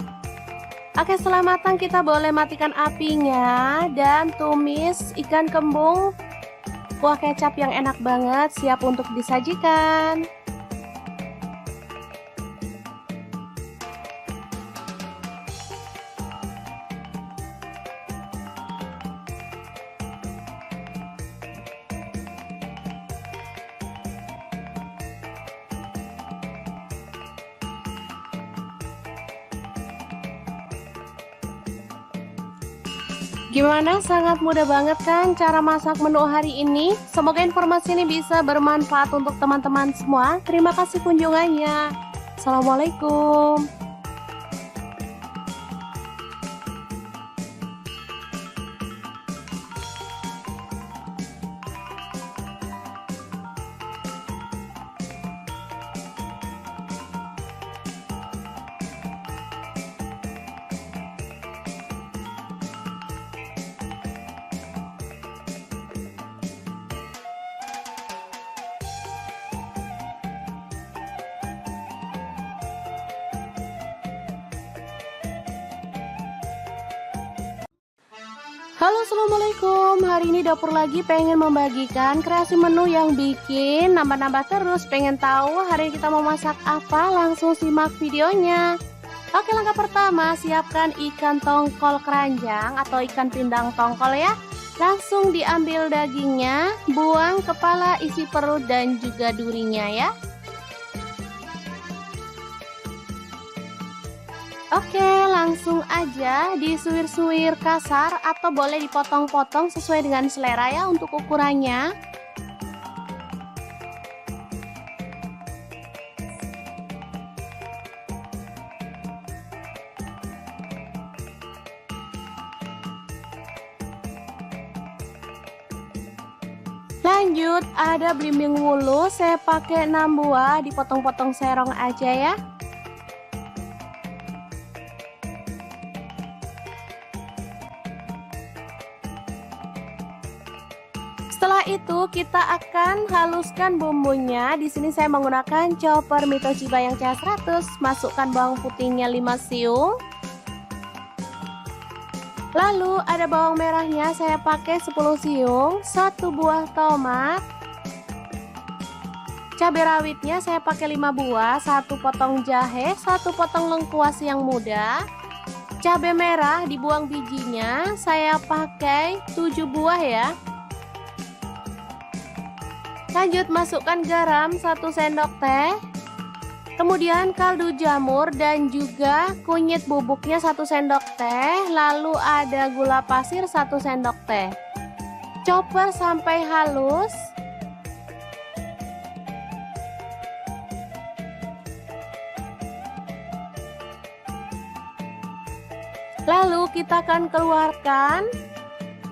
Oke, setelah matang kita boleh matikan apinya dan tumis ikan kembung. Kuah kecap yang enak banget siap untuk disajikan. Gimana? Sangat mudah banget kan cara masak menu hari ini? Semoga informasi ini bisa bermanfaat untuk teman-teman semua. Terima kasih kunjungannya. Assalamualaikum. Halo, assalamualaikum. Hari ini dapur lagi pengen membagikan kreasi menu yang bikin nambah-nambah terus. Pengen tahu hari ini kita mau masak apa? Langsung simak videonya. Oke, langkah pertama siapkan ikan tongkol keranjang atau ikan pindang tongkol ya. Langsung diambil dagingnya, buang kepala, isi perut dan juga durinya ya. Oke, langsung aja disuir-suir kasar atau boleh dipotong-potong sesuai dengan selera ya untuk ukurannya. Lanjut, ada belimbing wulu, saya pakai 6 buah, dipotong-potong serong aja ya. Setelah itu kita akan haluskan bumbunya. Di sini saya menggunakan chopper Mitoshiba yang CH100. Masukkan bawang putihnya 5 siung. Lalu ada bawang merahnya, saya pakai 10 siung, 1 buah tomat. Cabai rawitnya saya pakai 5 buah, 1 potong jahe, 1 potong lengkuas yang muda. Cabai merah dibuang bijinya, saya pakai 7 buah ya. Lanjut masukkan garam 1 sendok teh, kemudian kaldu jamur dan juga kunyit bubuknya 1 sendok teh, lalu ada gula pasir 1 sendok teh. Chopper sampai halus. Lalu kita akan keluarkan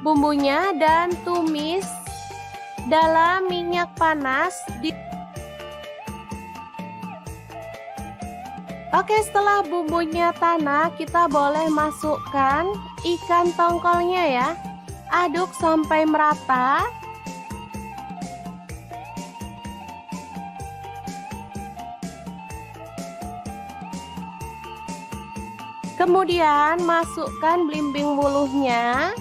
bumbunya dan tumis dalam minyak panas. Oke, setelah bumbunya tanah, kita boleh masukkan ikan tongkolnya ya. Aduk sampai merata. Kemudian masukkan belimbing wuluhnya.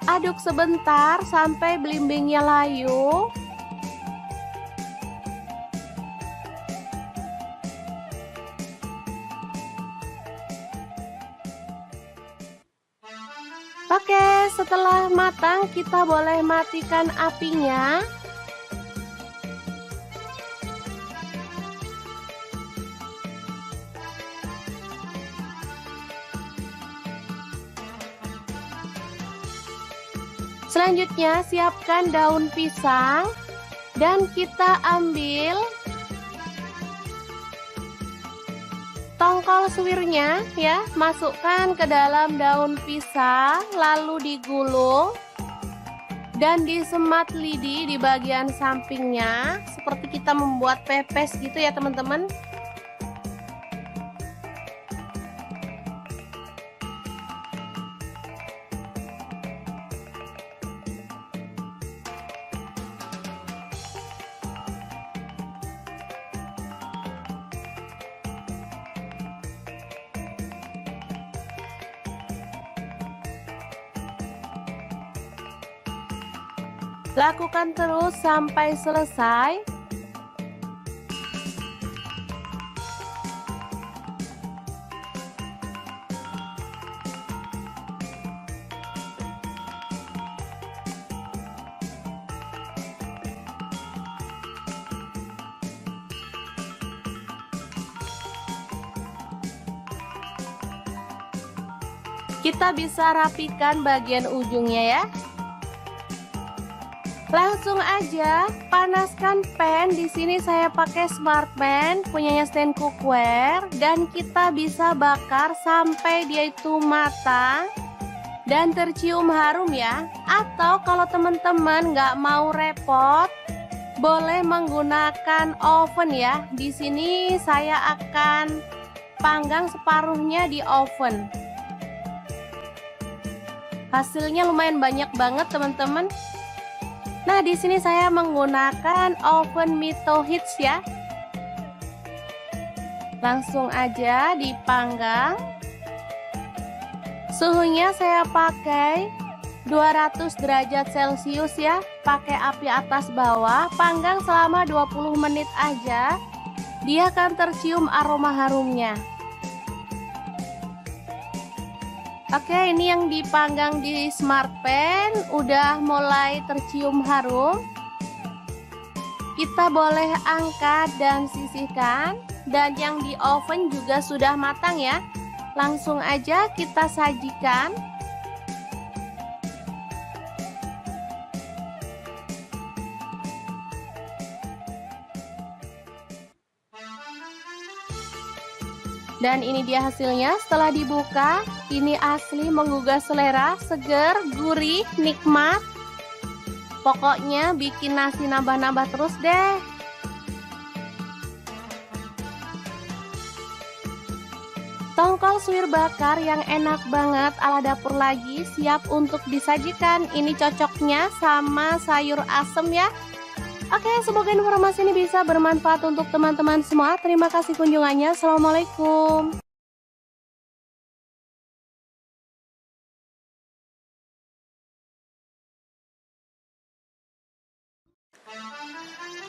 Aduk sebentar sampai belimbingnya layu. Oke, setelah matang kita boleh matikan apinya. Selanjutnya siapkan daun pisang dan kita ambil tongkol suwirnya ya, masukkan ke dalam daun pisang lalu digulung dan disemat lidi di bagian sampingnya seperti kita membuat pepes gitu ya teman-teman. Lakukan terus sampai selesai. Kita bisa rapikan bagian ujungnya ya. Langsung aja panaskan pan. Di sini saya pakai smart pan punyanya stand cookware dan kita bisa bakar sampai dia itu matang dan tercium harum ya. Atau kalau teman-teman nggak mau repot, boleh menggunakan oven ya. Di sini saya akan panggang separuhnya di oven. Hasilnya lumayan banyak banget teman-teman. Nah, di sini saya menggunakan oven Mito Hits ya. Langsung aja dipanggang. Suhunya saya pakai 200 derajat Celcius ya. Pakai api atas bawah, panggang selama 20 menit aja. Dia akan tercium aroma harumnya. Oke, ini yang dipanggang di smart pan udah mulai tercium harum. Kita boleh angkat dan sisihkan. Dan yang di oven juga sudah matang ya. Langsung aja kita sajikan. Dan ini dia hasilnya setelah dibuka. Ini asli menggugah selera, seger, gurih, nikmat. Pokoknya bikin nasi nambah-nambah terus deh. Tongkol suwir bakar yang enak banget ala dapur lagi siap untuk disajikan. Ini cocoknya sama sayur asem ya. Oke, semoga informasi ini bisa bermanfaat untuk teman-teman semua. Terima kasih kunjungannya. Assalamualaikum.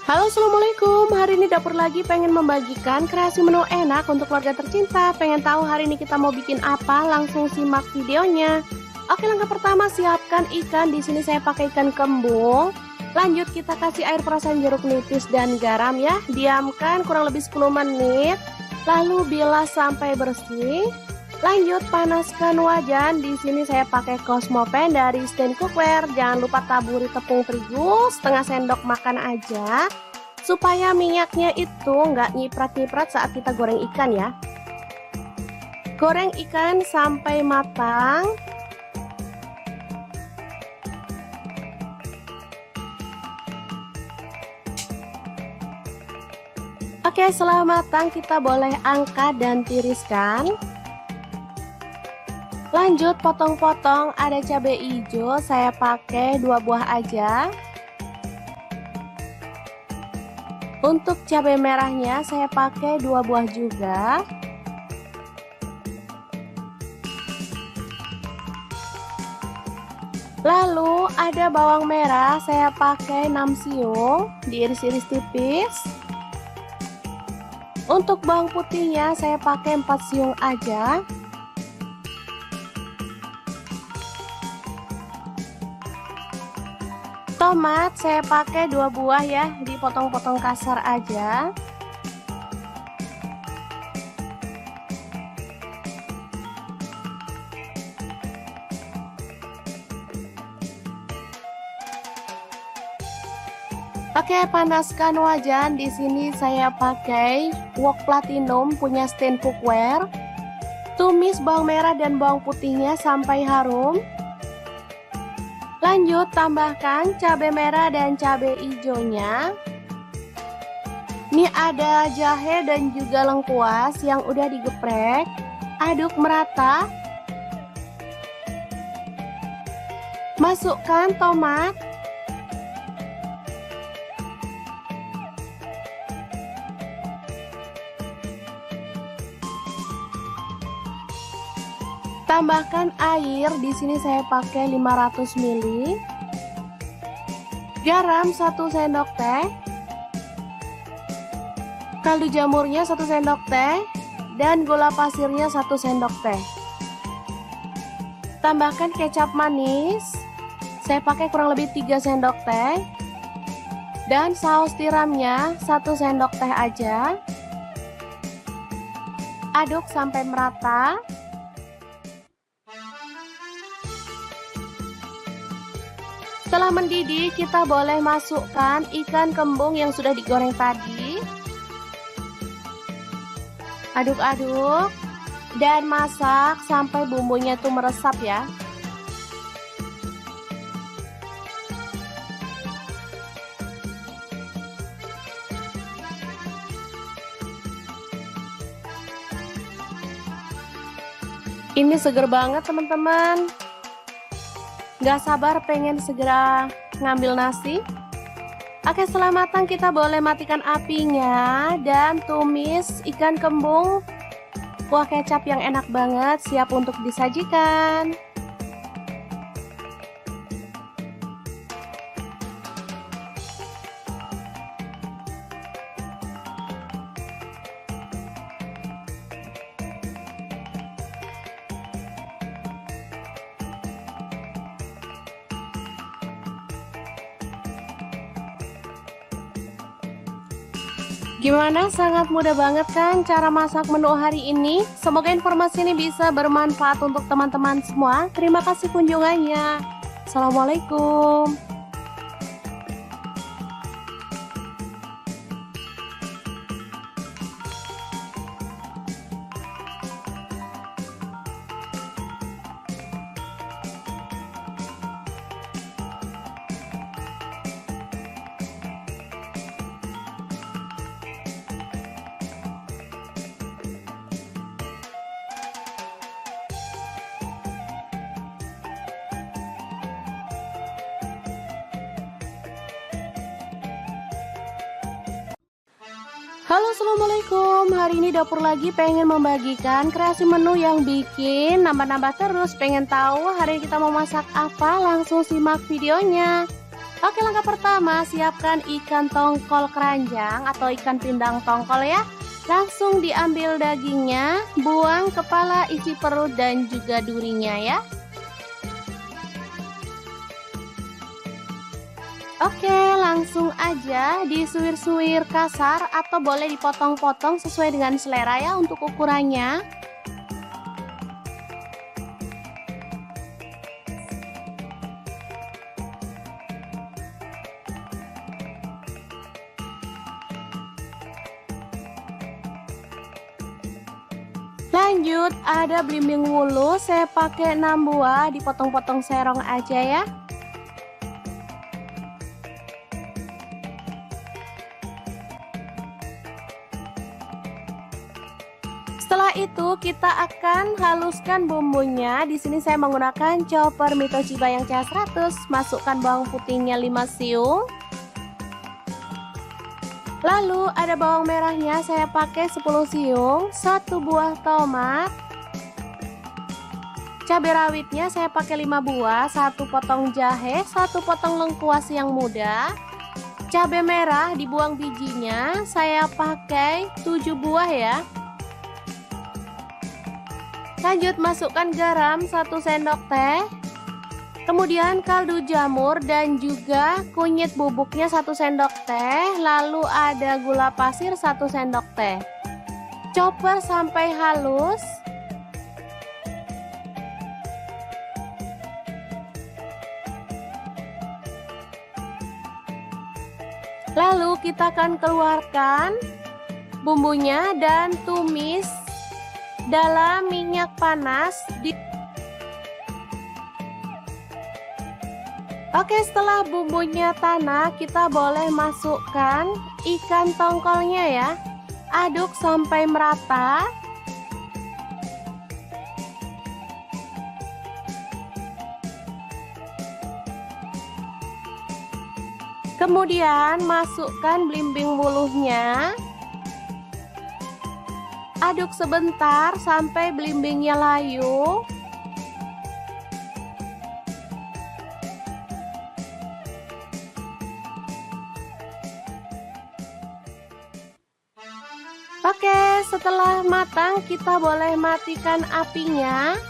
Halo, assalamualaikum. Hari ini dapur lagi pengen membagikan kreasi menu enak untuk keluarga tercinta. Pengen tahu hari ini kita mau bikin apa? Langsung simak videonya. Oke, langkah pertama siapkan ikan. Di sini saya pakai ikan kembung. Lanjut kita kasih air perasan jeruk nipis dan garam ya. Diamkan kurang lebih 10 menit. Lalu bilas sampai bersih. Lanjut panaskan wajan. Di sini saya pakai Cosmo Pan dari stand cookware. Jangan lupa taburi tepung terigu setengah sendok makan aja. Supaya minyaknya itu nggak nyiprat-nyiprat saat kita goreng ikan ya. Goreng ikan sampai matang. Oke, setelah matang kita boleh angkat dan tiriskan. Lanjut potong-potong, ada cabai hijau, saya pakai 2 buah aja. Untuk cabai merahnya saya pakai 2 buah juga. Lalu ada bawang merah, saya pakai 6 siung, diiris-iris tipis. Untuk bawang putihnya saya pakai 4 siung aja. Tomat saya pakai 2 buah ya, dipotong-potong kasar aja. Oke, panaskan wajan. Di sini saya pakai wok platinum punya stand cookware. Tumis bawang merah dan bawang putihnya sampai harum. Lanjut tambahkan cabai merah dan cabai hijaunya. Ini ada jahe dan juga lengkuas yang udah digeprek. Aduk merata. Masukkan tomat. Tambahkan air, di sini saya pakai 500 ml. Garam 1 sendok teh. Kaldu jamurnya 1 sendok teh dan gula pasirnya 1 sendok teh. Tambahkan kecap manis. Saya pakai kurang lebih 3 sendok teh. Dan saus tiramnya 1 sendok teh aja. Aduk sampai merata. Setelah mendidih, kita boleh masukkan ikan kembung yang sudah digoreng tadi. Aduk-aduk dan masak sampai bumbunya itu meresap ya. Ini seger banget teman-teman. Gak sabar pengen segera ngambil nasi. Oke, setelah matang kita boleh matikan apinya dan tumis ikan kembung. Kuah kecap yang enak banget, siap untuk disajikan. Gimana? Sangat mudah banget kan cara masak menu hari ini? Semoga informasi ini bisa bermanfaat untuk teman-teman semua. Terima kasih kunjungannya. Assalamualaikum. Halo, assalamualaikum. Hari ini dapur lagi pengen membagikan kreasi menu yang bikin nambah-nambah terus. Pengen tahu hari ini kita mau masak apa? Langsung simak videonya. Oke, langkah pertama siapkan ikan tongkol keranjang atau ikan pindang tongkol ya. Langsung diambil dagingnya, buang kepala, isi perut dan juga durinya ya. Oke, langsung aja disuir-suir kasar atau boleh dipotong-potong sesuai dengan selera ya untuk ukurannya. Lanjut, ada belimbing wulu, saya pakai 6 buah, dipotong-potong serong aja ya. Setelah itu kita akan haluskan bumbunya. Di sini saya menggunakan chopper Mito Chiba yang CH100. Masukkan bawang putihnya 5 siung. Lalu ada bawang merahnya, saya pakai 10 siung, 1 buah tomat. Cabai rawitnya saya pakai 5 buah, 1 potong jahe, 1 potong lengkuas yang muda. Cabai merah dibuang bijinya, saya pakai 7 buah ya. Lanjut masukkan garam 1 sendok teh. Kemudian kaldu jamur dan juga kunyit bubuknya 1 sendok teh, lalu ada gula pasir 1 sendok teh. Chopper sampai halus. Lalu kita akan keluarkan bumbunya dan tumis dalam minyak panas. Oke, setelah bumbunya tanah, kita boleh masukkan ikan tongkolnya ya. Aduk sampai merata. Kemudian masukkan belimbing wuluhnya. Aduk sebentar sampai belimbingnya layu. Oke, setelah matang kita boleh matikan apinya.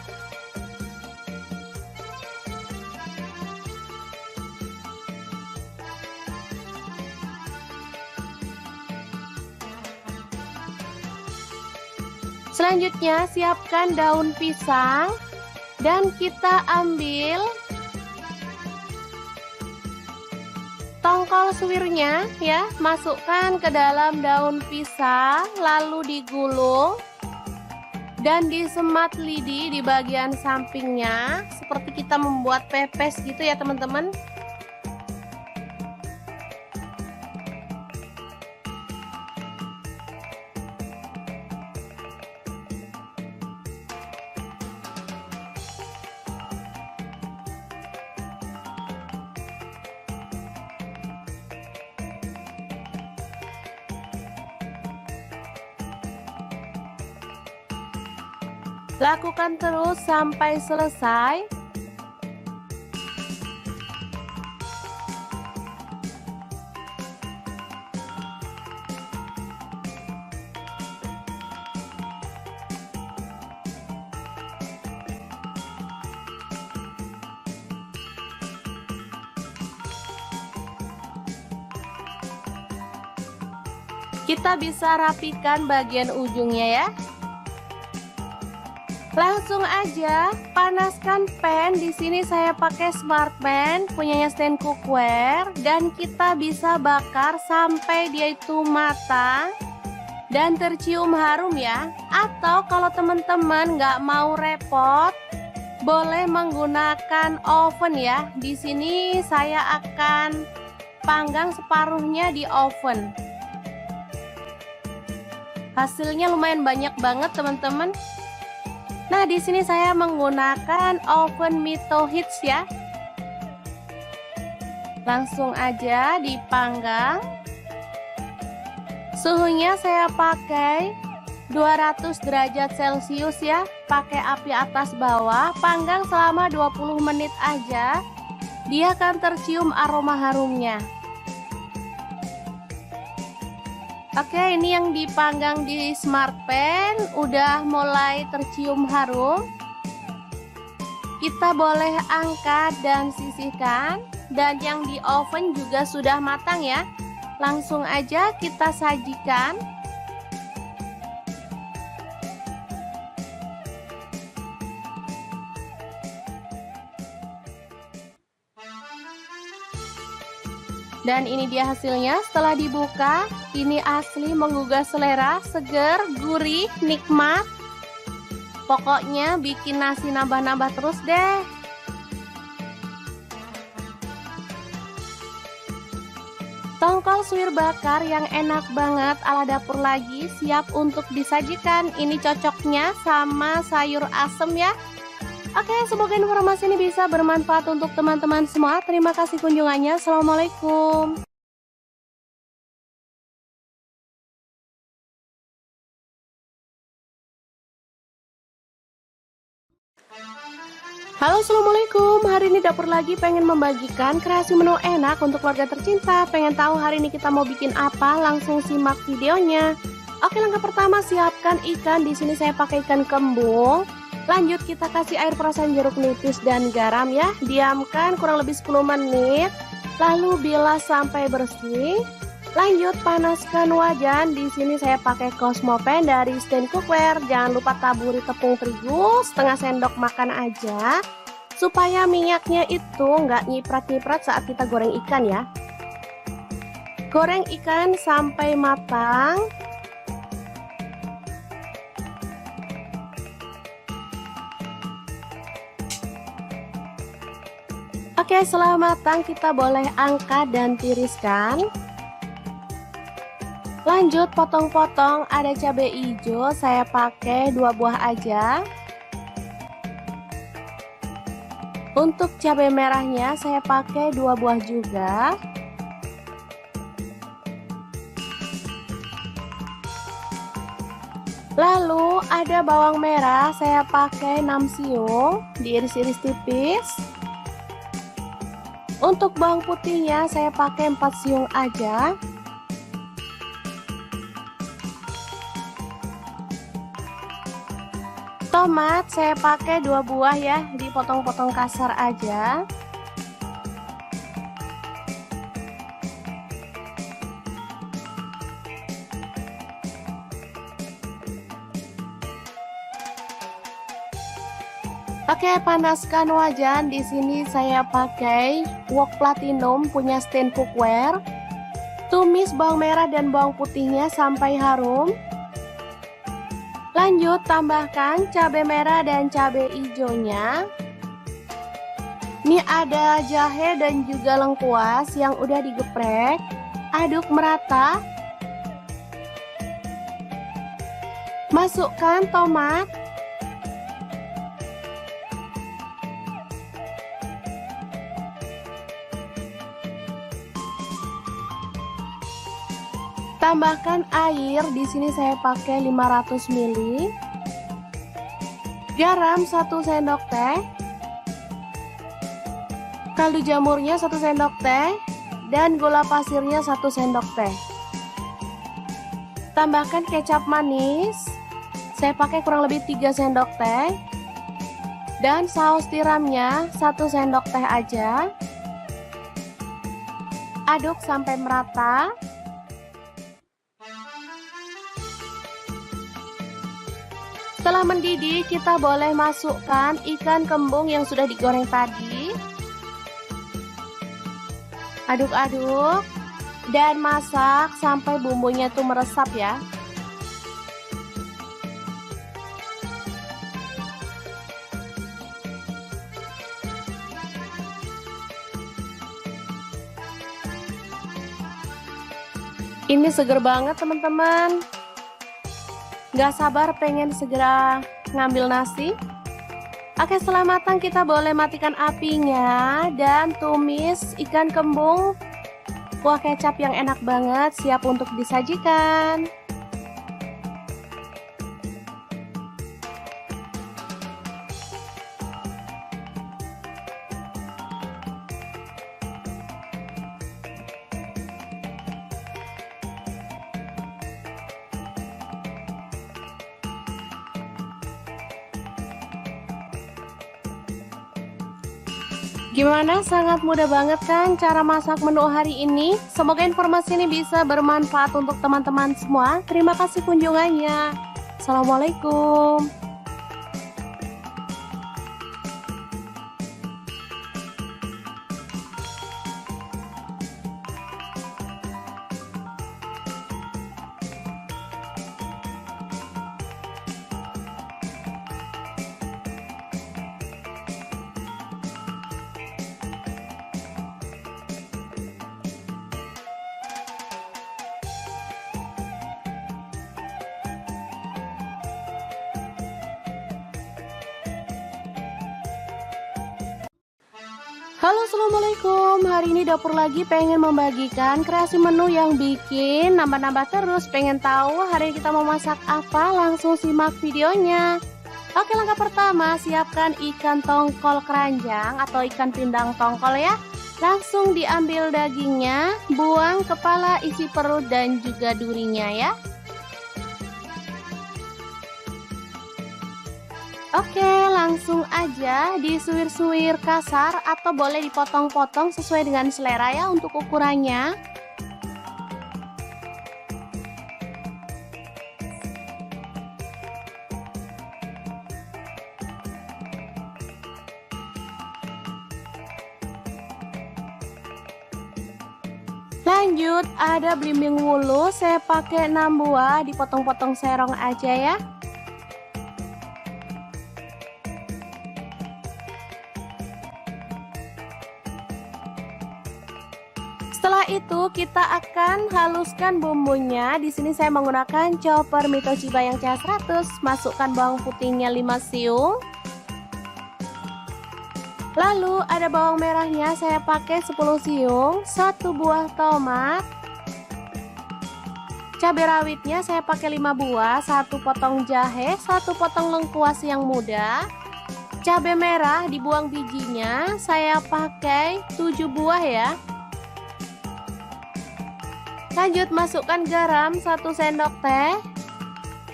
Selanjutnya siapkan daun pisang dan kita ambil tongkol suwirnya ya, masukkan ke dalam daun pisang, lalu digulung dan disemat lidi di bagian sampingnya seperti kita membuat pepes gitu ya teman-teman. Lakukan terus sampai selesai. Kita bisa rapikan bagian ujungnya ya. Langsung aja panaskan pan. Di sini saya pakai smart pan punyanya stand cookware dan kita bisa bakar sampai dia itu matang dan tercium harum ya. Atau kalau teman-teman nggak mau repot, boleh menggunakan oven ya. Di sini saya akan panggang separuhnya di oven. Hasilnya lumayan banyak banget teman-teman. Nah, di sini saya menggunakan oven Mito Hits ya. Langsung aja dipanggang. Suhunya saya pakai 200 derajat Celcius ya. Pakai api atas bawah, panggang selama 20 menit aja. Dia akan tercium aroma harumnya. Oke, ini yang dipanggang di smart pan udah mulai tercium harum. Kita boleh angkat dan sisihkan. Dan yang di oven juga sudah matang ya. Langsung aja kita sajikan. Dan ini dia hasilnya setelah dibuka. Ini asli menggugah selera, seger, gurih, nikmat. Pokoknya bikin nasi nambah-nambah terus deh. Tongkol suwir bakar yang enak banget ala dapur lagi siap untuk disajikan. Ini cocoknya sama sayur asem ya. Oke, semoga informasi ini bisa bermanfaat untuk teman-teman semua. Terima kasih kunjungannya. Assalamualaikum. Halo, assalamualaikum. Hari ini dapur lagi pengen membagikan kreasi menu enak untuk keluarga tercinta. Pengen tahu hari ini kita mau bikin apa? Langsung simak videonya. Oke, langkah pertama siapkan ikan. Di sini saya pakai ikan kembung. Lanjut kita kasih air perasan jeruk nipis dan garam ya. Diamkan kurang lebih 10 menit. Lalu bilas sampai bersih. Lanjut panaskan wajan. Di sini saya pakai Cosmo Pan dari Stand Cookware. Jangan lupa taburi tepung terigu setengah sendok makan aja, supaya minyaknya itu nggak nyiprat-nyiprat saat kita goreng ikan ya. Goreng ikan sampai matang. Oke, setelah matang kita boleh angkat dan tiriskan. Lanjut potong-potong, ada cabai hijau, saya pakai 2 buah aja. Untuk cabai merahnya saya pakai 2 buah juga. Lalu ada bawang merah, saya pakai 6 siung, diiris-iris tipis. Untuk bawang putihnya saya pakai 4 siung aja. Tomat saya pakai 2 buah ya, dipotong-potong kasar aja. Oke, panaskan wajan. Di sini saya pakai wok platinum punya Stand Cookware. Tumis bawang merah dan bawang putihnya sampai harum. Lanjut tambahkan cabai merah dan cabai hijaunya. Ini ada jahe dan juga lengkuas yang udah digeprek. Aduk merata. Masukkan tomat. Tambahkan air, di sini saya pakai 500 ml. Garam 1 sendok teh. Kaldu jamurnya 1 sendok teh dan gula pasirnya 1 sendok teh. Tambahkan kecap manis. Saya pakai kurang lebih 3 sendok teh. Dan saus tiramnya 1 sendok teh aja. Aduk sampai merata. Setelah mendidih, kita boleh masukkan ikan kembung yang sudah digoreng tadi. Aduk-aduk dan masak sampai bumbunya itu meresap ya. Ini seger banget teman-teman. Gak sabar pengen segera ngambil nasi. Oke, setelah matang kita boleh matikan apinya dan tumis ikan kembung. Kuah kecap yang enak banget, siap untuk disajikan. Gimana? Sangat mudah banget kan cara masak menu hari ini? Semoga informasi ini bisa bermanfaat untuk teman-teman semua. Terima kasih kunjungannya. Assalamualaikum. Halo, assalamualaikum. Hari ini dapur lagi pengen membagikan kreasi menu yang bikin nambah-nambah terus. Pengen tahu hari ini kita mau masak apa? Langsung simak videonya. Oke, langkah pertama siapkan ikan tongkol keranjang atau ikan pindang tongkol ya. Langsung diambil dagingnya, buang kepala, isi perut dan juga durinya ya. Oke, langsung aja disuir-suir kasar atau boleh dipotong-potong sesuai dengan selera ya untuk ukurannya. Lanjut, ada belimbing wulu, saya pakai 6 buah, dipotong-potong serong aja ya. Setelah itu kita akan haluskan bumbunya. Di sini saya menggunakan chopper Mito Chiba yang CH100. Masukkan bawang putihnya 5 siung. Lalu ada bawang merahnya, saya pakai 10 siung, 1 buah tomat. Cabai rawitnya saya pakai 5 buah, 1 potong jahe, 1 potong lengkuas yang muda. Cabai merah dibuang bijinya, saya pakai 7 buah ya. Lanjut masukkan garam 1 sendok teh.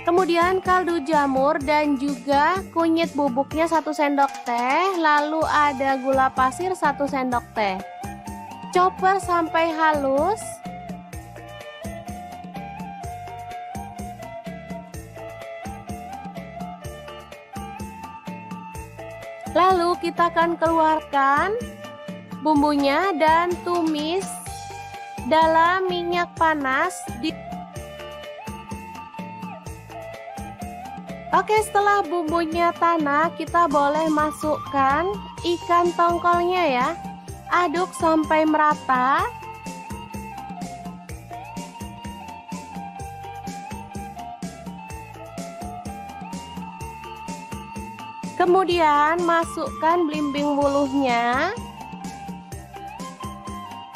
Kemudian kaldu jamur dan juga kunyit bubuknya 1 sendok teh. Lalu ada gula pasir 1 sendok teh. Chopper sampai halus. Lalu kita akan keluarkan bumbunya dan tumis dalam minyak panas. Oke, setelah bumbunya tanah, kita boleh masukkan ikan tongkolnya ya. Aduk sampai merata. Kemudian masukkan belimbing wuluhnya.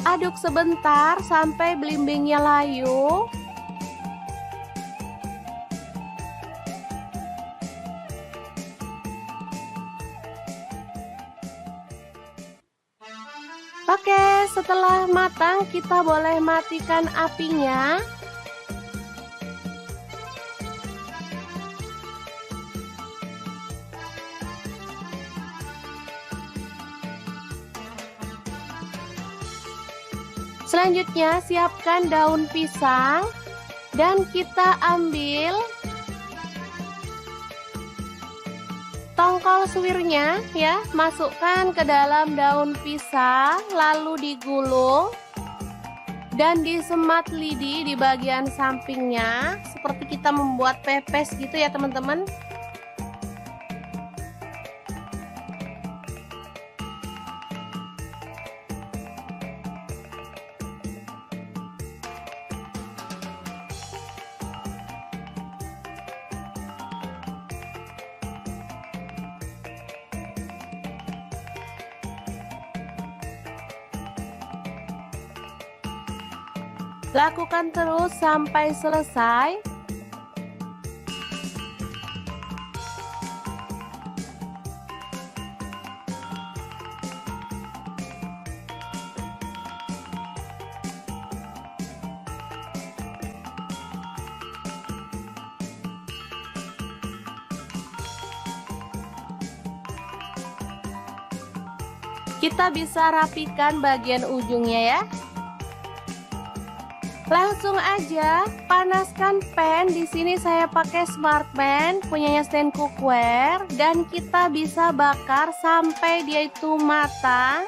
Aduk sebentar sampai belimbingnya layu. Oke, setelah matang kita boleh matikan apinya. Selanjutnya siapkan daun pisang dan kita ambil tongkol suwirnya ya, masukkan ke dalam daun pisang, lalu digulung dan disemat lidi di bagian sampingnya seperti kita membuat pepes gitu ya teman-teman. Lakukan terus sampai selesai. Kita bisa rapikan bagian ujungnya ya. Langsung aja panaskan pan. Di sini saya pakai smart pan punyanya stand cookware dan kita bisa bakar sampai dia itu matang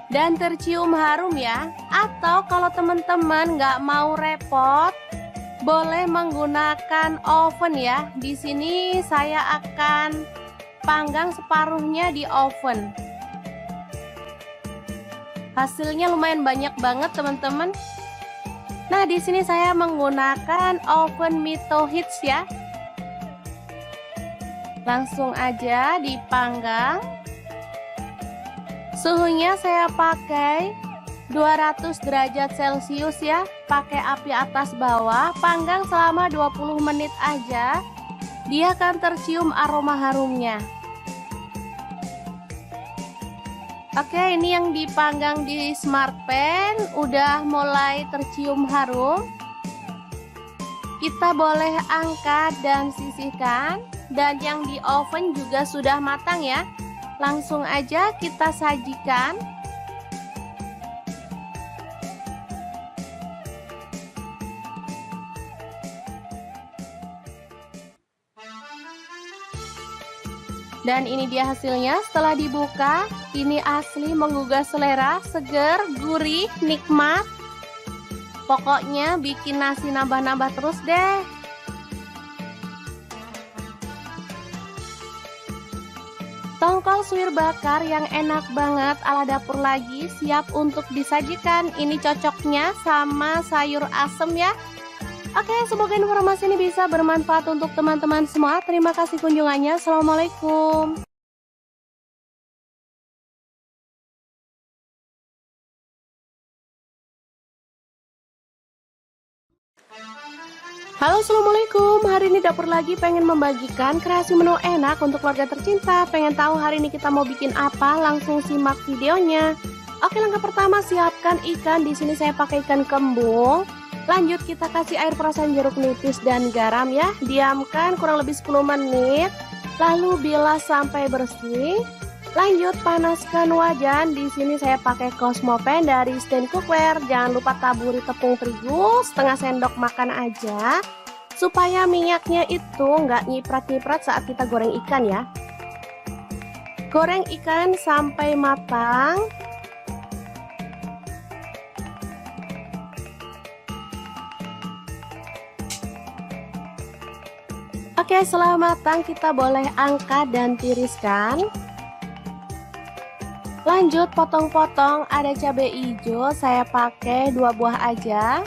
dan tercium harum ya. Atau kalau teman-teman nggak mau repot, boleh menggunakan oven ya. Di sini saya akan panggang separuhnya di oven. Hasilnya lumayan banyak banget teman-teman. Nah, di sini saya menggunakan oven Mito Hits ya. Langsung aja dipanggang. Suhunya saya pakai 200 derajat Celcius ya. Pakai api atas bawah, panggang selama 20 menit aja. Dia akan tercium aroma harumnya. Oke, ini yang dipanggang di smart pan udah mulai tercium harum. Kita boleh angkat dan sisihkan. dan yang di oven juga sudah matang ya. Langsung aja kita sajikan. Dan ini dia hasilnya setelah dibuka. Ini asli menggugah selera, seger, gurih, nikmat. Pokoknya bikin nasi nambah-nambah terus deh. Tongkol suwir bakar yang enak banget ala dapur lagi siap untuk disajikan. Ini cocoknya sama sayur asem ya. Oke, semoga informasi ini bisa bermanfaat untuk teman-teman semua. Terima kasih kunjungannya. Assalamualaikum. Halo, assalamualaikum. Hari ini dapur lagi pengen membagikan kreasi menu enak untuk keluarga tercinta. Pengen tahu hari ini kita mau bikin apa? Langsung simak videonya. Oke, langkah pertama siapkan ikan. Di sini saya pakai ikan kembung. Lanjut kita kasih air perasan jeruk nipis dan garam ya. Diamkan kurang lebih 10 menit. Lalu bilas sampai bersih. Lanjut panaskan wajan. Di sini saya pakai Cosmo Pan dari Stand Cookware. Jangan lupa taburi tepung terigu setengah sendok makan aja, supaya minyaknya itu nggak nyiprat-nyiprat saat kita goreng ikan ya. Goreng ikan sampai matang. Oke, setelah matang kita boleh angkat dan tiriskan. Lanjut potong-potong, ada cabai hijau, saya pakai 2 buah aja.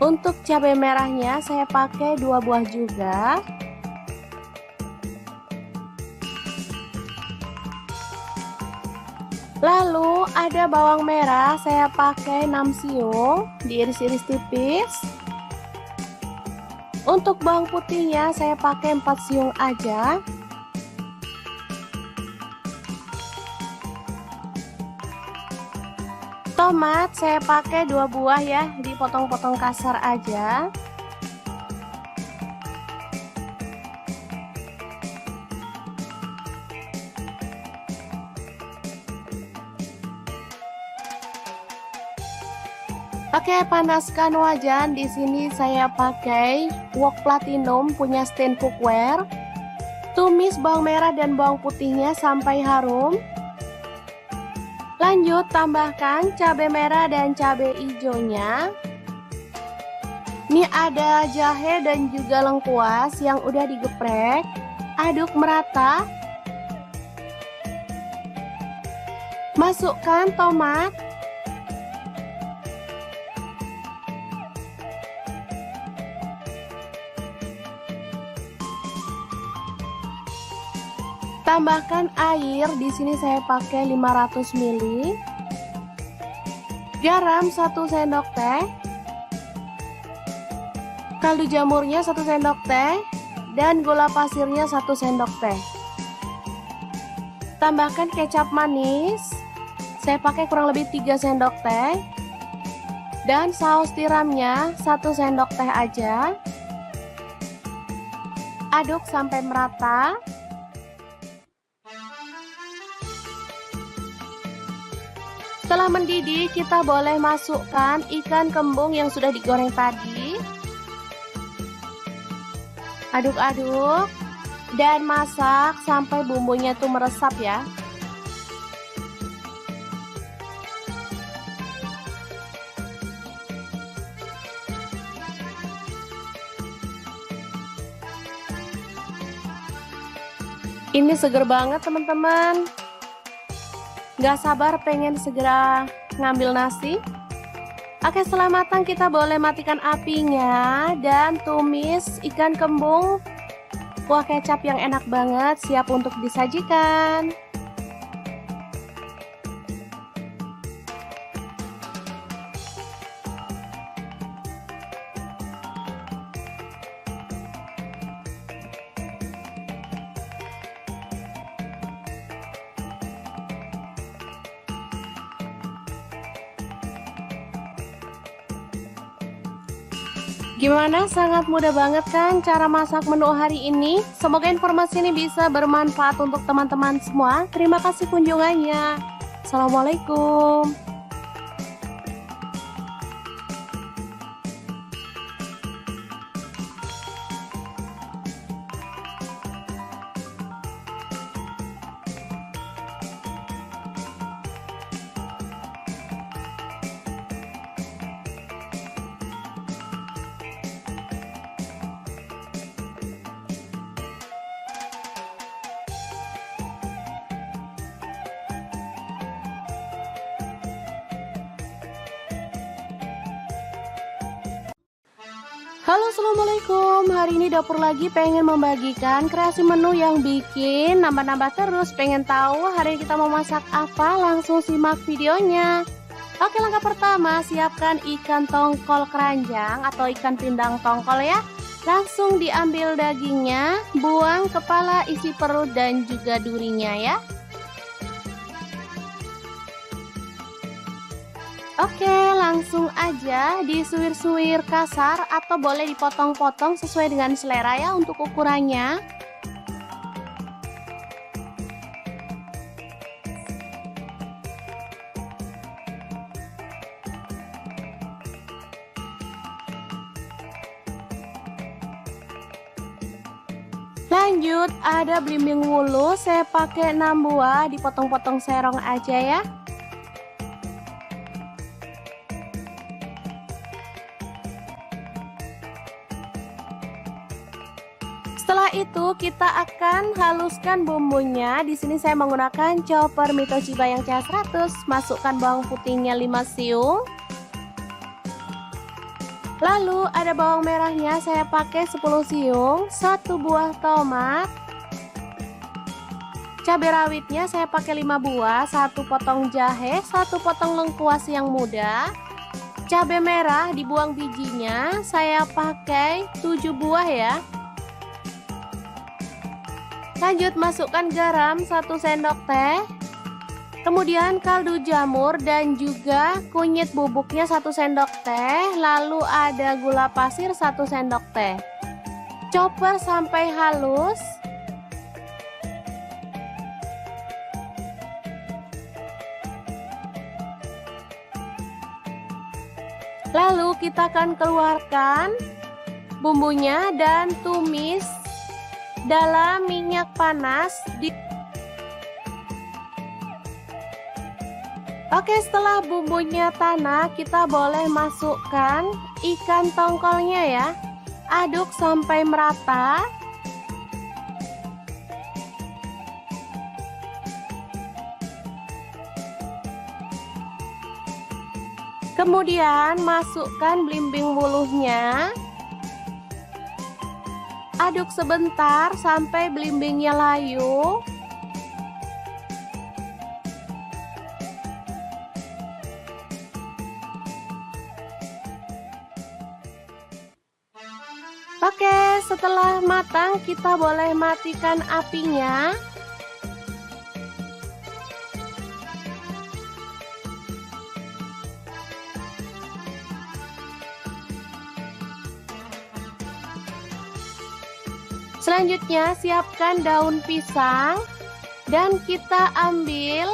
Untuk cabai merahnya saya pakai 2 buah juga. Lalu ada bawang merah, saya pakai 6 siung, diiris-iris tipis. Untuk bawang putihnya saya pakai 4 siung aja. Tomat saya pakai 2 buah ya, dipotong-potong kasar aja. Oke, panaskan wajan. Di sini saya pakai wok platinum punya Stand Cookware. Tumis bawang merah dan bawang putihnya sampai harum. Lanjut tambahkan cabai merah dan cabai hijaunya. Ini ada jahe dan juga lengkuas yang udah digeprek. Aduk merata. Masukkan tomat. Tambahkan air, di sini saya pakai 500 ml. Garam 1 sendok teh. Kaldu jamurnya 1 sendok teh dan gula pasirnya 1 sendok teh. Tambahkan kecap manis. Saya pakai kurang lebih 3 sendok teh. Dan saus tiramnya 1 sendok teh aja. Aduk sampai merata. Setelah mendidih, kita boleh masukkan ikan kembung yang sudah digoreng tadi. Aduk-aduk dan masak sampai bumbunya tuh meresap ya. Ini seger banget teman-teman. Gak sabar pengen segera ngambil nasi. Oke, setelah matang kita boleh matikan apinya dan tumis ikan kembung. Kuah kecap yang enak banget siap untuk disajikan. Gimana? Sangat mudah banget kan cara masak menu hari ini? Semoga informasi ini bisa bermanfaat untuk teman-teman semua. Terima kasih kunjungannya. Assalamualaikum. Halo, assalamualaikum. Hari ini dapur lagi pengen membagikan kreasi menu yang bikin nambah-nambah terus. Pengen tahu hari ini kita mau masak apa? Langsung simak videonya. Oke, langkah pertama siapkan ikan tongkol keranjang atau ikan pindang tongkol ya. Langsung diambil dagingnya, buang kepala, isi perut dan juga durinya ya. Oke, langsung aja disuir-suir kasar atau boleh dipotong-potong sesuai dengan selera ya untuk ukurannya. Lanjut, ada belimbing wulu, saya pakai 6 buah, dipotong-potong serong aja ya. Setelah itu kita akan haluskan bumbunya. Di sini saya menggunakan chopper Mi Toshiba yang CH100. Masukkan bawang putihnya 5 siung. Lalu ada bawang merahnya, saya pakai 10 siung, 1 buah tomat. Cabai rawitnya saya pakai 5 buah, 1 potong jahe, 1 potong lengkuas yang muda. Cabai merah dibuang bijinya, saya pakai 7 buah ya. Lanjut masukkan garam 1 sendok teh. Kemudian kaldu jamur dan juga kunyit bubuknya 1 sendok teh. Lalu ada gula pasir 1 sendok teh. Chopper sampai halus. Lalu kita akan keluarkan bumbunya dan tumis dalam minyak panas. Oke, setelah bumbunya tanak, kita boleh masukkan ikan tongkolnya ya. Aduk sampai merata. Kemudian masukkan belimbing wuluhnya. Aduk sebentar sampai belimbingnya layu. Oke, setelah matang kita boleh matikan apinya. Selanjutnya siapkan daun pisang dan kita ambil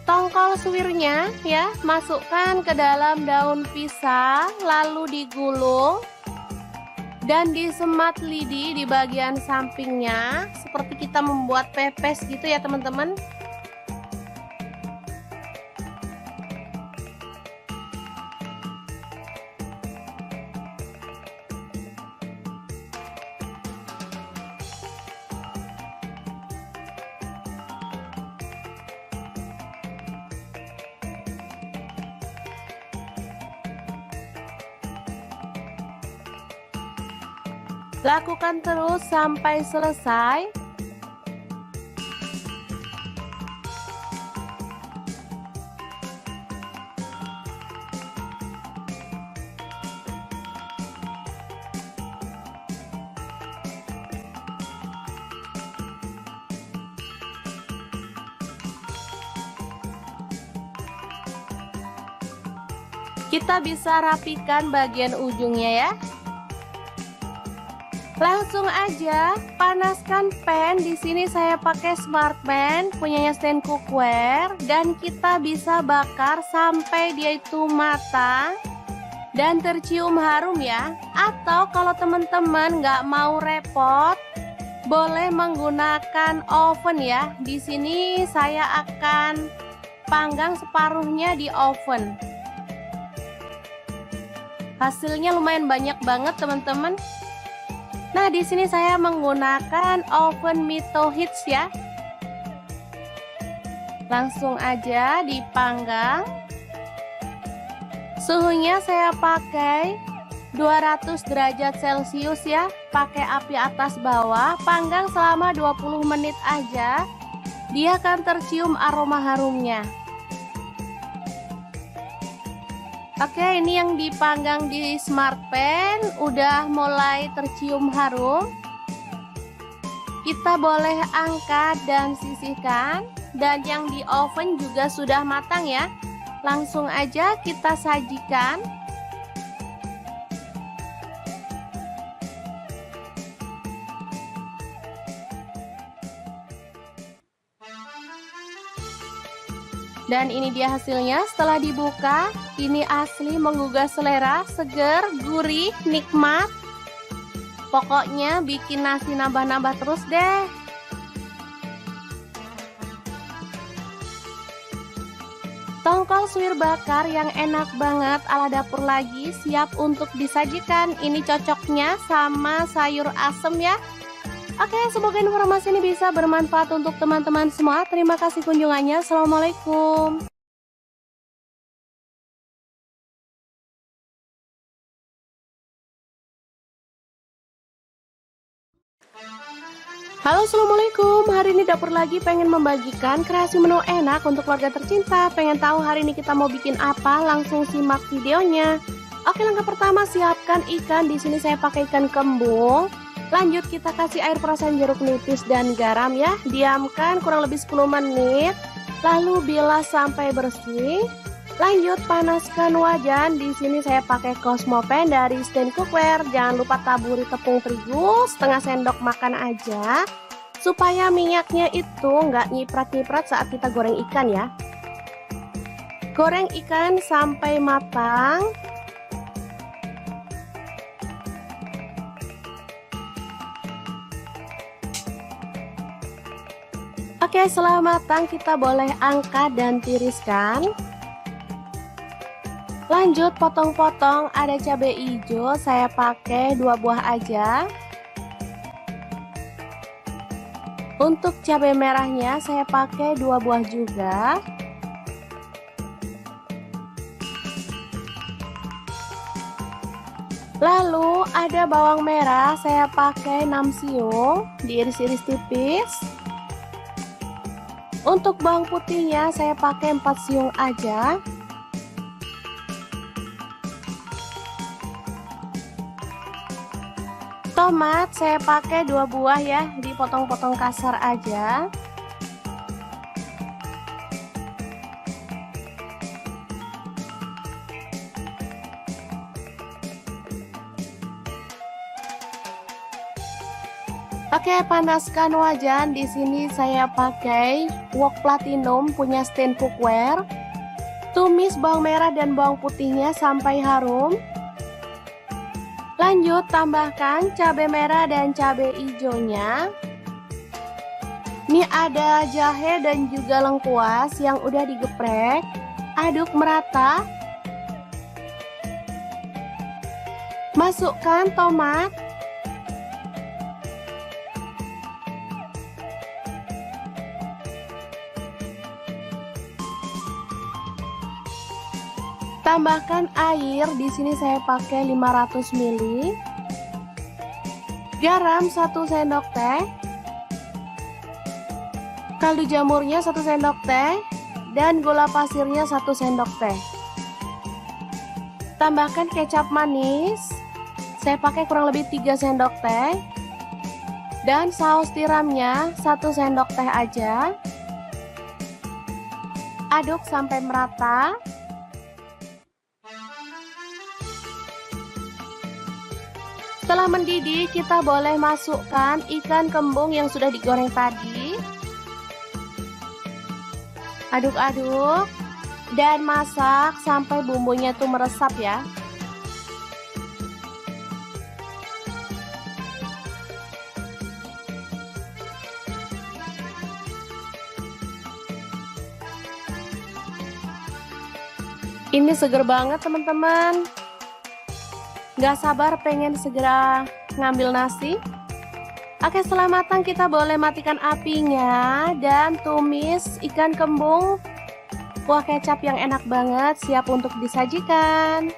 tongkol suwirnya ya, masukkan ke dalam daun pisang lalu digulung dan disemat lidi di bagian sampingnya seperti kita membuat pepes gitu ya teman-teman. Lakukan terus sampai selesai. Kita bisa rapikan bagian ujungnya ya. Langsung aja panaskan pan. Di sini saya pakai Smartman punyanya Stand Cookware, dan kita bisa bakar sampai dia itu matang dan tercium harum ya. Atau kalau teman-teman nggak mau repot, boleh menggunakan oven ya. Di sini saya akan panggang separuhnya di oven. Hasilnya lumayan banyak banget teman-teman. Nah, di sini saya menggunakan oven Mito Hits ya. Langsung aja dipanggang. Suhunya saya pakai 200 derajat Celcius ya. Pakai api atas bawah, panggang selama 20 menit aja. Dia akan tercium aroma harumnya. Oke, ini yang dipanggang di Smartpan udah mulai tercium harum. Kita boleh angkat dan sisihkan. Dan yang di oven juga sudah matang ya. Langsung aja kita sajikan. Dan ini dia hasilnya setelah dibuka. Ini asli menggugah selera, seger, gurih, nikmat. Pokoknya bikin nasi nambah-nambah terus deh. Tongkol suwir bakar yang enak banget ala dapur lagi siap untuk disajikan. Ini cocoknya sama sayur asem ya. Oke, semoga informasi ini bisa bermanfaat untuk teman-teman semua. Terima kasih kunjungannya. Assalamualaikum. Halo, assalamualaikum. Hari ini dapur lagi pengen membagikan kreasi menu enak untuk keluarga tercinta. Pengen tahu hari ini kita mau bikin apa? Langsung simak videonya. Oke, langkah pertama siapkan ikan. Di sini saya pakai ikan kembung. Lanjut kita kasih air perasan jeruk nipis dan garam ya. Diamkan kurang lebih 10 menit. Lalu bilas sampai bersih. Lanjut panaskan wajan. Di sini saya pakai Cosmo Pan dari Stand Cookware. Jangan lupa taburi tepung terigu setengah sendok makan aja, supaya minyaknya itu nggak nyiprat-nyiprat saat kita goreng ikan ya. Goreng ikan sampai matang. Oke, setelah matang kita boleh angkat dan tiriskan. Lanjut potong-potong. Ada cabai hijau, saya pakai 2 buah aja. Untuk cabai merahnya saya pakai 2 buah juga. Lalu ada bawang merah, saya pakai 6 siung, diiris-iris tipis. Untuk bawang putihnya saya pakai 4 siung aja. Tomat saya pakai 2 buah ya, dipotong-potong kasar aja. Oke, panaskan wajan. Di sini saya pakai wok platinum punya Stand Cookware. Tumis bawang merah dan bawang putihnya sampai harum. Lanjut tambahkan cabai merah dan cabai hijaunya. Ini ada jahe dan juga lengkuas yang udah digeprek. Aduk merata. Masukkan tomat. Tambahkan air, di sini saya pakai 500 ml. Garam 1 sendok teh. Kaldu jamurnya 1 sendok teh dan gula pasirnya 1 sendok teh. Tambahkan kecap manis. Saya pakai kurang lebih 3 sendok teh. Dan saus tiramnya 1 sendok teh aja. Aduk sampai merata. Setelah mendidih, kita boleh masukkan ikan kembung yang sudah digoreng tadi. Aduk-aduk dan masak sampai bumbunya tuh meresap ya. Ini seger banget teman-teman. Gak sabar pengen segera ngambil nasi. Oke, setelah matang kita boleh matikan apinya dan tumis ikan kembung. Kuah kecap yang enak banget siap untuk disajikan.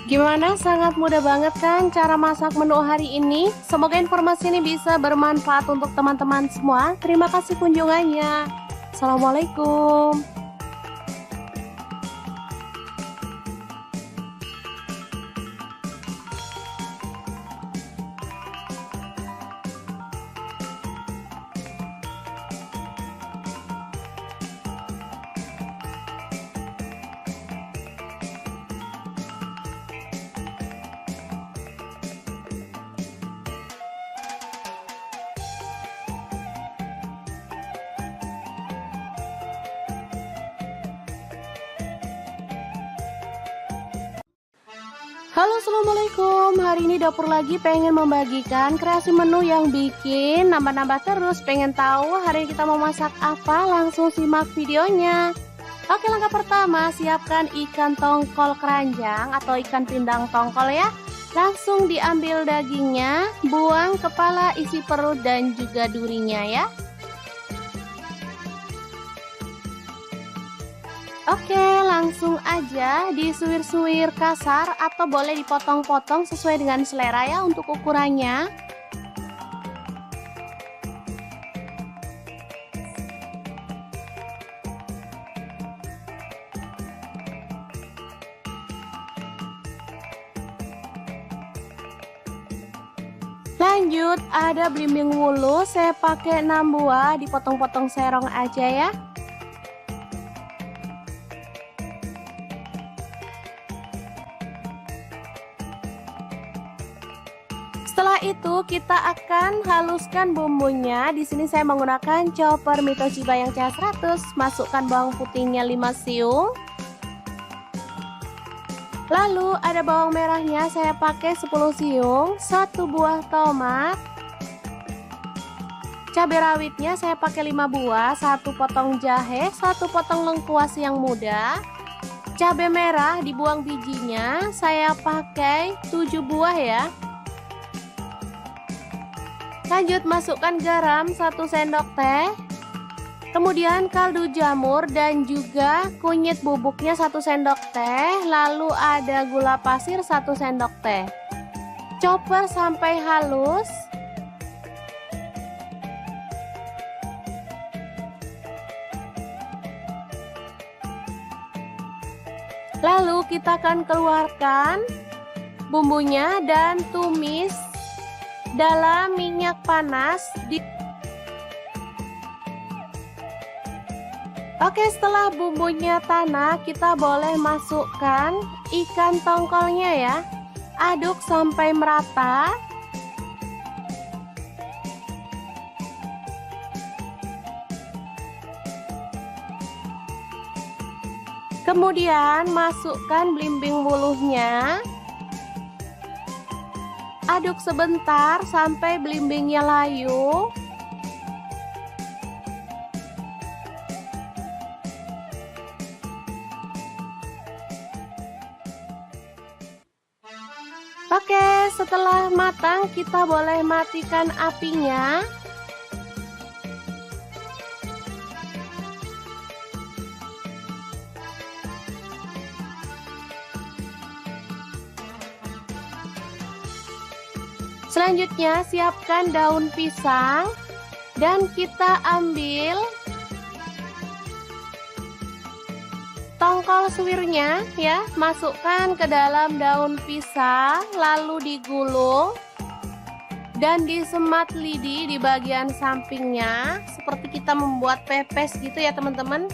Gimana? Sangat mudah banget kan cara masak menu hari ini? Semoga informasi ini bisa bermanfaat untuk teman-teman semua. Terima kasih kunjungannya. Assalamualaikum. Halo, assalamualaikum. Hari ini dapur lagi pengen membagikan kreasi menu yang bikin nambah-nambah terus. Pengen tahu hari ini kita mau masak apa? Langsung simak videonya. Oke, langkah pertama siapkan ikan tongkol keranjang atau ikan pindang tongkol ya. Langsung diambil dagingnya, buang kepala, isi perut dan juga durinya ya. Oke, langsung aja disuir-suir kasar atau boleh dipotong-potong sesuai dengan selera ya untuk ukurannya. Lanjut, ada belimbing wulu, saya pakai 6 buah, dipotong-potong serong aja ya. Setelah itu kita akan haluskan bumbunya. Di sini saya menggunakan chopper Mito Shiba yang CH100. Masukkan bawang putihnya 5 siung. Lalu ada bawang merahnya, saya pakai 10 siung, 1 buah tomat. Cabai rawitnya saya pakai 5 buah, 1 potong jahe, 1 potong lengkuas yang muda. Cabai merah dibuang bijinya, saya pakai 7 buah ya. Lanjut masukkan garam 1 sendok teh. Kemudian kaldu jamur dan juga kunyit bubuknya 1 sendok teh. Lalu ada gula pasir 1 sendok teh. Chopper sampai halus. Lalu kita akan keluarkan bumbunya dan tumis dalam minyak panas. Oke, setelah bumbunya tanah, kita boleh masukkan ikan tongkolnya ya. Aduk sampai merata. Kemudian masukkan belimbing wuluhnya. Aduk sebentar sampai belimbingnya layu. Oke, setelah matang kita boleh matikan apinya. Selanjutnya siapkan daun pisang dan kita ambil Tongkol suwirnya ya, masukkan ke dalam daun pisang, lalu digulung dan disemat lidi di bagian sampingnya seperti kita membuat pepes gitu ya teman-teman.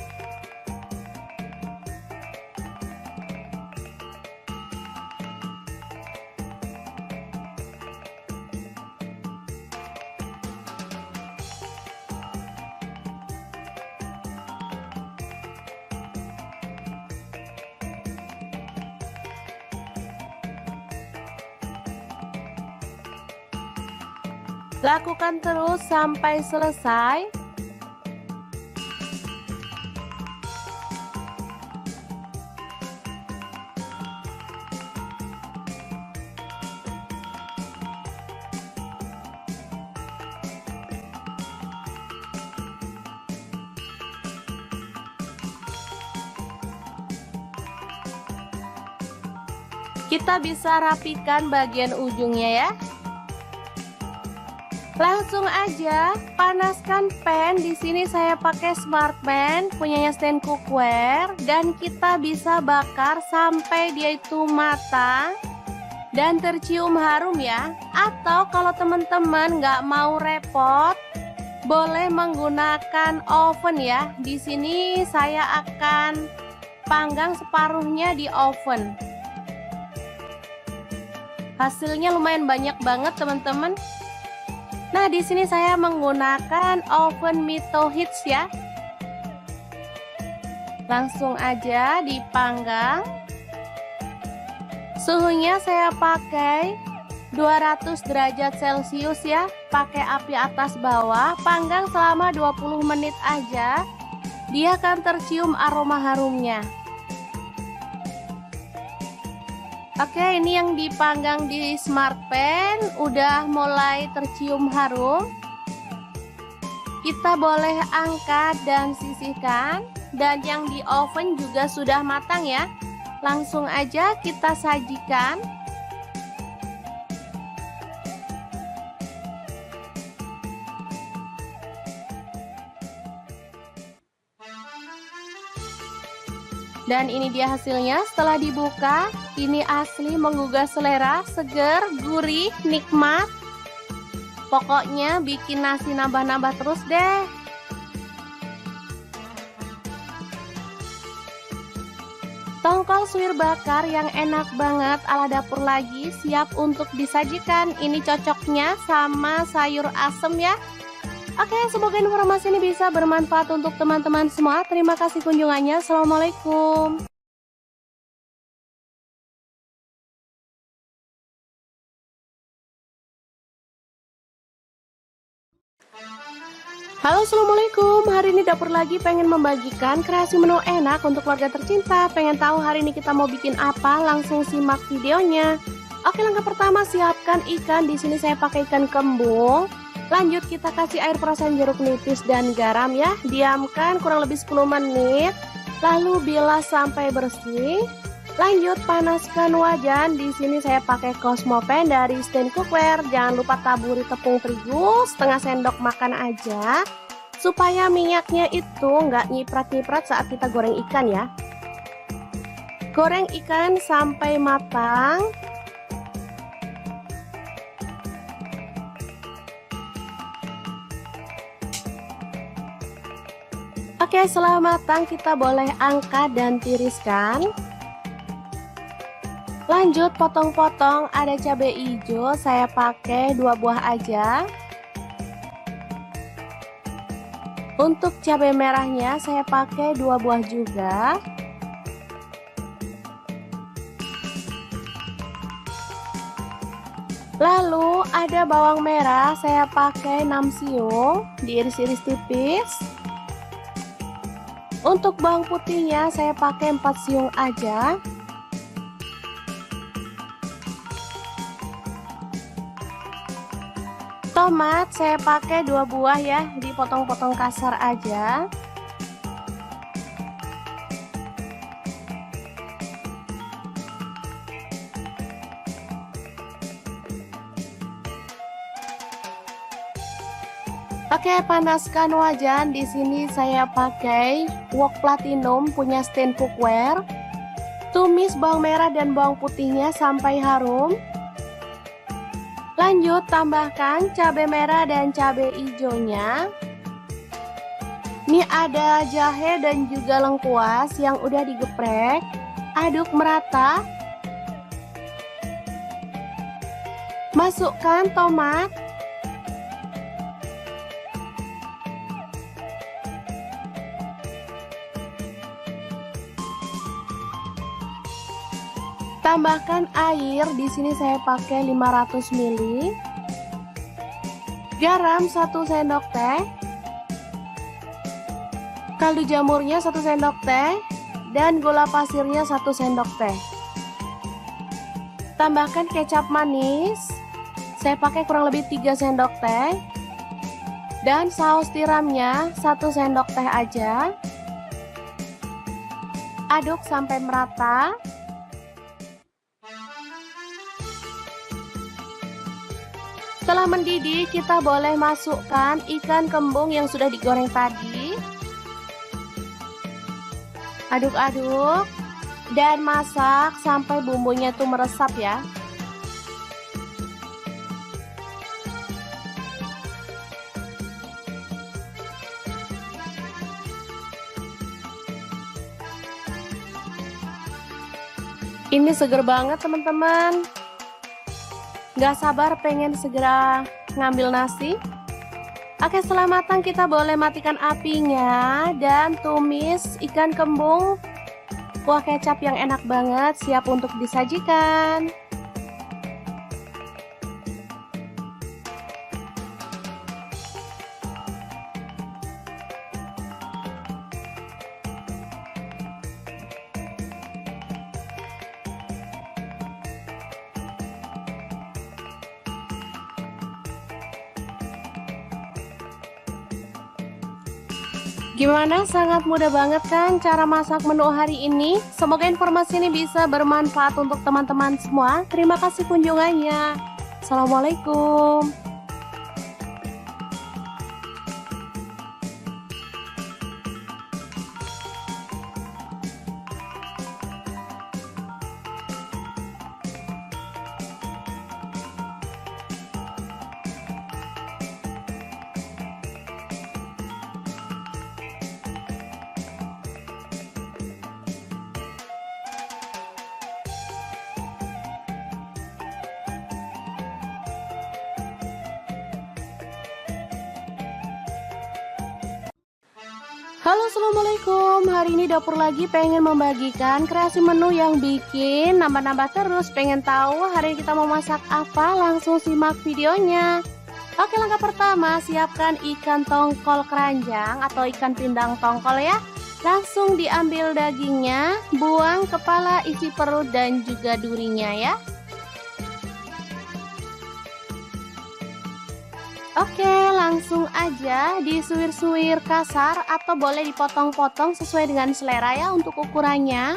Lakukan terus sampai selesai. Kita bisa rapikan bagian ujungnya ya. Langsung aja panaskan pan. Di sini saya pakai smart pan punyanya stand cookware dan kita bisa bakar sampai dia itu matang dan tercium harum ya. Atau kalau teman-teman nggak mau repot, boleh menggunakan oven ya. Di sini saya akan panggang separuhnya di oven. Hasilnya lumayan banyak banget teman-teman. Nah, di sini saya menggunakan oven Mito Hits ya. Langsung aja dipanggang. Suhunya saya pakai 200 derajat Celcius ya. Pakai api atas bawah, panggang selama 20 menit aja. Dia akan tercium aroma harumnya. Oke, ini yang dipanggang di smart pan udah mulai tercium harum. Kita boleh angkat dan sisihkan. Dan yang di oven juga sudah matang ya. Langsung aja kita sajikan. Dan ini dia hasilnya setelah dibuka. Ini asli menggugah selera, seger, gurih, nikmat. Pokoknya bikin nasi nambah-nambah terus deh. Tongkol suwir bakar yang enak banget ala dapur lagi siap untuk disajikan. Ini cocoknya sama sayur asem ya. Oke, semoga informasi ini bisa bermanfaat untuk teman-teman semua. Terima kasih kunjungannya. Assalamualaikum. Halo, assalamualaikum. Hari ini dapur lagi pengen membagikan kreasi menu enak untuk keluarga tercinta. Pengen tahu hari ini kita mau bikin apa? Langsung simak videonya. Oke, langkah pertama siapkan ikan. Di sini saya pakai ikan kembung. Lanjut kita kasih air perasan jeruk nipis dan garam ya. Diamkan kurang lebih 10 menit. Lalu bilas sampai bersih. Lanjut panaskan wajan. Di sini saya pakai Cosmo Pan dari stand cookware. Jangan lupa taburi tepung terigu setengah sendok makan aja. Supaya minyaknya itu nggak nyiprat-nyiprat saat kita goreng ikan ya. Goreng ikan sampai matang. Oke, setelah matang kita boleh angkat dan tiriskan. Lanjut potong-potong, ada cabai hijau, saya pakai 2 buah aja. Untuk cabai merahnya saya pakai 2 buah juga. Lalu ada bawang merah, saya pakai 6 siung, diiris-iris tipis. Untuk bawang putihnya saya pakai 4 siung aja. Tomat saya pakai 2 buah ya, dipotong-potong kasar aja. Oke, panaskan wajan. Di sini saya pakai wok platinum punya stand cookware. Tumis bawang merah dan bawang putihnya sampai harum. Lanjut tambahkan cabai merah dan cabai hijaunya. Ini ada jahe dan juga lengkuas yang udah digeprek. Aduk merata. Masukkan tomat. Tambahkan air, di sini saya pakai 500 ml. Garam 1 sendok teh. Kaldu jamurnya 1 sendok teh dan gula pasirnya 1 sendok teh. Tambahkan kecap manis. Saya pakai kurang lebih 3 sendok teh. Dan saus tiramnya 1 sendok teh aja. Aduk sampai merata. Setelah mendidih, kita boleh masukkan ikan kembung yang sudah digoreng tadi. Aduk-aduk dan masak sampai bumbunya itu meresap ya. Ini seger banget teman-teman. Gak sabar pengen segera ngambil nasi. Oke, setelah matang kita boleh matikan apinya dan tumis ikan kembung. Kuah kecap yang enak banget siap untuk disajikan. Gimana? Sangat mudah banget kan cara masak menu hari ini? Semoga informasi ini bisa bermanfaat untuk teman-teman semua. Terima kasih kunjungannya. Assalamualaikum. Halo, assalamualaikum. Hari ini dapur lagi pengen membagikan kreasi menu yang bikin nambah-nambah terus. Pengen tahu hari ini kita mau masak apa? Langsung simak videonya. Oke, langkah pertama siapkan ikan tongkol keranjang atau ikan pindang tongkol ya. Langsung diambil dagingnya, buang kepala, isi perut dan juga durinya ya. Oke, langsung aja disuir-suir kasar atau boleh dipotong-potong sesuai dengan selera ya untuk ukurannya.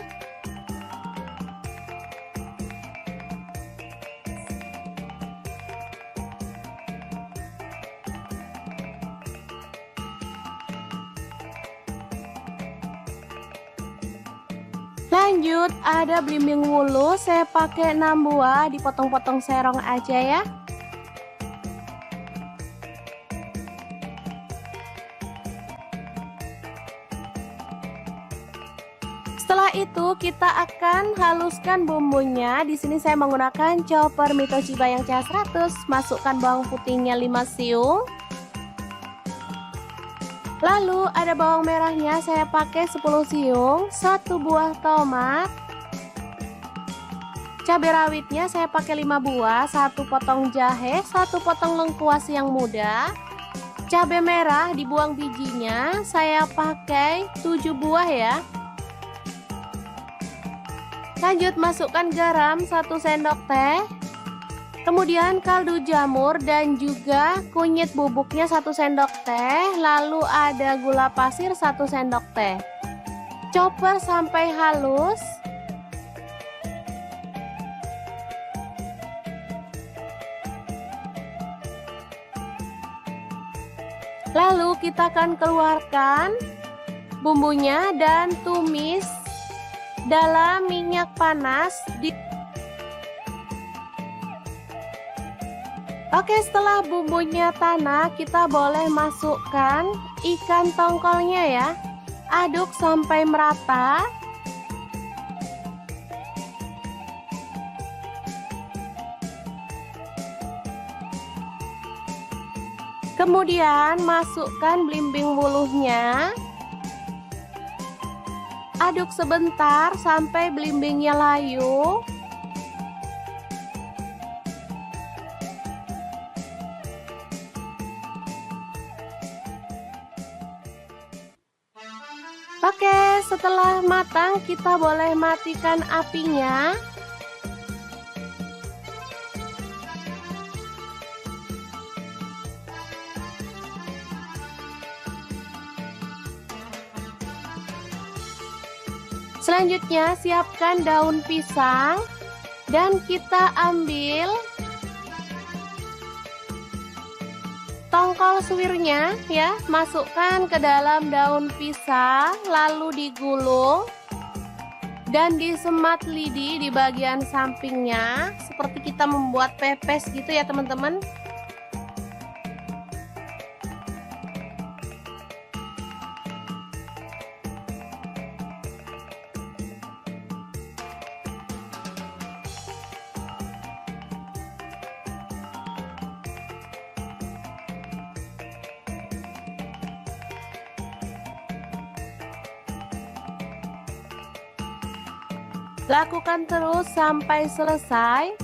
Lanjut, ada belimbing wulu, saya pakai 6 buah, dipotong-potong serong aja ya. Setelah itu kita akan haluskan bumbunya. Di sini saya menggunakan chopper Mitoshiba yang CH100. Masukkan bawang putihnya 5 siung. Lalu ada bawang merahnya, saya pakai 10 siung, 1 buah tomat. Cabai rawitnya saya pakai 5 buah, 1 potong jahe, 1 potong lengkuas yang muda. Cabai merah dibuang bijinya, saya pakai 7 buah ya. Lanjut masukkan garam 1 sendok teh. Kemudian kaldu jamur dan juga kunyit bubuknya 1 sendok teh. Lalu ada gula pasir 1 sendok teh. Chopper sampai halus. Lalu kita akan keluarkan bumbunya dan tumis dalam minyak panas. Oke, setelah bumbunya tanah, kita boleh masukkan ikan tongkolnya ya. Aduk sampai merata. Kemudian masukkan belimbing wuluhnya. Aduk sebentar sampai belimbingnya layu. Oke, setelah matang kita boleh matikan apinya. Selanjutnya siapkan daun pisang dan kita ambil tongkol suwirnya ya, masukkan ke dalam daun pisang lalu digulung dan disemat lidi di bagian sampingnya seperti kita membuat pepes gitu ya teman-teman. Lakukan terus sampai selesai.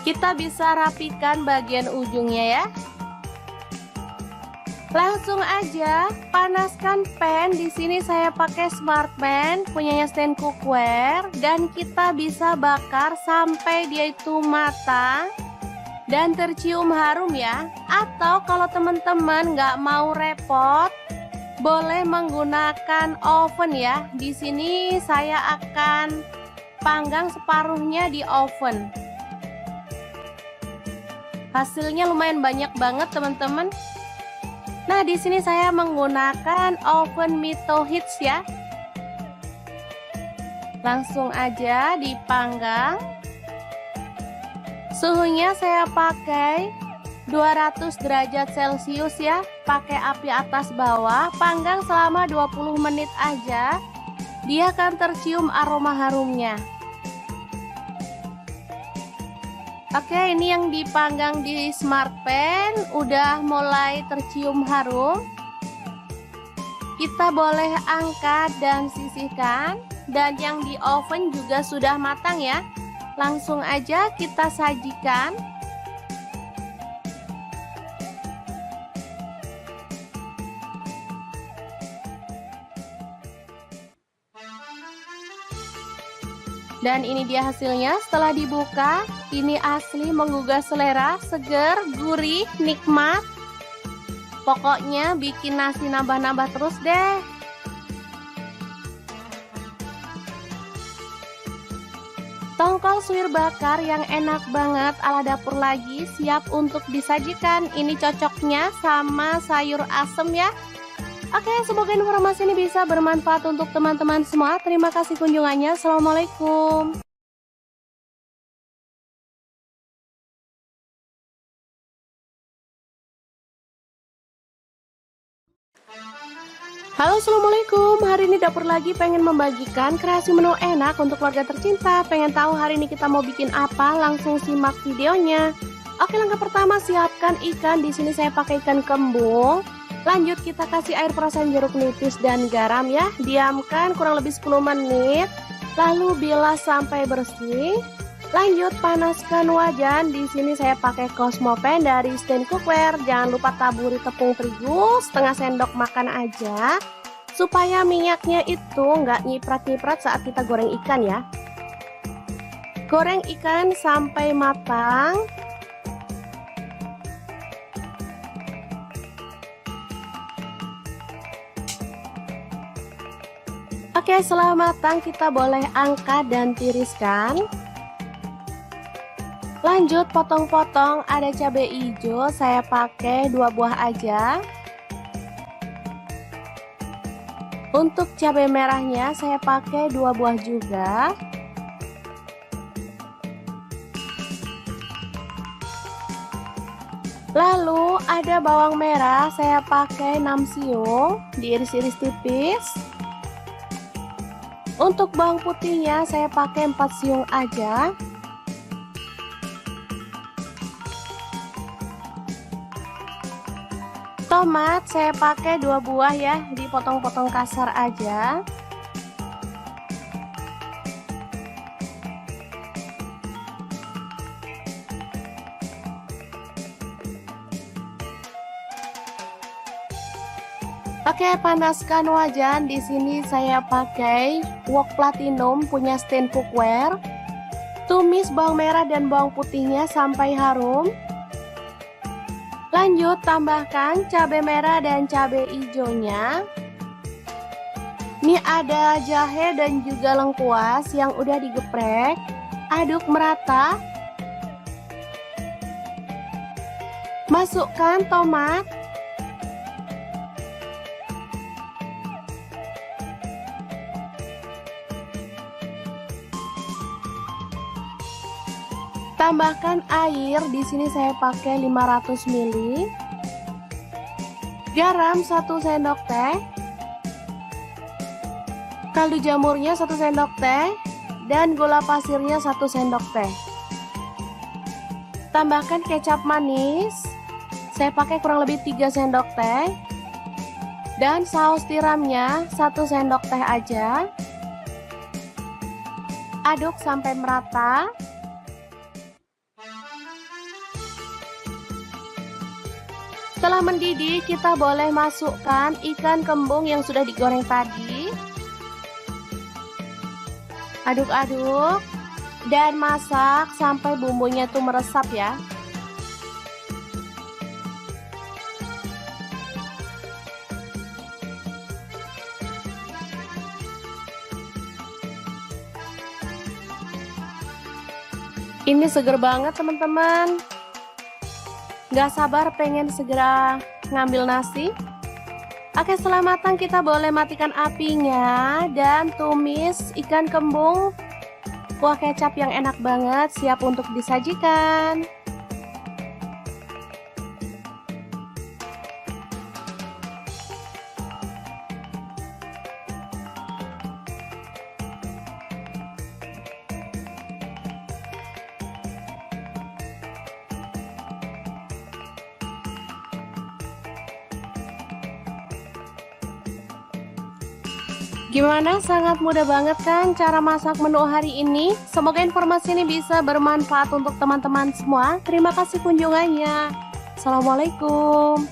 Kita bisa rapikan bagian ujungnya ya. Langsung aja panaskan pan. Di sini saya pakai Smartpan punyanya Stand Cookware dan kita bisa bakar sampai dia itu matang dan tercium harum ya. Atau kalau teman-teman nggak mau repot, boleh menggunakan oven ya. Di sini saya akan panggang separuhnya di oven. Hasilnya lumayan banyak banget teman-teman. Nah, di sini saya menggunakan oven Mito Hits ya. Langsung aja dipanggang. Suhunya saya pakai 200 derajat Celcius ya. Pakai api atas bawah, panggang selama 20 menit aja. Dia akan tercium aroma harumnya. Oke, ini yang dipanggang di Smartpan udah mulai tercium harum. Kita boleh angkat dan sisihkan. Dan yang di oven juga sudah matang ya. Langsung aja kita sajikan. Dan ini dia hasilnya setelah dibuka. Ini asli menggugah selera, seger, gurih, nikmat. Pokoknya bikin nasi nambah-nambah terus deh. Tongkol suwir bakar yang enak banget ala dapur lagi siap untuk disajikan. Ini cocoknya sama sayur asem ya. Oke, semoga informasi ini bisa bermanfaat untuk teman-teman semua. Terima kasih kunjungannya. Assalamualaikum. Halo, assalamualaikum. Hari ini dapur lagi pengen membagikan kreasi menu enak untuk keluarga tercinta. Pengen tahu hari ini kita mau bikin apa? Langsung simak videonya. Oke, langkah pertama siapkan ikan. Di sini saya pakai ikan kembung. Lanjut kita kasih air perasan jeruk nipis dan garam ya. Diamkan kurang lebih 10 menit. Lalu bilas sampai bersih. Lanjut panaskan wajan. Di sini saya pakai Cosmopan dari Stand Cookware. Jangan lupa taburi tepung terigu setengah sendok makan aja, supaya minyaknya itu nggak nyiprat-nyiprat saat kita goreng ikan ya. Goreng ikan sampai matang. Oke, setelah matang kita boleh angkat dan tiriskan. Lanjut potong-potong, ada cabai hijau, saya pakai 2 buah aja. Untuk cabai merahnya saya pakai 2 buah juga. Lalu ada bawang merah, saya pakai 6 siung, diiris-iris tipis. Untuk bawang putihnya saya pakai 4 siung aja. Tomat saya pakai 2 buah ya, dipotong-potong kasar aja. Oke, panaskan wajan. Di sini saya pakai wok platinum punya stand cookware. Tumis bawang merah dan bawang putihnya sampai harum. Lanjut tambahkan cabai merah dan cabai hijaunya. Ini ada jahe dan juga lengkuas yang udah digeprek. Aduk merata. Masukkan tomat. Tambahkan air, di sini saya pakai 500 ml. Garam 1 sendok teh. Kaldu jamurnya 1 sendok teh dan gula pasirnya 1 sendok teh. Tambahkan kecap manis. Saya pakai kurang lebih 3 sendok teh. Dan saus tiramnya 1 sendok teh aja. Aduk sampai merata. Setelah mendidih, kita boleh masukkan ikan kembung yang sudah digoreng tadi. Aduk-aduk dan masak sampai bumbunya tuh meresap ya. Ini seger banget teman-teman. Gak sabar pengen segera ngambil nasi. Oke, setelah matang kita boleh matikan apinya dan tumis ikan kembung. Kuah kecap yang enak banget, siap untuk disajikan. Gimana? Sangat mudah banget kan cara masak menu hari ini? Semoga informasi ini bisa bermanfaat untuk teman-teman semua. Terima kasih kunjungannya. Assalamualaikum.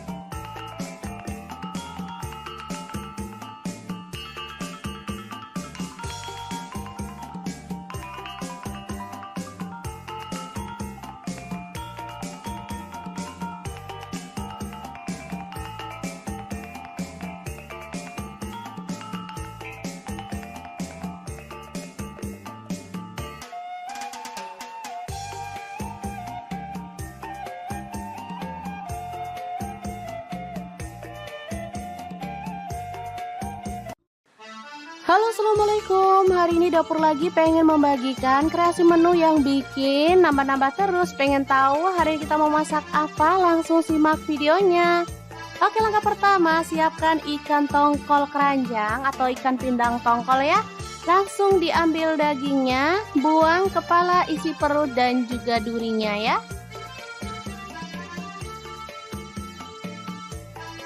Halo, assalamualaikum. Hari ini dapur lagi pengen membagikan kreasi menu yang bikin nambah-nambah terus. Pengen tahu hari ini kita mau masak apa? Langsung simak videonya. Oke, langkah pertama siapkan ikan tongkol keranjang atau ikan pindang tongkol ya. Langsung diambil dagingnya, buang kepala, isi perut dan juga durinya ya.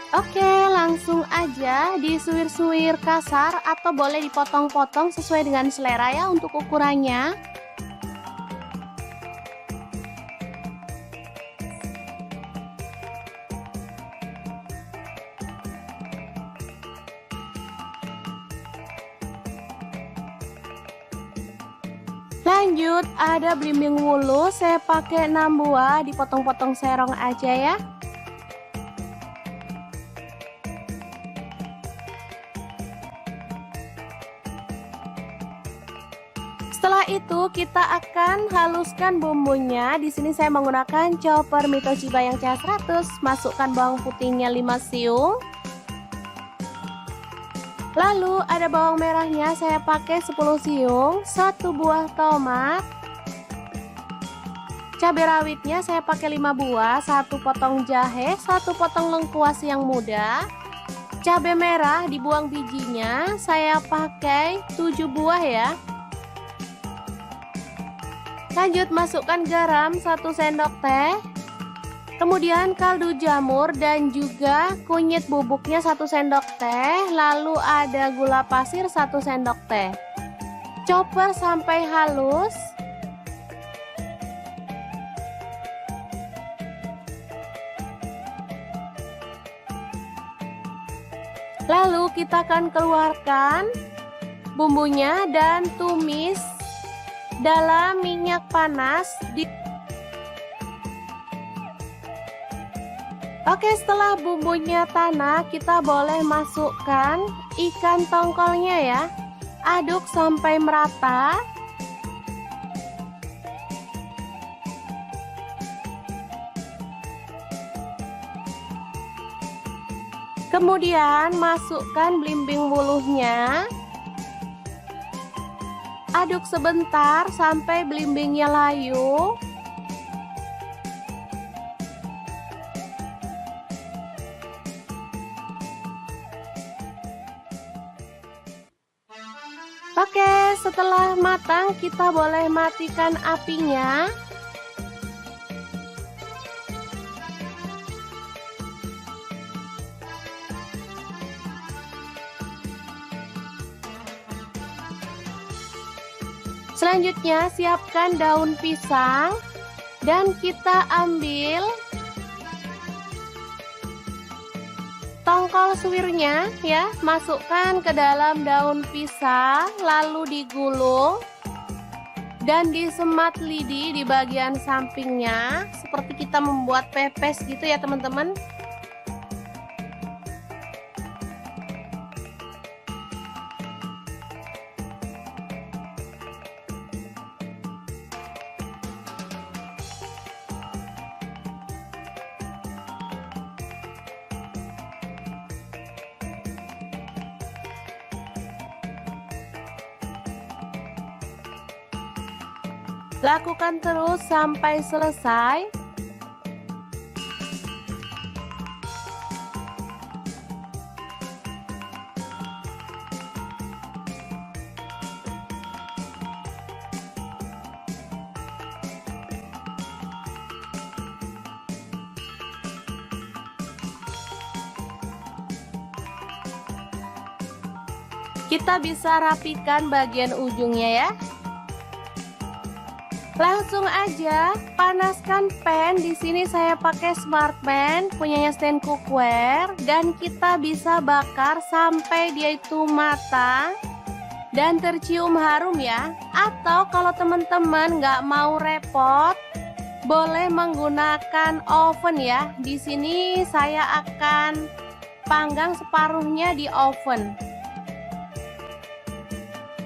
Oke, langsung aja disuir-suir kasar atau boleh dipotong-potong sesuai dengan selera ya untuk ukurannya. Lanjut, ada belimbing wulu, saya pakai 6 buah, dipotong-potong serong aja ya. Setelah itu kita akan haluskan bumbunya. Di sini saya menggunakan chopper Mi Toshiba yang CH100. Masukkan bawang putihnya 5 siung. Lalu ada bawang merahnya, saya pakai 10 siung, 1 buah tomat. Cabai rawitnya saya pakai 5 buah, 1 potong jahe, 1 potong lengkuas yang muda. Cabai merah dibuang bijinya, saya pakai 7 buah ya. Lanjut masukkan garam 1 sendok teh. Kemudian kaldu jamur dan juga kunyit bubuknya 1 sendok teh. Lalu ada gula pasir 1 sendok teh. Chopper sampai halus. Lalu kita akan keluarkan bumbunya dan tumis dalam minyak panas. Oke, setelah bumbunya tanah, kita boleh masukkan ikan tongkolnya ya. Aduk sampai merata. Kemudian masukkan belimbing wuluhnya. Aduk sebentar sampai belimbingnya layu. Oke, setelah matang kita boleh matikan apinya. Selanjutnya siapkan daun pisang dan kita ambil tongkol suwirnya ya, masukkan ke dalam daun pisang, lalu digulung dan disemat lidi di bagian sampingnya seperti kita membuat pepes gitu ya teman-teman. Lakukan terus sampai selesai. Kita bisa rapikan bagian ujungnya ya. Langsung aja panaskan pan. Di sini saya pakai Smartpan punyanya Stand Cookware dan kita bisa bakar sampai dia itu matang dan tercium harum ya. Atau kalau teman-teman nggak mau repot, boleh menggunakan oven ya. Di sini saya akan panggang separuhnya di oven.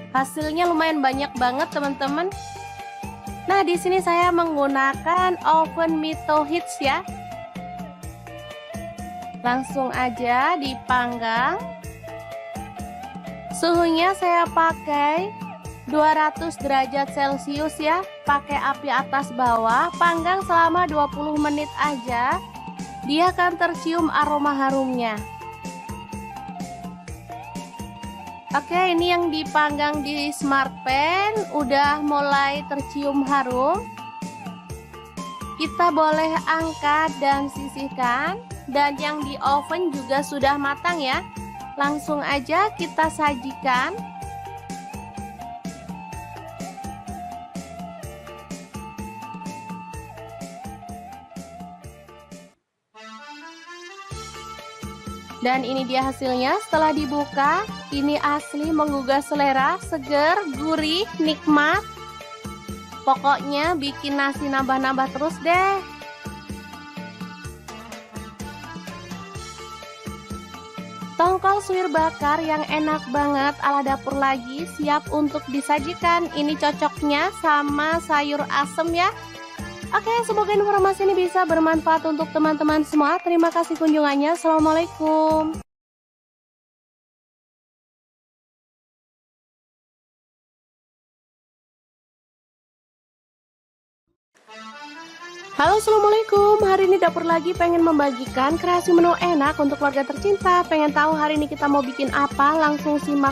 Hasilnya lumayan banyak banget teman-teman. Nah, di sini saya menggunakan oven Mito Hits ya. Langsung aja dipanggang. Suhunya saya pakai 200 derajat Celcius ya. Pakai api atas bawah, panggang selama 20 menit aja. Dia akan tercium aroma harumnya. Oke, ini yang dipanggang di Smartpan udah mulai tercium harum. Kita boleh angkat dan sisihkan. Dan yang di oven juga sudah matang ya. Langsung aja kita sajikan. Dan ini dia hasilnya setelah dibuka. Ini asli menggugah selera, seger, gurih, nikmat. Pokoknya bikin nasi nambah-nambah terus deh. Tongkol suwir bakar yang enak banget ala dapur lagi siap untuk disajikan. Ini cocoknya sama sayur asem ya. Oke, semoga informasi ini bisa bermanfaat untuk teman-teman semua. Terima kasih kunjungannya. Assalamualaikum. Halo, assalamualaikum. Hari ini dapur lagi pengen membagikan kreasi menu enak untuk keluarga tercinta. Pengen tahu hari ini kita mau bikin apa? Langsung simak